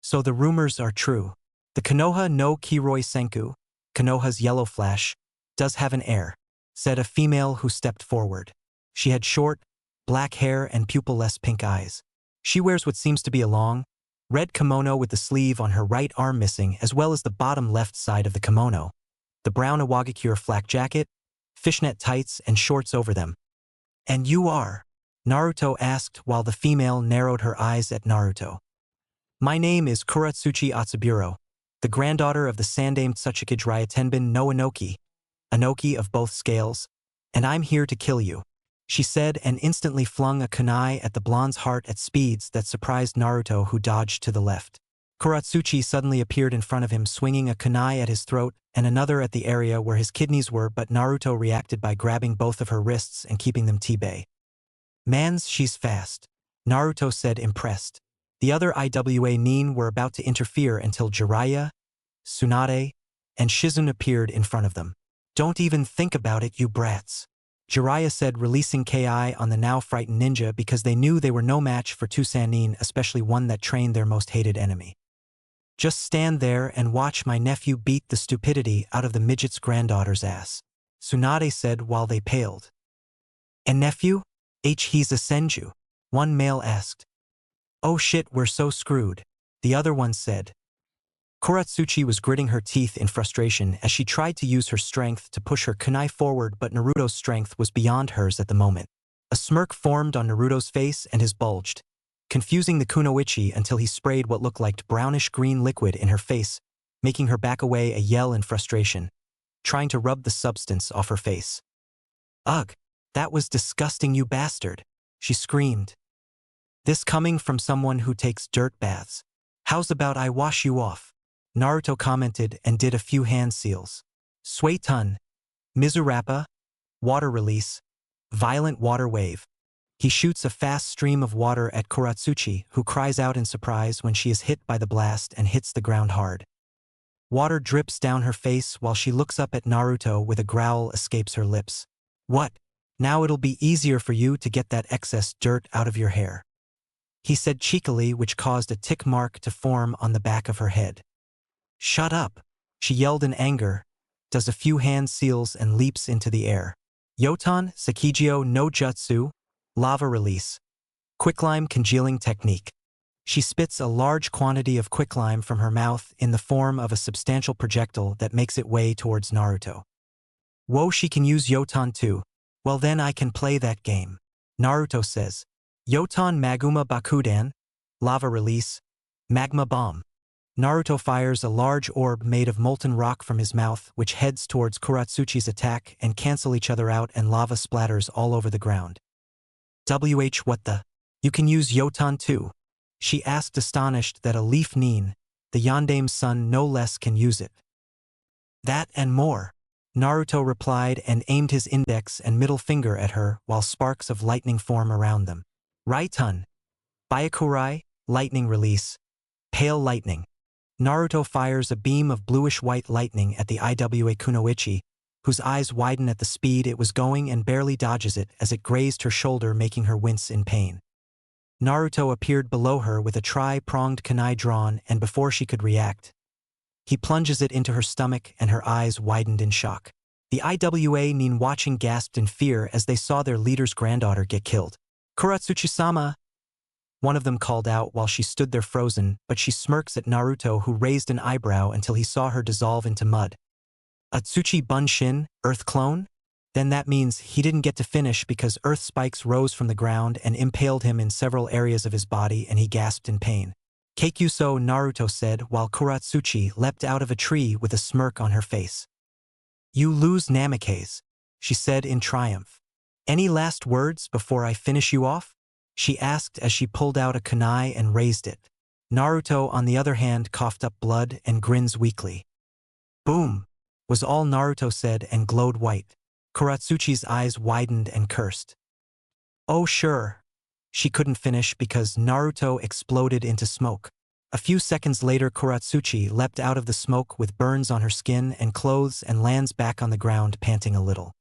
So the rumors are true. The Konoha no Kiroi Senku, Konoha's yellow flash, does have an heir, said a female who stepped forward. She had short, black hair and pupil-less pink eyes. She wears what seems to be a long, red kimono with the sleeve on her right arm missing, as well as the bottom left side of the kimono, the brown Awagakure flak jacket, fishnet tights and shorts over them. And you are? Naruto asked while the female narrowed her eyes at Naruto. My name is Kuratsuchi Atsuburo, the granddaughter of the Sandame Tsuchika Jiraiya Tenbin no Inoki, Inoki of both scales, and I'm here to kill you, she said, and instantly flung a kunai at the blonde's heart at speeds that surprised Naruto, who dodged to the left. Kuratsuchi suddenly appeared in front of him, swinging a kunai at his throat and another at the area where his kidneys were, but Naruto reacted by grabbing both of her wrists and keeping them t-bay. Mans, she's fast, Naruto said, impressed. The other IWA Nin were about to interfere until Jiraiya, Tsunade, and Shizune appeared in front of them. Don't even think about it, you brats, Jiraiya said, releasing Ki on the now frightened ninja because they knew they were no match for 2 Sannin, especially one that trained their most hated enemy. Just stand there and watch my nephew beat the stupidity out of the midget's granddaughter's ass, Tsunade said while they paled. And nephew? He's a senju, one male asked. Oh shit, we're so screwed, the other one said. Kuratsuchi was gritting her teeth in frustration as she tried to use her strength to push her kunai forward, but Naruto's strength was beyond hers at the moment. A smirk formed on Naruto's face and his bulged, confusing the kunoichi until he sprayed what looked like brownish-green liquid in her face, making her back away a yell in frustration, trying to rub the substance off her face. "Ugh, that was disgusting, you bastard," she screamed. "This coming from someone who takes dirt baths. How's about I wash you off?" Naruto commented and did a few hand seals. Suetun, Mizurappa, water release, violent water wave. He shoots a fast stream of water at Kuratsuchi, who cries out in surprise when she is hit by the blast and hits the ground hard. Water drips down her face while she looks up at Naruto with a growl escapes her lips. "What? Now it'll be easier for you to get that excess dirt out of your hair," he said cheekily, which caused a tick mark to form on the back of her head. "Shut up," she yelled in anger, does a few hand seals and leaps into the air. Yoton Sekijio no Jutsu, lava release. Quicklime congealing technique. She spits a large quantity of quicklime from her mouth in the form of a substantial projectile that makes its way towards Naruto. "Whoa, she can use Yoton too. Well then I can play that game," Naruto says. Yoton Maguma Bakudan, lava release, magma bomb. Naruto fires a large orb made of molten rock from his mouth, which heads towards Kuratsuchi's attack and cancel each other out, and lava splatters all over the ground. What the? You can use Yoton too?" she asked, astonished that a Leaf Nin, the Yandame's son no less, can use it. "That and more," Naruto replied and aimed his index and middle finger at her while sparks of lightning form around them. Raitun, Byakurai, lightning release, pale lightning. Naruto fires a beam of bluish-white lightning at the Iwa Kunoichi, whose eyes widen at the speed it was going and barely dodges it as it grazed her shoulder, making her wince in pain. Naruto appeared below her with a tri-pronged kunai drawn, and before she could react, he plunges it into her stomach and her eyes widened in shock. The Iwa Nin watching gasped in fear as they saw their leader's granddaughter get killed. "Kuratsuchi-sama!" one of them called out while she stood there frozen, but she smirks at Naruto, who raised an eyebrow until he saw her dissolve into mud. "Atsuchi Bunshin, Earth Clone? Then that means he didn't get to finish because earth spikes rose from the ground and impaled him in several areas of his body and he gasped in pain." "Keikyuso," Naruto said while Kuratsuchi leapt out of a tree with a smirk on her face. "You lose, Namikaze," she said in triumph. "Any last words before I finish you off?" she asked as she pulled out a kunai and raised it. Naruto, on the other hand, coughed up blood and grins weakly. "Boom," was all Naruto said and glowed white. Kuratsuchi's eyes widened and cursed. "Oh sure." She couldn't finish because Naruto exploded into smoke. A few seconds later, Kuratsuchi leapt out of the smoke with burns on her skin and clothes and lands back on the ground, panting a little.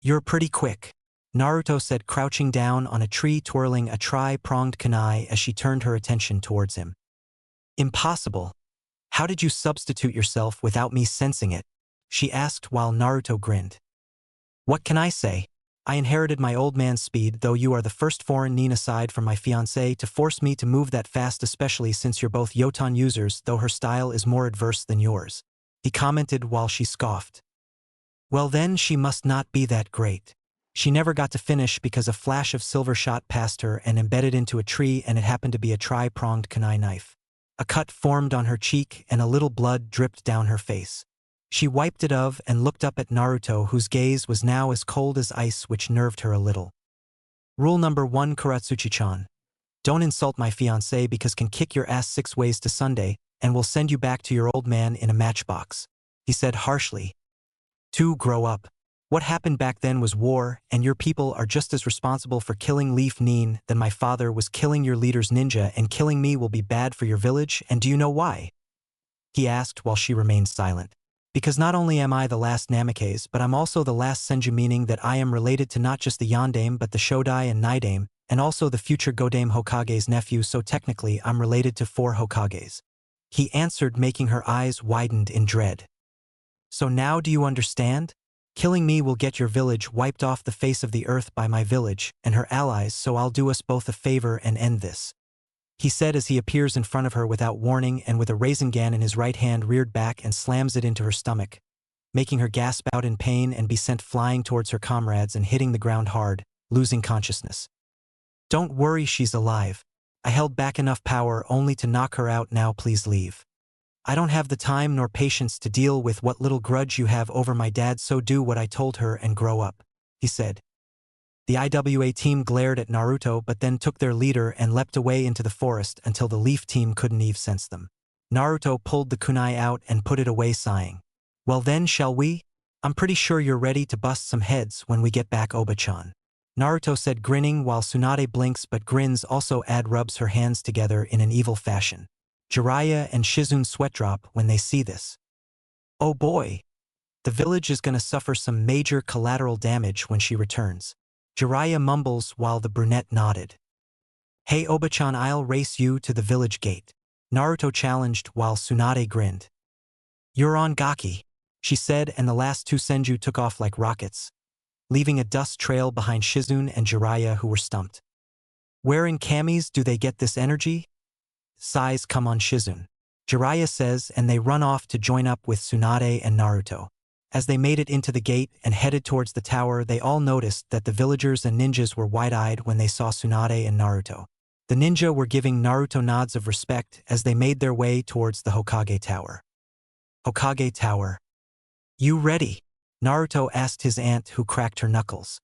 "You're pretty quick," Naruto said, crouching down on a tree, twirling a tri-pronged kunai as she turned her attention towards him. "Impossible. How did you substitute yourself without me sensing it?" she asked while Naruto grinned. "What can I say? I inherited my old man's speed, though you are the first foreign Nin aside from my fiancée to force me to move that fast, especially since you're both Yoton users, though her style is more adverse than yours," he commented while she scoffed. "Well then she must not be that great. She never got to finish because a flash of silver shot past her and embedded into a tree, and it happened to be a tri-pronged kunai knife. A cut formed on her cheek and a little blood dripped down her face. She wiped it off and looked up at Naruto, whose gaze was now as cold as ice, which nerved her a little. "Rule number 1, Kuratsuchi-chan. Don't insult my fiancé because can kick your ass 6 ways to Sunday and will send you back to your old man in a matchbox," he said harshly. 2. Grow up. What happened back then was war, and your people are just as responsible for killing Leaf Nin than my father was. Killing your leader's ninja and killing me will be bad for your village, and do you know why?" he asked while she remained silent. "Because not only am I the last Namikaze, but I'm also the last Senju, meaning that I am related to not just the Yandame but the Shodai and Naidame, and also the future Godame Hokage's nephew, so technically I'm related to 4 Hokages," he answered, making her eyes widened in dread. "So now do you understand? Killing me will get your village wiped off the face of the earth by my village and her allies, so I'll do us both a favor and end this," he said as he appears in front of her without warning and with a Rasengan in his right hand reared back and slams it into her stomach, making her gasp out in pain and be sent flying towards her comrades and hitting the ground hard, losing consciousness. "Don't worry, she's alive. I held back enough power only to knock her out. Now please leave. I don't have the time nor patience to deal with what little grudge you have over my dad, so do what I told her and grow up," he said. The IWA team glared at Naruto but then took their leader and leapt away into the forest until the Leaf team couldn't even sense them. Naruto pulled the kunai out and put it away, sighing. "Well then, shall we? I'm pretty sure you're ready to bust some heads when we get back, Oba-chan," Naruto said, grinning, while Tsunade blinks but grins also rubs her hands together in an evil fashion. Jiraiya and Shizune sweat drop when they see this. Oh boy! The village is gonna suffer some major collateral damage when she returns, Jiraiya mumbles while the brunette nodded. "Hey Oba-chan, I'll race you to the village gate," Naruto challenged while Tsunade grinned. "You're on Gaki," she said, and the last two Senju took off like rockets, leaving a dust trail behind Shizune and Jiraiya, who were stumped. "Where in Kami's do they get this energy?" Sighs come on Shizune. Jiraiya says, and they run off to join up with Tsunade and Naruto. As they made it into the gate and headed towards the tower, they all noticed that the villagers and ninjas were wide-eyed when they saw Tsunade and Naruto. The ninja were giving Naruto nods of respect as they made their way towards the Hokage Tower. "Hokage Tower. You ready?" Naruto asked his aunt, who cracked her knuckles.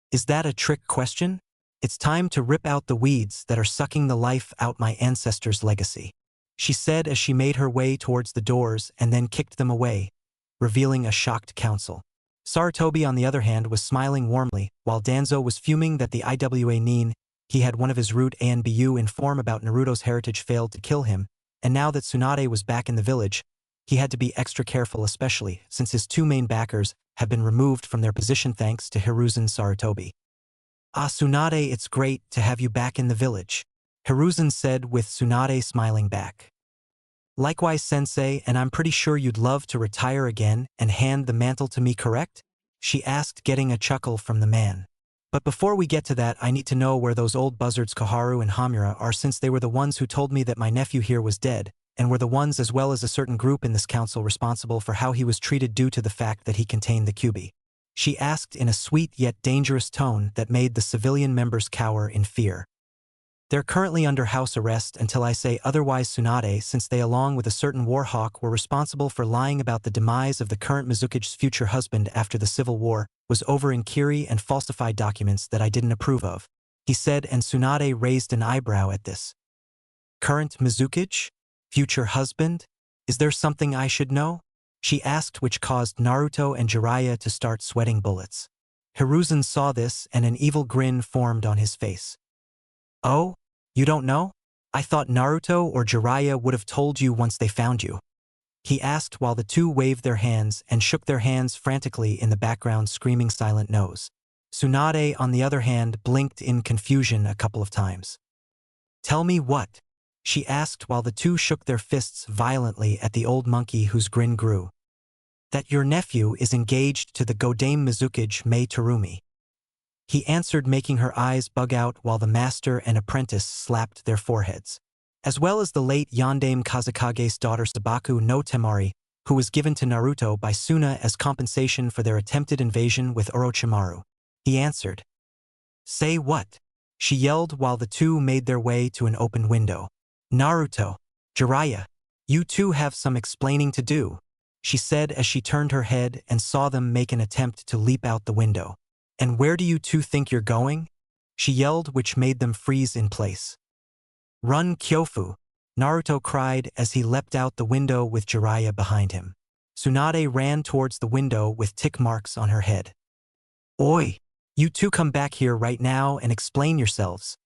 "Is that a trick question? It's time to rip out the weeds that are sucking the life out my ancestors' legacy," she said as she made her way towards the doors and then kicked them away, revealing a shocked council. Sarutobi, on the other hand, was smiling warmly, while Danzo was fuming that the IWA Nin, he had one of his root ANBU inform about Naruto's heritage, failed to kill him, and now that Tsunade was back in the village, he had to be extra careful, especially since his two main backers had been removed from their position thanks to Hiruzen Sarutobi. "Ah, Tsunade, it's great to have you back in the village," Hiruzen said, with Tsunade smiling back. "Likewise, sensei, and I'm pretty sure you'd love to retire again and hand the mantle to me, correct?" she asked, getting a chuckle from the man. "But before we get to that, I need to know where those old buzzards Koharu and Hamura are, since they were the ones who told me that my nephew here was dead, and were the ones, as well as a certain group in this council, responsible for how he was treated due to the fact that he contained the Kyuubi," she asked in a sweet yet dangerous tone that made the civilian members cower in fear. "They're currently under house arrest until I say otherwise, Tsunade, since they, along with a certain Warhawk, were responsible for lying about the demise of the current Mizuki's future husband after the Civil War was over in Kiri and falsified documents that I didn't approve of," he said, and Tsunade raised an eyebrow at this. "Current Mizuki? Future husband? Is there something I should know?" she asked, which caused Naruto and Jiraiya to start sweating bullets. Hiruzen saw this and an evil grin formed on his face. "Oh? You don't know? I thought Naruto or Jiraiya would have told you once they found you," he asked, while the two waved their hands and shook their hands frantically in the background, screaming silent no's. Tsunade, on the other hand, blinked in confusion a couple of times. "Tell me what?" she asked, while the two shook their fists violently at the old monkey, whose grin grew. "That your nephew is engaged to the Godame Mizuki Mei Terumi," he answered, making her eyes bug out while the master and apprentice slapped their foreheads. "As well as the late Yondaime Kazakage's daughter Sabaku no Temari, who was given to Naruto by Suna as compensation for their attempted invasion with Orochimaru," he answered. "Say what?" she yelled, while the two made their way to an open window. "Naruto, Jiraiya, you two have some explaining to do," she said as she turned her head and saw them make an attempt to leap out the window. "And where do you two think you're going?" she yelled, which made them freeze in place. "Run, Kyofu!" Naruto cried as he leapt out the window with Jiraiya behind him. Tsunade ran towards the window with tick marks on her head. "Oi! You two come back here right now and explain yourselves,"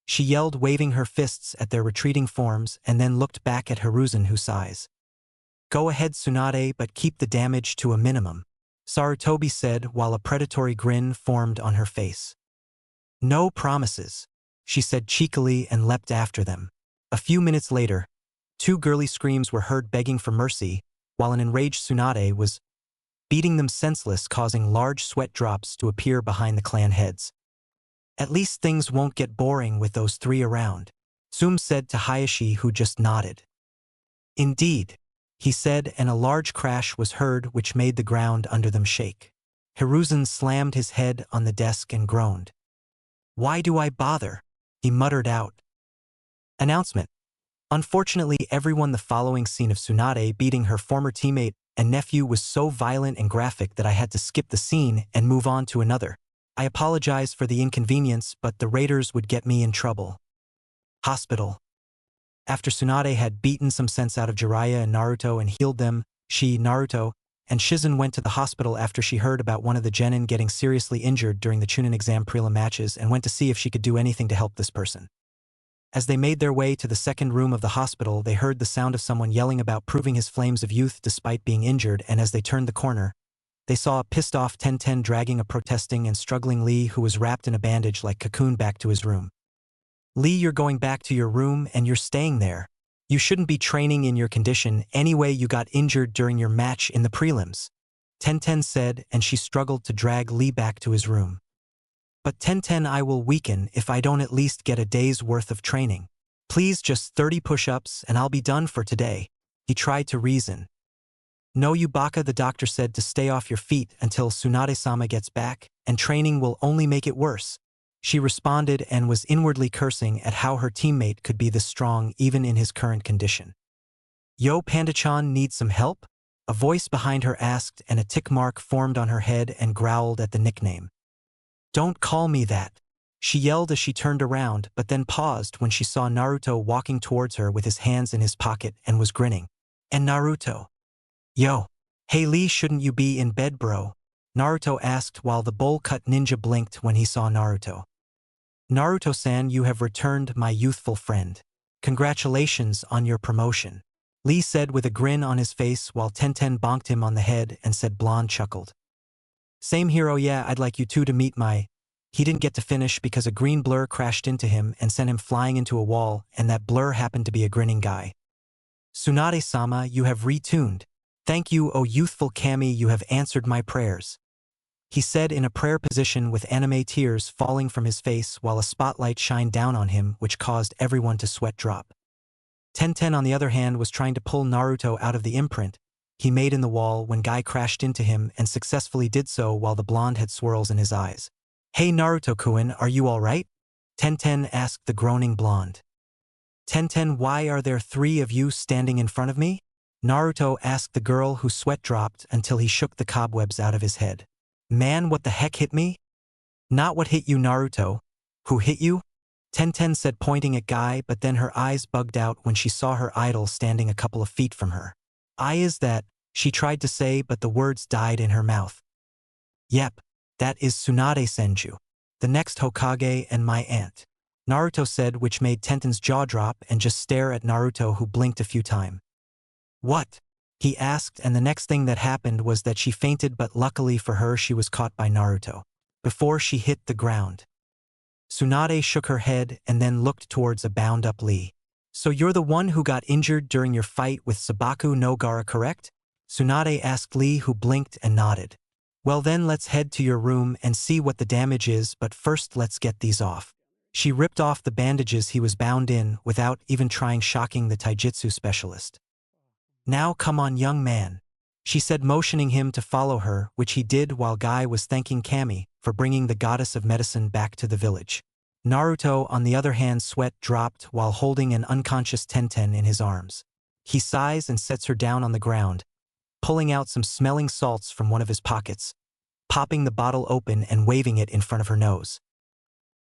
she yelled, waving her fists at their retreating forms, and then looked back at Hiruzen, who sighs. "Go ahead, Tsunade, but keep the damage to a minimum," Sarutobi said, while a predatory grin formed on her face. "No promises," she said cheekily and leapt after them. A few minutes later, two girly screams were heard begging for mercy, while an enraged Tsunade was beating them senseless, causing large sweat drops to appear behind the clan heads. "At least things won't get boring with those three around," Tsum said to Hayashi, who just nodded. "Indeed," he said, and a large crash was heard which made the ground under them shake. Hiruzen slammed his head on the desk and groaned. "Why do I bother?" he muttered out. Announcement. Unfortunately, everyone, the following scene of Tsunade beating her former teammate and nephew was so violent and graphic that I had to skip the scene and move on to another. I apologize for the inconvenience, but the raiders would get me in trouble. Hospital. After Tsunade had beaten some sense out of Jiraiya and Naruto and healed them, she, Naruto, and Shizen went to the hospital after she heard about one of the genin getting seriously injured during the Chunin exam prelim matches and went to see if she could do anything to help this person. As they made their way to the second room of the hospital, they heard the sound of someone yelling about proving his flames of youth despite being injured, and as they turned the corner, they saw a pissed-off Tenten dragging a protesting and struggling Lee who was wrapped in a bandage like cocoon back to his room. Lee, you're going back to your room and you're staying there. You shouldn't be training in your condition anyway, you got injured during your match in the prelims, Tenten said, and she struggled to drag Lee back to his room. But Tenten, I will weaken if I don't at least get a day's worth of training. Please, just 30 push-ups and I'll be done for today, he tried to reason. No, you baka, the doctor said to stay off your feet until Tsunade-sama gets back, and training will only make it worse. She responded and was inwardly cursing at how her teammate could be this strong even in his current condition. Yo, Panda-chan, need some help? A voice behind her asked, and a tick mark formed on her head and growled at the nickname. Don't call me that, she yelled as she turned around, but then paused when she saw Naruto walking towards her with his hands in his pocket and was grinning. And Naruto. Yo. Hey Lee, shouldn't you be in bed, bro? Naruto asked while the bowl-cut ninja blinked when he saw Naruto. Naruto-san, you have returned, my youthful friend. Congratulations on your promotion, Lee said with a grin on his face while Tenten bonked him on the head and said Blonde chuckled. Same hero, yeah, I'd like you two to meet my... He didn't get to finish because a green blur crashed into him and sent him flying into a wall, and that blur happened to be a grinning guy. Tsunade-sama, you have retuned. Thank you, O youthful Kami, you have answered my prayers, he said in a prayer position with anime tears falling from his face while a spotlight shined down on him which caused everyone to sweat drop. Tenten, on the other hand, was trying to pull Naruto out of the imprint he made in the wall when Guy crashed into him and successfully did so while the blonde had swirls in his eyes. Hey Naruto-kun, are you alright? Tenten asked the groaning blonde. Tenten, why are there 3 of you standing in front of me? Naruto asked the girl whose sweat dropped until he shook the cobwebs out of his head. Man, what the heck hit me? Not what hit you, Naruto. Who hit you? Tenten said, pointing at Guy, but then her eyes bugged out when she saw her idol standing a couple of feet from her. Is that, she tried to say, but the words died in her mouth. Yep, that is Tsunade Senju, the next Hokage and my aunt, Naruto said, which made Tenten's jaw drop and just stare at Naruto, who blinked a few times. What? He asked, and the next thing that happened was that she fainted, but luckily for her she was caught by Naruto before she hit the ground. Tsunade shook her head and then looked towards a bound-up Lee. So you're the one who got injured during your fight with Sabaku no Gara, correct? Tsunade asked Lee, who blinked and nodded. Well then, let's head to your room and see what the damage is, but first let's get these off. She ripped off the bandages he was bound in without even trying, shocking the taijutsu specialist. Now come on, young man, she said, motioning him to follow her, which he did while Guy was thanking Kami for bringing the goddess of medicine back to the village. Naruto, on the other hand, sweat dropped while holding an unconscious Tenten in his arms. He sighs and sets her down on the ground, pulling out some smelling salts from one of his pockets, popping the bottle open and waving it in front of her nose.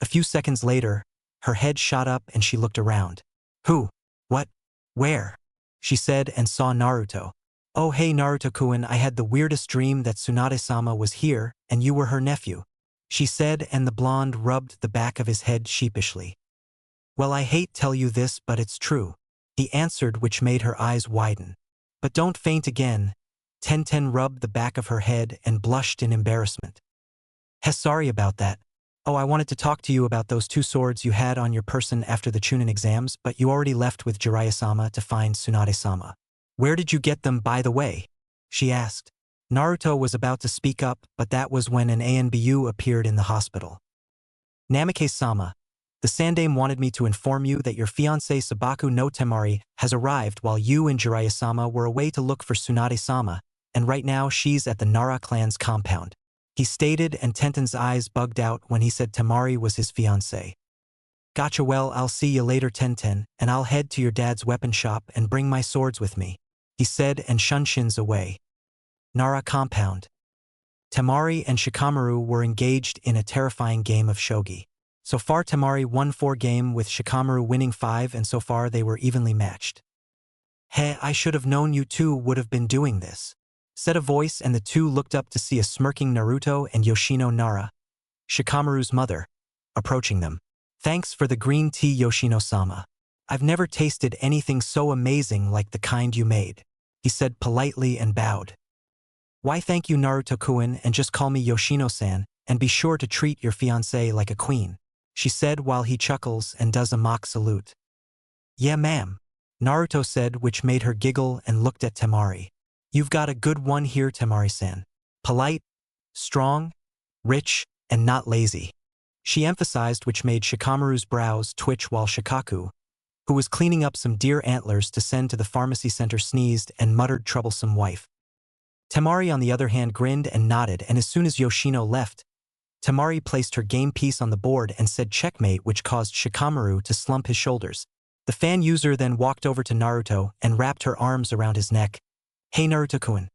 A few seconds later, her head shot up and she looked around. Who? What? Where? She said, and saw Naruto. Oh hey Naruto-kun, I had the weirdest dream that Tsunade-sama was here and you were her nephew, she said, and the blonde rubbed the back of his head sheepishly. Well, I hate tell you this, but it's true, he answered, which made her eyes widen. But don't faint again. Tenten rubbed the back of her head and blushed in embarrassment. Sorry about that. Oh, I wanted to talk to you about those 2 swords you had on your person after the Chunin exams, but you already left with Jiraiya-sama to find Tsunade-sama. Where did you get them, by the way? She asked. Naruto was about to speak up, but that was when an ANBU appeared in the hospital. Namikaze-sama, the Sandaime wanted me to inform you that your fiancé Sabaku no Temari has arrived while you and Jiraiya-sama were away to look for Tsunade-sama, and right now she's at the Nara clan's compound, he stated, and Tenten's eyes bugged out when he said Temari was his fiancé. Gotcha, well, I'll see you later, Tenten, and I'll head to your dad's weapon shop and bring my swords with me, he said and shunshin's away. Nara compound. Temari and Shikamaru were engaged in a terrifying game of shogi. So far Temari won 4 games with Shikamaru winning 5, and so far they were evenly matched. Hey, I should have known you two would have been doing this, said a voice, and the two looked up to see a smirking Naruto and Yoshino Nara, Shikamaru's mother, approaching them. Thanks for the green tea, Yoshino-sama. I've never tasted anything so amazing like the kind you made, he said politely and bowed. Why thank you, Naruto-kun, and just call me Yoshino-san, and be sure to treat your fiancé like a queen, she said while he chuckles and does a mock salute. Yeah, ma'am, Naruto said, which made her giggle and looked at Temari. You've got a good one here, Temari-san. Polite, strong, rich, and not lazy, she emphasized, which made Shikamaru's brows twitch while Shikaku, who was cleaning up some deer antlers to send to the pharmacy center, sneezed and muttered troublesome wife. Temari on the other hand grinned and nodded, and as soon as Yoshino left, Temari placed her game piece on the board and said checkmate, which caused Shikamaru to slump his shoulders. The fan user then walked over to Naruto and wrapped her arms around his neck. Hey Naruto-kun,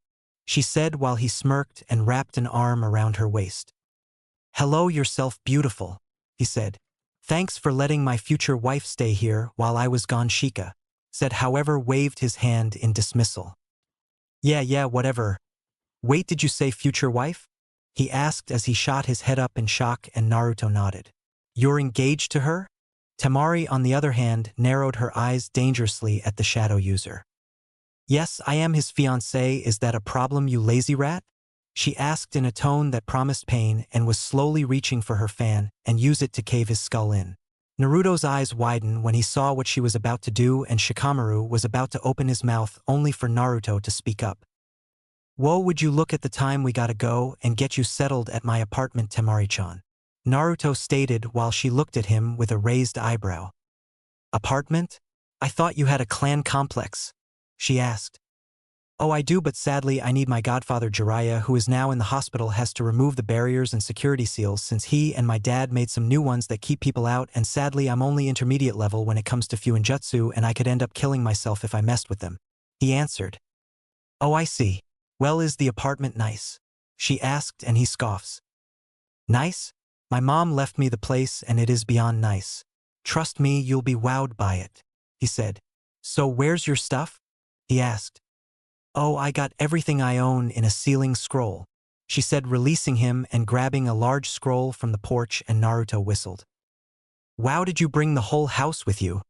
she said while he smirked and wrapped an arm around her waist. Hello yourself, beautiful, he said. Thanks for letting my future wife stay here while I was gone, Shika said, however waved his hand in dismissal. Yeah, whatever. Wait, did you say future wife? He asked as he shot his head up in shock, and Naruto nodded. You're engaged to her? Temari, on the other hand, narrowed her eyes dangerously at the shadow user. Yes, I am his fiancé. Is that a problem, you lazy rat? She asked in a tone that promised pain, and was slowly reaching for her fan and use it to cave his skull in. Naruto's eyes widened when he saw what she was about to do, and Shikamaru was about to open his mouth only for Naruto to speak up. Whoa, would you look at the time, we gotta go and get you settled at my apartment, Temari-chan, Naruto stated while she looked at him with a raised eyebrow. Apartment? I thought you had a clan complex, she asked. Oh, I do, but sadly I need my godfather Jiraiya, who is now in the hospital, has to remove the barriers and security seals since he and my dad made some new ones that keep people out, and sadly I'm only intermediate level when it comes to Fuinjutsu, and I could end up killing myself if I messed with them, he answered. Oh, I see. Well, is the apartment nice? She asked, and he scoffs. Nice? My mom left me the place and it is beyond nice. Trust me, you'll be wowed by it, he said. So where's your stuff? He asked. Oh, I got everything I own in a sealing scroll, she said, releasing him and grabbing a large scroll from the porch, and Naruto whistled. Wow, did you bring the whole house with you?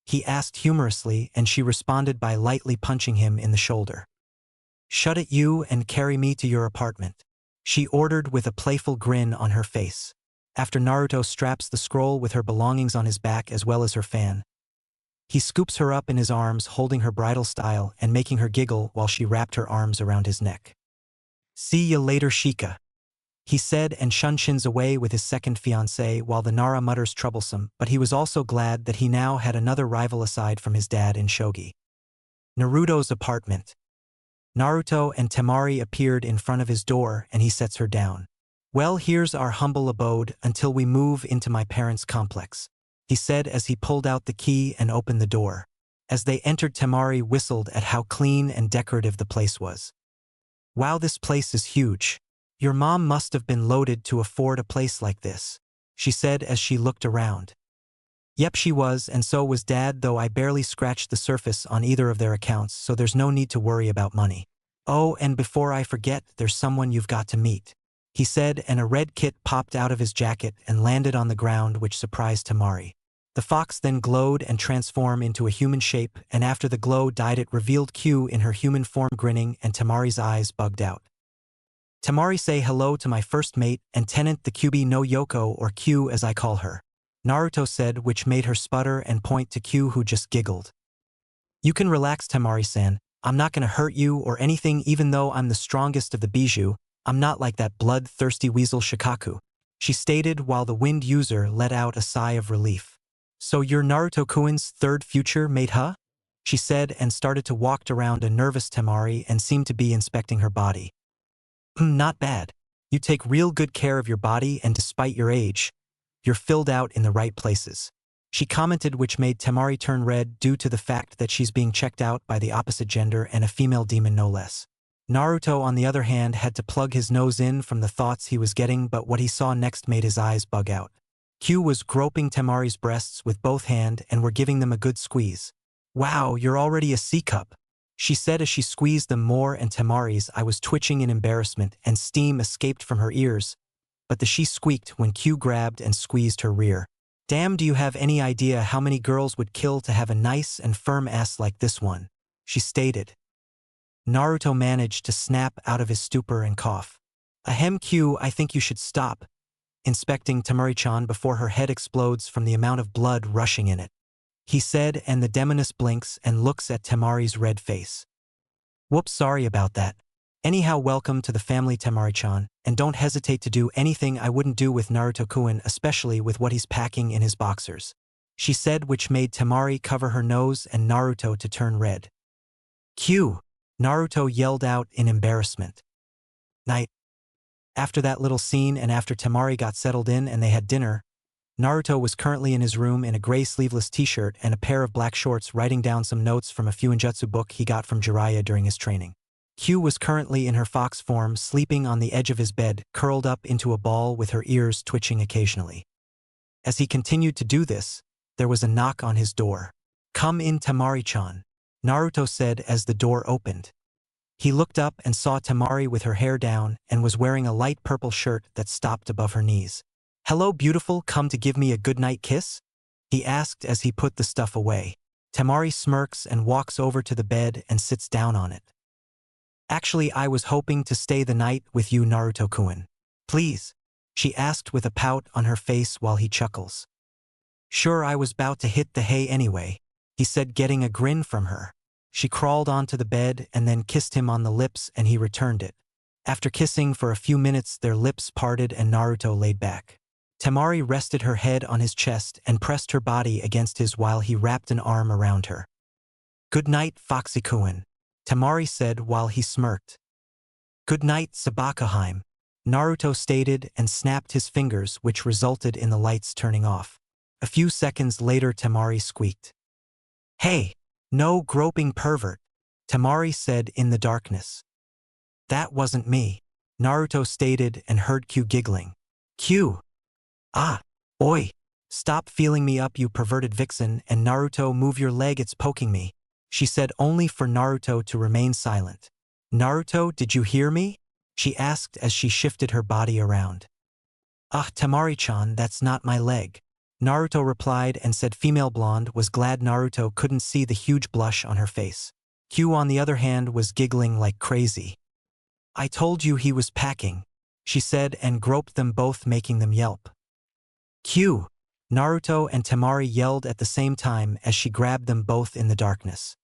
He asked humorously, and she responded by lightly punching him in the shoulder. Shut it, you, and carry me to your apartment, she ordered with a playful grin on her face. After Naruto straps the scroll with her belongings on his back as well as her fan, he scoops her up in his arms, holding her bridal style and making her giggle while she wrapped her arms around his neck. See ya later, Shika, he said, and shunshin's away with his second fiancée while the Nara mutters troublesome, but he was also glad that he now had another rival aside from his dad in shogi. Naruto's apartment. Naruto and Temari appeared in front of his door, and he sets her down. Well, here's our humble abode until we move into my parents' complex, he said as he pulled out the key and opened the door. As they entered, Temari whistled at how clean and decorative the place was. Wow, this place is huge. Your mom must have been loaded to afford a place like this, she said as she looked around. Yep, she was, and so was Dad, though I barely scratched the surface on either of their accounts, so there's no need to worry about money. Oh, and before I forget, there's someone you've got to meet, he said, and a red kit popped out of his jacket and landed on the ground, which surprised Temari. The fox then glowed and transformed into a human shape, and after the glow died it revealed Q in her human form, grinning, and Temari's eyes bugged out. Temari, say hello to my first mate and tenant, the QB no Yoko, or Q as I call her, Naruto said, which made her sputter and point to Q, who just giggled. You can relax, Temari-san. I'm not gonna hurt you or anything, even though I'm the strongest of the Bijou. I'm not like that blood-thirsty weasel Shikaku, she stated while the wind user let out a sigh of relief. So you're Naruto-kun's third future mate, huh? She said and started to walk around a nervous Temari and seemed to be inspecting her body. Not bad. You take real good care of your body, and despite your age, you're filled out in the right places. She commented, which made Temari turn red due to the fact that she's being checked out by the opposite gender and a female demon no less. Naruto, on the other hand, had to plug his nose in from the thoughts he was getting, but what he saw next made his eyes bug out. Q was groping Temari's breasts with both hands and were giving them a good squeeze. "Wow, you're already a C-cup," she said as she squeezed them more, and Temari's eye was twitching in embarrassment and steam escaped from her ears, but she squeaked when Q grabbed and squeezed her rear. "Damn, do you have any idea how many girls would kill to have a nice and firm ass like this one?" she stated. Naruto managed to snap out of his stupor and cough. "Ahem, Q, I think you should stop," inspecting Temari-chan before her head explodes from the amount of blood rushing in it, he said, and the demoness blinks and looks at Temari's red face. "Whoops, sorry about that. Anyhow, welcome to the family, Temari-chan, and don't hesitate to do anything I wouldn't do with Naruto-kun, especially with what he's packing in his boxers," she said, which made Temari cover her nose and Naruto to turn red. "Q!" Naruto yelled out in embarrassment. Night. After that little scene and after Temari got settled in and they had dinner, Naruto was currently in his room in a gray sleeveless t-shirt and a pair of black shorts, writing down some notes from a Fuinjutsu book he got from Jiraiya during his training. Q was currently in her fox form, sleeping on the edge of his bed, curled up into a ball with her ears twitching occasionally. As he continued to do this, there was a knock on his door. "Come in, Temari-chan," Naruto said as the door opened. He looked up and saw Temari with her hair down and was wearing a light purple shirt that stopped above her knees. "Hello, beautiful, come to give me a goodnight kiss?" he asked as he put the stuff away. Temari smirks and walks over to the bed and sits down on it. "Actually, I was hoping to stay the night with you, Naruto-kun. Please?" she asked with a pout on her face while he chuckles. "Sure, I was about to hit the hay anyway," he said, getting a grin from her. She crawled onto the bed and then kissed him on the lips, and he returned it. After kissing for a few minutes, their lips parted and Naruto laid back. Temari rested her head on his chest and pressed her body against his while he wrapped an arm around her. "Good night, Foxy-kun," Temari said while he smirked. "Good night, Sabakaheim," Naruto stated and snapped his fingers, which resulted in the lights turning off. A few seconds later, Temari squeaked. "Hey! No groping, pervert," Temari said in the darkness. "That wasn't me," Naruto stated and heard Q giggling. "Q! Ah! Oi! Stop feeling me up, you perverted vixen, and Naruto, move your leg, it's poking me," she said, only for Naruto to remain silent. "Naruto, did you hear me?" she asked as she shifted her body around. "Ah, Temari-chan, that's not my leg," Naruto replied and said female blonde was glad Naruto couldn't see the huge blush on her face. Q, on the other hand, was giggling like crazy. "I told you he was packing," she said and groped them both, making them yelp. "Q!" Naruto and Temari yelled at the same time as she grabbed them both in the darkness.